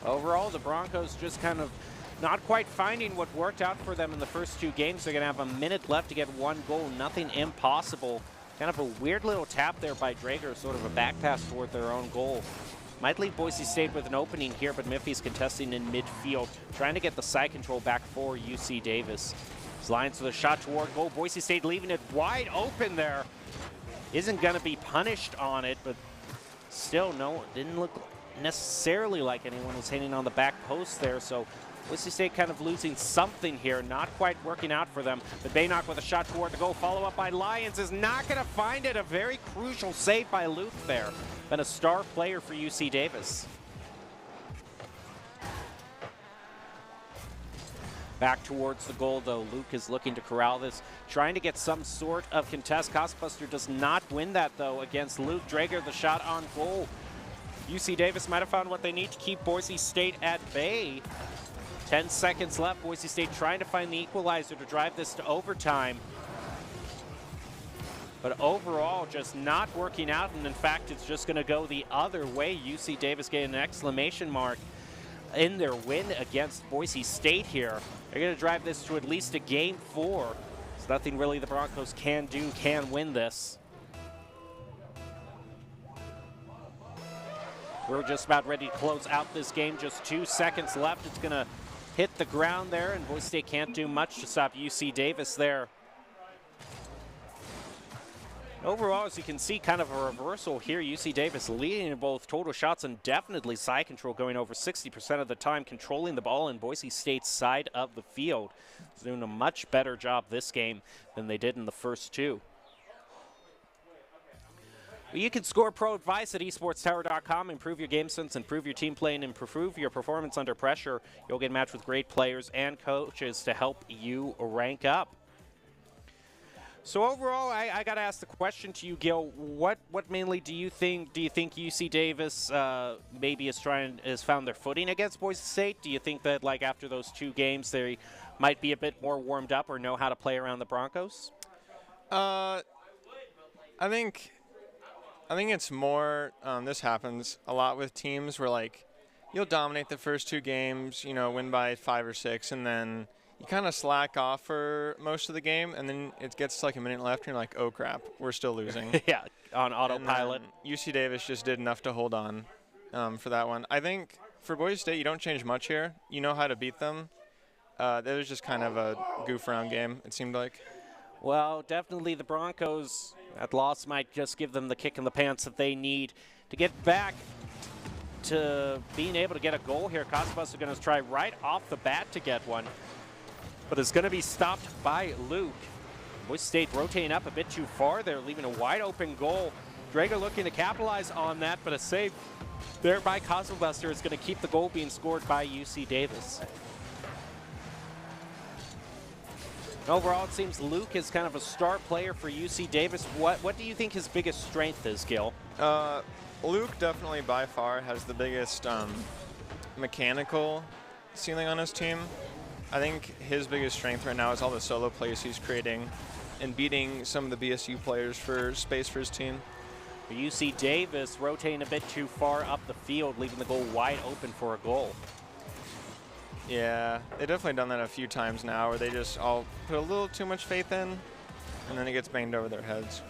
Overall, the Broncos just kind of not quite finding what worked out for them in the first two games. They're going to have a minute left to get one goal. Nothing impossible. Kind of a weird little tap there by Drager, sort of a back pass toward their own goal. Might leave Boise State with an opening here, but Miffy's contesting in midfield, trying to get the side control back for UC Davis. Lyons with a shot toward goal. Boise State leaving it wide open there. Isn't going to be punished on it, but still, no, it didn't look necessarily like anyone was hitting on the back post there, so Boise State kind of losing something here, not quite working out for them. But Baynock with a shot toward the goal, follow up by Lyons, is not going to find it. A very crucial save by Luke there. Been a star player for UC Davis. Back towards the goal, though. Luke is looking to corral this, trying to get some sort of contest. Costbuster does not win that, though, against Luke. Drager, the shot on goal. UC Davis might have found what they need to keep Boise State at bay. 10 seconds left. Boise State trying to find the equalizer to drive this to overtime. But overall, just not working out, and in fact, it's just going to go the other way. UC Davis getting an exclamation mark in their win against Boise State here. They're going to drive this to at least a game 4. There's nothing really the Broncos can do, can win this. We're just about ready to close out this game. Just 2 seconds left. It's going to hit the ground there, and Boise State can't do much to stop UC Davis there. Overall, as you can see, kind of a reversal here. UC Davis leading in both total shots and definitely side control, going over 60% of the time, controlling the ball in Boise State's side of the field. They're doing a much better job this game than they did in the first two. Well, you can score pro advice at esportstower.com. Improve your game sense, improve your team play, and improve your performance under pressure. You'll get matched with great players and coaches to help you rank up. So overall, I got to ask the question to you, Gil. What mainly do you think? Do you think UC Davis maybe has found their footing against Boise State? Do you think that like after those 2 games they might be a bit more warmed up or know how to play around the Broncos? I think it's more. This happens a lot with teams where like you'll dominate the first 2 games, you know, win by 5 or 6, and then you kind of slack off for most of the game, and then it gets to like a minute left, and you're like, oh crap, we're still losing. Yeah, on autopilot. UC Davis just did enough to hold on for that one. I think for Boise State, you don't change much here. You know how to beat them. That was just kind of a goof around game, it seemed like. Well, definitely the Broncos, that loss might just give them the kick in the pants that they need to get back to being able to get a goal here. Cosbus are going to try right off the bat to get one, but it's going to be stopped by Luke. Boise State rotating up a bit too far there, leaving a wide open goal. Drager looking to capitalize on that, but a save there by Cosmobuster is going to keep the goal being scored by UC Davis. Overall, it seems Luke is kind of a star player for UC Davis. What do you think his biggest strength is, Gil? Luke definitely by far has the biggest mechanical ceiling on his team. I think his biggest strength right now is all the solo plays he's creating and beating some of the BSU players for space for his team. For UC Davis, rotating a bit too far up the field, leaving the goal wide open for a goal. Yeah, they've definitely done that a few times now where they just all put a little too much faith in, and then it gets banged over their heads.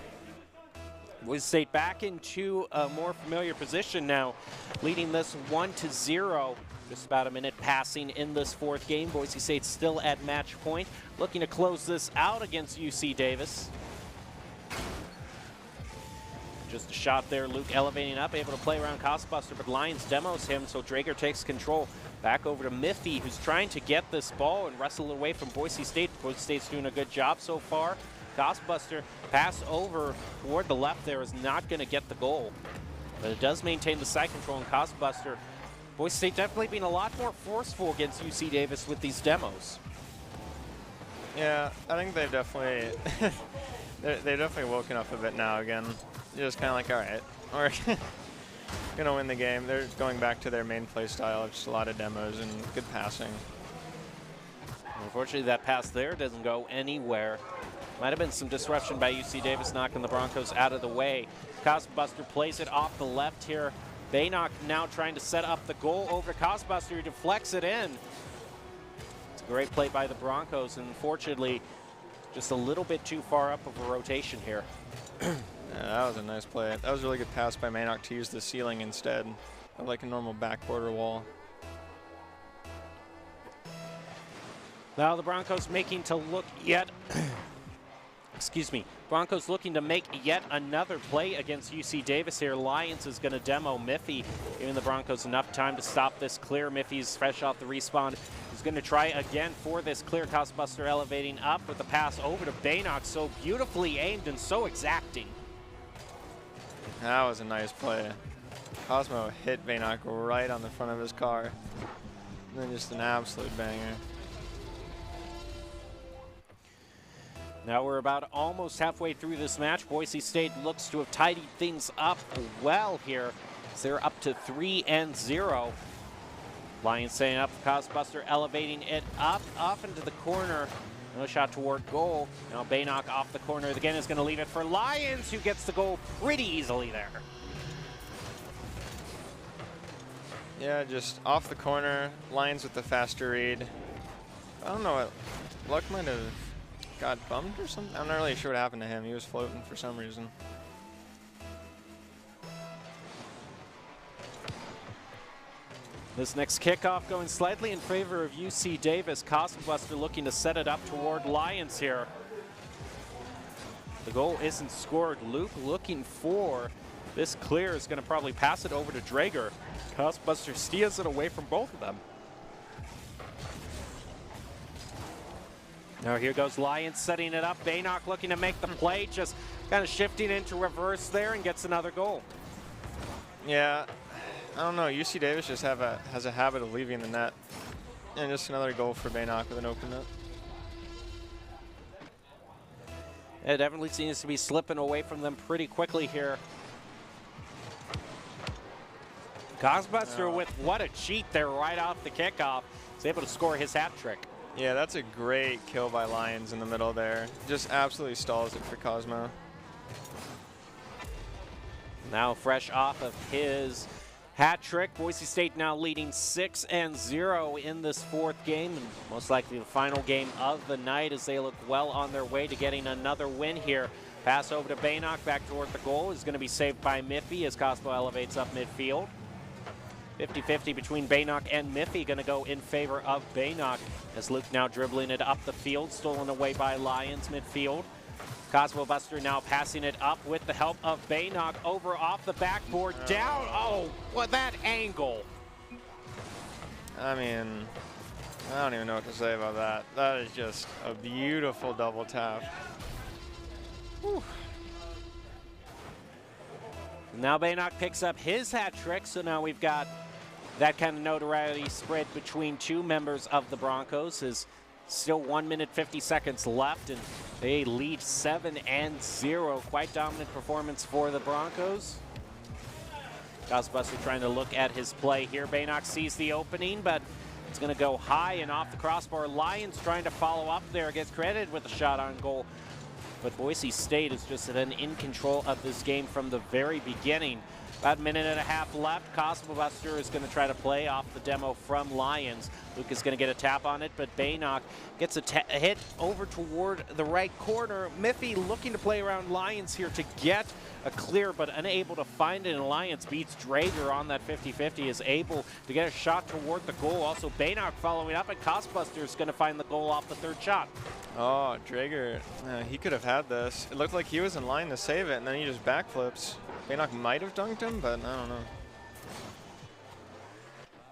Boise State back into a more familiar position now, leading this 1-0. Just about a minute passing in this 4th game. Boise State still at match point, looking to close this out against UC Davis. Just a shot there, Luke elevating up, able to play around Costbuster, but Lyons demos him, so Drager takes control. Back over to Miffy, who's trying to get this ball and wrestle it away from Boise State. Boise State's doing a good job so far. Costbuster pass over toward the left there is not going to get the goal, but it does maintain the side control, and Costbuster. Boise State definitely being a lot more forceful against UC Davis with these demos. Yeah, I think they've definitely they've definitely woken up a bit now again. They're just kind of like, all right, we're going to win the game. They're going back to their main play style, just a lot of demos and good passing. Unfortunately, that pass there doesn't go anywhere. Might have been some disruption by UC Davis knocking the Broncos out of the way. Cosbuster plays it off the left here. Baynock now trying to set up the goal over to Cosbuster, who deflects it in. It's a great play by the Broncos, and unfortunately, just a little bit too far up of a rotation here. Yeah, that was a nice play. That was a really good pass by Maynock to use the ceiling instead of like a normal back border wall. Now the Broncos making to look yet, excuse me, Broncos looking to make yet another play against UC Davis here. Lyons is going to demo Miffy, giving the Broncos enough time to stop this clear. Miffy's fresh off the respawn. He's going to try again for this clear. Cosbuster elevating up with the pass over to Baynock. So beautifully aimed and so exacting. That was a nice play. Cosmo hit Baynock right on the front of his car. And then just an absolute banger. Now we're about almost halfway through this match. Boise State looks to have tidied things up well here. So they're up to 3-0. Lions setting up for Cosbuster, elevating it up into the corner. No shot toward goal. Now Baynock off the corner again is going to leave it for Lyons, who gets the goal pretty easily there. Yeah, just off the corner. Lyons with the faster read. I don't know what. Luck might have got bummed or something. I'm not really sure what happened to him. He was floating for some reason. This next kickoff going slightly in favor of UC Davis. Cosmobuster looking to set it up toward Lyons here. The goal isn't scored. Luke looking for this clear, is going to probably pass it over to Drager. Cosmobuster steals it away from both of them. Now here goes Lyons setting it up. Baynock looking to make the play, just kind of shifting into reverse there and gets another goal. Yeah. I don't know. UC Davis just has a habit of leaving the net. And just another goal for Baynock with an open net. It definitely seems to be slipping away from them pretty quickly here. Cosbuster with what a cheat there right off the kickoff. He's able to score his hat trick. Yeah, that's a great kill by Lions in the middle there. Just absolutely stalls it for Cosmo. Now fresh off of his hat trick, Boise State now leading 6-0 in this fourth game, and most likely the final game of the night as they look well on their way to getting another win here. Pass over to Baynock, back toward the goal, is going to be saved by Miffy as Cosmo elevates up midfield. 50-50 between Baynock and Miffy, going to go in favor of Baynock as Luke now dribbling it up the field, stolen away by Lions midfield. Cosmo Buster now passing it up with the help of Baynock over off the backboard, down. Oh, what that angle. I mean, I don't even know what to say about that. That is just a beautiful double tap. Whew. Now Baynock picks up his hat trick, so now we've got that kind of notoriety spread between two members of the Broncos. Is still 1 minute 50 seconds left, and they lead 7-0. Quite dominant performance for the Broncos. Cosbuster trying to look at his play here. Baynock sees the opening, but it's going to go high and off the crossbar. Lions trying to follow up there, gets credited with a shot on goal. But Boise State has just been in control of this game from the very beginning. About a minute and a half left. Cosmo Buster is going to try to play off the demo from Lions. Luke is going to get a tap on it, but Baynock gets a hit over toward the right corner. Miffy looking to play around Lions here to get a clear, but unable to find it. And Lions beats Drager on that 50-50, is able to get a shot toward the goal. Also, Baynock following up, and Cosbuster is going to find the goal off the third shot. Oh, Drager, he could have had this. It looked like he was in line to save it, and then he just backflips. Baynock might have dunked him, but I don't know.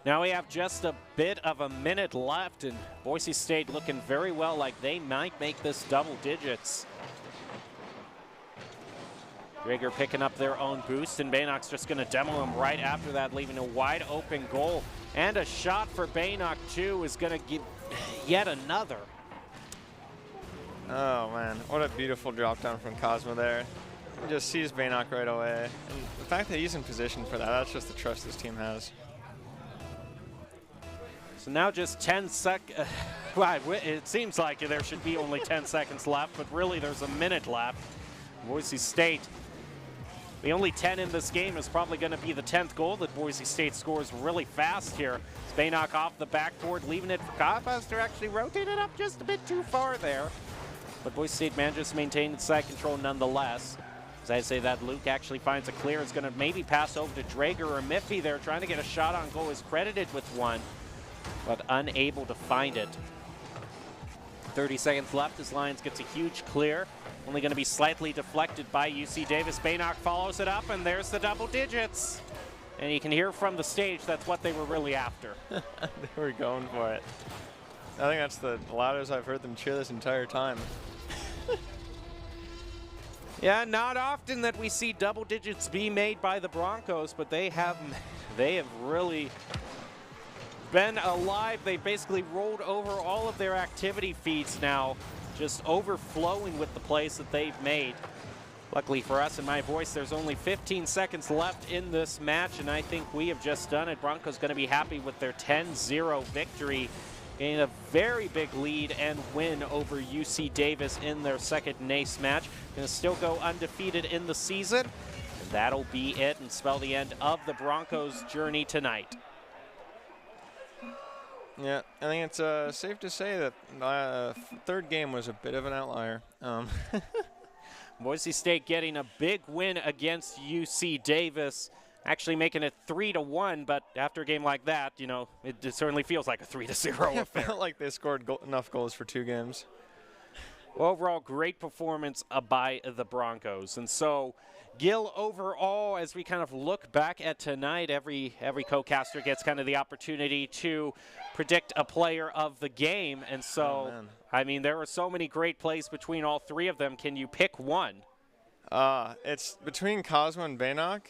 Now we have just a bit of a minute left, and Boise State looking very well, like they might make this double digits. Drager picking up their own boost, and Baynock's just going to demo him right after that, leaving a wide open goal. And a shot for Baynock, too, is going to get yet another. Oh, man. What a beautiful drop down from Cosmo there. He just sees Baynock right away. And the fact that he's in position for that, that's just the trust this team has. So now just 10 seconds. It seems like there should be only 10 seconds left, but really there's a minute left. Boise State, the only 10 in this game is probably going to be the 10th goal that Boise State scores really fast here. Baynock off the backboard, leaving it for Cosbuster, actually rotated up just a bit too far there. But Boise State manages to maintain side control nonetheless. As I say that, Luke actually finds a clear. Is going to maybe pass over to Drager or Miffy there, trying to get a shot on goal. Is credited with one, but unable to find it. 30 seconds left as Lions gets a huge clear. Only going to be slightly deflected by UC Davis. Baynock follows it up, and there's the double digits. And you can hear from the stage that's what they were really after. They were going for it. I think that's the loudest I've heard them cheer this entire time. Yeah, not often that we see double digits be made by the Broncos, but they have really been alive. They basically rolled over all of their activity feeds now, just overflowing with the plays that they've made. Luckily for us and my voice, there's only 15 seconds left in this match, and I think we have just done it. Broncos going to be happy with their 10-0 victory, gaining a very big lead and win over UC Davis in their second NACE match. Going to still go undefeated in the season, and that'll be it and spell the end of the Broncos' journey tonight. Yeah, I think it's safe to say that the third game was a bit of an outlier. Boise State getting a big win against UC Davis, actually making it 3-1, but after a game like that, you know, it certainly feels like a 3-0 It felt like they scored enough goals for 2 games. Well, overall, great performance by the Broncos. And so, Gil, overall, as we kind of look back at tonight, every co-caster gets kind of the opportunity to predict a player of the game. And so, I mean, there were so many great plays between all three of them. Can you pick one? It's between Cosmo and Baynock,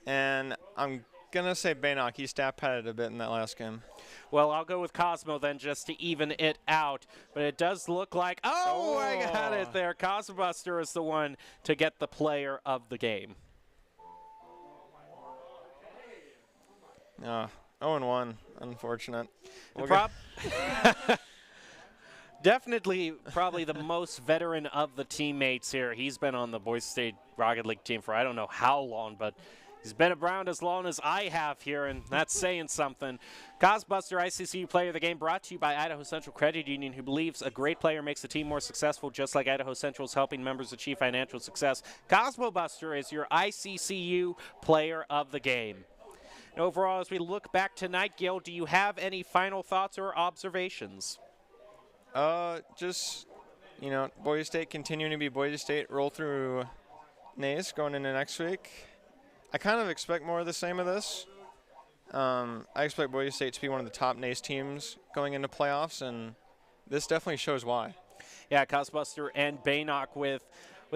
and I'm gonna say Baynock. He stat padded a bit in that last game. Well, I'll go with Cosmo then just to even it out. But it does look like, oh, I got it there. Cosmobuster is the one to get the player of the game. 0-1, unfortunate. Definitely probably the most veteran of the teammates here. He's been on the Boise State Rocket League team for I don't know how long, but he's been around as long as I have here, and that's saying something. Cosbuster, ICCU Player of the Game, brought to you by Idaho Central Credit Union, who believes a great player makes the team more successful, just like Idaho Central is helping members achieve financial success. Cosmobuster is your ICCU Player of the Game. And overall, as we look back tonight, Gil, do you have any final thoughts or observations? Just, Boise State continuing to be Boise State, roll through NACE going into next week. I kind of expect more of the same of this. I expect Boise State to be one of the top NACE teams going into playoffs, and this definitely shows why. Yeah, Cosbuster and Baynock with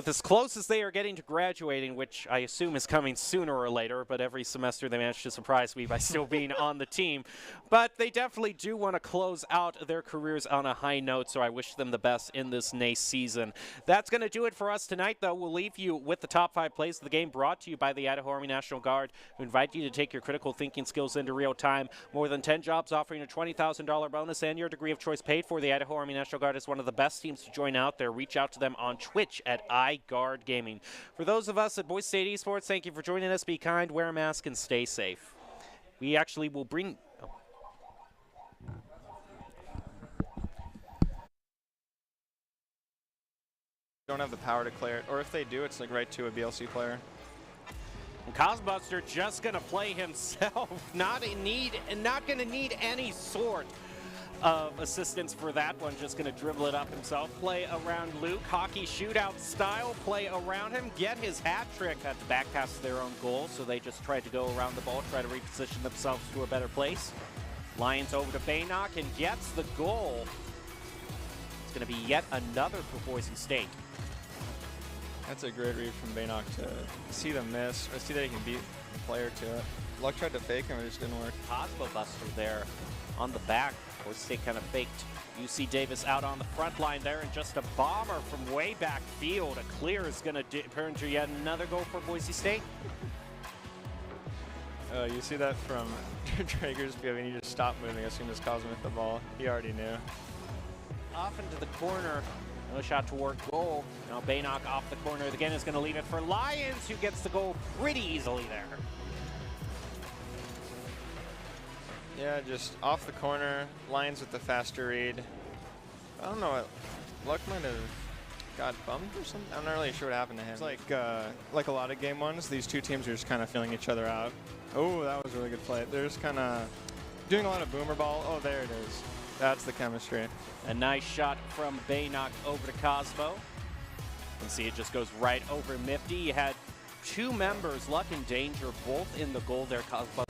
as close as they are getting to graduating, which I assume is coming sooner or later, but every semester they manage to surprise me by still being on the team. But they definitely do want to close out their careers on a high note, so I wish them the best in this NACE season. That's going to do it for us tonight, though. We'll leave you with the top 5 plays of the game, brought to you by the Idaho Army National Guard, who invite you to take your critical thinking skills into real time. More than 10 jobs offering a $20,000 bonus and your degree of choice paid for. The Idaho Army National Guard is one of the best teams to join out there. Reach out to them on Twitch at iGuard Gaming. For those of us at Boise State Esports, thank you for joining us. Be kind, wear a mask, and stay safe. We actually will bring... Don't have the power to clear it, or if they do, it's like right to a BLC player. And Cosbuster just going to play himself. Not going to need any sort of assistance for that one. Just going to dribble it up himself. Play around Luke. Hockey shootout style. Play around him. Get his hat trick at the back pass to their own goal. So they just tried to go around the ball, try to reposition themselves to a better place. Lions over to Baynock and gets the goal. It's going to be yet another for Boise State. That's a great read from Baynock to see the miss, or see that he can beat the player to it. Luck tried to fake him, it just didn't work. Cosmobuster there on the back. Boise State kind of faked UC Davis out on the front line there, and just a bomber from way back field. A clear is going to turn to yet another goal for Boise State. You see that from Drager's view, and he just stopped moving as soon as Cosmo hit the ball. He already knew. Off into the corner. No shot toward goal. Now Baynock off the corner again is going to leave it for Lions, who gets the goal pretty easily there. Yeah, just off the corner. Lions with the faster read. I don't know what Luck might have got bumped or something. I'm not really sure what happened to him. It's like a lot of game ones, these two teams are just kind of feeling each other out. Oh, that was a really good play. They're just kind of doing a lot of boomer ball. Oh, there it is. That's the chemistry. A nice shot from Baynock over to Cosmo. You can see it just goes right over Mifty. You had two members, Luck and Danger, both in the goal there. Cosmo.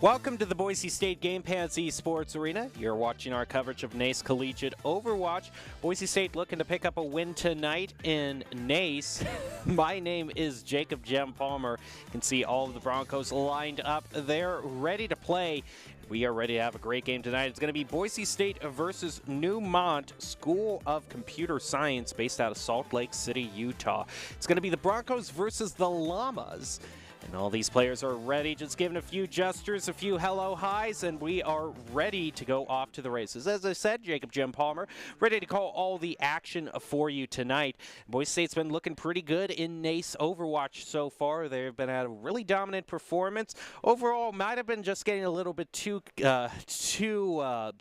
Welcome to the Boise State Game Pants Esports Arena. You're watching our coverage of NACE Collegiate Overwatch. Boise State looking to pick up a win tonight in NACE. My name is Jacob Jem Palmer. You can see all of the Broncos lined up. They're ready to play. We are ready to have a great game tonight. It's going to be Boise State versus Neumont School of Computer Science based out of Salt Lake City, Utah. It's going to be the Broncos versus the Llamas. And all these players are ready, just giving a few gestures, a few hello highs, and we are ready to go off to the races. As I said, Jacob Jem Palmer, ready to call all the action for you tonight. Boise State's been looking pretty good in NACE Overwatch so far. They've been at a really dominant performance. Overall, might have been just getting a little bit too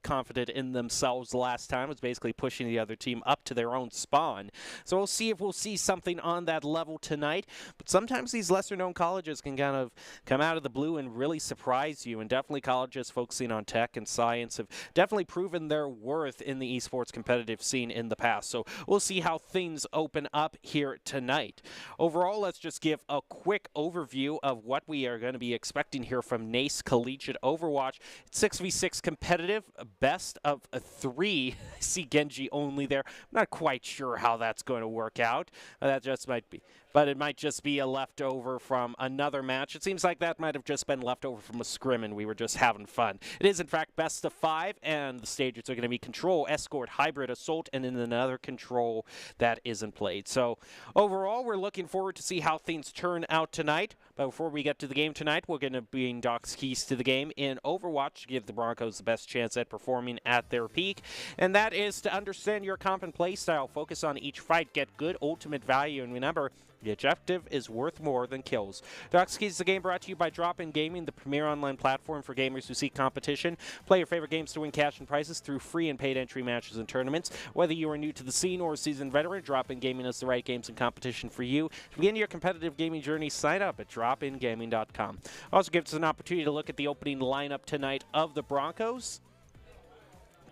confident in themselves last time. It was basically pushing the other team up to their own spawn. So we'll see if we'll see something on that level tonight. But sometimes these lesser-known colleges can kind of come out of the blue and really surprise you, and definitely colleges focusing on tech and science have definitely proven their worth in the esports competitive scene in the past. So we'll see how things open up here tonight. Overall, let's just give a quick overview of what we are going to be expecting here from NACE Collegiate Overwatch. It's 6v6 competitive, best of 3. I see Genji only there. I'm not quite sure how that's going to work out. That just might be. But it might just be a leftover from another match. It seems like that might have just been leftover from a scrim and we were just having fun. It is, in fact, best of 5, and the stages are going to be Control, Escort, Hybrid, Assault, and then another Control that isn't played. So overall, we're looking forward to see how things turn out tonight. But before we get to the game tonight, we're going to be in Doc's keys to the game in Overwatch to give the Broncos the best chance at performing at their peak. And that is to understand your comp and play style, focus on each fight, get good ultimate value, and remember, the objective is worth more than kills. Doc's Keys is the game brought to you by Drop-In Gaming, the premier online platform for gamers who seek competition. Play your favorite games to win cash and prizes through free and paid entry matches and tournaments. Whether you are new to the scene or a seasoned veteran, Drop-In Gaming is the right games and competition for you. To begin your competitive gaming journey, sign up at dropingaming.com. Also gives us an opportunity to look at the opening lineup tonight of the Broncos.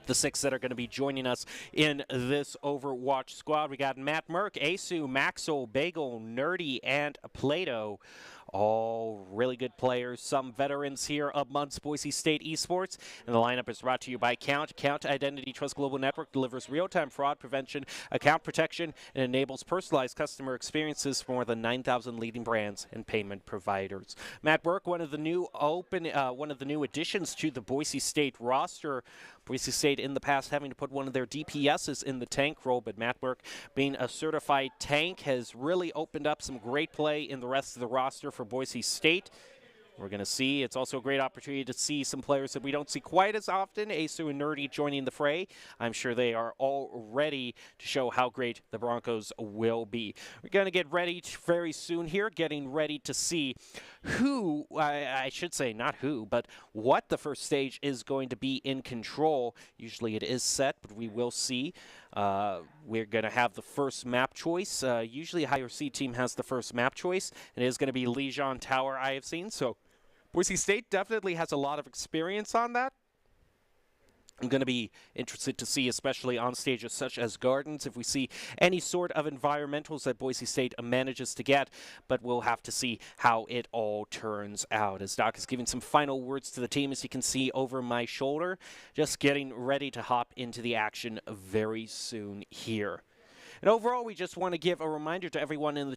The 6 that are going to be joining us in this Overwatch squad. We got Matt Merck, Asu, Maxwell, Bagel, Nerdy, and Plato. All really good players, some veterans here amongst Boise State Esports. And the lineup is brought to you by Count. Count Identity Trust Global Network delivers real-time fraud prevention, account protection, and enables personalized customer experiences for more than 9,000 leading brands and payment providers. Matt Burke, one of the new additions to the Boise State roster. Boise State in the past having to put one of their DPSs in the tank role, but Matt Burke, being a certified tank, has really opened up some great play in the rest of the roster for Boise State. We're going to see. It's also a great opportunity to see some players that we don't see quite as often. Asu and Nerdy joining the fray. I'm sure they are all ready to show how great the Broncos will be. We're going to get ready very soon here, getting ready to see who, I should say not who, but what the first stage is going to be in Control. Usually it is set, but we will see. We're going to have the first map choice. Usually a higher seed team has the first map choice. It is going to be Legion Tower, I have seen. So Boise State definitely has a lot of experience on that. I'm going to be interested to see, especially on stages such as Gardens, if we see any sort of environmentals that Boise State manages to get, but we'll have to see how it all turns out. As Doc is giving some final words to the team, as you can see over my shoulder, just getting ready to hop into the action very soon here. And overall, we just want to give a reminder to everyone in the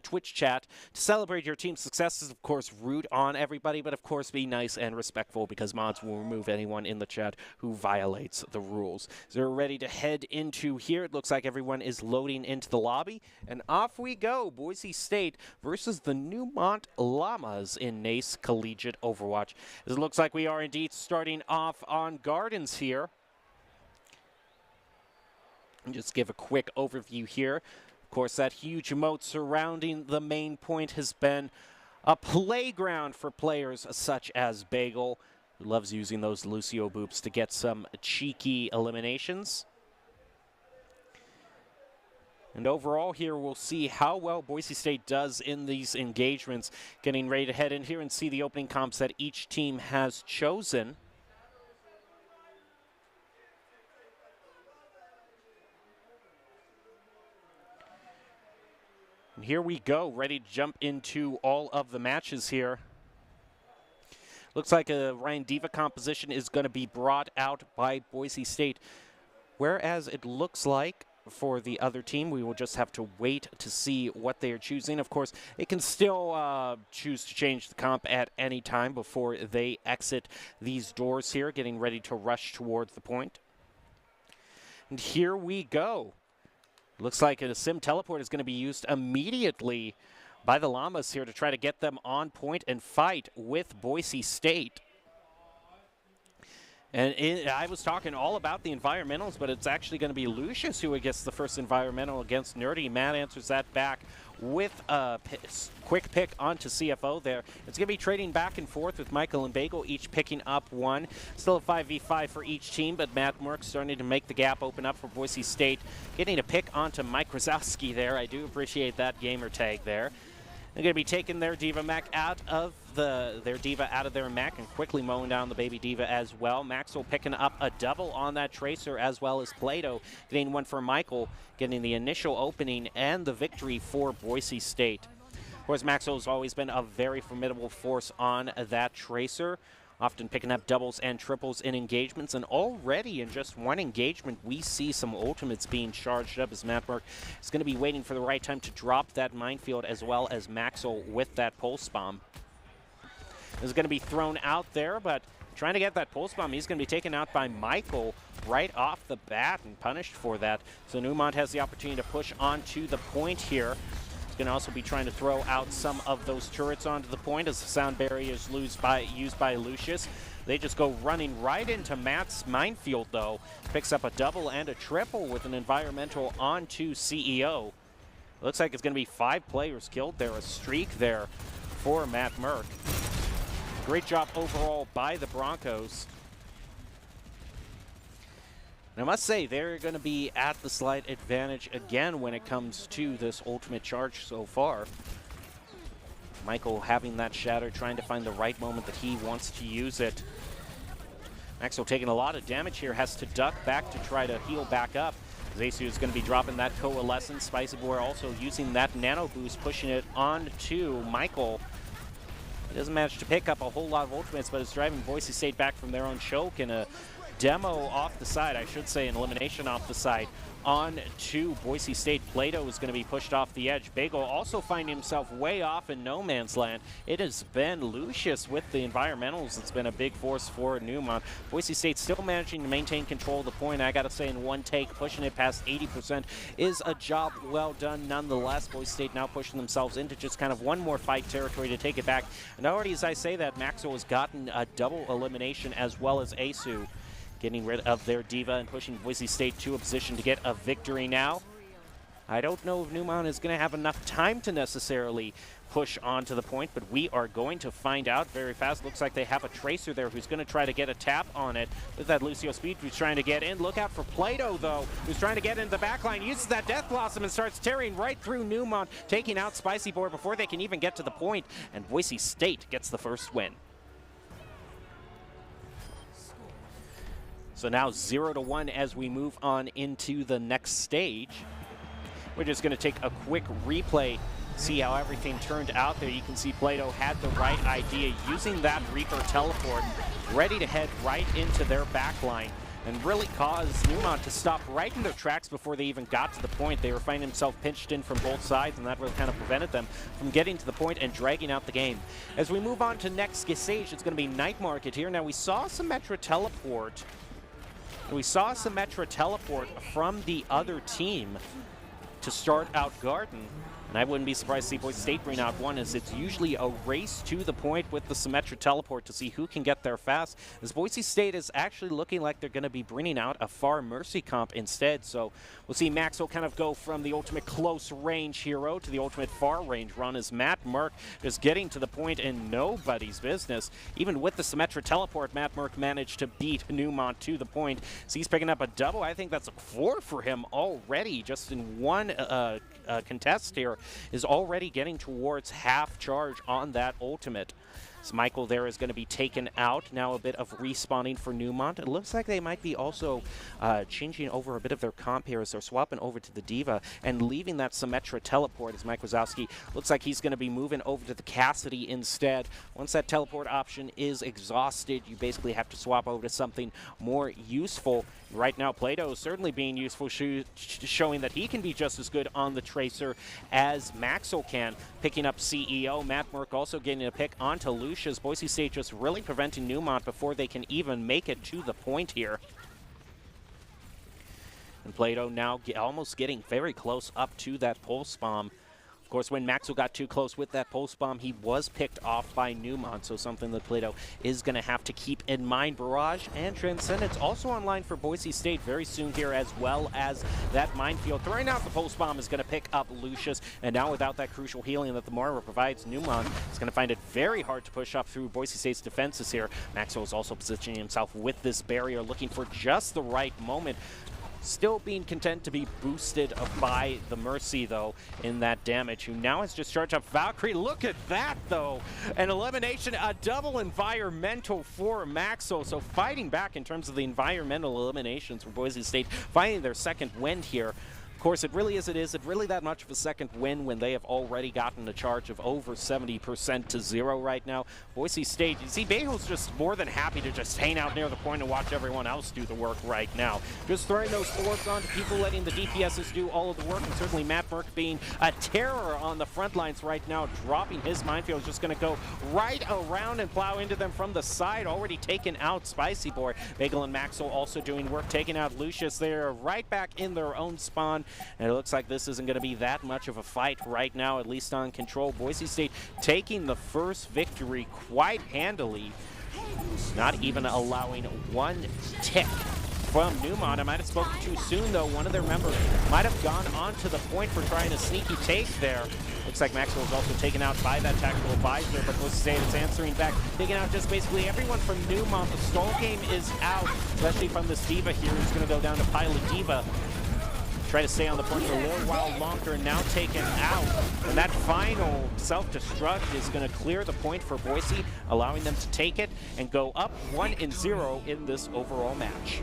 Twitch chat to celebrate your team's successes. Of course, root on everybody, but of course be nice and respectful, because mods will remove anyone in the chat who violates the rules. So we're ready to head into here. It looks like everyone is loading into the lobby, and off we go. Boise State versus the Neumont Llamas in NACE Collegiate Overwatch. It looks like we are indeed starting off on Gardens here. Just give a quick overview here. Of course, that huge moat surrounding the main point has been a playground for players such as Bagel, who loves using those Lucio boops to get some cheeky eliminations. And overall here, we'll see how well Boise State does in these engagements. Getting ready to head in here and see the opening comps that each team has chosen. And here we go, ready to jump into all of the matches here. Looks like a Ryan Diva composition is going to be brought out by Boise State. Whereas it looks like for the other team, we will just have to wait to see what they are choosing. Of course, they can still choose to change the comp at any time before they exit these doors here, getting ready to rush towards the point. And here we go. Looks like a sim teleport is going to be used immediately by the Llamas here to try to get them on point and fight with Boise State. And I was talking all about the environmentals, but it's actually going to be Lucius who gets the first environmental against Nerdy. Matt answers that back with a quick pick onto CFO there. It's going to be trading back and forth with Michael and Bagel, each picking up one. Still a 5v5 for each team, but Matt Merck starting to make the gap open up for Boise State. Getting a pick onto Mike Krasowski there. I do appreciate that gamer tag there. They're going to be taking their Diva Mech out of their mech and quickly mowing down the baby Diva as well. Maxwell picking up a double on that Tracer, as well as Plato getting one for Michael, getting the initial opening and the victory for Boise State. Of course, Maxwell's always been a very formidable force on that Tracer, often picking up doubles and triples in engagements, and already in just one engagement we see some ultimates being charged up as Matt Burke is going to be waiting for the right time to drop that minefield, as well as Maxwell with that pulse bomb. Is going to be thrown out there, but trying to get that pulse bomb, he's going to be taken out by Michael right off the bat and punished for that. So Neumont has the opportunity to push onto the point here. He's going to also be trying to throw out some of those turrets onto the point as the sound barrier is used by Lucius. They just go running right into Matt's minefield, though. Picks up a double and a triple with an environmental onto CEO. Looks like it's going to be 5 players killed there, a streak there for Matt Merck. Great job overall by the Broncos. And I must say, they're going to be at the slight advantage again when it comes to this ultimate charge so far. Michael having that shatter, trying to find the right moment that he wants to use it. Maxwell taking a lot of damage here, has to duck back to try to heal back up. Zasu is going to be dropping that Coalescence. Spicy Boy also using that Nano Boost, pushing it on to Michael. He doesn't manage to pick up a whole lot of ultimates, but it's driving Boise State back from their own choke, and a demo off the side, I should say, an elimination off the side on to Boise State. Plato is going to be pushed off the edge. Bagel also finding himself way off in no man's land. It has been Lucius with the environmentals that's been a big force for Neumont. Boise State still managing to maintain control of the point. I got to say, in one take, pushing it past 80% is a job well done nonetheless. Boise State now pushing themselves into just kind of one more fight territory to take it back. And already as I say that, Maxwell has gotten a double elimination, as well as Asu getting rid of their Diva and pushing Boise State to a position to get a victory now. I don't know if Neumont is going to have enough time to necessarily push on to the point, but we are going to find out very fast. Looks like they have a Tracer there who's going to try to get a tap on it with that Lucio Speed who's trying to get in. Look out for Plato, though, who's trying to get into the back line, uses that Death Blossom and starts tearing right through Neumont, taking out Spicy Boy before they can even get to the point, and Boise State gets the first win. So now 0-1 as we move on into the next stage. We're just going to take a quick replay, see how everything turned out there. You can see Plato had the right idea, using that Reaper teleport, ready to head right into their backline and really caused Neumont to stop right in their tracks before they even got to the point. They were finding themselves pinched in from both sides, and that really kind of prevented them from getting to the point and dragging out the game. As we move on to next stage, it's going to be Night Market here. Now, we saw Symmetra teleport. From the other team to start out Garden. And I wouldn't be surprised to see Boise State bring out one, as it's usually a race to the point with the Symmetra teleport to see who can get there fast. As Boise State is actually looking like they're going to be bringing out a Far Mercy comp instead. So we'll see Maxwell kind of go from the ultimate close range hero to the ultimate far range run, as Matt Merck is getting to the point in nobody's business. Even with the Symmetra teleport, Matt Merck managed to beat Neumont to the point. So he's picking up a double. I think that's a 4 for him already, just in one contest here, is already getting towards half charge on that ultimate. So Michael there is going to be taken out. Now a bit of respawning for Neumont. It looks like they might be also changing over a bit of their comp here as they're swapping over to the D.Va and leaving that Symmetra teleport as Mike Wazowski looks like he's going to be moving over to the Cassidy instead. Once that teleport option is exhausted, you basically have to swap over to something more useful. Right now, Plato is certainly being useful, showing that he can be just as good on the Tracer as Maxwell can, picking up CEO. Matt Merck also getting a pick onto Lucius. Boise State just really preventing Neumont before they can even make it to the point here. And Plato now almost getting very close up to that pulse bomb. Of course, when Maxwell got too close with that pulse bomb, he was picked off by Neumont, so something that Plato is going to have to keep in mind. Barrage and Transcendence also online for Boise State very soon here, as well as that minefield. Throwing out the pulse bomb is going to pick up Lucius, and now without that crucial healing that the Moira provides, Neumont is going to find it very hard to push up through Boise State's defenses here. Maxwell is also positioning himself with this barrier, looking for just the right moment. Still being content to be boosted by the Mercy, though, in that damage, who now has just charged up Valkyrie. Look at that, though. An elimination, a double environmental for Maxwell. So fighting back in terms of the environmental eliminations for Boise State, finding their second win here. Of course, it really is really that much of a second win when they have already gotten a charge of over 70% to 0 right now. Boise State, you see, Bejo's just more than happy to just hang out near the point and watch everyone else do the work right now. Just throwing those orbs onto people, letting the DPSs do all of the work, and certainly Matt Merck being a terror on the front lines right now, dropping his minefield, is just going to go right around and plow into them from the side, already taken out Spicy Boy. Bagel and Maxwell also doing work, taking out Lucius. They're right back in their own spawn. And it looks like this isn't going to be that much of a fight right now, at least on control. Boise State taking the first victory quite handily, not even allowing one tick from Neumont. I might have spoken too soon, though. One of their members might have gone onto the point for trying a sneaky take there. Looks like Maxwell is also taken out by that tactical advisor, but Boise State is answering back, taking out just basically everyone from Neumont. The stall game is out, especially from this D.Va here, who's going to go down to Pilot D.Va. Try to stay on the point for a little while longer, now taken out. And that final self-destruct is going to clear the point for Boise, allowing them to take it and go up 1-0 in this overall match.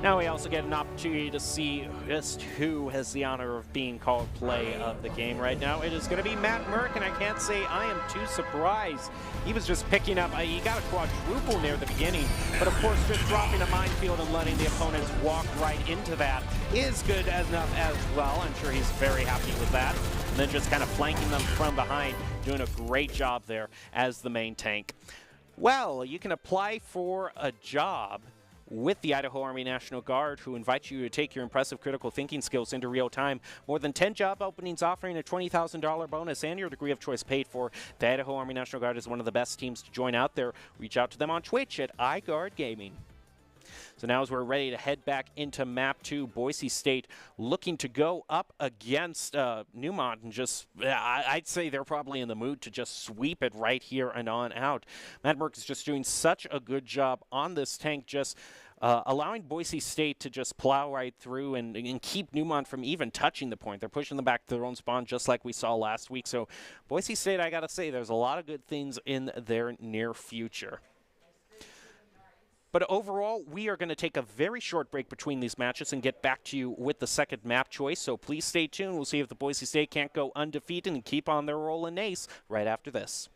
Now we also get an opportunity to see just who has the honor of being called play of the game right now. It is going to be Matt Merck, and I can't say I am too surprised. He was just picking up, he got a quadruple near the beginning, but of course just dropping a minefield and letting the opponents walk right into that is good enough as well. I'm sure he's very happy with that. And then just kind of flanking them from behind, doing a great job there as the main tank. Well, you can apply for a job with the Idaho Army National Guard, who invites you to take your impressive critical thinking skills into real time. More than 10 job openings offering a $20,000 bonus and your degree of choice paid for. The Idaho Army National Guard is one of the best teams to join out there. Reach out to them on Twitch at iGuard Gaming. So now as we're ready to head back into Map 2, Boise State looking to go up against Neumont, and just, I'd say they're probably in the mood to just sweep it right here and on out. Matt Merck is just doing such a good job on this tank, just allowing Boise State to just plow right through and keep Neumont from even touching the point. They're pushing them back to their own spawn just like we saw last week. So Boise State, I got to say, there's a lot of good things in their near future. But overall, we are going to take a very short break between these matches and get back to you with the second map choice. So please stay tuned. We'll see if the Boise State can't go undefeated and keep on their roll in NACE right after this.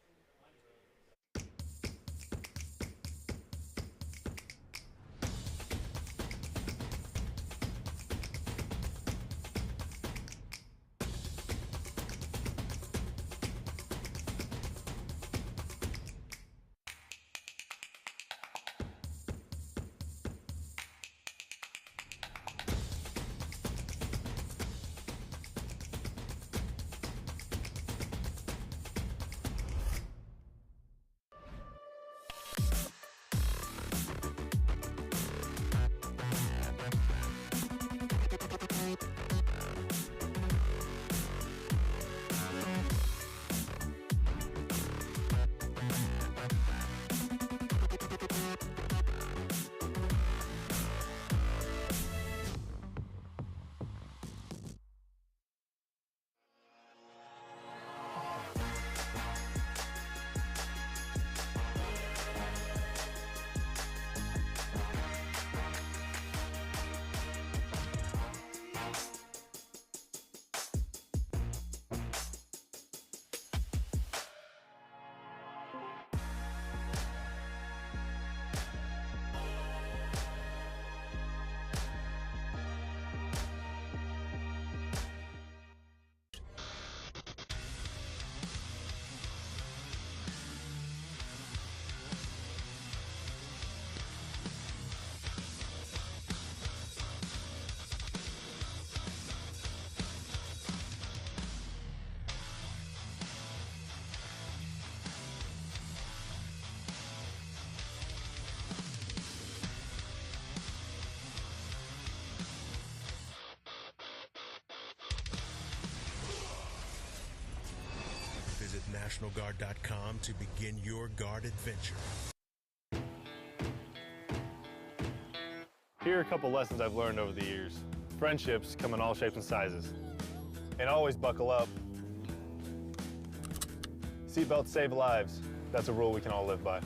NationalGuard.com to begin your guard adventure. Here are a couple lessons I've learned over the years. Friendships come in all shapes and sizes. And always buckle up. Seatbelts save lives. That's a rule we can all live by.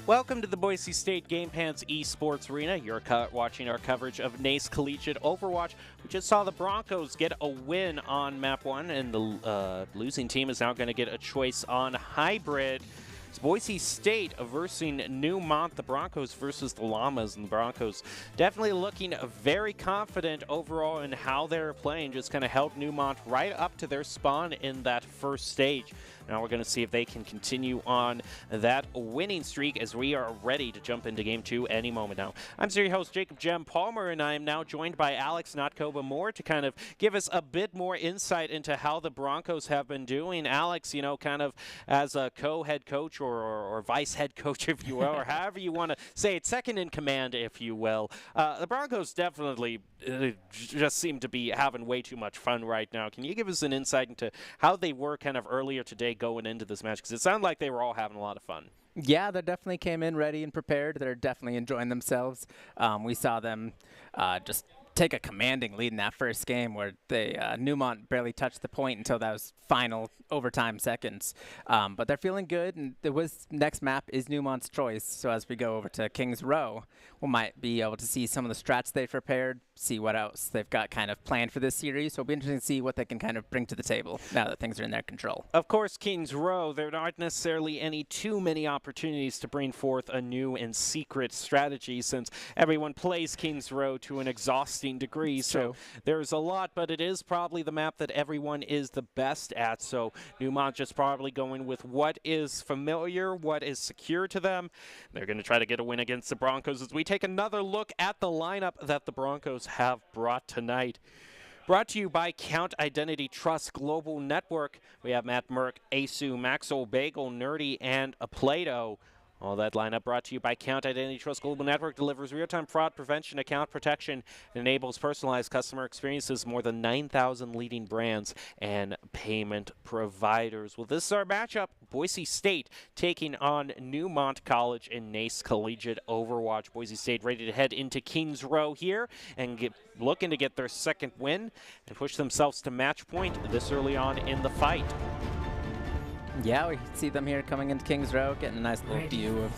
Welcome to the Boise State Game Pants Esports Arena. You're watching our coverage of NACE Collegiate Overwatch. We just saw the Broncos get a win on Map 1, and the losing team is now going to get a choice on Hybrid. It's Boise State versing Neumont, the Broncos versus the Llamas, and the Broncos definitely looking very confident overall in how they're playing. Just kind of held Neumont right up to their spawn in that first stage. Now we're going to see if they can continue on that winning streak as we are ready to jump into Game 2 any moment now. I'm series host Jacob Jem Palmer, and I am now joined by Alex Notkoba Moore to kind of give us a bit more insight into how the Broncos have been doing. Alex, you know, kind of as a co-head coach or vice head coach, if you will, or however you want to say it, second in command, if you will. The Broncos definitely just seem to be having way too much fun right now. Can you give us an insight into how they were kind of earlier today going into this match? Because it sounded like they were all having a lot of fun. Yeah, they definitely came in ready and prepared. They're definitely enjoying themselves. We saw them just take a commanding lead in that first game where they Neumont barely touched the point until that was final overtime seconds. But they're feeling good, and next map is Neumont's choice. So as we go over to Kings Row, we might be able to see some of the strats they've prepared, see what else they've got kind of planned for this series. So it'll be interesting to see what they can kind of bring to the table now that things are in their control. Of course, Kings Row, there aren't necessarily too many opportunities to bring forth a new and secret strategy since everyone plays Kings Row to an exhausting degree. So there's a lot, but it is probably the map that everyone is the best at. So Neumont just probably going with what is familiar, what is secure to them. They're going to try to get a win against the Broncos as we take another look at the lineup that the Broncos have brought tonight. Brought to you by Count Identity Trust Global Network. We have Matt Merck, Asu, Maxwell Bagel, Nerdy, and a Plato. All that lineup brought to you by Count Identity Trust Global Network delivers real-time fraud prevention, account protection, and enables personalized customer experiences, more than 9,000 leading brands and payment providers. Well, this is our matchup. Boise State taking on Neumont College in NACE Collegiate Overwatch. Boise State ready to head into Kings Row here and looking to get their second win and push themselves to match point this early on in the fight. Yeah, we see them here coming into Kings Row, getting a nice little view of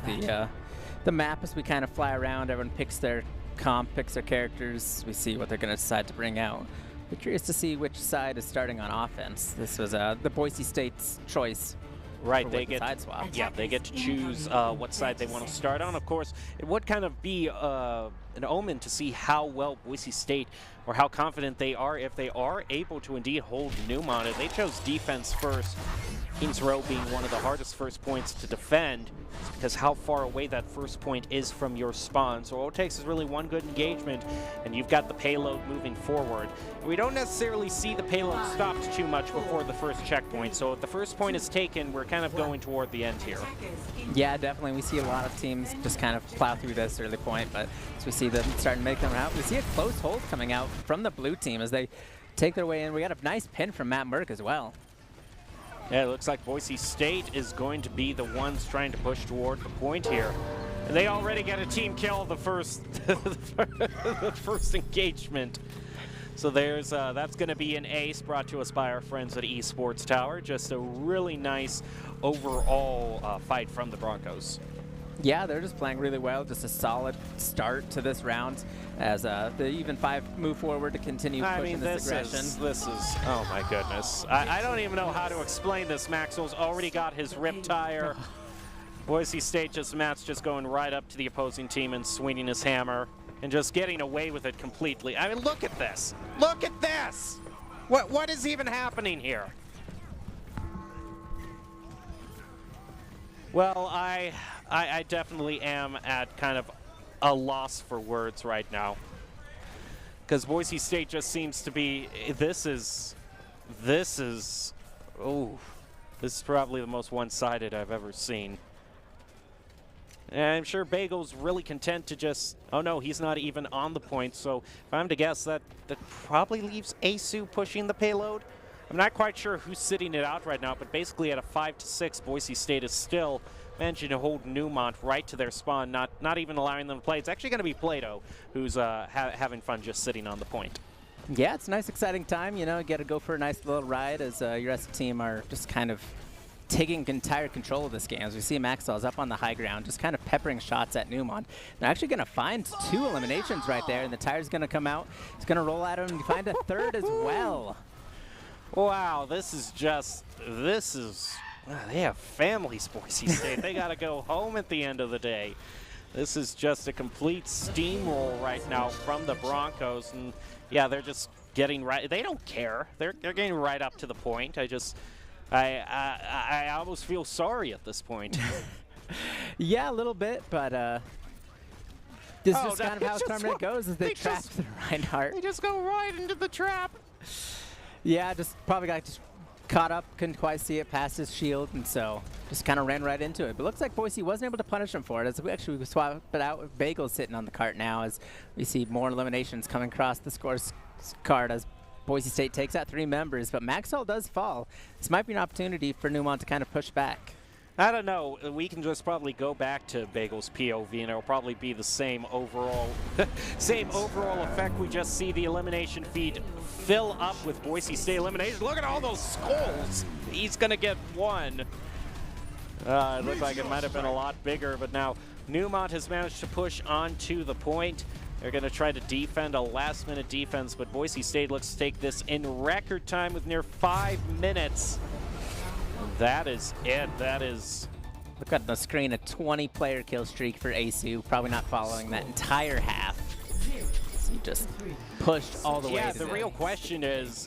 the map as we kind of fly around. Everyone picks their comp, picks their characters. We see what they're going to decide to bring out. We're curious to see which side is starting on offense. This was the Boise State's choice. Right, they get they get to choose what side they want to start on. Of course, it would kind of be an omen to see how well Boise State or how confident they are if they are able to indeed hold Neumont. They chose defense first. Kings Row being one of the hardest first points to defend because how far away that first point is from your spawn. So all it takes is really one good engagement and you've got the payload moving forward. We don't necessarily see the payload stopped too much before the first checkpoint. So if the first point is taken, we're kind of going toward the end here. Yeah, definitely. We see a lot of teams just kind of plow through this early point, but as we see them starting to make them out, we see a close hold coming out from the blue team as they take their way in. We got a nice pin from Matt Merck as well. Yeah, it looks like Boise State is going to be the ones trying to push toward the point here. And they already get a team kill the first the first engagement. So there's that's going to be an ace brought to us by our friends at Esports Tower. Just a really nice overall fight from the Broncos. Yeah, they're just playing really well. Just a solid start to this round as the even 5 move forward to continue pushing this aggression. This is, oh my goodness. I don't even know how to explain this. Maxwell's already got his rip tire. Boise State Matt's just going right up to the opposing team and swinging his hammer and just getting away with it completely. I mean, look at this. Look at this. What is even happening here? Well, I definitely am at kind of a loss for words right now, because Boise State just seems to be, this is probably the most one-sided I've ever seen. And I'm sure Bagel's really content to just, oh no, he's not even on the point. So if I'm to guess, that probably leaves Asu pushing the payload. I'm not quite sure who's sitting it out right now, but basically at a 5-6, Boise State is still managing to hold Neumont right to their spawn, not even allowing them to play. It's actually going to be Plato who's having fun just sitting on the point. Yeah, it's a nice, exciting time. You know, you get to go for a nice little ride as your rest of the team are just kind of taking entire control of this game. As we see Maxwell's up on the high ground, just kind of peppering shots at Neumont. They're actually going to find 2 eliminations right there, and the tire's going to come out. He's going to roll at him and find a 3rd as well. Wow, this is, they have families, Boise State. They got to go home at the end of the day. This is just a complete steamroll right now from the Broncos. And yeah, they're just getting right. They don't care. They're getting right up to the point. I almost feel sorry at this point. Yeah, a little bit, but this is just kind of how tournament goes as they trap the Reinhardt. They just go right into the trap. Yeah, just probably got just caught up, couldn't quite see it past his shield, and so just kind of ran right into it. But looks like Boise wasn't able to punish him for it, as we actually swap it out with Bagel sitting on the cart now, as we see more eliminations coming across the scores card as Boise State takes out 3 members, but Maxwell does fall. This might be an opportunity for Neumont to kind of push back. I don't know. We can just probably go back to Bagel's POV, and it'll probably be the same overall, effect. We just see the elimination feed fill up with Boise State elimination. Look at all those skulls. He's gonna get 1. It looked like it might have been a lot bigger, but now Neumont has managed to push onto the point. They're going to try to defend a last-minute defense, but Boise State looks to take this in record time with near 5 minutes. That is it. That is... Look at the screen, a 20-player kill streak for Asu, probably not following that entire half. So he just pushed all the way to the real question is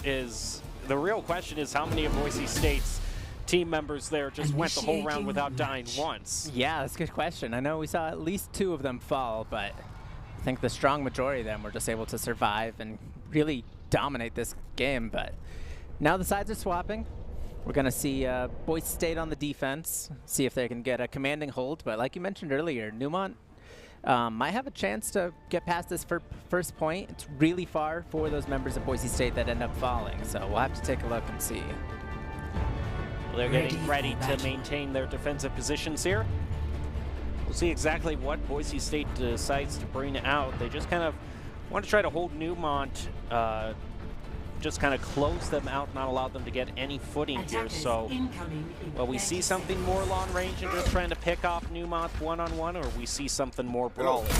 how many of Boise State's team members there just went the whole round without dying once? Yeah, that's a good question. I know we saw at least 2 of them fall, but I think the strong majority of them were just able to survive and really dominate this game. But now the sides are swapping. We're going to see Boise State on the defense, see if they can get a commanding hold. But like you mentioned earlier, Neumont might have a chance to get past this first point. It's really far for those members of Boise State that end up falling. So we'll have to take a look and see. They're getting ready to maintain their defensive positions here. We'll see exactly what Boise State decides to bring out. They just kind of want to try to hold Neumont, just kind of close them out, not allow them to get any footing here. So, well, we see something more long range and just trying to pick off Neumont one-on-one, or we see something more brawling.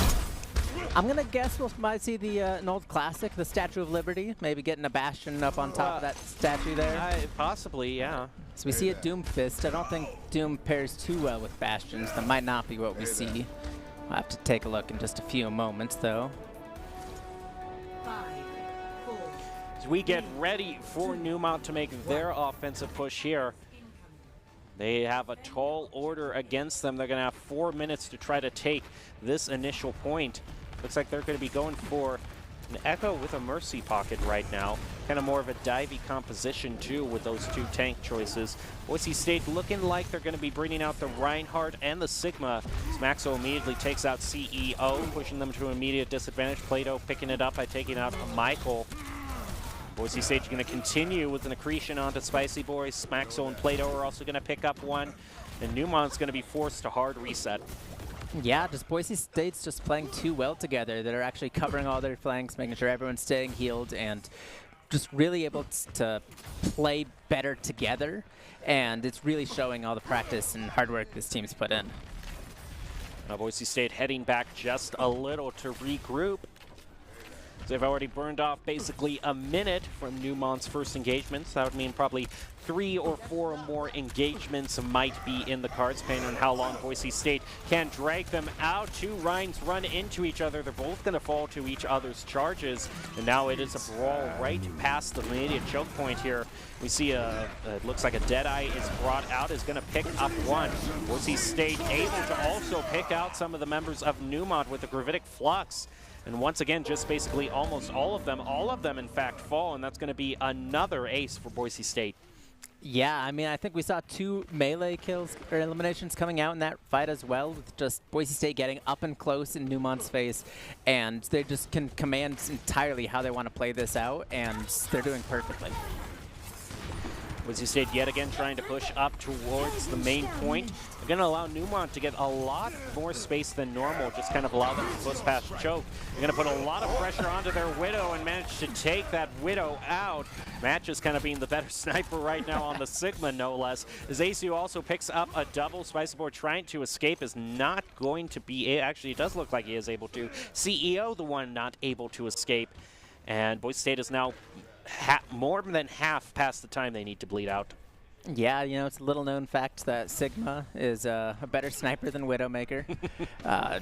I'm going to guess we might see an old classic, the Statue of Liberty, maybe getting a Bastion up on top of that statue there. Possibly, yeah. So we see a Doom Fist. I don't think Doom pairs too well with Bastions. That might not be what we see. We'll have to take a look in just a few moments, though. As we get ready for Neumont to make their offensive push here, they have a tall order against them. They're going to have 4 minutes to try to take this initial point. Looks like they're going to be going for an Echo with a Mercy Pocket right now. Kind of more of a divey composition, too, with those 2 tank choices. Boise State looking like they're going to be bringing out the Reinhardt and the Sigma. Maxo immediately takes out CEO, pushing them to an immediate disadvantage. Plato picking it up by taking out Michael. Boise State's going to continue with an accretion onto Spicy Boys. Maxo and Plato are also going to pick up 1. And Neumont's going to be forced to hard reset. Yeah, just Boise State's just playing too well together. They're actually covering all their flanks, making sure everyone's staying healed, and just really able to play better together. And it's really showing all the practice and hard work this team's put in. Now Boise State heading back just a little to regroup. They've already burned off basically a minute from Neumont's first engagement. So that would mean probably 3 or 4 more engagements might be in the cards, depending on how long Boise State can drag them out. 2 Rhines run into each other. They're both going to fall to each other's charges. And now it is a brawl right past the immediate choke point here. We see it looks like a Deadeye is brought out, is going to pick up one. Boise State able to also pick out some of the members of Neumont with the Gravitic Flux. And once again, just basically almost all of them in fact fall, and that's going to be another ace for Boise State. Yeah, I mean, I think we saw 2 melee kills or eliminations coming out in that fight as well, with just Boise State getting up and close in Neumont's face, and they just can command entirely how they want to play this out, and they're doing perfectly. Boise State yet again trying to push up towards the main point. They're going to allow Neumont to get a lot more space than normal, just kind of allow them to push past choke. They're going to put a lot of pressure onto their Widow and manage to take that Widow out. Matt just kind of being the better sniper right now on the Sigma, no less. As Asu also picks up a double. Spicyboard trying to escape is not going to be, actually it does look like he is able to. CEO the one not able to escape. And Boise State is now more than half past the time they need to bleed out. Yeah, you know, it's a little known fact that Sigma is a better sniper than Widowmaker.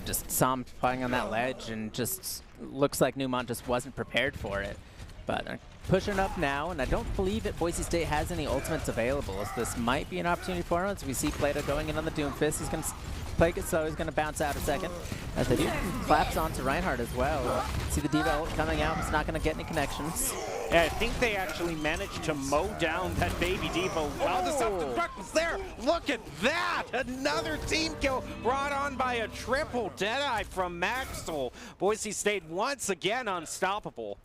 Just saw him playing on that ledge and just looks like Neumont just wasn't prepared for it. But they're pushing up now, and I don't believe that Boise State has any ultimates available, so this might be an opportunity for him. As we see Plato going in on the Doomfist, he's going to play it slow, he's going to bounce out a second. As they do collapse onto Reinhardt as well. See the D.Va ult coming out, it's not going to get any connections. Yeah, I think they actually managed to mow down that baby D.Va while the self-destruct was there. Look at that! Another team kill brought on by a triple Deadeye from Maxwell. Boise State once again unstoppable.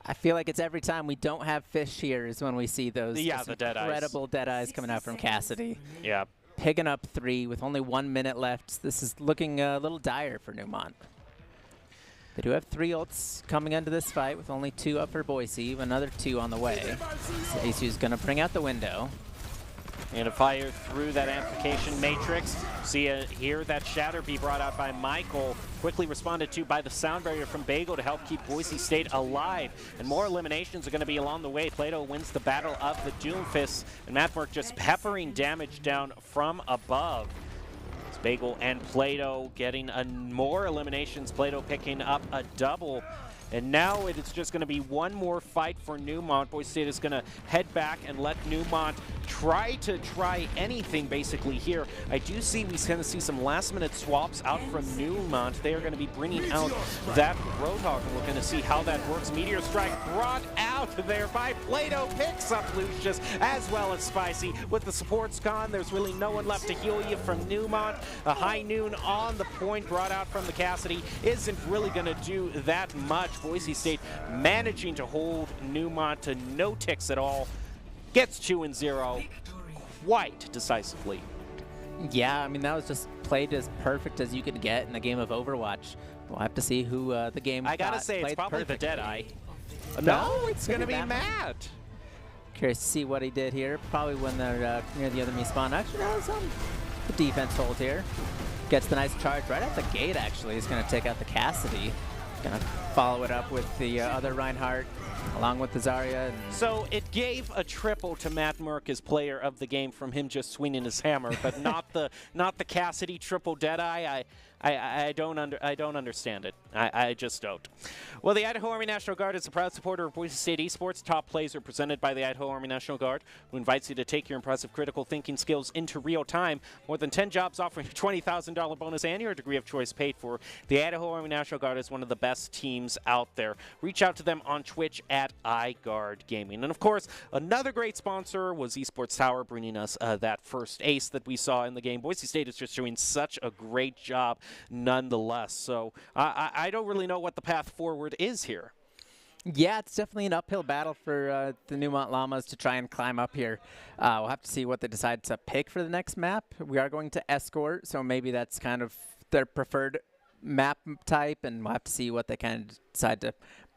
I feel like it's every time we don't have fish here is when we see those the incredible Deadeyes coming out from Cassidy. Yeah. Picking up 3 with only 1 minute left. This is looking a little dire for Neumont. They do have 3 ults coming into this fight with only 2 up for Boise, another 2 on the way. So Asu's going to bring out the window. And to fire through that amplification matrix. See here that shatter be brought out by Michael. Quickly responded to by the sound barrier from Bagel to help keep Boise State alive. And more eliminations are going to be along the way. Plato wins the battle of the Doomfist. And Mattmark just peppering damage down from above. It's Bagel and Plato getting more eliminations. Plato picking up a double. And now it's just going to be one more fight for Neumont. Boise State is going to head back and let Neumont try anything basically here. I do see we're going to see some last-minute swaps out from Neumont. They are going to be bringing out that Roadhog, and we're going to see how that works. Meteor Strike brought out there by Plato, picks up Lucius as well as Spicy. With the supports gone, there's really no one left to heal you from Neumont. A High Noon on the point brought out from the Cassidy isn't really going to do that much. Boise State managing to hold Neumont to no ticks at all. Gets 2-0 quite decisively. Yeah, I mean, that was just played as perfect as you could get in a game of Overwatch. We'll have to see who the game I gotta say, it's probably perfectly. the Deadeye. No, it's gonna be Matt. Curious to see what he did here. Probably when they're near the other me spawn. Actually, no, some the defense hold here. Gets the nice charge right out the gate, actually. He's gonna take out the Cassidy. Gonna follow it up with the other Reinhardt, along with the Zarya. So it gave a triple to Matt Merck as player of the game from him just swinging his hammer, but not the Cassidy triple Deadeye. I don't understand it. I just don't. Well, the Idaho Army National Guard is a proud supporter of Boise State Esports. Top plays are presented by the Idaho Army National Guard, who invites you to take your impressive critical thinking skills into real time. More than 10 jobs offering a $20,000 bonus and your degree of choice paid for. The Idaho Army National Guard is one of the best teams out there. Reach out to them on Twitch at iGuard Gaming. And of course, another great sponsor was Esports Tower, bringing us that first ace that we saw in the game. Boise State is just doing such a great job nonetheless. So I don't really know what the path forward is here. Yeah, it's definitely an uphill battle for the Neumont Llamas to try and climb up here. We'll have to see what they decide to pick for the next map. We are going to Escort, so maybe that's kind of their preferred map type, and we'll have to see what they kind of decide to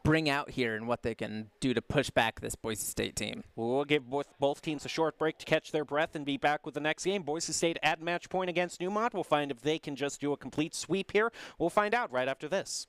bring out here and what they can do to push back this Boise State team. We'll give both teams a short break to catch their breath and be back with the next game. Boise State at match point against Neumont. We'll find if they can just do a complete sweep here. We'll find out right after this.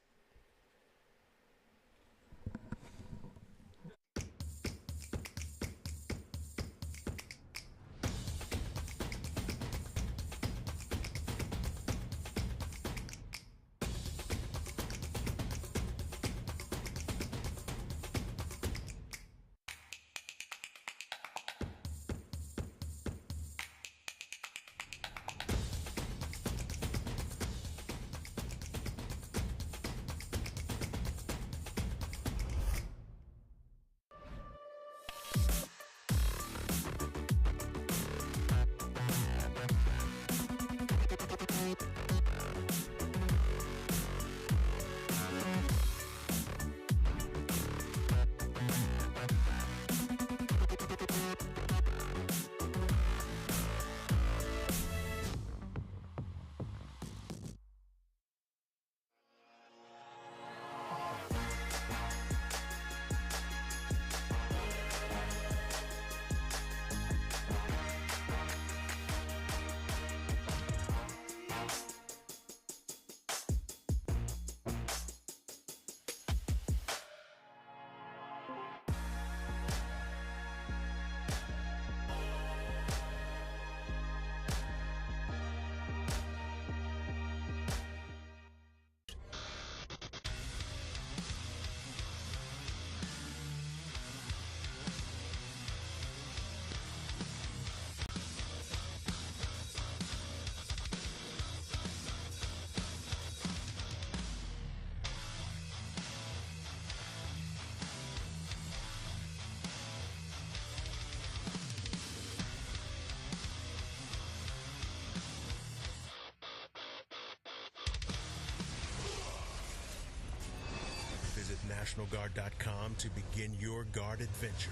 Visit NationalGuard.com to begin your guard adventure.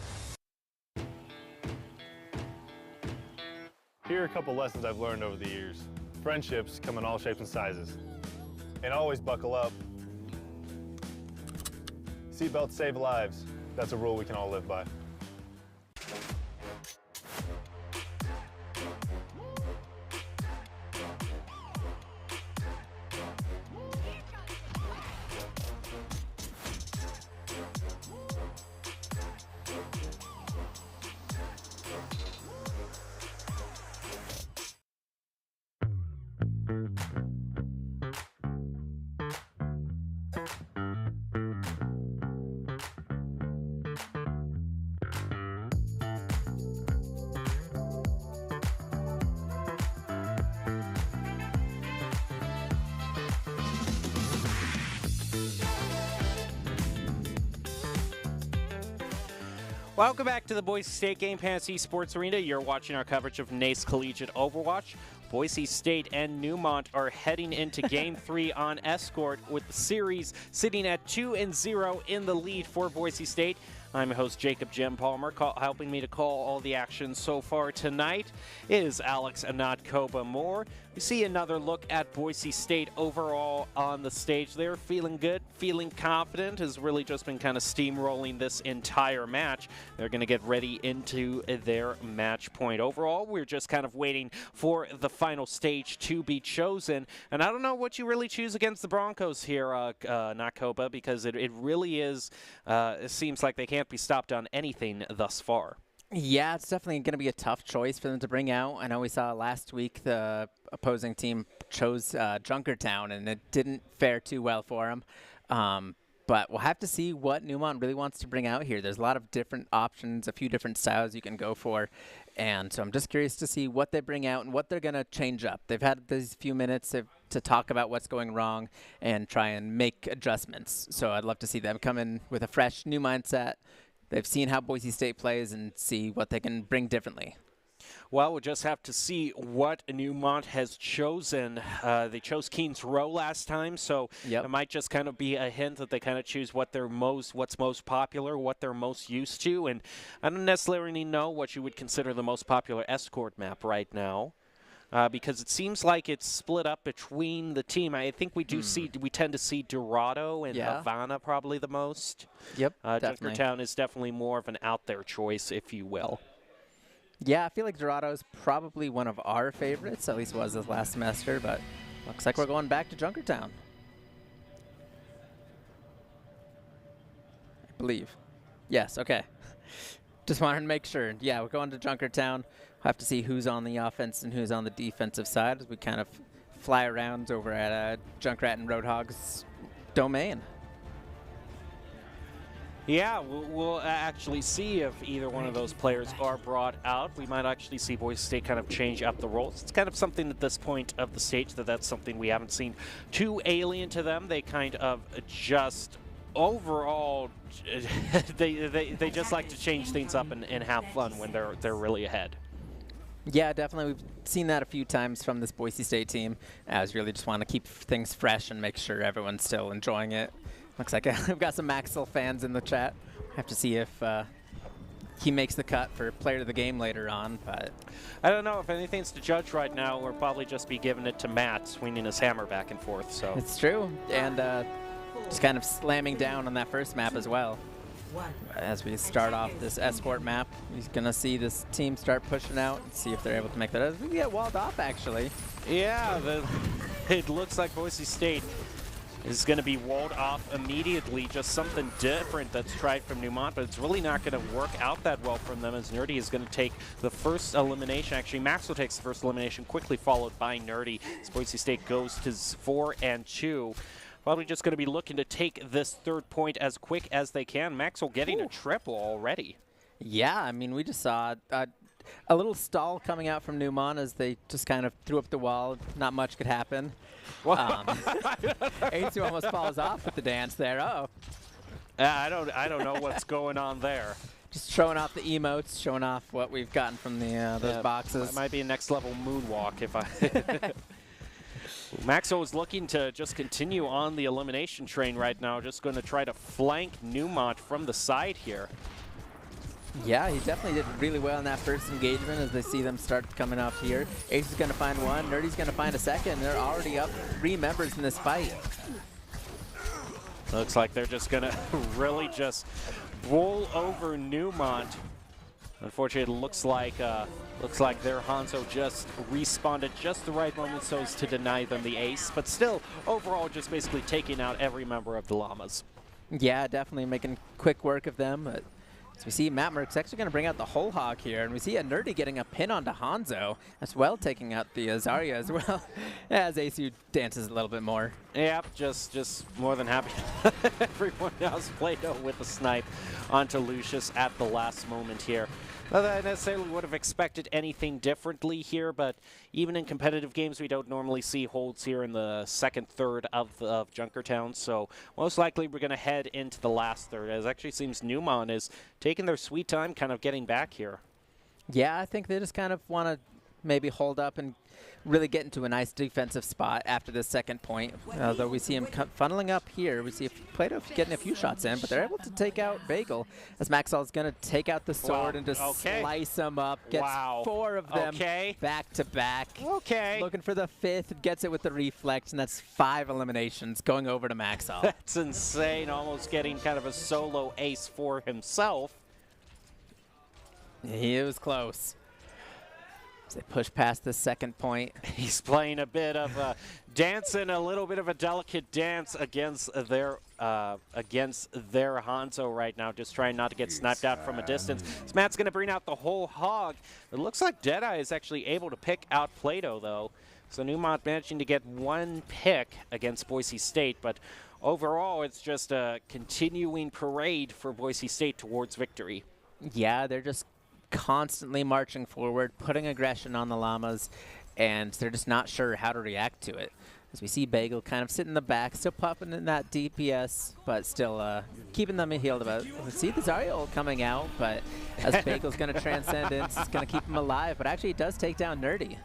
Here are a couple lessons I've learned over the years. Friendships come in all shapes and sizes. And always buckle up. Seatbelts save lives. That's a rule we can all live by. Welcome back to the Boise State Game Pants Esports Arena. You're watching our coverage of NACE Collegiate Overwatch. Boise State and Neumont are heading into Game 3 on Escort, with the series sitting at 2-0 in the lead for Boise State. I'm your host, Jacob Jim Palmer. Helping me to call all the action so far tonight is Alex Anatkoba Moore. We see another look at Boise State overall on the stage. They're feeling good, feeling confident, has really just been kind of steamrolling this entire match. They're going to get ready into their match point. Overall, we're just kind of waiting for the final stage to be chosen. And I don't know what you really choose against the Broncos here, Anatkoba, because it really is, it seems like they can't be stopped on anything thus far. Yeah, it's definitely going to be a tough choice for them to bring out. I know we saw last week the opposing team chose Junkertown, and it didn't fare too well for them. But we'll have to see what Neumont really wants to bring out here. There's a lot of different options, a few different styles you can go for. And so I'm just curious to see what they bring out and what they're going to change up. They've had these few minutes to talk about what's going wrong and try and make adjustments. So I'd love to see them come in with a fresh, new mindset. They've seen how Boise State plays and see what they can bring differently. Well, we'll just have to see what Neumont has chosen. They chose Keene's Row last time, so it might just kind of be a hint that they kind of choose what's most popular, what they're most used to. And I don't necessarily know what you would consider the most popular Escort map right now. because it seems like it's split up between the team. I think we tend to see Dorado and Havana probably the most. Yep, definitely. Junkertown is definitely more of an out there choice, if you will. Yeah, I feel like Dorado's probably one of our favorites, at least was this last semester, but looks like we're going back to Junkertown. I believe. Yes, okay. Just wanted to make sure. Yeah, we're going to Junkertown. We'll have to see who's on the offense and who's on the defensive side as we kind of fly around over at Junkrat and Roadhog's domain. Yeah, we'll actually see if either one of those players are brought out. We might actually see Boise State kind of change up the roles. It's kind of something at this point of the stage that's something we haven't seen too alien to them. They kind of just overall, they just like to change things up and have fun when they're really ahead. Yeah, definitely. We've seen that a few times from this Boise State team, as really just want to keep things fresh and make sure everyone's still enjoying it. Looks like I've got some Maxwell fans in the chat. Have to see if he makes the cut for player of the game later on. But I don't know. If anything's to judge right now, we'll probably just be giving it to Matt, swinging his hammer back and forth. So it's true. And just kind of slamming down on that first map as well. As we start off this escort map, he's going to see this team start pushing out and see if they're able to make that. As we get walled off, actually. Yeah, it looks like Boise State is going to be walled off immediately. Just something different that's tried from Neumont, but it's really not going to work out that well from them, as Nerdy is going to take the first elimination. Actually, Maxwell takes the first elimination, quickly followed by Nerdy, as Boise State goes to 4-2. Probably just going to be looking to take this third point as quick as they can. Maxwell getting a triple already. Yeah, I mean, we just saw a little stall coming out from Neumont as they just kind of threw up the wall. Not much could happen. A2 almost falls off with the dance there. Uh-oh. I don't know what's going on there. Just showing off the emotes, showing off what we've gotten from the those boxes. That might be a next level moonwalk if I... Maxwell is looking to just continue on the elimination train right now. Just going to try to flank Neumont from the side here. Yeah, he definitely did really well in that first engagement as they see them start coming up here. Ace is going to find one. Nerdy's going to find a second. They're already up 3 members in this fight. Looks like they're just going to really just roll over Neumont. Unfortunately, it looks like their Hanzo just respawned at just the right moment so as to deny them the ace. But still, overall, just basically taking out every member of the Llamas. Yeah, definitely making quick work of them. But as we see, Matt Merck's actually going to bring out the whole hog here. And we see a Nerdy getting a pin onto Hanzo, as well taking out the Zarya as well, as ACU dances a little bit more. Yep, just more than happy. Everyone else played with a snipe onto Lucius at the last moment here. Not that I necessarily would have expected anything differently here, but even in competitive games, we don't normally see holds here in the second third of Junkertown. So most likely we're going to head into the last third, as it actually seems Neumont is taking their sweet time kind of getting back here. Yeah, I think they just kind of want to maybe hold up and really get into a nice defensive spot after this second point. Although we see him funneling up here, we see Plato getting a few shots in, but they're able to take out Bagel as Maxwell is going to take out the sword and just slice him up. Gets 4 of them back to back. Looking for the 5th, gets it with the reflex, and that's 5 eliminations going over to Maxwell. That's insane, almost getting kind of a solo ace for himself. He was close. They push past the second point. He's playing a bit of a dancing, a little bit of a delicate dance against their Hanzo right now, just trying not to get sniped out from a distance. So Matt's going to bring out the whole hog. It looks like Deadeye is actually able to pick out Plato, though. So Neumont managing to get 1 pick against Boise State, but overall it's just a continuing parade for Boise State towards victory. Yeah, they're just constantly marching forward, putting aggression on the Llamas, and they're just not sure how to react to it. As we see Bagel kind of sit in the back, still popping in that DPS, but still keeping them healed about. We see the Zarya ult coming out, but as Bagel's going to Transcendence, it's going to keep him alive, but actually it does take down Nerdy.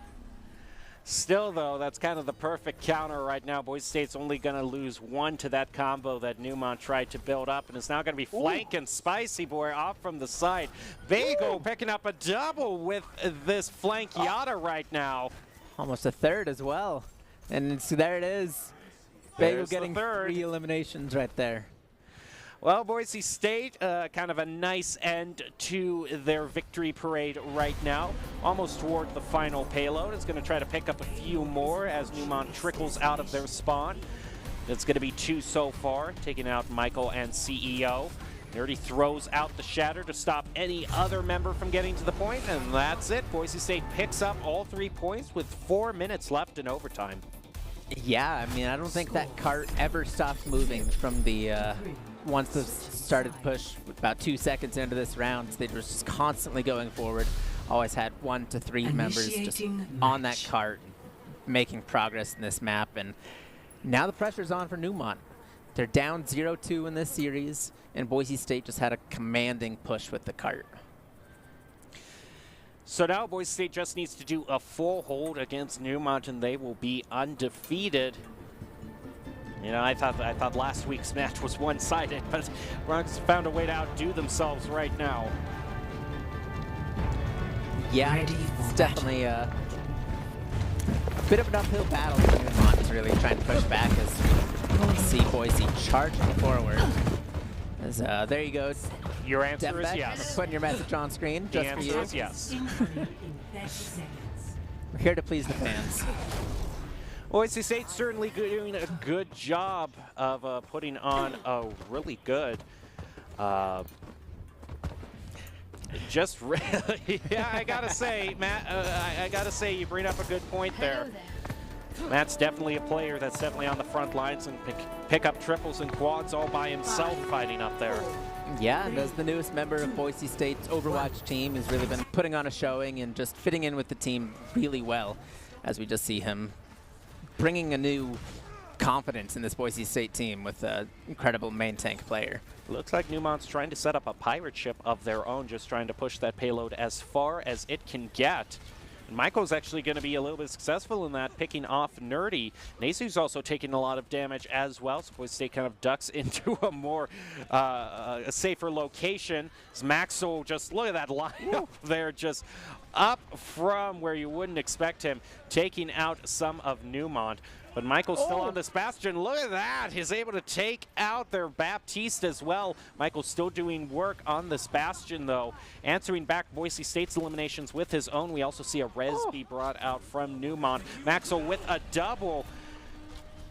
Still, though, that's kind of the perfect counter right now. Boise State's only going to lose 1 to that combo that Neumont tried to build up, and it's now going to be flanking Spicy Boy off from the side. Bagel picking up a double with this flank Yada right now. almost a third as well. And so there it is. Bagel There's the getting third. 3 eliminations right there. Well, Boise State, kind of a nice end to their victory parade right now. Almost toward the final payload. It's going to try to pick up a few more as Neumont trickles out of their spawn. It's going to be 2 so far, taking out Michael and CEO. Nerdy throws out the shatter to stop any other member from getting to the point, and that's it. Boise State picks up all 3 points with 4 minutes left in overtime. Yeah, I mean, I don't think that cart ever stops moving from the once the started push about 2 seconds into this round. They were just constantly going forward. Always had 1 to 3 members just on that cart making progress in this map. And now the pressure's on for Neumont. They're down 0-2 in this series, and Boise State just had a commanding push with the cart. So now Boise State just needs to do a full hold against Neumont, and they will be undefeated. You know, I thought last week's match was one-sided, but Bronx found a way to outdo themselves right now. Yeah, it's definitely a bit of an uphill battle for Neumont to really try and push back as we see Boise charging forward. As, there you go. Your answer Dembeck, is yes. Putting your message on screen The just for you. answer is yes. We're here to please the fans. Boise State certainly doing a good job of putting on a really good, just really, yeah, I gotta say, Matt, I gotta say you bring up a good point there. Matt's definitely a player that's definitely on the front lines and pick up triples and quads all by himself fighting up there. Yeah, and as the newest member of Boise State's Overwatch team, has really been putting on a showing and just fitting in with the team really well, as we just see him bringing a new confidence in this Boise State team with an incredible main tank player. Looks like Neumont's trying to set up a pirate ship of their own, just trying to push that payload as far as it can get. And Michael's actually going to be a little bit successful in that, picking off Nerdy. NACE's also taking a lot of damage as well, so Boise State kind of ducks into a more a safer location. As Maxwell, just look at that lineup there, just up from where you wouldn't expect him, taking out some of Neumont. But Michael's still on this Bastion. Look at that. He's able to take out their Baptiste as well. Michael's still doing work on this Bastion, though. Answering back Boise State's eliminations with his own. We also see a res be brought out from Neumont. Maxwell with a double.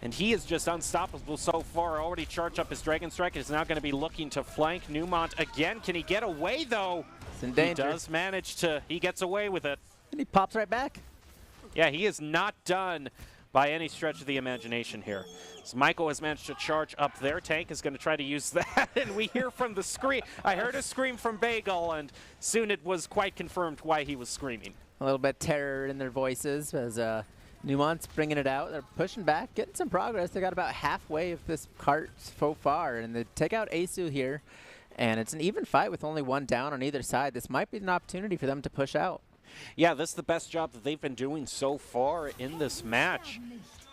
And he is just unstoppable so far. Already charged up his Dragon Strike. Is now going to be looking to flank Neumont again. Can he get away, though? It's in danger. He does manage to. He gets away with it. And he pops right back. Yeah, he is not done by any stretch of the imagination here. So Michael has managed to charge up their tank, is going to try to use that, and we hear from the scream. I heard a scream from Bagel, and soon it was quite confirmed why he was screaming. A little bit terror in their voices as Neumont's bringing it out. They're pushing back, getting some progress. They got about halfway of this cart so far, and they take out Asu here, and it's an even fight with only 1 down on either side. This might be an opportunity for them to push out. Yeah, this is the best job that they've been doing so far in this match.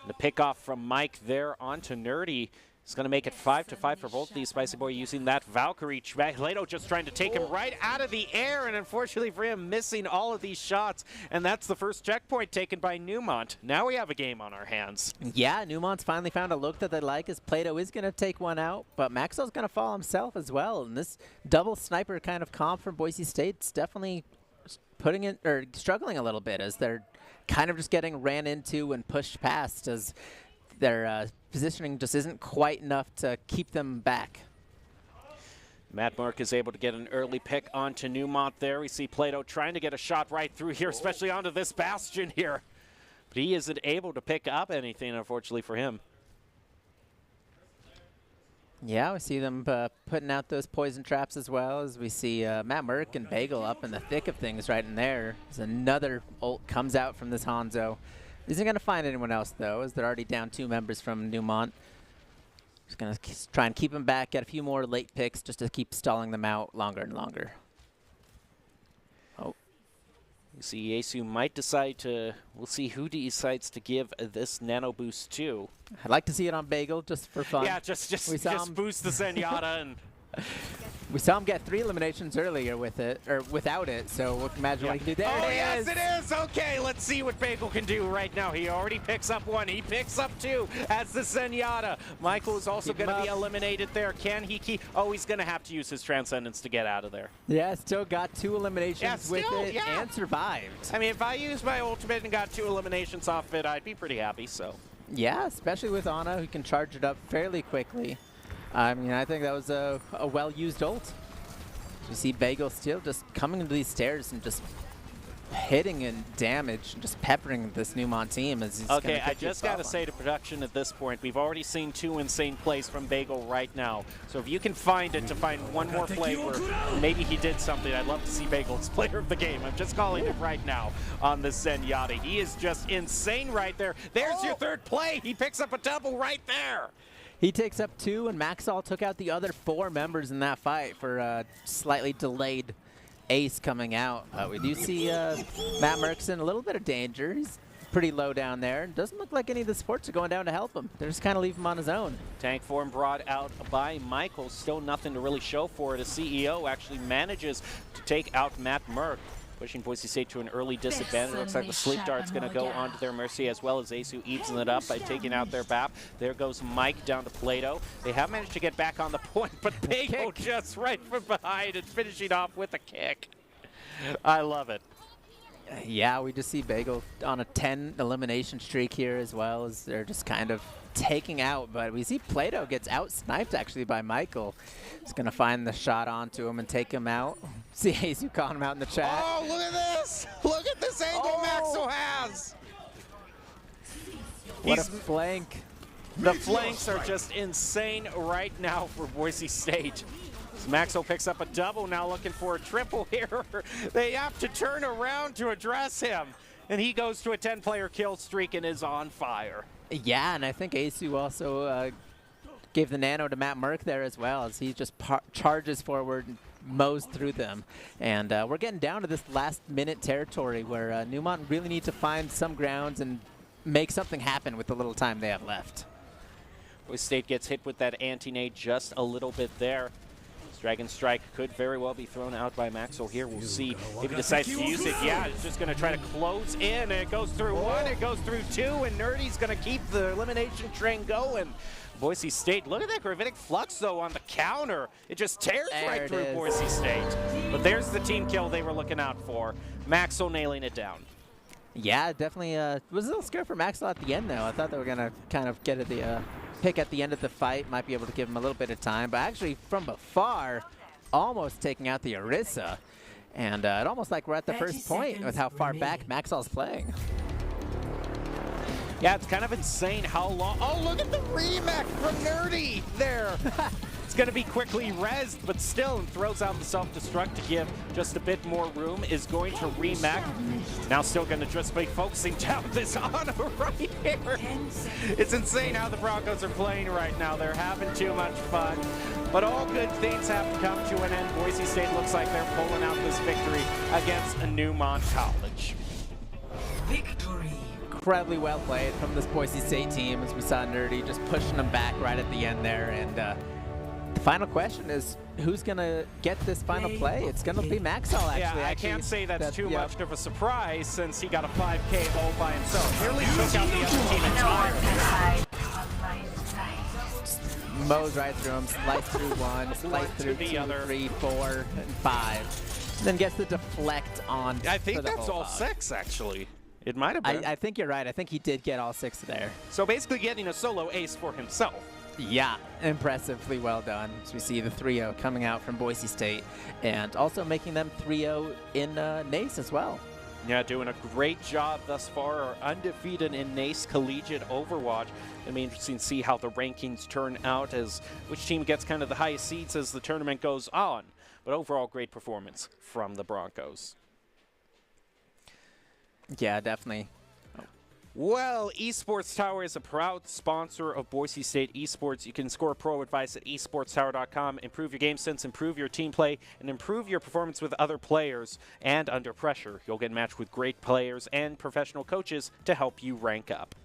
The pick off from Mike there onto Nerdy is going to make it 5-5 for both of these. Spicy Boy using that Valkyrie. Leto just trying to take him right out of the air, and unfortunately for him, missing all of these shots. And that's the first checkpoint taken by Neumont. Now we have a game on our hands. Yeah, Neumont's finally found a look that they like, as Plato is going to take one out, but Maxwell's going to fall himself as well. And this double sniper kind of comp from Boise State's definitely putting it, or struggling a little bit, as they're kind of just getting ran into and pushed past, as their positioning just isn't quite enough to keep them back. Matt Mark is able to get an early pick onto Neumont there. We see Plato trying to get a shot right through here, especially onto this Bastion here. But he isn't able to pick up anything, unfortunately for him. Yeah, we see them putting out those poison traps, as well as we see Matt Merck and Bagel up in the thick of things right in there. As another ult comes out from this Hanzo. Isn't going to find anyone else, though, as they're already down 2 members from Neumont. Just going to try and keep them back, get a few more late picks just to keep stalling them out longer and longer. You see Yesu might decide to, we'll see who decides to give this nano boost to. I'd like to see it on Bagel just for fun. Yeah, just boost the Zenyatta and We saw him get 3 eliminations earlier with it, or without it, so imagine what he can do. There oh, it yes, is! it is! Okay, let's see what Bagel can do right now. He already picks up 1. He picks up 2 as the Zenyatta. Michael is also going to be eliminated there. Can he keep? Oh, he's going to have to use his Transcendence to get out of there. Yeah, still got 2 eliminations with it and survived. I mean, if I used my ultimate and got 2 eliminations off it, I'd be pretty happy, so. Yeah, especially with Ana, who can charge it up fairly quickly. I mean, I think that was a well-used ult. You see Bagel still just coming into these stairs and just hitting and damage and just peppering this Neumont team as he's okay, I just got to say to production at this point, we've already seen 2 insane plays from Bagel right now. So if you can find it to find one more play where maybe he did something, I'd love to see Bagel's player of the game. I'm just calling it right now on the Zenyatta. He is just insane right there. There's your 3rd play. He picks up a double right there. He takes up 2, and Maxall took out the other 4 members in that fight for a slightly delayed ace coming out. We do see Matt Merckx in a little bit of danger. He's pretty low down there. Doesn't look like any of the supports are going down to help him. They're just kind of leave him on his own. Tank form brought out by Michael. Still nothing to really show for it. A CEO actually manages to take out Matt Merck, pushing Boise State to an early disadvantage. Looks like the Sleep Dart's going to go onto their mercy, as well as Ace, who evens it up by taking out their BAP. There goes Mike down to Plato. They have managed to get back on the point, but Bagel just right from behind and finishing off with a kick. I love it. Yeah, we just see Bagel on a 10 elimination streak here, as well as they're just kind of taking out, but we see Plato gets out-sniped actually by Michael. He's going to find the shot onto him and take him out. See Jesus calling him out in the chat. Oh, look at this! Look at this angle Maxwell has! What a flank. The flanks are just insane right now for Boise State. Maxwell picks up a double, now looking for a triple here. They have to turn around to address him, and he goes to a 10-player kill streak and is on fire. Yeah, and I think Asu also gave the nano to Matt Merck there as well, as he just charges forward and mows through them. And we're getting down to this last-minute territory where Neumont really need to find some grounds and make something happen with the little time they have left. Boise State gets hit with that anti-nade just a little bit there. Dragon Strike could very well be thrown out by Maxwell here. We'll see if he decides to use it. Yeah, it's just going to try to close in, and it goes through 1, it goes through 2, and Nerdy's going to keep the elimination train going. Boise State, look at that Gravitic Flux, though, on the counter. It just tears right through Boise State. But there's the team kill they were looking out for. Maxwell nailing it down. Yeah, definitely was a little scared for Maxwell at the end, though. I thought they were going to kind of get at the pick at the end of the fight, might be able to give him a little bit of time, but actually from afar, almost taking out the Orisa. And it almost like we're at the first point with how far back Maxwell's playing. Yeah, it's kind of insane how long. Oh, look at the remake from Nerdy there. It's going to be quickly rezzed, but still, and throws out the self-destruct to give just a bit more room. Is going to remake. Now still going to just be focusing down this honor right here. It's insane how the Broncos are playing right now. They're having too much fun. But all good things have to come to an end. Boise State looks like they're pulling out this victory against Neumont College. Victory. Incredibly well played from this Boise State team, as we saw Nerdy just pushing them back right at the end there. And the final question is, who's going to get this final play? It's going to be Maxwell, actually. Yeah, I can't say that's too much of a surprise, since he got a 5K all by himself. Nearly took out the other team entirely. Mows right through him, slice through 1, slice through the 2, other. 3, 4, and 5. Then gets the deflect on. I think that's all 6, actually. It might have been. I think you're right. I think he did get all 6 there. So basically getting a solo ace for himself. Yeah, impressively well done. So we see the 3-0 coming out from Boise State, and also making them 3-0 in NACE as well. Yeah, doing a great job thus far. Are undefeated in NACE Collegiate Overwatch. It'll be interesting to see how the rankings turn out, as which team gets kind of the highest seeds as the tournament goes on. But overall, great performance from the Broncos. Yeah, definitely. Well, Esports Tower is a proud sponsor of Boise State Esports. You can score pro advice at esportstower.com. Improve your game sense, improve your team play, and improve your performance with other players. And under pressure, you'll get matched with great players and professional coaches to help you rank up.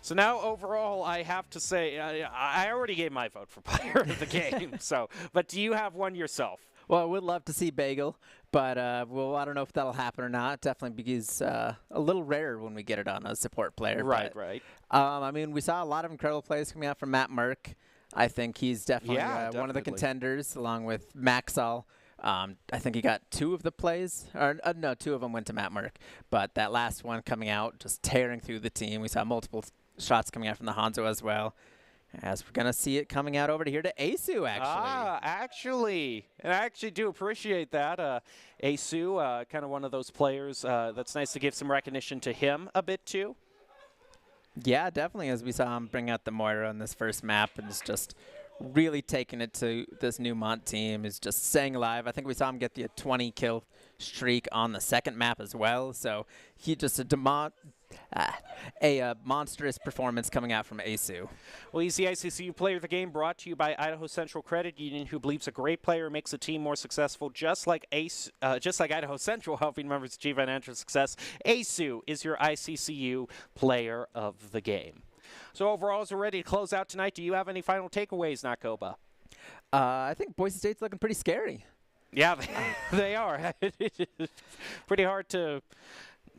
So now overall, I have to say, I already gave my vote for player of the game. So, but do you have one yourself? Well, I would love to see Bagel, but well, I don't know if that'll happen or not. Definitely because a little rare when we get it on a support player. Right, but, right. I mean, we saw a lot of incredible plays coming out from Matt Merck. I think he's definitely, one of the contenders, along with Maxall. I think he got 2 of the plays, or no, 2 of them went to Matt Merck. But that last one coming out, just tearing through the team. We saw multiple shots coming out from the Hanzo as well. As we're going to see it coming out over to here to Asu, actually. And I actually do appreciate that. Asu, kind of one of those players that's nice to give some recognition to him a bit too. Yeah, definitely, as we saw him bring out the Moira on this first map and is just really taking it to this Neumont team, is just staying alive. I think we saw him get the 20-kill streak on the second map as well. So he just a monstrous performance coming out from Asu. Well, he's the ICCU Player of the Game, brought to you by Idaho Central Credit Union, who believes a great player makes a team more successful, just like Idaho Central, helping members achieve financial success. Asu is your ICCU Player of the Game. So overall, as we're ready to close out tonight, do you have any final takeaways, Nakoba? I think Boise State's looking pretty scary. Yeah, they are. Pretty hard to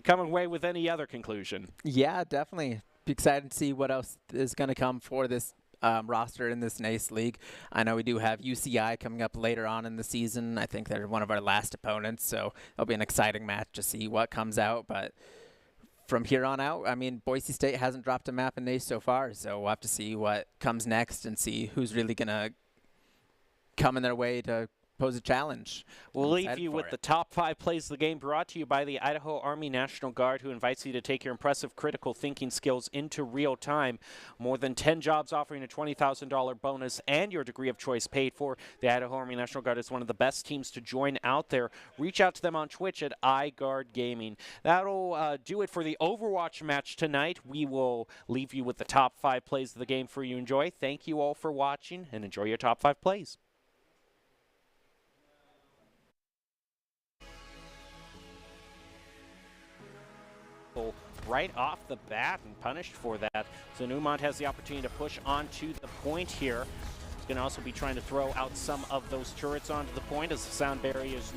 come away with any other conclusion. Yeah, definitely. Be excited to see what else is going to come for this roster in this NACE league. I know we do have UCI coming up later on in the season. I think they're one of our last opponents, so it'll be an exciting match to see what comes out. But from here on out, I mean, Boise State hasn't dropped a map in NACE so far, so we'll have to see what comes next and see who's really going to come in their way to pose a challenge. We'll leave you with the top 5 plays of the game, brought to you by the Idaho Army National Guard, who invites you to take your impressive critical thinking skills into real time. More than 10 jobs offering a $20,000 bonus and your degree of choice paid for. The Idaho Army National Guard is one of the best teams to join out there. Reach out to them on Twitch at iGuard Gaming. That'll do it for the Overwatch match tonight. We will leave you with the top 5 plays of the game for you to enjoy. Thank you all for watching, and enjoy your top 5 plays. Right off the bat and punished for that. So Neumont has the opportunity to push onto the point here. He's going to also be trying to throw out some of those turrets onto the point as the sound barrier is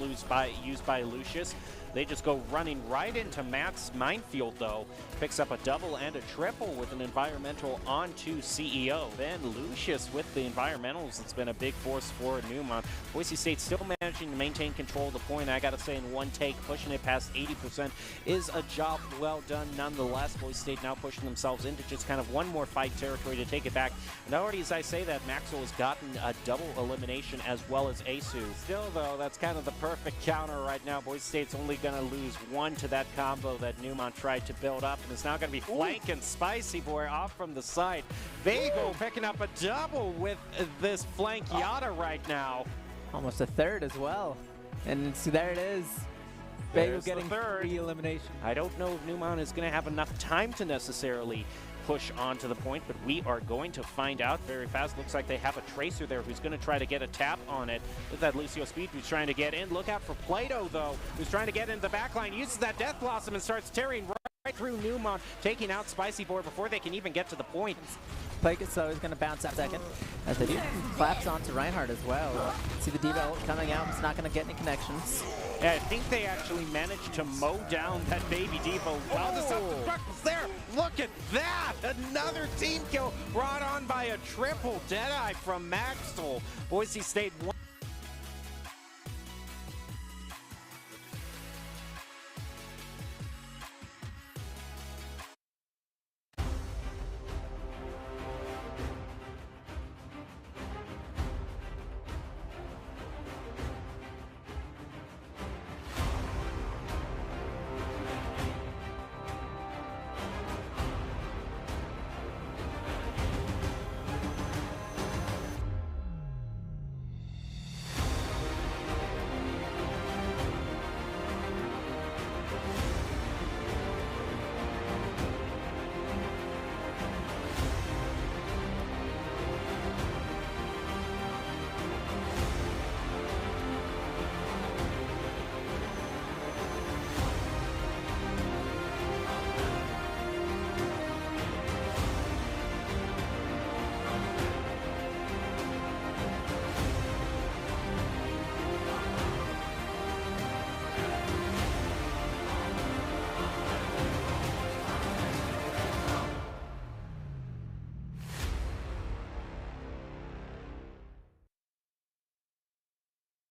used by Lucius. They just go running right into Matt's minefield, though. Picks up a double and a triple with an environmental onto CEO. Then Lucius with the environmentals. It's been a big force for Neumont. Boise State still managing to maintain control of the point. I got to say, in one take, pushing it past 80% is a job well done nonetheless. Boise State now pushing themselves into just kind of one more fight territory to take it back. And already, as I say that, Maxwell has gotten a double elimination as well as Asu. Still, though, that's kind of the perfect counter right now. Boise State's only going to lose 1 to that combo that Neumont tried to build up, and it's now going to be Flank and Spicy Boy off from the side. Bagel picking up a double with this Flank Yada right now. Almost a third as well. And so there it is. Bagel getting 3 elimination. I don't know if Neumont is going to have enough time to necessarily push onto the point, but we are going to find out very fast. Looks like they have a Tracer there who's going to try to get a tap on it. With that Lucio Speed who's trying to get in. Look out for Plato, though, who's trying to get into the backline. Uses that Death Blossom and starts tearing right through Neumont, taking out Spicy Boy before they can even get to the point. Plagueis is going to bounce out second, as they do claps onto Reinhardt as well. See the D.Va ult coming out. It's not going to get any connections. Yeah, I think they actually managed to mow down that baby D.Va while the self-destruct was there. Look at that! Another team kill brought on by a triple Deadeye from Maxwell. Boise State